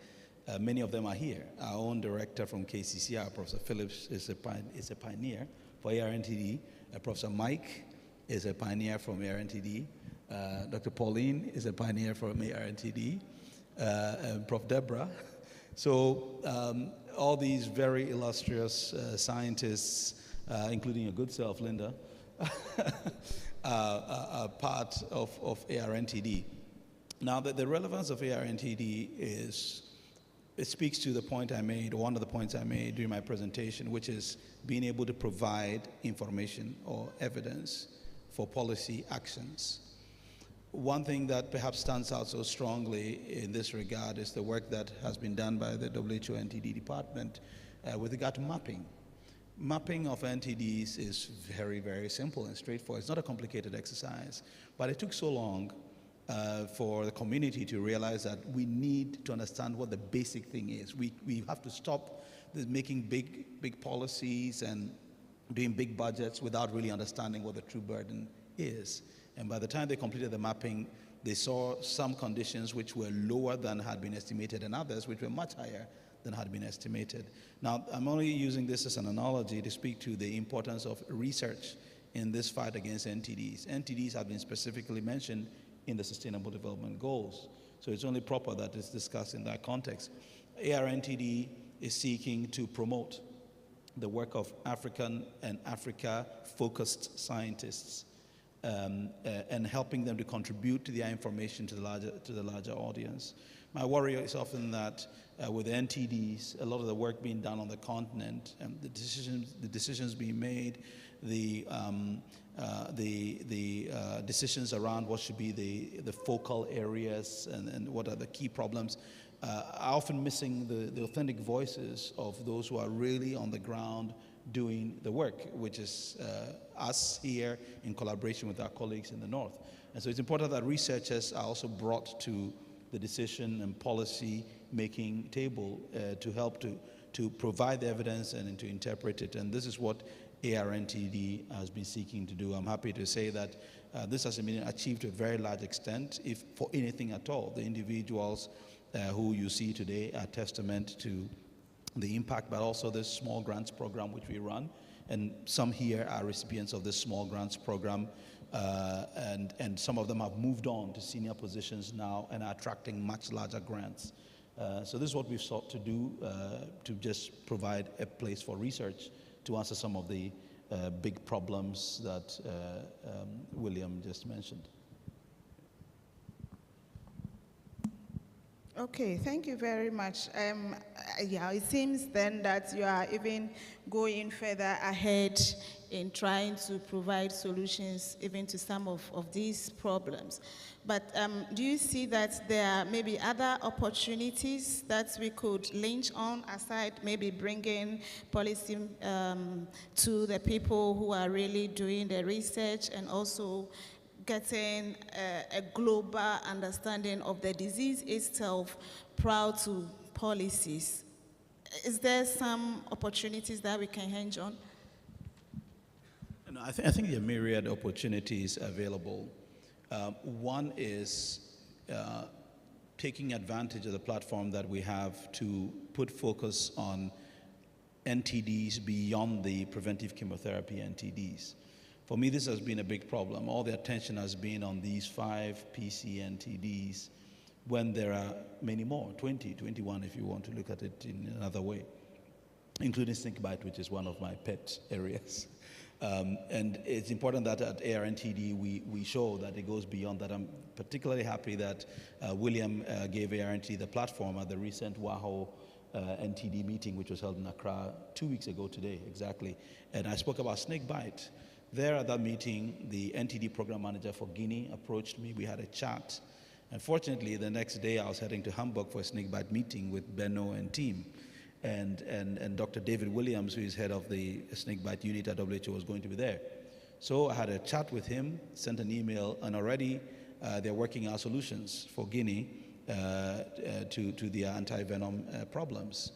S20: many of them are here. Our own director from KCCR, Professor Phillips, is a pioneer for ARNTD. Professor Mike is a pioneer from ARNTD. Dr. Pauline is a pioneer from ARNTD. And Prof. Deborah. So all these very illustrious scientists, including your good self, Linda, are part of ARNTD. Now, the relevance of ARNTD is, it speaks to the point I made, one of the points I made during my presentation, which is being able to provide information or evidence for policy actions. One thing that perhaps stands out so strongly in this regard is the work that has been done by the WHO NTD department with regard to mapping. Mapping of NTDs is very, very simple and straightforward. It's not a complicated exercise, but it took so long for the community to realize that we need to understand what the basic thing is. We have to stop making big policies and doing big budgets without really understanding what the true burden is. And by the time they completed the mapping, they saw some conditions which were lower than had been estimated and others which were much higher than had been estimated. Now, I'm only using this as an analogy to speak to the importance of research in this fight against NTDs. NTDs have been specifically mentioned in the Sustainable Development Goals, so it's only proper that it's discussed in that context. ARNTD is seeking to promote the work of African and Africa-focused scientists and helping them to contribute to their information to the larger audience. My worry is often that with NTDs, a lot of the work being done on the continent, and the decisions being made, the decisions around what should be the focal areas and what are the key problems are often missing the authentic voices of those who are really on the ground doing the work, which is us here in collaboration with our colleagues in the north. And so it's important that researchers are also brought to the decision and policy making table to help to provide the evidence and to interpret it. And this is what ARNTD has been seeking to do. I'm happy to say that this has been achieved to a very large extent, if for anything at all. The individuals who you see today are testament to the impact, but also this small grants program which we run. And some here are recipients of this small grants program, and some of them have moved on to senior positions now and are attracting much larger grants. So this is what we've sought to do, to just provide a place for research to answer some of the big problems that William just mentioned.
S22: Okay, thank you very much. Yeah, it seems then that you are even going further ahead in trying to provide solutions even to some of these problems. But do you see that there are maybe other opportunities that we could lynch on aside maybe bringing policy to the people who are really doing the research and also getting a global understanding of the disease itself prior to policies? Is there some opportunities that we can hinge on?
S20: No, I think there are myriad opportunities available. One is taking advantage of the platform that we have to put focus on NTDs beyond the preventive chemotherapy NTDs. For me, this has been a big problem. All the attention has been on these 5 PC NTDs when there are many more, 20, 21 if you want to look at it in another way, including snakebite, which is one of my pet areas. And it's important that at ARNTD we show that it goes beyond that. I'm particularly happy that William gave ARNTD the platform at the recent WAHO NTD meeting, which was held in Accra 2 weeks ago today, exactly. And I spoke about snakebite. There at that meeting, the NTD program manager for Guinea approached me. We had a chat. Unfortunately, the next day I was heading to Hamburg for a snakebite meeting with Benno and team. And Dr. David Williams, who is head of the snakebite unit at WHO, was going to be there. So I had a chat with him, sent an email, and already they're working out solutions for Guinea to their anti-venom problems.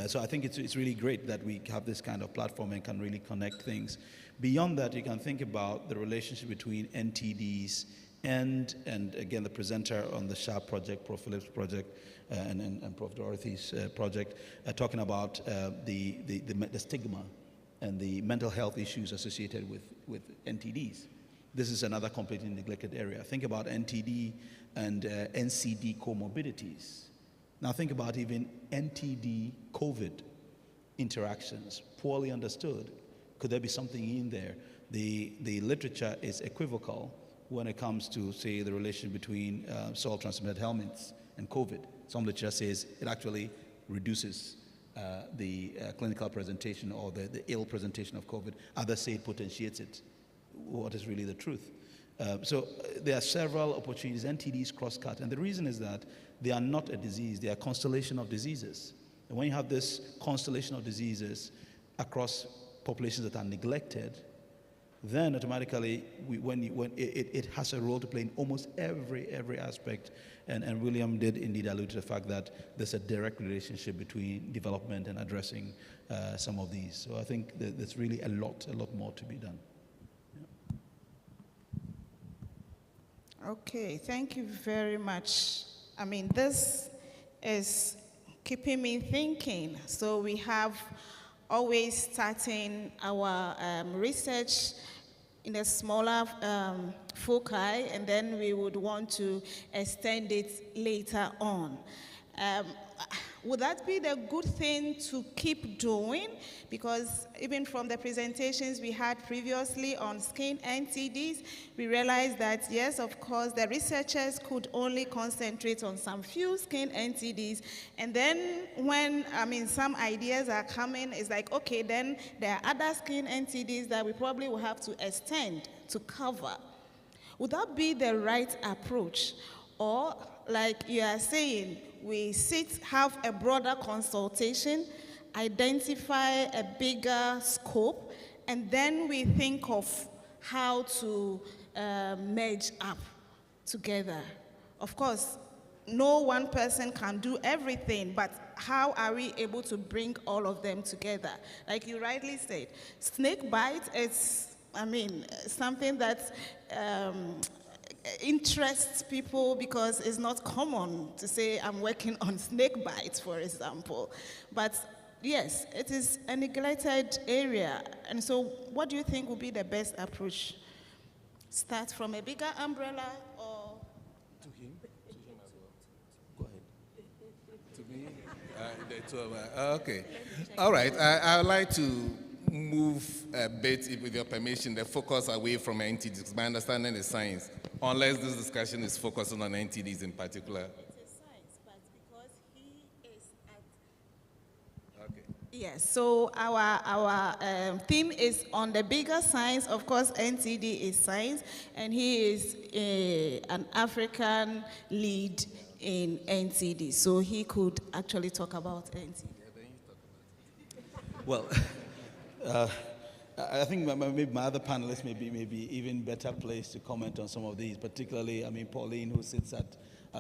S20: So I think it's really great that we have this kind of platform and can really connect things. Beyond that, you can think about the relationship between NTDs and again, the presenter on the SHARP project, Prof. Philip's project, and Prof. Dorothy's project, talking about the stigma and the mental health issues associated with NTDs. This is another completely neglected area. Think about NTD and NCD comorbidities. Now think about even NTD COVID interactions, poorly understood. Could there be something in there? The literature is equivocal when it comes to, say, the relation between soil-transmitted helminths and COVID. Some literature says it actually reduces the clinical presentation or the ill presentation of COVID. Others say it potentiates it. What is really the truth? So there are several opportunities. NTDs cross-cut, and the reason is that they are not a disease. They are a constellation of diseases. And when you have this constellation of diseases, across populations that are neglected, then automatically it has a role to play in almost every aspect. And William did indeed allude to the fact that there's a direct relationship between development and addressing some of these. So I think that there's really a lot more to be done.
S22: Okay, thank you very much. I mean, this is keeping me thinking. So we have always starting our research in a smaller foci, and then we would want to extend it later on. Would that be the good thing to keep doing? Because even from the presentations we had previously on skin NTDs, we realized that, yes, of course, the researchers could only concentrate on some few skin NTDs. And then when, some ideas are coming, it's like, okay, then there are other skin NTDs that we probably will have to extend to cover. Would that be the right approach? Or, like you are saying, we have a broader consultation, identify a bigger scope, and then we think of how to merge up together. Of course, no one person can do everything, but how are we able to bring all of them together? Like you rightly said, snake bite is, something that interests people because it's not common to say I'm working on snake bites, for example. But yes, it is a neglected area. And so what do you think would be the best approach? Start from a bigger umbrella or?
S23: To him as well. Go ahead. To me? The two of us. Okay. All right. I would like to move a bit, with your permission, the focus away from NTDs. My understanding is science, unless this discussion is focusing on NTDs in particular.
S22: It's a science, but because he is at... Okay. Yes, so our theme is on the bigger science. Of course, NTD is science, and he is an African lead in NTD, so he could actually talk about NTD.
S20: Well, I think maybe my other panelists may be even better placed to comment on some of these, particularly, Pauline, who sits at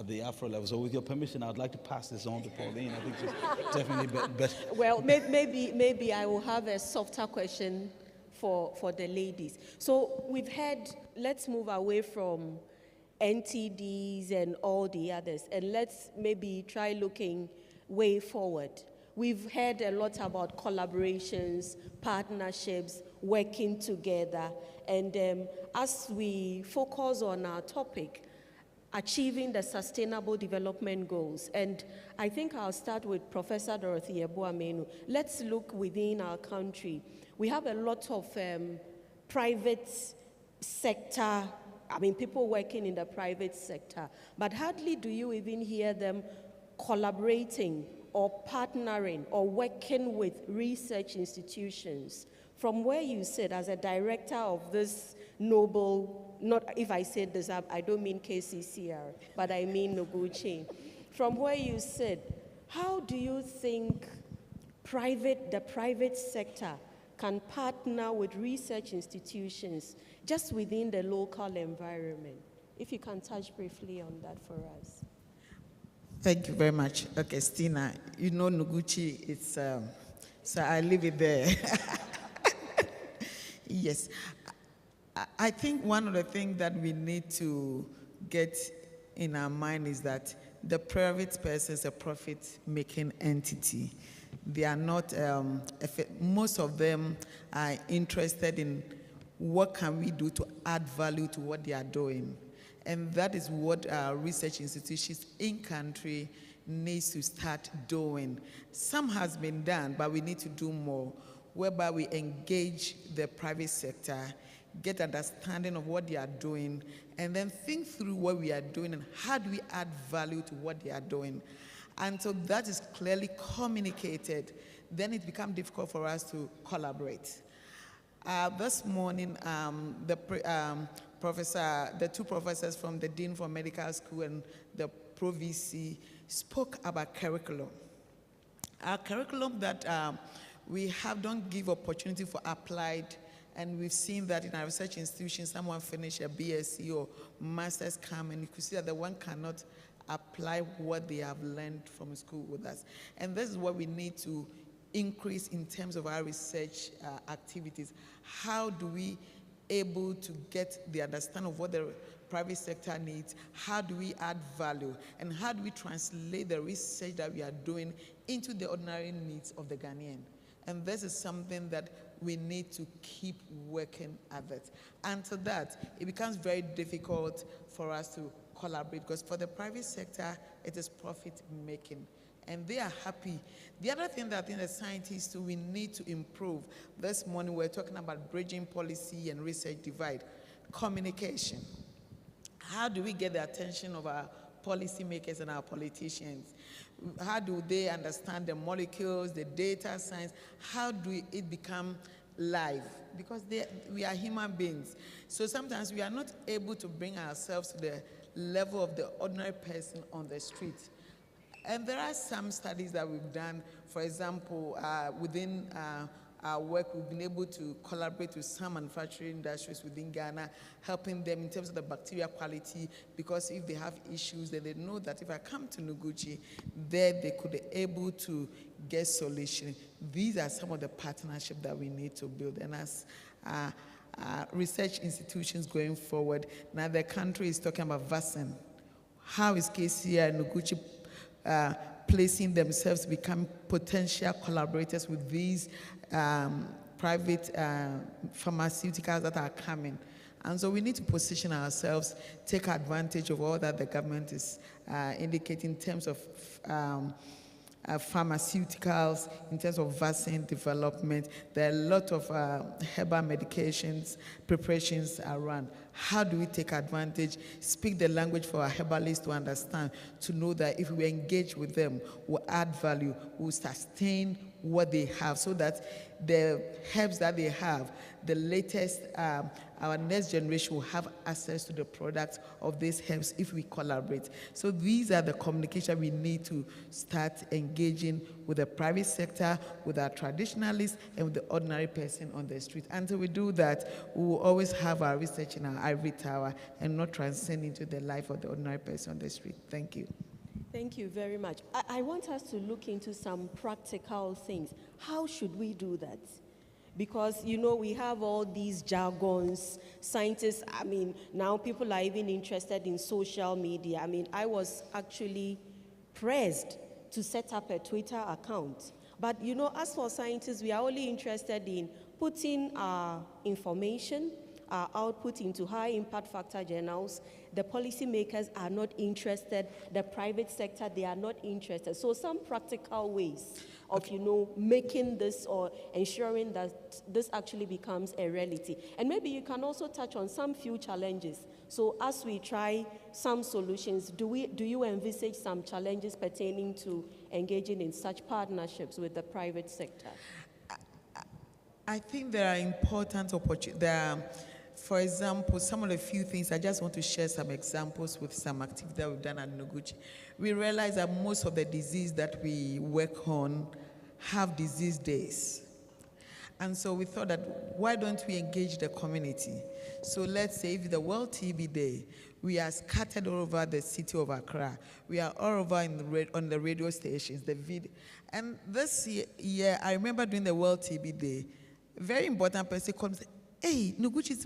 S20: the Afro level. So with your permission, I'd like to pass this on to Pauline. I think she's definitely better.
S1: Well, maybe I will have a softer question for the ladies. So we've had, let's move away from NTDs and all the others, and let's maybe try looking way forward. We've heard a lot about collaborations, partnerships, working together, and as we focus on our topic, achieving the Sustainable Development Goals, and I think I'll start with Professor Dorothy Yeboah-Menu. Let's look within our country. We have a lot of private sector, people working in the private sector, but hardly do you even hear them collaborating or partnering or working with research institutions. From where you sit as a director of this noble, not if I said this, I don't mean KCCR, but I mean Noguchi. From where you sit, how do you think the private sector can partner with research institutions just within the local environment? If you can touch briefly on that for us.
S25: Thank you very much. Okay, Stina, you know Noguchi, it's, so I leave it there. Yes. I think one of the things that we need to get in our mind is that the private person is a profit-making entity. They are not, most of them are interested in what can we do to add value to what they are doing. And that is what our research institutions in country needs to start doing. Some has been done, but we need to do more, whereby we engage the private sector, get understanding of what they are doing, and then think through what we are doing and how do we add value to what they are doing. And so that is clearly communicated. Then it becomes difficult for us to collaborate. This morning, the two professors from the Dean for Medical School and the Pro-VC spoke about curriculum. Our curriculum that we don't give opportunity for applied, and we've seen that in our research institutions, someone finish a BSc or master's come, and you could see that the one cannot apply what they have learned from school with us. And this is what we need to increase in terms of our research activities. How do we able to get the understanding of what the private sector needs? How do we add value? And how do we translate the research that we are doing into the ordinary needs of the Ghanaian? And this is something that we need to keep working at it. Until that, it becomes very difficult for us to collaborate, because for the private sector, it is profit making. And they are happy. The other thing that I think the scientists we need to improve, this morning we're talking about bridging policy and research divide, communication. How do we get the attention of our policymakers and our politicians? How do they understand the molecules, the data science? How do it become live? Because we are human beings. So sometimes we are not able to bring ourselves to the level of the ordinary person on the street. And there are some studies that we've done. For example, within our work, we've been able to collaborate with some manufacturing industries within Ghana, helping them in terms of the bacteria quality, because if they have issues, then they know that if I come to Noguchi, there they could be able to get solution. These are some of the partnerships that we need to build. And as research institutions going forward, now the country is talking about vaccine. How is KCCR and Noguchi placing themselves to become potential collaborators with these private pharmaceuticals that are coming? And so we need to position ourselves, take advantage of all that the government is indicating in terms of pharmaceuticals, in terms of vaccine development. There are a lot of herbal medications, preparations around. How do we take advantage, speak the language for our herbalists to understand, to know that if we engage with them, we'll add value, we'll sustain what they have, so that the herbs that they have, the latest, our next generation will have access to the products of these herbs if we collaborate. So these are the communication we need to start engaging with the private sector, with our traditionalists, and with the ordinary person on the street. Until we do that, we will always have our research in our ivory tower and not transcend into the life of the ordinary person on the street. Thank you.
S1: Thank you very much. I want us to look into some practical things. How should we do that? Because, you know, we have all these jargons, scientists, I mean, now people are even interested in social media. I mean, I was actually pressed to set up a Twitter account. But, you know, as for scientists, we are only interested in putting our information, our output into high impact factor journals. The policymakers are not interested. The private sector, they are not interested. So some practical ways of, you know, making this or ensuring that this actually becomes a reality. And maybe you can also touch on some few challenges. So as we try some solutions, do you envisage some challenges pertaining to engaging in such partnerships with the private sector?
S25: I think there are important opportunities. For example, some of the few things, I just want to share some examples with some activity that we've done at Noguchi. We realize that most of the disease that we work on have disease days. And so we thought that, why don't we engage the community? So let's say if the World TB Day, we are scattered all over the city of Accra. We are all over on the radio stations, the video. And this year, I remember during the World TB Day, a very important person called me and said, hey, Noguchi,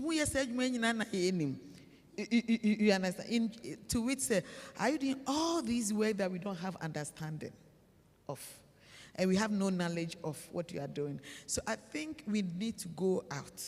S25: you understand? To which say, are you doing all these work that we don't have understanding of? And we have no knowledge of what you are doing. So I think we need to go out.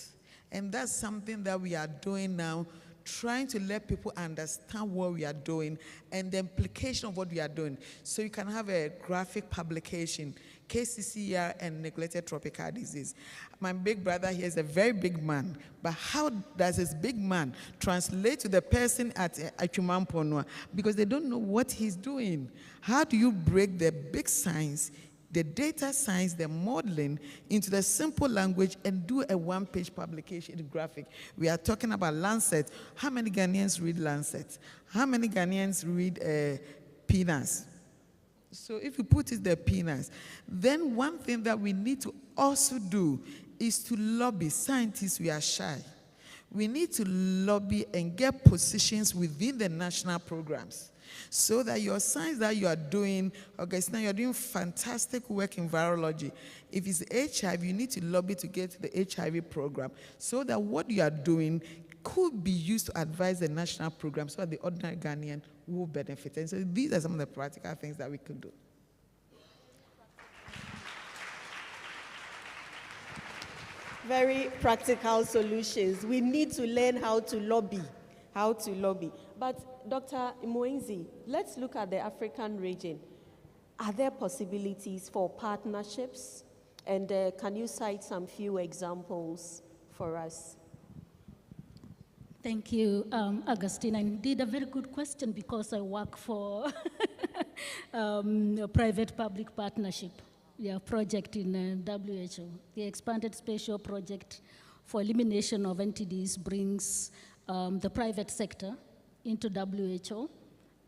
S25: And that's something that we are doing now, trying to let people understand what we are doing and the implication of what we are doing. So you can have a graphic publication, KCCR and neglected tropical disease. My big brother here is a very big man, but how does this big man translate to the person at Achumamponwa? Because they don't know what he's doing. How do you break the big science, the data science, the modeling into the simple language and do a one-page publication graphic? We are talking about Lancet. How many Ghanaians read Lancet? How many Ghanaians read PNAS? So if you put it there, peanuts, then one thing that we need to also do is to lobby. Scientists, we are shy. We need to lobby and get positions within the national programs so that your science that you are doing, Augustina, you're doing fantastic work in virology. If it's HIV, you need to lobby to get to the HIV program so that what you are doing could be used to advise the national program so that the ordinary Ghanaian will benefit. And so these are some of the practical things that we could do.
S1: Very practical solutions. We need to learn how to lobby. But Dr. Mwenzi, let's look at the African region. Are there possibilities for partnerships? And can you cite some few examples for us?
S26: Thank you, Augustina. Indeed, a very good question because I work for a private-public partnership project in WHO. The Expanded Spatial Project for Elimination of NTDs brings the private sector into WHO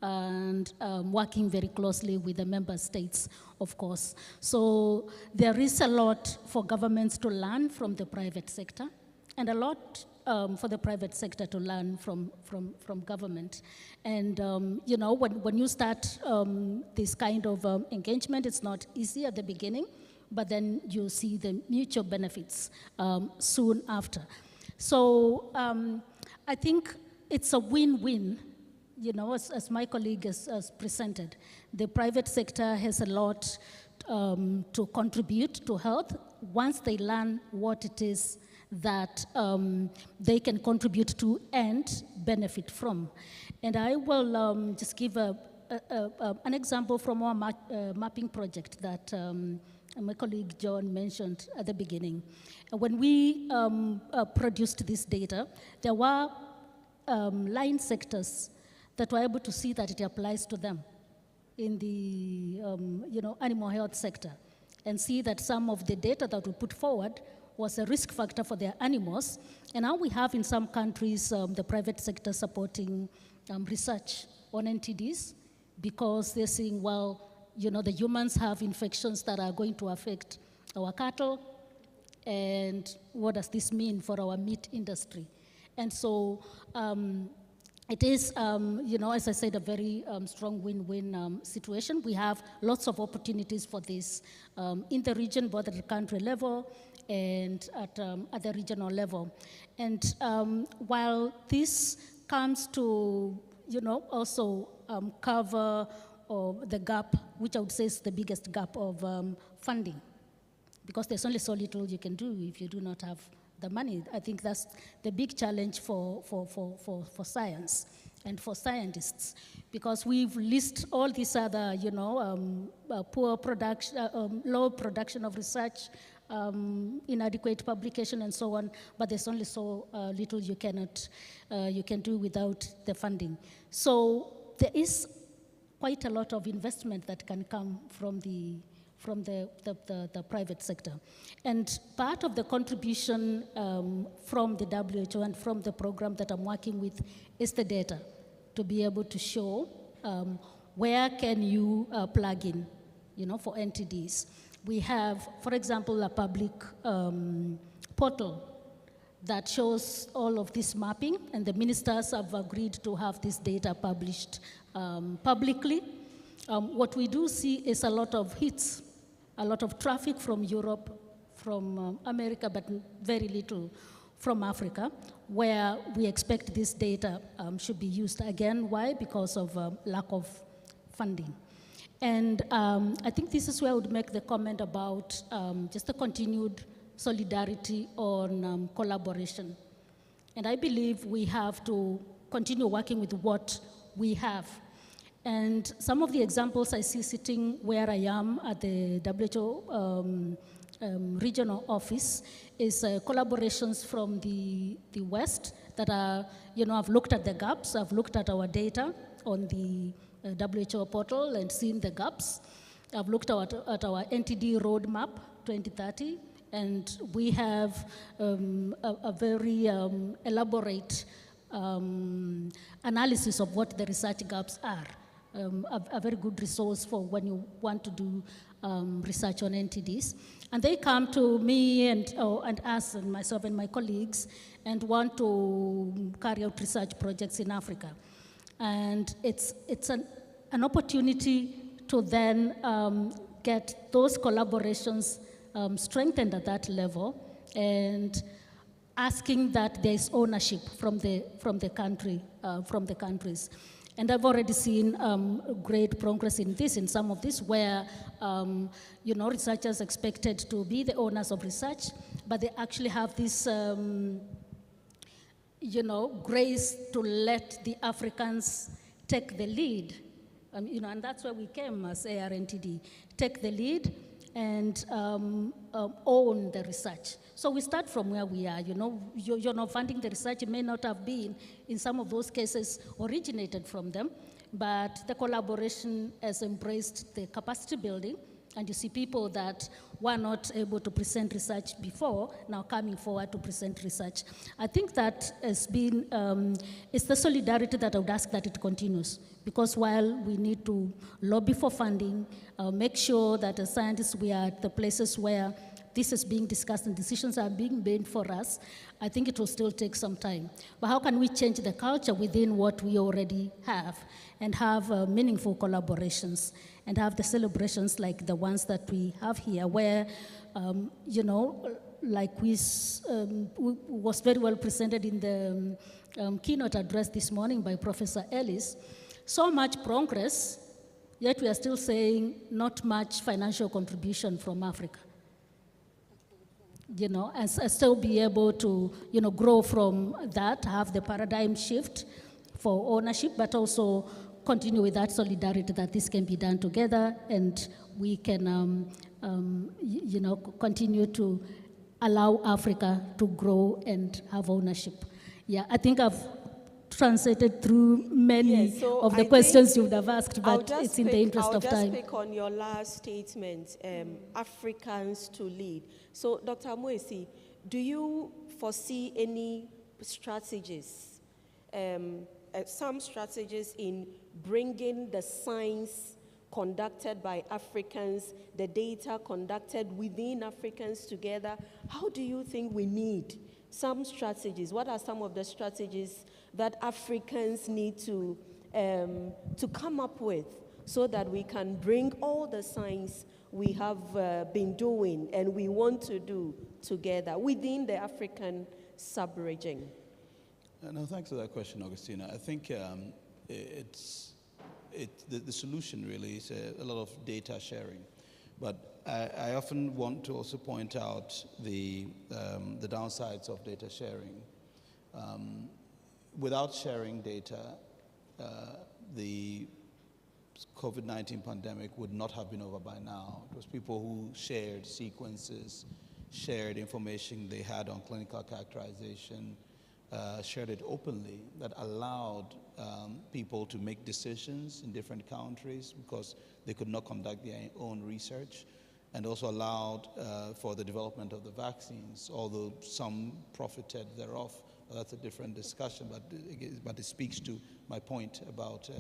S26: and working very closely with the member states, of course. So there is a lot for governments to learn from the private sector and a lot for the private sector to learn from government. And, you know, when you start this kind of engagement, it's not easy at the beginning, but then you see the mutual benefits soon after. So I think it's a win-win. You know, as my colleague has presented, the private sector has a lot to contribute to health once they learn what it is that they can contribute to and benefit from. And I will just give an example from our mapping project that my colleague John mentioned at the beginning. When we produced this data, there were line sectors that were able to see that it applies to them in the animal health sector and see that some of the data that we put forward was a risk factor for their animals. And now we have in some countries the private sector supporting research on NTDs because they're saying, well, you know, the humans have infections that are going to affect our cattle, and what does this mean for our meat industry? And so it is, you know, as I said, a very strong win-win situation. We have lots of opportunities for this in the region, both at the country level and at the regional level. And while this comes to, you know, also cover the gap, which I would say is the biggest gap of funding, because there's only so little you can do if you do not have the money. I think that's the big challenge for science and for scientists, because we've listed all these other, you know, poor production, low production of research, inadequate publication, and so on. But there's only so little you can do without the funding. So there is quite a lot of investment that can come from the private sector. And part of the contribution from the WHO and from the program that I'm working with is the data, to be able to show where can you plug in, you know, for NTDs. We have, for example, a public portal that shows all of this mapping, and the ministers have agreed to have this data published publicly. What we do see is a lot of hits, a lot of traffic from Europe, from America, but very little from Africa, where we expect this data should be used. Again, why? Because of lack of funding. And I think this is where I would make the comment about just the continued solidarity on collaboration. And I believe we have to continue working with what we have. And some of the examples I see sitting where I am at the WHO regional office is collaborations from the West that are, you know, I've looked at the gaps, I've looked at our data on the WHO portal and seen the gaps. I've looked at our NTD roadmap 2030, and we have a very elaborate analysis of what the research gaps are. a very good resource for when you want to do research on NTDs. And they come to me and us and myself and my colleagues and want to carry out research projects in Africa. And it's an opportunity to then get those collaborations strengthened at that level, and asking that there is ownership from the countries. And I've already seen great progress in this, in some of this, where researchers expected to be the owners of research, but they actually have this grace to let the Africans take the lead. And that's where we came as ARNTD, take the lead and own the research. So we start from where we are. You're not funding the research. It may not have been, in some of those cases, originated from them, but the collaboration has embraced the capacity building, and you see people that were not able to present research before now coming forward to present research. I think that has been, it's the solidarity that I would ask that it continues, because while we need to lobby for funding, make sure that as scientists we are at the places where this is being discussed and decisions are being made for us, I think it will still take some time. But how can we change the culture within what we already have and have meaningful collaborations and have the celebrations like the ones that we have here, where, like was very well presented in the keynote address this morning by Professor Ellis, so much progress, yet we are still saying not much financial contribution from Africa. And still be able to, grow from that, have the paradigm shift for ownership, but also continue with that solidarity that this can be done together, and we can, continue to allow Africa to grow and have ownership. Yeah, I think I've translated through many of the questions you would have asked, but it's in the interest of time.
S1: I'll just pick on your last statement, Africans to lead. So, Dr. Moesi, do you foresee any strategies, some strategies in bringing the science conducted by Africans, the data conducted within Africans together? How do you think we need some strategies? What are some of the strategies that Africans need to come up with so that we can bring all the science we have been doing and we want to do together within the African sub-region?
S20: No, thanks for that question, Augustina. I think the solution really is a lot of data sharing. But I often want to also point out the downsides of data sharing. Without sharing data, the COVID-19 pandemic would not have been over by now. It was people who shared sequences, shared information they had on clinical characterization, shared it openly, that allowed people to make decisions in different countries because they could not conduct their own research, and also allowed for the development of the vaccines, although some profited thereof. That's a different discussion, but it speaks to my point about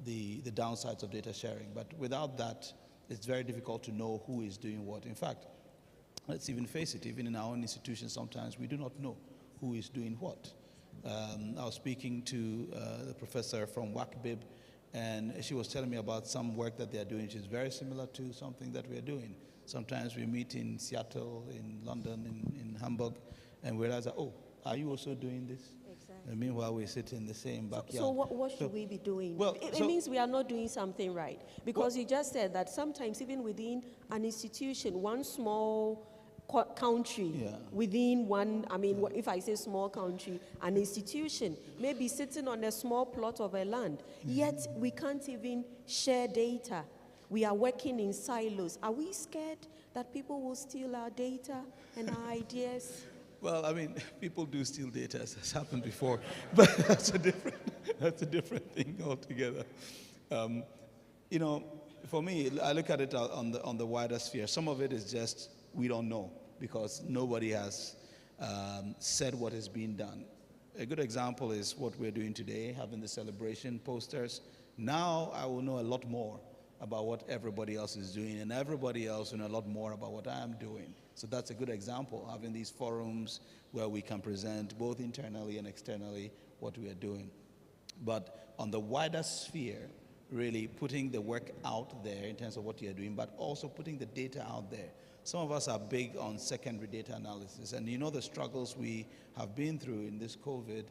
S20: the downsides of data sharing. But without that, it's very difficult to know who is doing what. In fact, let's even face it, even in our own institutions, sometimes we do not know who is doing what. I was speaking to the professor from WACBIB, and she was telling me about some work that they are doing, which is very similar to something that we are doing. Sometimes we meet in Seattle, in London, in Hamburg, and we realize that, oh, are you also doing this? Exactly. And meanwhile, we sit in the same backyard.
S1: So what should we be doing? Well, it means we are not doing something right. Because you just said that sometimes even within an institution, one small country within one, if I say small country, an institution may be sitting on a small plot of a land, yet we can't even share data. We are working in silos. Are we scared that people will steal our data and our ideas?
S20: Well, people do steal data, as has happened before, but that's a different thing altogether. For me, I look at it on the wider sphere. Some of it is just we don't know because nobody has said what is being done. A good example is what we're doing today, having the celebration posters Now I will know a lot more about what everybody else is doing, and everybody else will know a lot more about what I am doing. So that's a good example, having these forums where we can present both internally and externally what we are doing. But on the wider sphere, really putting the work out there in terms of what you're doing, but also putting the data out there. Some of us are big on secondary data analysis, and you know the struggles we have been through in this COVID,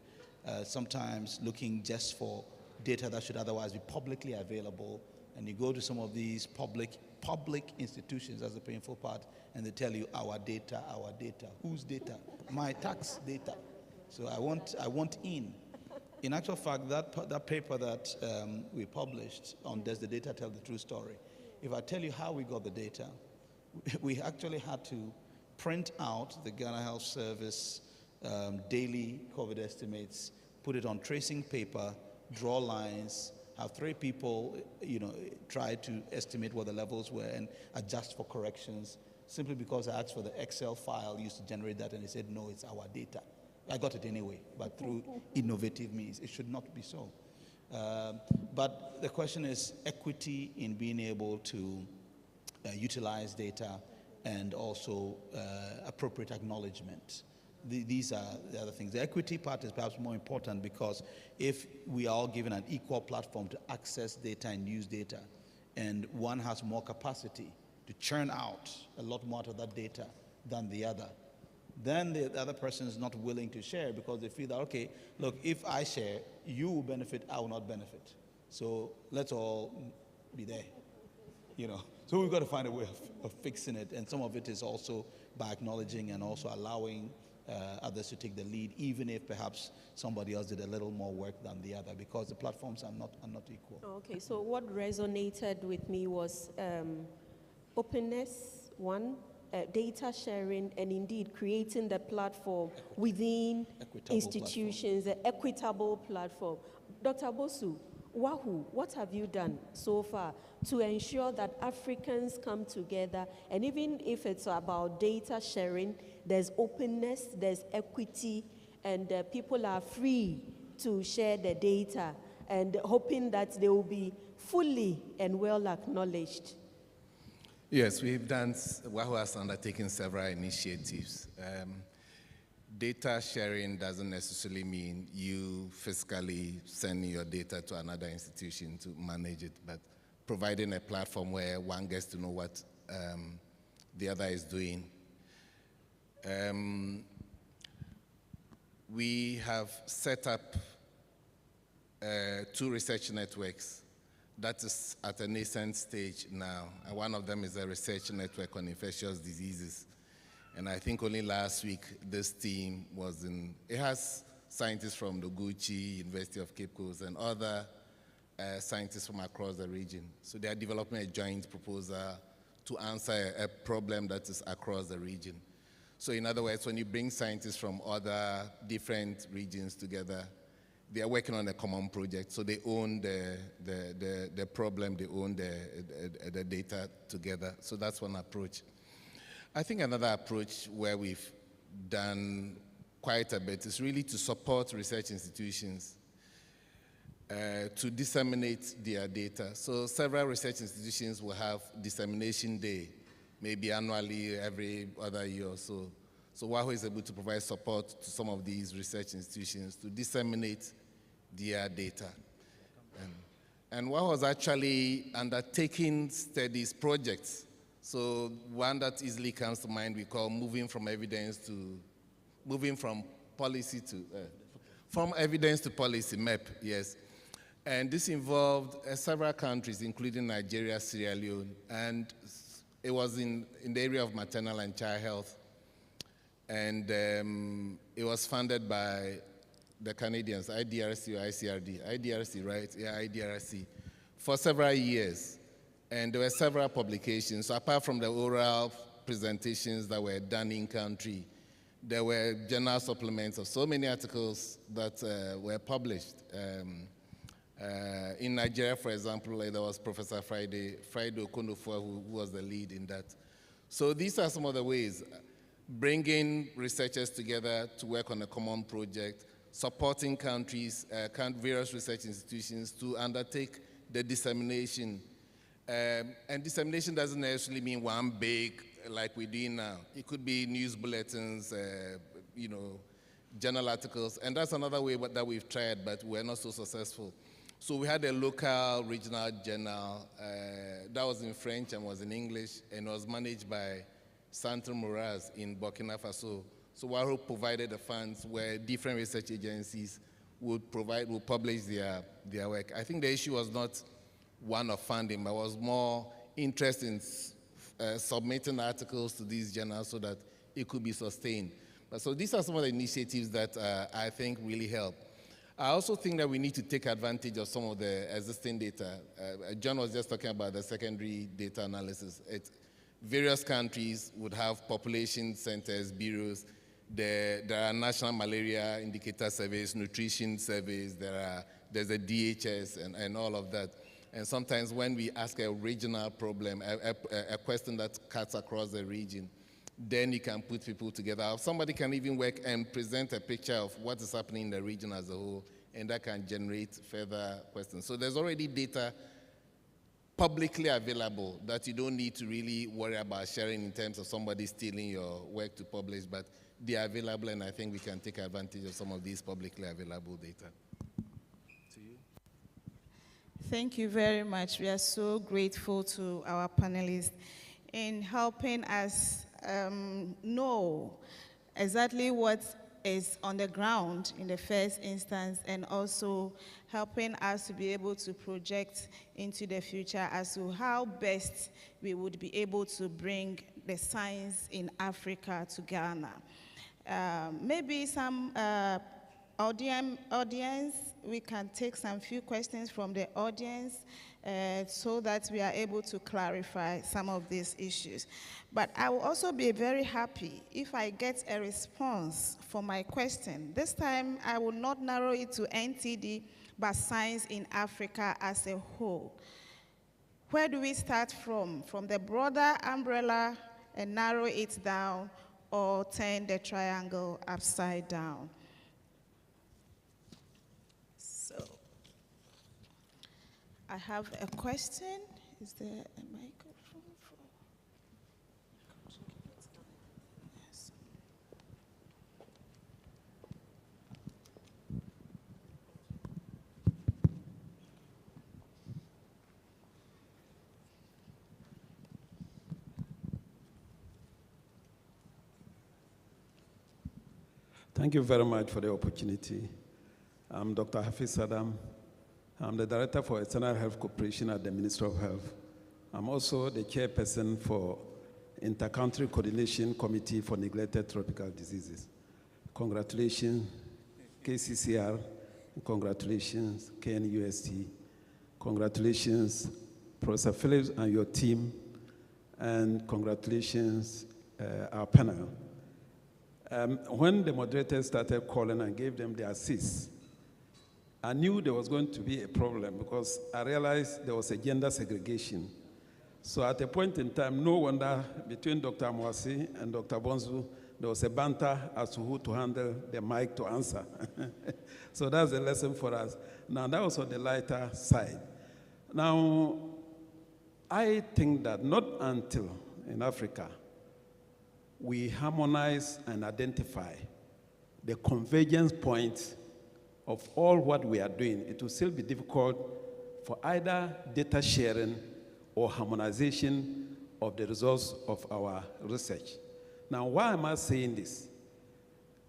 S20: sometimes looking just for data that should otherwise be publicly available, and you go to some of these public institutions, that's the painful part, and they tell you our data, whose data? My tax data. So I want in. In actual fact, that paper that we published on Does the Data Tell the True Story? If I tell you how we got the data, we actually had to print out the Ghana Health Service daily COVID estimates, put it on tracing paper, draw lines, have 3 people, try to estimate what the levels were and adjust for corrections, simply because I asked for the Excel file used to generate that, and they said, no, it's our data. I got it anyway, but through innovative means. It should not be so. But the question is equity in being able to utilize data and also appropriate acknowledgement. These are the other things. The equity part is perhaps more important, because if we are all given an equal platform to access data and use data, and one has more capacity to churn out a lot more of that data than the other, then the other person is not willing to share, because they feel that, okay, look, if I share, you will benefit, I will not benefit. So let's all be there, So we've got to find a way of fixing it, and some of it is also by acknowledging and also allowing others to take the lead, even if perhaps somebody else did a little more work than the other, because the platforms are not equal.
S1: Okay, so what resonated with me was openness, data sharing, and indeed creating the platform within institutions, the equitable platform. Dr. Bosu, Wahoo, what have you done so far to ensure that Africans come together, and even if it's about data sharing, there's openness, there's equity, and people are free to share the data, and hoping that they will be fully and well acknowledged?
S23: Yes, Wahoo has undertaken several initiatives. Data sharing doesn't necessarily mean you physically sending your data to another institution to manage it, but providing a platform where one gets to know what the other is doing. We have set up 2 research networks that is at a nascent stage now. And one of them is a research network on infectious diseases. And I think only last week, this team it has scientists from the Gucci, University of Cape Coast, and other scientists from across the region. So they are developing a joint proposal to answer a problem that is across the region. So in other words, when you bring scientists from other different regions together, they are working on a common project. So they own the problem, they own the data together. So that's one approach. I think another approach where we've done quite a bit is really to support research institutions to disseminate their data. So several research institutions will have dissemination day, maybe annually, every other year or so. So Wahoo is able to provide support to some of these research institutions to disseminate their data. And Wahoo was actually undertaking studies projects. So one that easily comes to mind, we call moving from evidence to policy, MEP, yes. And this involved several countries, including Nigeria, Sierra Leone, and it was in the area of maternal and child health. And it was funded by the Canadians, IDRC or ICRD. IDRC, right? Yeah, IDRC, for several years. And there were several publications. So apart from the oral presentations that were done in country, there were journal supplements of so many articles that were published. In Nigeria, for example, there was Professor Friday Okonofo, who was the lead in that. So these are some of the ways, bringing researchers together to work on a common project, supporting countries, various research institutions to undertake the dissemination. And dissemination doesn't necessarily mean one big, like we're doing now. It could be news bulletins, you know, journal articles, and that's another way that we've tried, but we're not so successful. So we had a local regional journal that was in French and was in English, and was managed by Centre Moraz in Burkina Faso. So WAHO provided the funds where different research agencies would publish their work. I think the issue was not one of funding, but was more interest in submitting articles to these journals so that it could be sustained. But so these are some of the initiatives that I think really help. I also think that we need to take advantage of some of the existing data. John was just talking about the secondary data analysis. Various countries would have population centers, bureaus. There are national malaria indicator surveys, nutrition surveys, there's a DHS and all of that. And sometimes when we ask a regional problem, a question that cuts across the region, then you can put people together. Somebody can even work and present a picture of what is happening in the region as a whole, and that can generate further questions. So there's already data publicly available that you don't need to really worry about sharing in terms of somebody stealing your work to publish, but they are available, and I think we can take advantage of some of these publicly available data. To you.
S22: Thank you very much. We are so grateful to our panelists in helping us know exactly what is on the ground in the first instance, and also helping us to be able to project into the future as to how best we would be able to bring the science in Africa to Ghana. Maybe some audience, we can take some few questions from the audience so that we are able to clarify some of these issues. But I will also be very happy if I get a response for my question. This time, I will not narrow it to NTD, but science in Africa as a whole. Where do we start from? From the broader umbrella and narrow it down, or turn the triangle upside down? So, I have a question. Is there a microphone for? Yes.
S4: Thank you very much for the opportunity. I'm Dr. Hafiz Adam. I'm the Director for External Health Cooperation at the Ministry of Health. I'm also the chairperson for Intercountry Coordination Committee for Neglected Tropical Diseases. Congratulations, KCCR. Congratulations, KNUST. Congratulations, Professor Phillips and your team. And congratulations, our panel. When the moderators started calling and gave them the assist, I knew there was going to be a problem because I realized there was a gender segregation. So at a point in time, no wonder between Dr. Mwasi and Dr. Bonzu, there was a banter as to who to handle the mic to answer. So that's a lesson for us. Now, that was on the lighter side. Now, I think that not until in Africa we harmonize and identify the convergence points of all what we are doing, it will still be difficult for either data sharing or harmonization of the results of our research. Now, why am I saying this?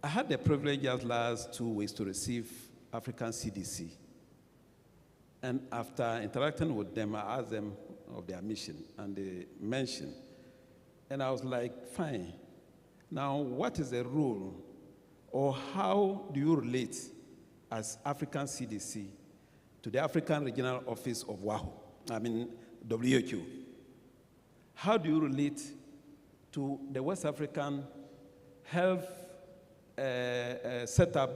S4: I had the privilege just last 2 weeks to receive African CDC. And after interacting with them, I asked them of their mission, and they mentioned. And I was like, fine. Now, what is the role, or how do you relate as African CDC to the African Regional Office of WHO? How do you relate to the West African health setup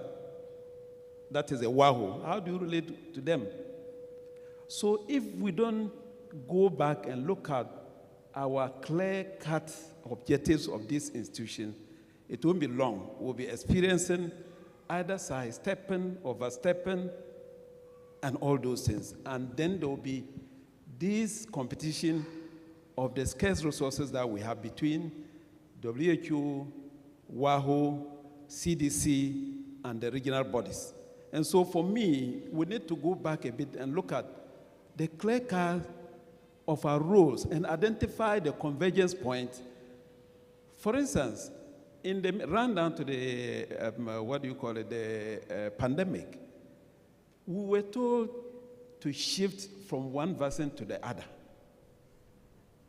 S4: that is a WAHO? How do you relate to them? So if we don't go back and look at our clear-cut objectives of this institution, it won't be long. We'll be experiencing either sidestepping, overstepping, and all those things. And then there will be this competition of the scarce resources that we have between WHO, WAHO, CDC, and the regional bodies. And so for me, we need to go back a bit and look at the clear cut of our roles and identify the convergence point. For instance, in the run down to the, the pandemic, we were told to shift from one vaccine to the other.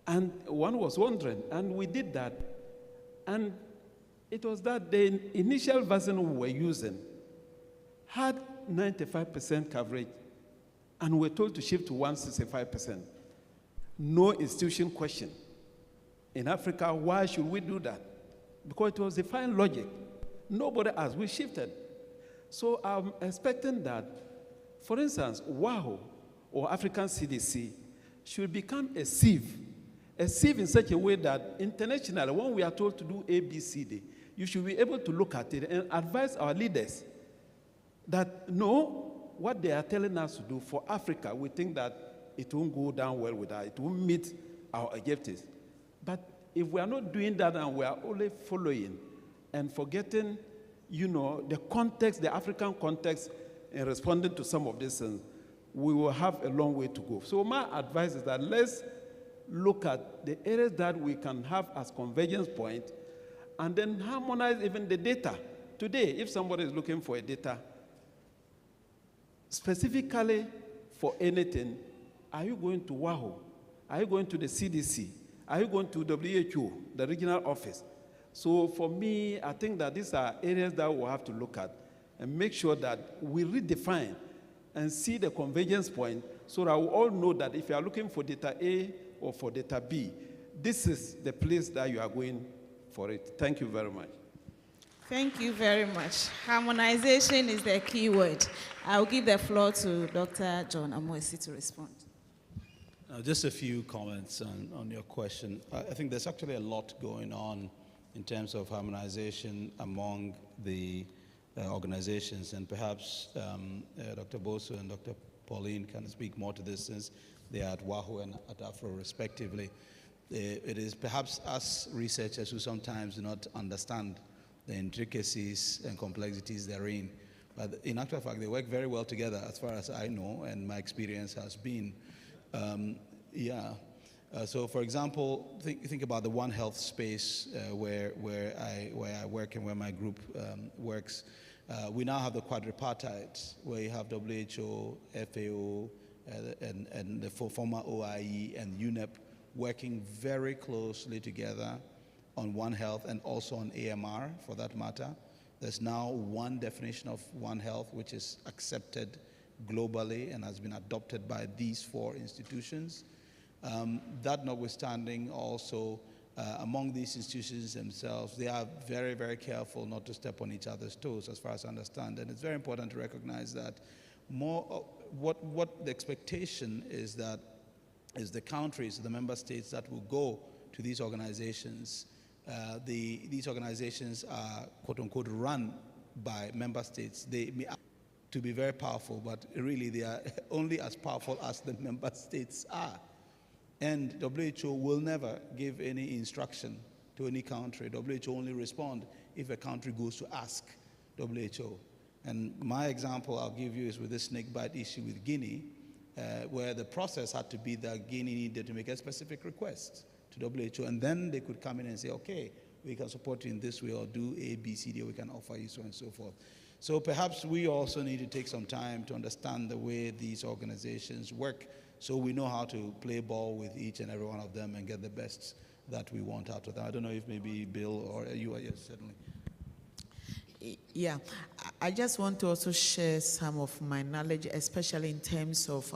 S4: And one was wondering, and we did that. And it was that the initial vaccine we were using had 95% coverage, and we were told to shift to 165%. No institution question. In Africa, why should we do that? Because it was defined logic. Nobody asked, we shifted. So I'm expecting that, for instance, WAHO or African CDC should become a sieve in such a way that internationally, when we are told to do A, B, C, D, you should be able to look at it and advise our leaders that no, what they are telling us to do for Africa, we think that it won't go down well with us, it won't meet our objectives. But if we are not doing that and we are only following and forgetting, the context, the African context, in responding to some of these things, we will have a long way to go. So my advice is that let's look at the areas that we can have as convergence point and then harmonize even the data. Today, if somebody is looking for a data, specifically for anything, are you going to WAHO? Are you going to the CDC? Are you going to WHO, the regional office? So for me, I think that these are areas that we'll have to look at and make sure that we redefine and see the convergence point so that we all know that if you are looking for data A or for data B, this is the place that you are going for it. Thank you very much.
S22: Thank you very much. Harmonization is the key word. I'll give the floor to Dr. John Amoesi to respond.
S24: Just a few comments on your question. I think there's actually a lot going on in terms of harmonization among the organizations, and perhaps Dr. Bosu and Dr. Pauline can speak more to this since they are at WAHO and at Afro respectively. It is perhaps us researchers who sometimes do not understand the intricacies and complexities therein. But in actual fact, they work very well together as far as I know, and my experience has been. So for example, think about the One Health space where I work and where my group works. We now have the quadripartite, where you have WHO, FAO, and the former OIE and UNEP working very closely together on One Health and also on AMR for that matter. There's now one definition of One Health which is accepted globally and has been adopted by these 4 institutions. That notwithstanding, also among these institutions themselves, they are very, very careful not to step on each other's toes, as far as I understand. And it's very important to recognize that what the expectation is that is the countries, the member states that will go to these organizations. These organizations are, quote unquote, run by member states. They may to be very powerful, but really they are only as powerful as the member states are. And WHO will never give any instruction to any country. WHO only respond if a country goes to ask WHO. And my example I'll give you is with this snake bite issue with Guinea, where the process had to be that Guinea needed to make a specific request to WHO, and then they could come in and say, okay, we can support you in this way, or do A, B, C, D, or we can offer you so and so forth. So perhaps we also need to take some time to understand the way these organizations work, so we know how to play ball with each and every one of them and get the best that we want out of them. I don't know if maybe Bill or you are, yes, certainly.
S25: Yeah, I just want to also share some of my knowledge, especially in terms of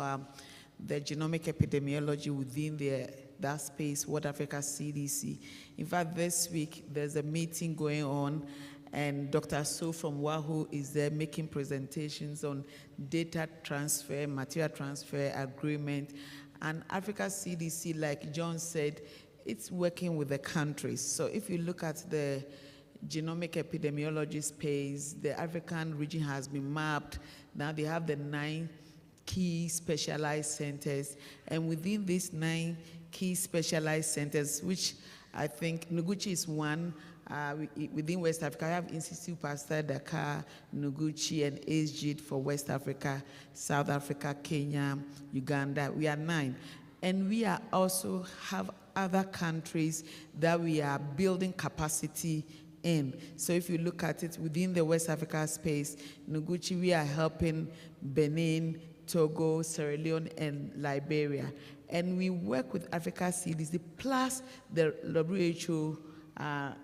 S25: the genomic epidemiology within that space, World Africa CDC. In fact, this week, there's a meeting going on, and Dr. So from WAHO is there making presentations on data transfer, material transfer agreement, and Africa CDC, like John said, it's working with the countries. So if you look at the genomic epidemiology space, the African region has been mapped. Now they have the 9 key specialized centers. And within these 9 key specialized centers, which I think Noguchi is one, within West Africa, I have Institute Pasteur Dakar, Noguchi, and ASGID for West Africa, South Africa, Kenya, Uganda. We are 9. And we are also have other countries that we are building capacity in. So if you look at it within the West Africa space, Noguchi, we are helping Benin, Togo, Sierra Leone, and Liberia. And we work with Africa CDC plus the WHO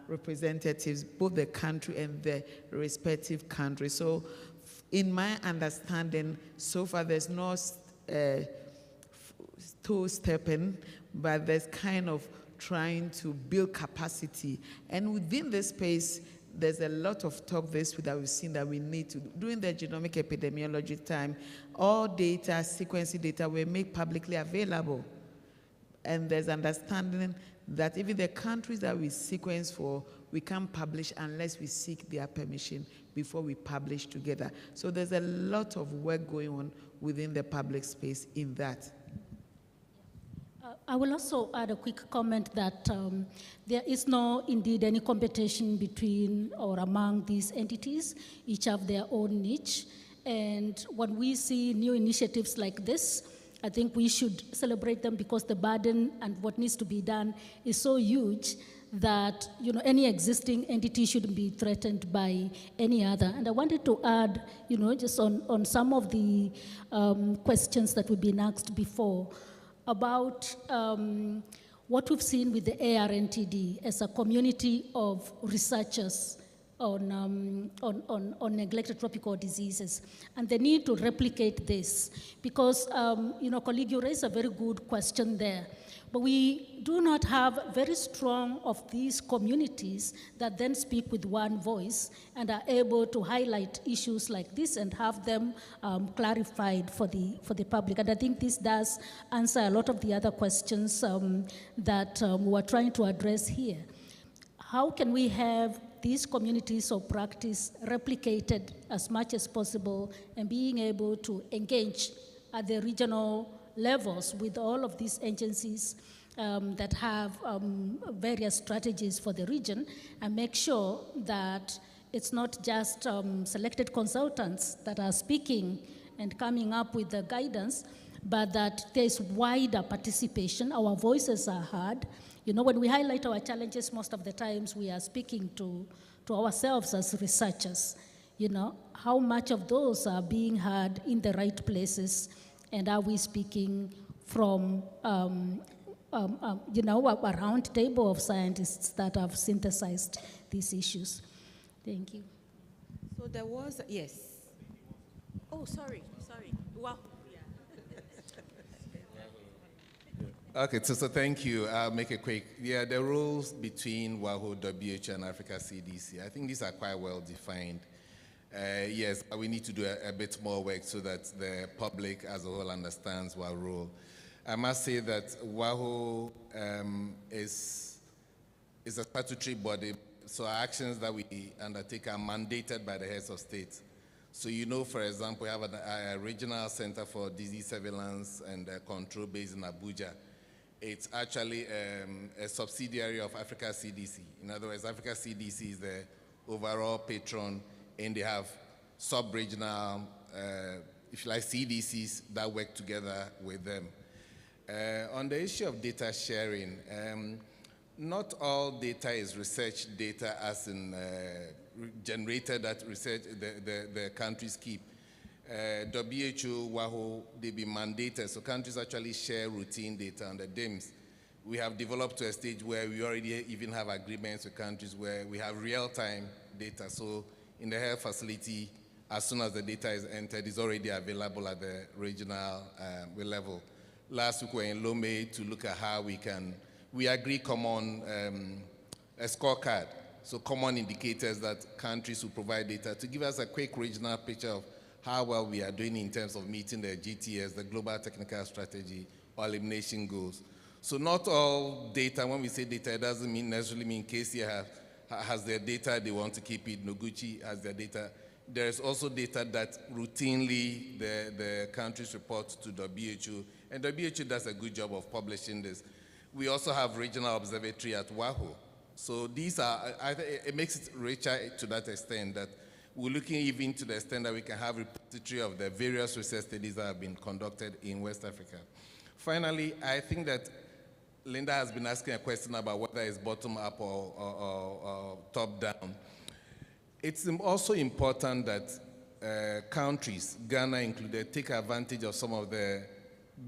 S25: representatives, both the country and the respective country. So in my understanding, so far there's no toe-stepping, but there's kind of trying to build capacity. And within this space, there's a lot of talk this week that we've seen that we need to. During the genomic epidemiology time, all data, sequencing data were made publicly available. And there's understanding that even the countries that we sequence for, we can't publish unless we seek their permission before we publish together. So there's a lot of work going on within the public space in that.
S26: I will also add a quick comment that there is no indeed any competition between or among these entities. Each have their own niche. And when we see new initiatives like this, I think we should celebrate them because the burden and what needs to be done is so huge that any existing entity shouldn't be threatened by any other. And I wanted to add, just on some of the questions that we've been asked before about what we've seen with the ARNTD as a community of researchers on neglected tropical diseases, and the need to replicate this. Because, colleague, you raised a very good question there. But we do not have very strong of these communities that then speak with one voice and are able to highlight issues like this and have them clarified for the public. And I think this does answer a lot of the other questions that we are trying to address here. How can we have these communities of practice replicated as much as possible and being able to engage at the regional levels with all of these agencies that have various strategies for the region, and make sure that it's not just selected consultants that are speaking and coming up with the guidance, but that there's wider participation, our voices are heard. When we highlight our challenges, most of the times we are speaking to ourselves as researchers. How much of those are being heard in the right places, and are we speaking from, a round table of scientists that have synthesized these issues? Thank you.
S1: So there was, yes. Oh, sorry. Wow.
S23: Okay, so thank you. I'll make it quick. Yeah, the rules between WAHO, WHO, and Africa CDC, I think these are quite well defined. Yes, but we need to do a bit more work so that the public as a whole understands our role. I must say that WAHO is a statutory body, so our actions that we undertake are mandated by the heads of state. So for example, we have a regional center for disease surveillance and control based in Abuja. It's actually a subsidiary of Africa CDC. In other words, Africa CDC is the overall patron, and they have sub-regional, if you like, CDCs that work together with them. On the issue of data sharing, not all data is research data as in generated that research the countries keep. WHO, WAHO, they be mandated, so countries actually share routine data on the DIMS. We have developed to a stage where we already even have agreements with countries where we have real-time data. So in the health facility, as soon as the data is entered, it's already available at the regional level. Last week we were in Lomé to look at how we agree common a scorecard, so common indicators that countries will provide data to give us a quick regional picture of how well we are doing in terms of meeting the GTS, the Global Technical Strategy, or elimination goals. So not all data, when we say data, it doesn't necessarily mean KCCR has their data, they want to keep it. Noguchi has their data. There is also data that routinely the countries report to WHO, and WHO does a good job of publishing this. We also have regional observatory at WAHO. So these are, it makes it richer to that extent that we're looking even to the extent that we can have repository of the various research studies that have been conducted in West Africa. Finally, I think that Linda has been asking a question about whether it's bottom-up or top-down. It's also important that countries, Ghana included, take advantage of some of the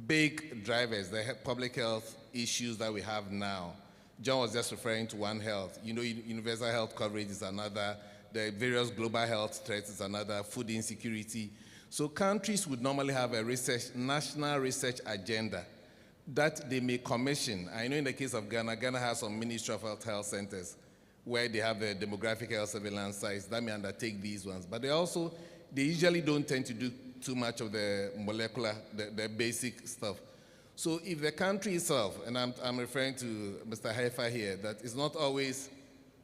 S23: big drivers, the public health issues that we have now. John was just referring to One Health. You know, universal health coverage is another, the various global health threats is another, food insecurity. So countries would normally have a national research agenda that they may commission. I know in the case of Ghana, Ghana has some Ministry of Health centers where they have the demographic health surveillance sites that may undertake these ones. But they usually don't tend to do too much of the molecular, the basic stuff. So if the country itself, and I'm referring to Mr. Haifa here, that it's not always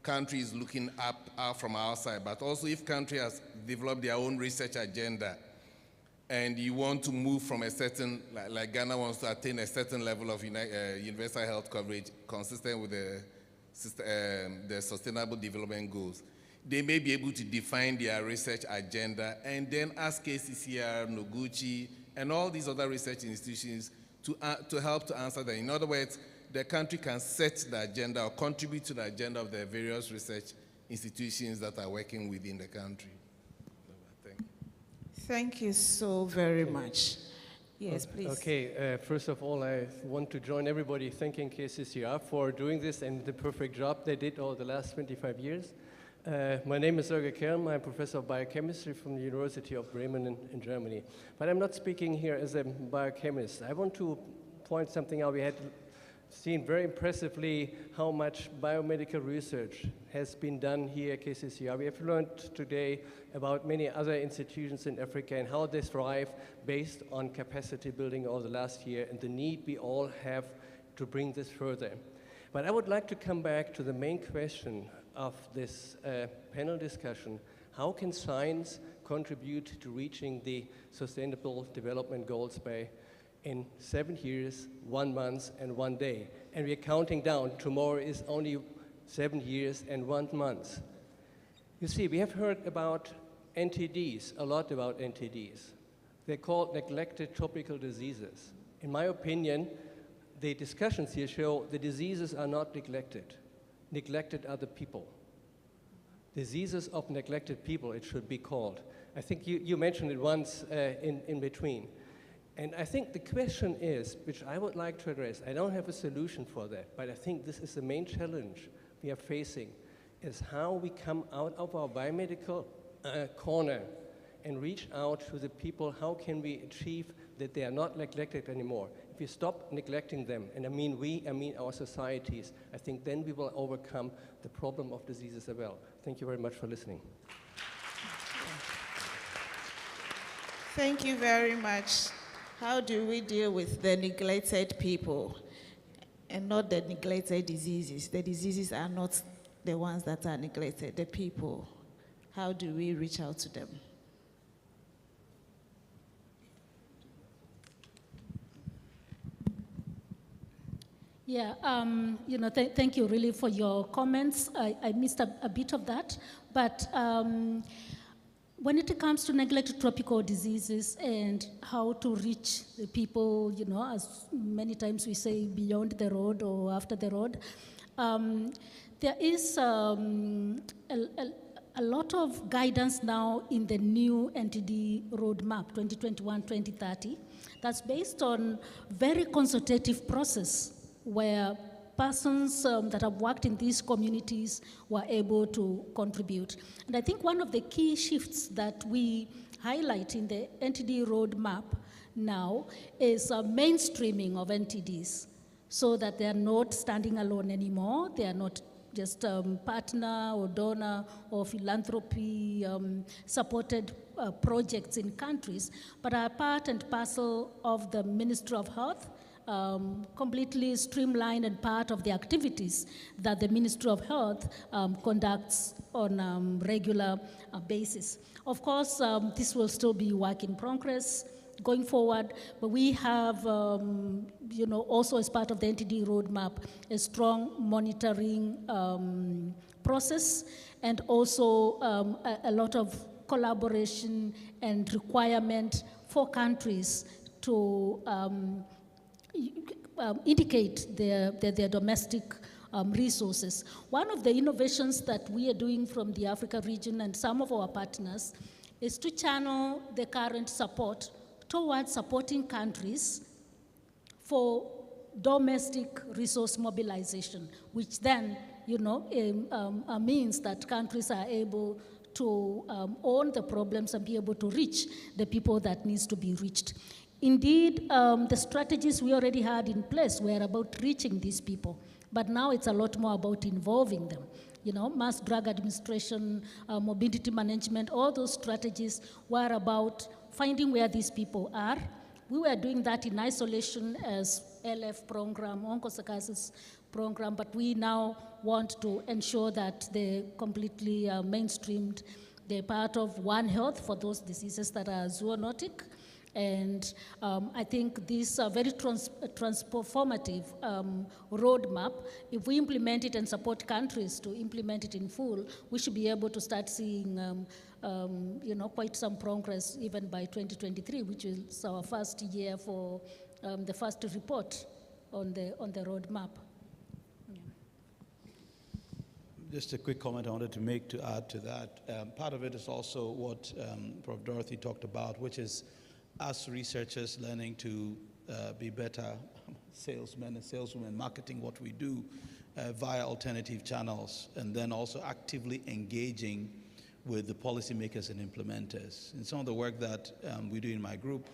S23: countries looking up from our side, but also if country has developed their own research agenda and you want to move from a certain, like Ghana wants to attain a certain level of universal health coverage consistent with the Sustainable Development Goals, they may be able to define their research agenda and then ask KCCR, Noguchi, and all these other research institutions to help to answer that. In other words, the country can set the agenda or contribute to the agenda of the various research institutions that are working within the country. Thank you.
S22: Thank you so very much. Yes, please.
S5: Okay, first of all, I want to join everybody thanking KCCR for doing this and the perfect job they did over the last 25 years. My name is Sörge Kerm. I'm a professor of biochemistry from the University of Bremen in Germany. But I'm not speaking here as a biochemist. I want to point something out. We had seen very impressively how much biomedical research has been done here at KCCR. We have learned today about many other institutions in Africa and how they thrive based on capacity building over the last year and the need we all have to bring this further. But I would like to come back to the main question of this panel discussion. How can science contribute to reaching the Sustainable Development Goals by in 7 years, 1 month, and 1 day? And we're counting down. Tomorrow is only 7 years and 1 month. You see, we have heard about NTDs, a lot about NTDs. They're called neglected tropical diseases. In my opinion, the discussions here show the diseases are not neglected. Neglected are the people. Diseases of neglected people, it should be called. I think you mentioned it once in between. And I think the question is, which I would like to address, I don't have a solution for that, but I think this is the main challenge we are facing, is how we come out of our biomedical corner and reach out to the people. How can we achieve that they are not neglected anymore? If we stop neglecting them, and I mean our societies, I think then we will overcome the problem of diseases as well. Thank you very much for listening.
S22: Thank you very much. How do we deal with the neglected people and not the neglected diseases? The diseases are not the ones that are neglected, the people. How do we reach out to them?
S26: Yeah, thank you really for your comments. I missed a bit of that, but when it comes to neglected tropical diseases and how to reach the people, as many times we say, beyond the road or after the road, there is a lot of guidance now in the new NTD roadmap, 2021-2030, that's based on very consultative process where persons that have worked in these communities were able to contribute. And I think one of the key shifts that we highlight in the NTD roadmap now is mainstreaming of NTDs, so that they are not standing alone anymore. They are not just partner or donor or philanthropy supported projects in countries, but are part and parcel of the Ministry of Health, completely streamlined and part of the activities that the Ministry of Health conducts on regular basis. Of course, this will still be work in progress going forward, but we have, also as part of the NTD roadmap, a strong monitoring process, and also a lot of collaboration and requirement for countries to indicate their domestic resources. One of the innovations that we are doing from the Africa region and some of our partners is to channel the current support towards supporting countries for domestic resource mobilization, which then, means that countries are able to own the problems and be able to reach the people that needs to be reached. Indeed, the strategies we already had in place were about reaching these people, but now it's a lot more about involving them. Mass drug administration, mobility management, all those strategies were about finding where these people are. We were doing that in isolation as LF program, onchocerciasis program, but we now want to ensure that they're completely mainstreamed. They're part of One Health for those diseases that are zoonotic. And I think this very transformative roadmap, if we implement it and support countries to implement it in full, we should be able to start seeing quite some progress even by 2023, which is our first year for the first report on the roadmap.
S24: Just a quick comment I wanted to make to add to that. Part of it is also what Prof. Dorothy talked about, which is us researchers learning to be better salesmen and saleswomen, marketing what we do via alternative channels, and then also actively engaging with the policymakers and implementers. In some of the work that we do in my group,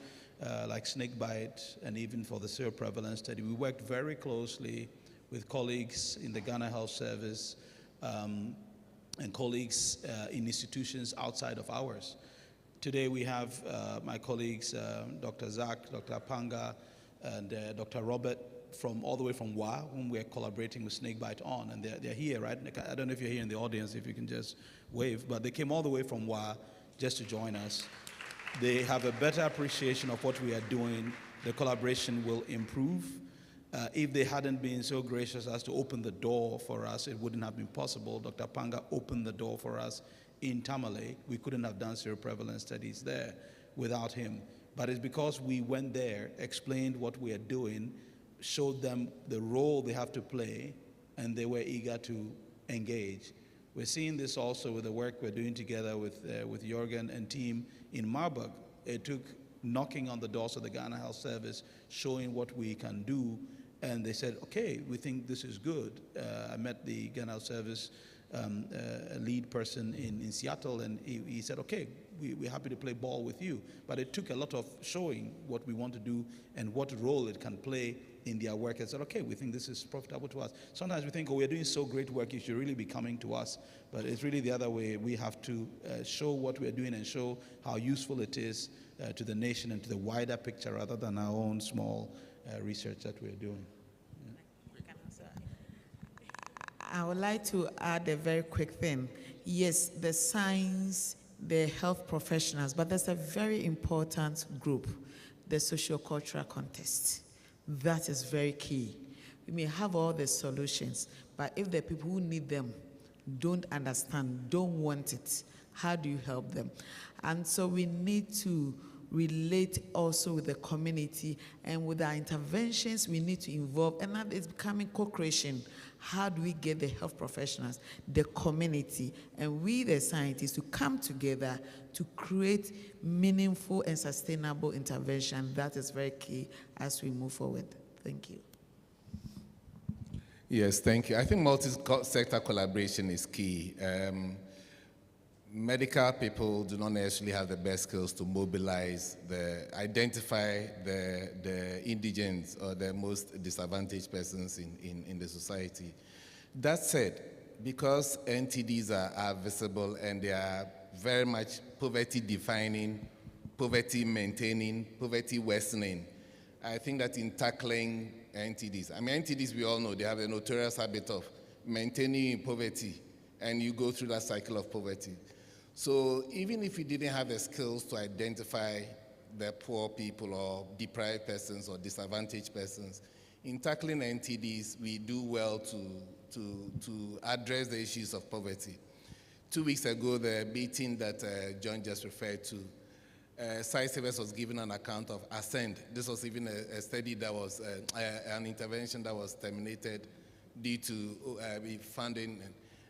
S24: like snakebite and even for the seroprevalence study, we worked very closely with colleagues in the Ghana Health Service and colleagues in institutions outside of ours. Today we have my colleagues, Dr. Zach, Dr. Panga, and Dr. Robert from all the way from WA, whom we're collaborating with Snakebite on, and they're here, right? I don't know if you're here in the audience, if you can just wave, but they came all the way from WA just to join us. They have a better appreciation of what we are doing. The collaboration will improve. If they hadn't been so gracious as to open the door for us, it wouldn't have been possible. Dr. Panga opened the door for us in Tamale. We couldn't have done seroprevalence studies there without him. But it's because we went there, explained what we are doing, showed them the role they have to play, and they were eager to engage. We're seeing this also with the work we're doing together with Jorgen and team in Marburg. It took knocking on the doors of the Ghana Health Service, showing what we can do, and they said, okay, we think this is good. I met the Ghana Health Service lead person in Seattle, and he said, okay, we're happy to play ball with you. But it took a lot of showing what we want to do and what role it can play in their work. And said, okay, we think this is profitable to us. Sometimes we think, oh, we're doing so great work, you should really be coming to us. But it's really the other way. We have to show what we're doing and show how useful it is to the nation and to the wider picture rather than our own small research that we're doing.
S25: I would like to add a very quick thing. Yes, the science, the health professionals, but there's a very important group, the socio-cultural context. That is very key. We may have all the solutions, but if the people who need them don't understand, don't want it, how do you help them? And so we need to relate also with the community, and with our interventions, we need to involve, and that is becoming co-creation. How do we get the health professionals, the community, and we, the scientists, to come together to create meaningful and sustainable intervention? That is very key as we move forward. Thank you.
S23: Yes, thank you. I think multi-sector collaboration is key. Medical people do not necessarily have the best skills to mobilize, identify the indigents or the most disadvantaged persons in the society. That said, because NTDs are visible and they are very much poverty defining, poverty maintaining, poverty worsening, I think that in tackling NTDs, I mean, NTDs, we all know, they have a notorious habit of maintaining poverty, and you go through that cycle of poverty. So even if you didn't have the skills to identify the poor people or deprived persons or disadvantaged persons, in tackling NTDs, we do well to address the issues of poverty. 2 weeks ago, the meeting that John just referred to, Site Service was given an account of Ascend. This was even a study that was, an intervention that was terminated due to funding.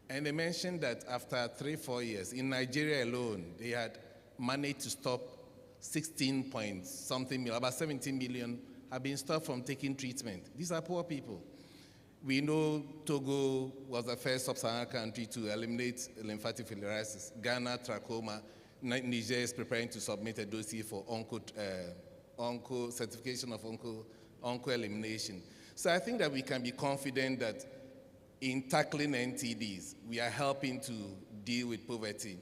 S23: And they mentioned that after 3-4 years, in Nigeria alone, they had managed to stop 16 point something million, about 17 million have been stopped from taking treatment. These are poor people. We know Togo was the first sub-Saharan country to eliminate lymphatic filariasis. Ghana, trachoma. Niger is preparing to submit a dossier for certification of onco elimination. So I think that we can be confident that in tackling NTDs, we are helping to deal with poverty.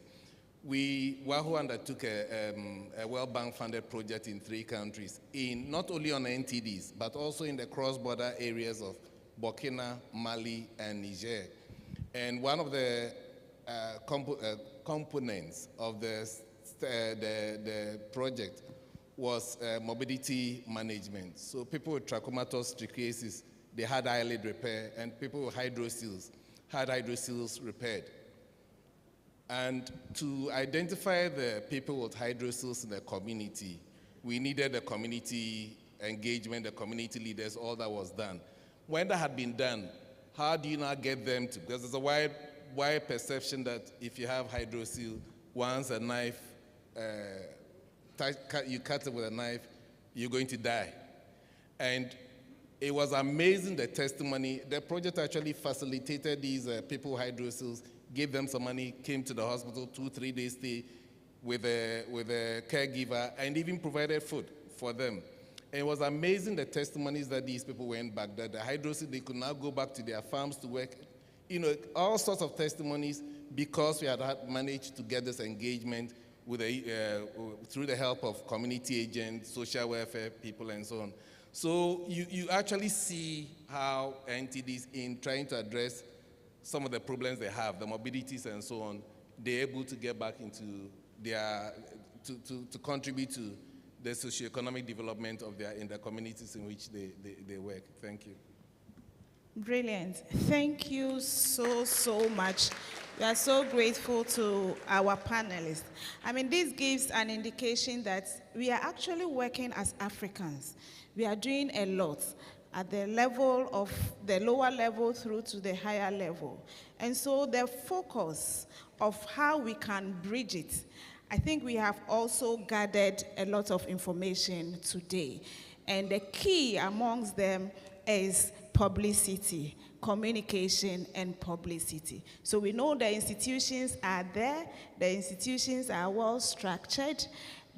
S23: WAHO undertook a World Bank funded project in 3 countries, not only on NTDs, but also in the cross-border areas of Burkina, Mali, and Niger. And one of the components of the project was morbidity management. So people with trachomatous trichiasis, they had eyelid repair, and people with hydrocele had hydrocele repaired. And to identify the people with hydrocele in the community, we needed the community engagement, the community leaders, all that was done. When that had been done, how do you now get them to, because there's a wide perception that if you have hydrocele, once a knife, you cut it with a knife, you're going to die. And it was amazing, the testimony. The project actually facilitated these people with hydroceles, gave them some money, came to the hospital, 2-3 days stay with a caregiver, and even provided food for them. And it was amazing, the testimonies that these people went back, that the hydrocele, they could now go back to their farms to work. You know, all sorts of testimonies, because we had managed to get this engagement with through the help of community agents, social welfare people, and so on. So you actually see how NTDs, in trying to address some of the problems they have, the morbidities and so on, they're able to get back into their, to contribute to the socioeconomic development of in the communities in which they work. Thank you.
S22: Brilliant. Thank you so much. We are so grateful to our panelists. I mean, this gives an indication that we are actually working as Africans. We are doing a lot at the level of the lower level through to the higher level. And so the focus of how we can bridge it, I think we have also gathered a lot of information today. And the key amongst them is publicity, communication, and publicity. So we know the institutions are there, the institutions are well structured,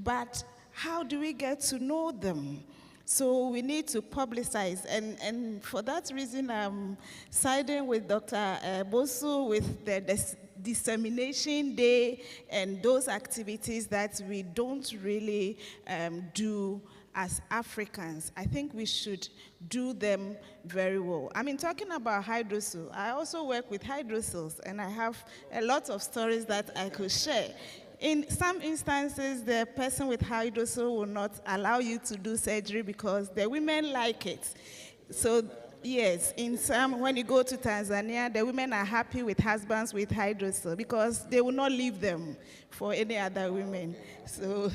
S22: but how do we get to know them? So we need to publicize, and for that reason, I'm siding with Dr. Bosu with the dissemination day and those activities that we don't really do as Africans. I think we should do them very well. I mean, talking about hydrocele, I also work with hydroceles, and I have a lot of stories that I could share. In some instances, the person with hydrocele will not allow you to do surgery because the women like it. So yes, in some, when you go to Tanzania, the women are happy with husbands with hydrocele because they will not leave them for any other women. So,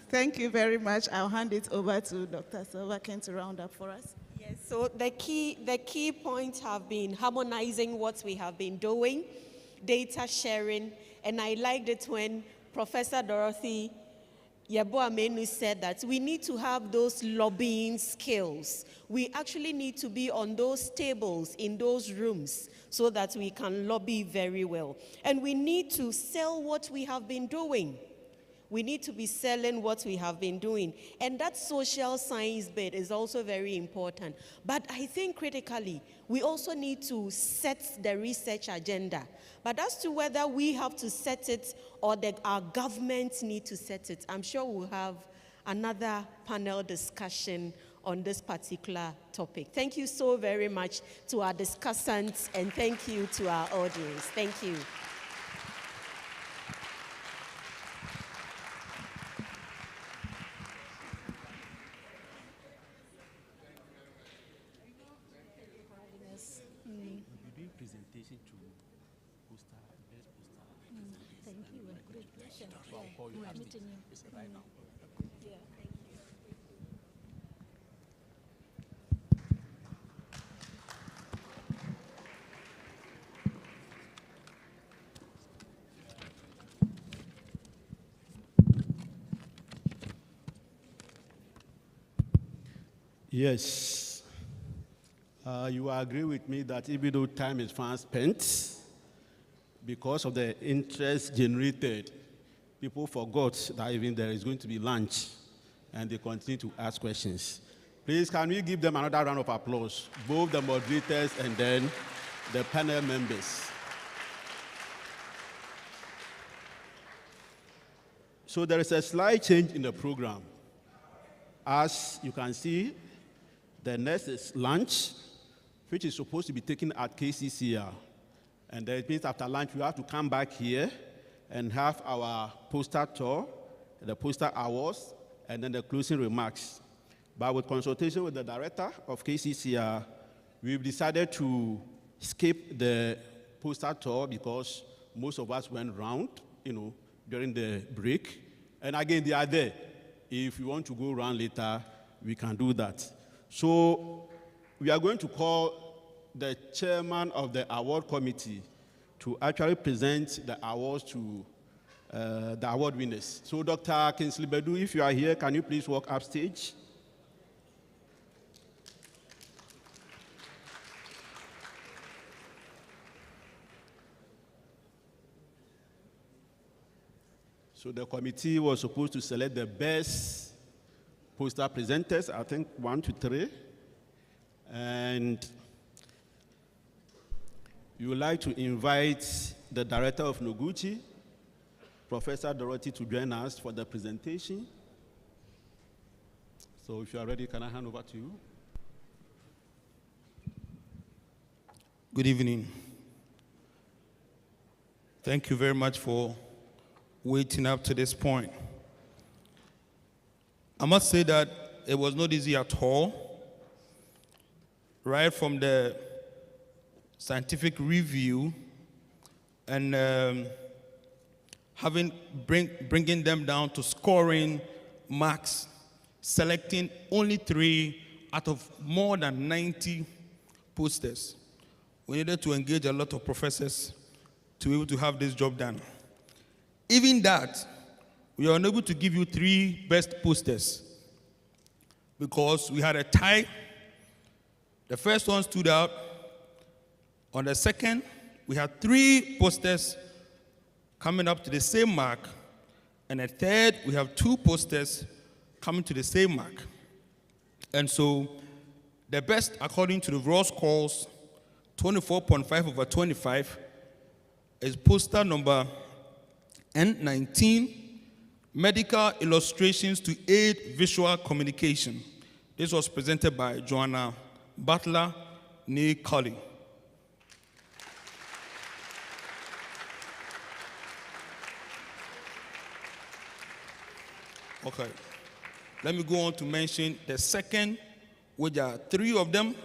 S22: thank you very much. I'll hand it over to Dr. Silverkin to round up for us.
S1: Yes, so the key points have been harmonizing what we have been doing, data sharing, and I liked it when Professor Dorothy Yeboah-Menu said that we need to have those lobbying skills. We actually need to be on those tables, in those rooms, so that we can lobby very well. And we need to sell what we have been doing. We need to be selling what we have been doing. And that social science bit is also very important. But I think critically, we also need to set the research agenda. But as to whether we have to set it or that our governments need to set it, I'm sure we'll have another panel discussion on this particular topic. Thank you so very much to our discussants, and thank you to our audience. Thank you.
S2: Yes. You agree with me that even though time is fast spent, because of the interest generated, people forgot that even there is going to be lunch, and they continue to ask questions. Please, can we give them another round of applause, both the moderators and then the panel members. So there is a slight change in the program. As you can see, the next is lunch, which is supposed to be taken at KCCR. And that means after lunch, we have to come back here and have our poster tour, the poster hours, and then the closing remarks. But with consultation with the director of KCCR, we've decided to skip the poster tour because most of us went round, during the break. And again, they are there. If you want to go around later, we can do that. So we are going to call the chairman of the award committee to actually present the awards to the award winners. So Dr. Kingsley Bedu, if you are here, can you please walk upstage? So the committee was supposed to select the best poster presenters, I think 1 to 3. And we would like to invite the director of Noguchi, Professor Dorothy, to join us for the presentation. So if you are ready, can I hand over to you?
S6: Good evening. Thank you very much for waiting up to this point. I must say that it was not easy at all. Right from the scientific review and bringing them down to scoring marks, selecting only 3 out of more than 90 posters. We needed to engage a lot of professors to be able to have this job done. Even that, we are unable to give you 3 best posters because we had a tie. The first one stood out. On the second, we had 3 posters coming up to the same mark. And the third, we have 2 posters coming to the same mark. And so the best, according to the raw scores, 24.5/25, is poster number N19, Medical Illustrations to Aid Visual Communication. This was presented by Joanna Butler, Nee Colley. Okay, let me go on to mention the second, which are 3 of them.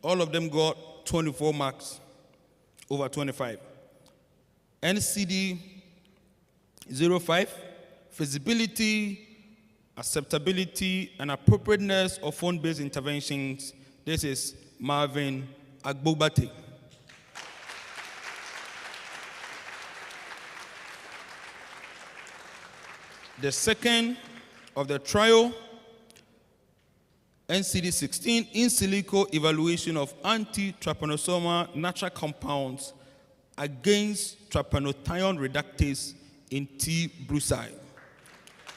S6: All of them got 24 marks over 25. NCD 05, feasibility, acceptability, and appropriateness of phone-based interventions. This is Marvin Agbobate. The second of the trial, NCD 16, in silico evaluation of anti-trypanosoma natural compounds against trypanothione reductase in T. brucei.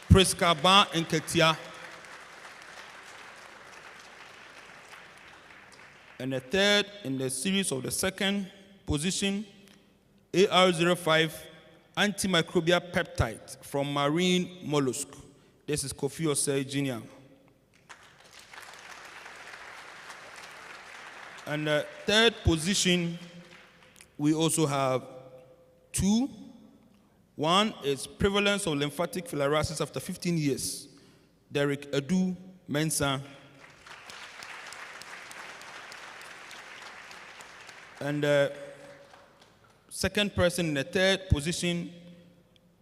S6: Prescaba and Ketia. And the third in the series of the second position, AR05, antimicrobial peptide from marine mollusk. This is Kofi Osei Jr. And the third position, we also have two. One is prevalence of lymphatic filariasis after 15 years. Derek Edu Mensah. And the second person in the third position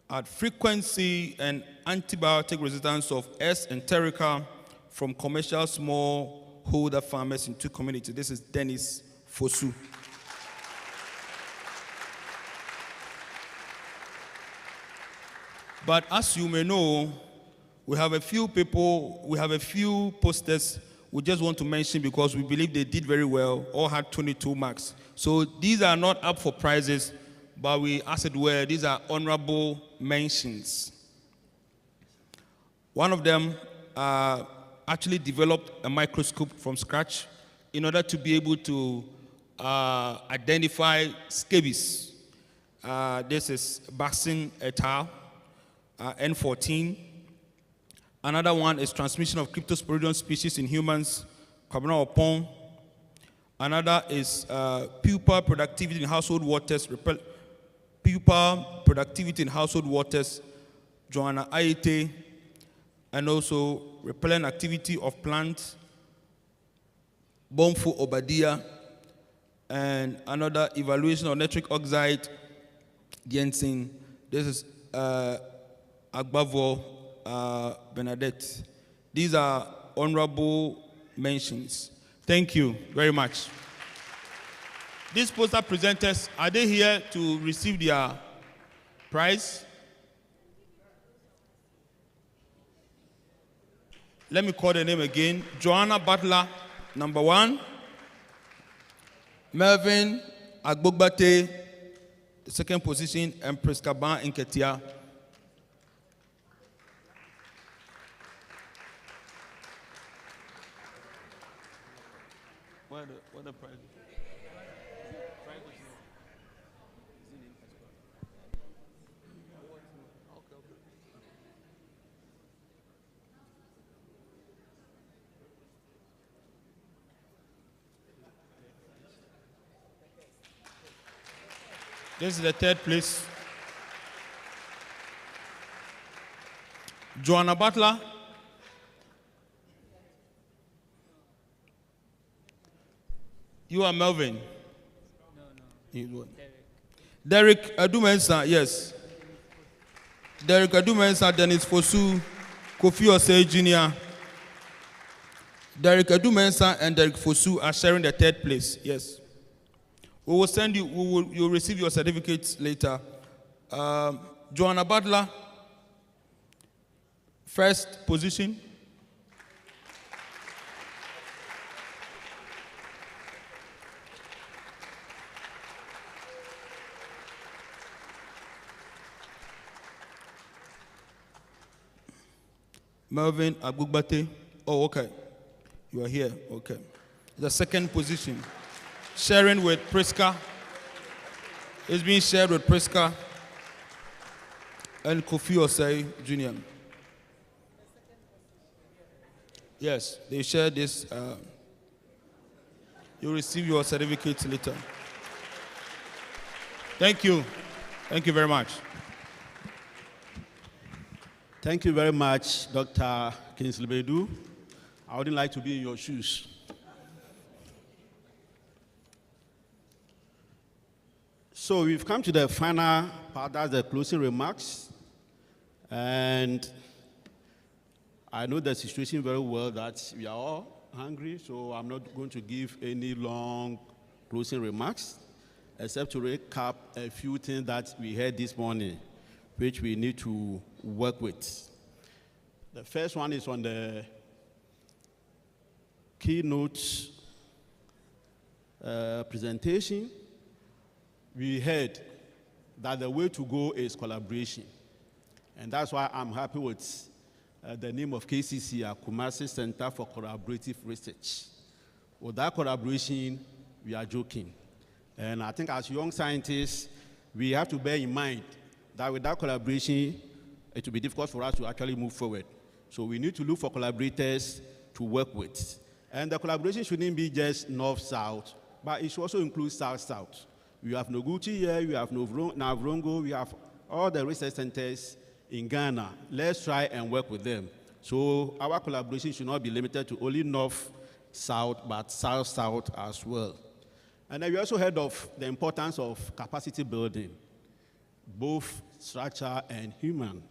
S6: at frequency and antibiotic resistance of S. enterica from commercial smallholder farmers in two communities. This is Dennis Fosu. But as you may know, we have a few people, we have a few posters we just want to mention because we believe they did very well, all had 22 marks. So these are not up for prizes, but we, as it were, these are honorable mentions. One of them actually developed a microscope from scratch in order to be able to identify scabies. This is Bassin et al., N14. Another one is transmission of Cryptosporidium species in humans, Kwabena Opon. Another is pupa productivity in household waters, pupa productivity in household waters, Joanna Aite, and also repellent activity of plants, Bomfo Obadia, and another evaluation of nitric oxide, Jensen. This is Agbavo Bernadette. These are honorable mentions. Thank you very much. These poster presenters, are they here to receive their prize? Let me call the name again. Joanna Butler, number 1. Melvin Agbogbate, second position, and Preskaban Nketia. What the prize? This is the third place. Joanna Butler. You are Melvin. No. Derek Adumensa, yes. Derek Adumensa, Dennis Fosu, Kofi Osei Jr. Derek Adumensa and Derek Fosu are sharing the third place, yes. We will send you, you'll receive your certificates later. Joanna Butler, first position. Melvin Agbogbate. Oh, okay. You are here. Okay. The second position. Sharing with Priska. It's being shared with Priska and Kofi Osei Jr. Yes, they share this. You'll receive your certificates later. Thank you. Thank you very much.
S2: Thank you very much, Dr. Kingsley Bedu. I wouldn't like to be in your shoes. So we've come to the final part, that's the closing remarks. And I know the situation very well that we are all hungry, so I'm not going to give any long closing remarks, except to recap a few things that we heard this morning, which we need to work with. The first one is on the keynote presentation. We heard that the way to go is collaboration. And that's why I'm happy with the name of KCCR, Kumasi Center for Collaborative Research. With that collaboration, we are joking. And I think as young scientists, we have to bear in mind that with that collaboration, it will be difficult for us to actually move forward. So we need to look for collaborators to work with. And the collaboration shouldn't be just north-south, but it should also include south-south. We have Noguchi here, we have Navrongo, we have all the research centers in Ghana. Let's try and work with them. So our collaboration should not be limited to only north-south, but south-south as well. And then we also heard of the importance of capacity building, both structure and human.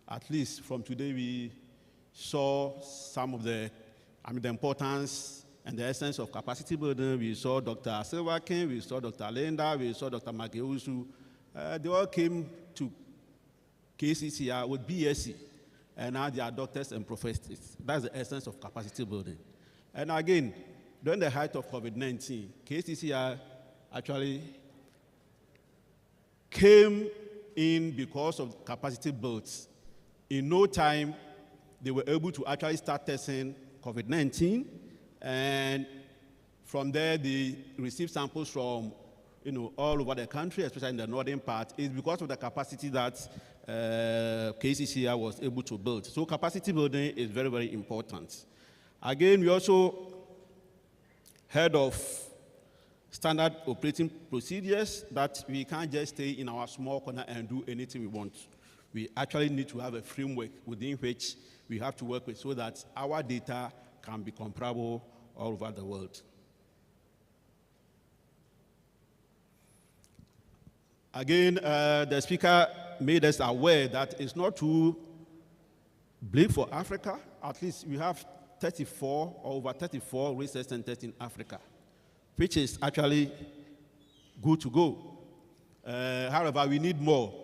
S2: At least from today, we saw some of the importance and the essence of capacity building. We saw Dr. Silvakin, we saw Dr. Linda, we saw Dr. Makeusu. They all came to KCCR with BSc, and now they are doctors and professors. That's the essence of capacity building. And again, during the height of COVID-19, KCCR actually came in because of capacity builds. In no time, they were able to actually start testing COVID-19, and from there, they received samples from all over the country, especially in the northern part. It's because of the capacity that KCCR was able to build. So capacity building is very, very important. Again, we also heard of standard operating procedures, that we can't just stay in our small corner and do anything we want. We actually need to have a framework within which we have to work with so that our data can be comparable all over the world. Again, the speaker made us aware that it's not too bleak for Africa. At least we have 34 or over 34 research centers in Africa, which is actually good to go. However, we need more.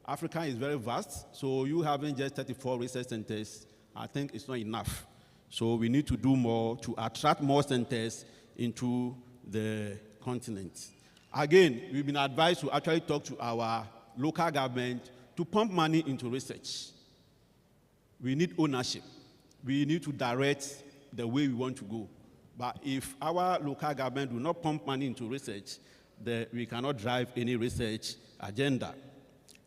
S2: Africa is very vast, so you having just 34 research centers, I think it's not enough. So we need to do more to attract more centers into the continent. Again, we've been advised to actually talk to our local government to pump money into research. We need ownership. We need to direct the way we want to go. But if our local government do not pump money into research, then we cannot drive any research agenda.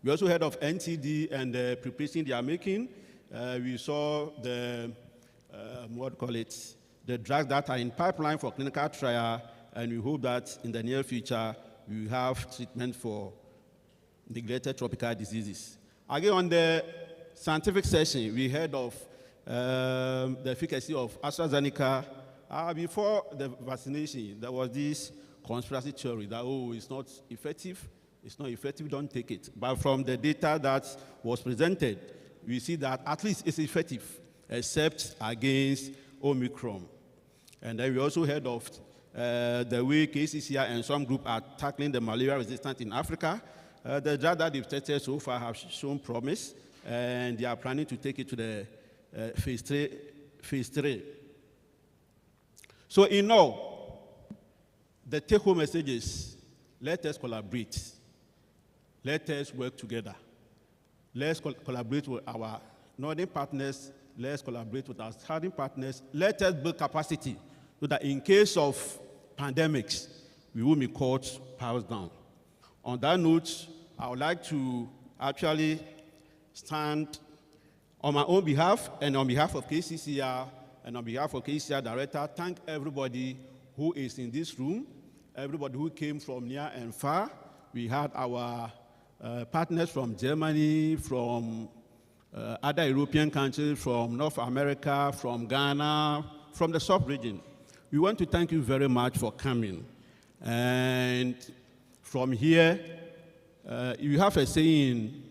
S2: We also heard of NTD and the preparation they are making. We saw the, the drugs that are in pipeline for clinical trial, and we hope that in the near future, we will have treatment for neglected tropical diseases. Again, on the scientific session, we heard of the efficacy of AstraZeneca. Before the vaccination, there was this conspiracy theory that, oh, it's not effective, don't take it. But from the data that was presented, we see that at least it's effective, except against Omicron. And then we also heard of the way KCCR and some group are tackling the malaria resistance in Africa. The drug that they've tested so far have shown promise, and they are planning to take it to the phase 3. So in all, the take-home message is, let us collaborate. Let us work together. Let's collaborate with our northern partners. Let's collaborate with our southern partners. Let us build capacity so that in case of pandemics, we will be caught powers down. On that note, I would like to actually stand on my own behalf and on behalf of KCCR and on behalf of KCCR Director, thank everybody who is in this room, everybody who came from near and far. We had our partners from Germany, from other European countries, from North America, from Ghana, from the sub-region. We want to thank you very much for coming. And from here, you have a saying in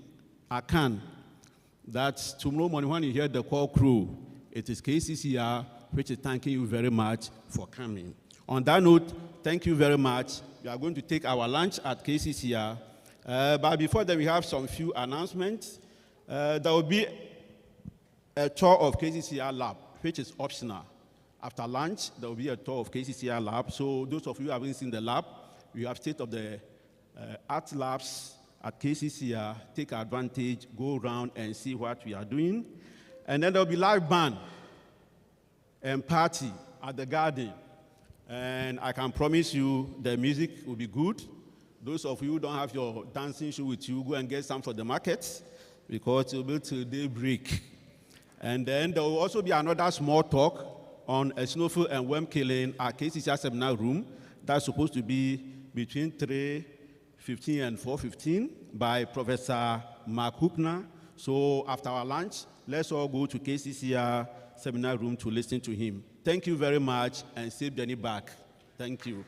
S2: Akan that tomorrow morning when you hear the call crew, it is KCCR, which is thanking you very much for coming. On that note, thank you very much. We are going to take our lunch at KCCR. But before that, we have some few announcements. There will be a tour of KCCR lab, which is optional. After lunch, there will be a tour of KCCR lab. So those of you who haven't seen the lab, we have state-of-the-art labs at KCCR. Take advantage, go around and see what we are doing. And then there will be live band and party at the garden. And I can promise you the music will be good. Those of you who don't have your dancing shoe with you, go and get some for the market because it will be till daybreak. And then there will also be another small talk on eosinophil and worm killing at KCCR seminar room. That's supposed to be between 3:15 and 4:15 by Professor Mark Hoopner. So after our lunch, let's all go to KCCR seminar room to listen to him. Thank you very much, and safe journey back. Thank you.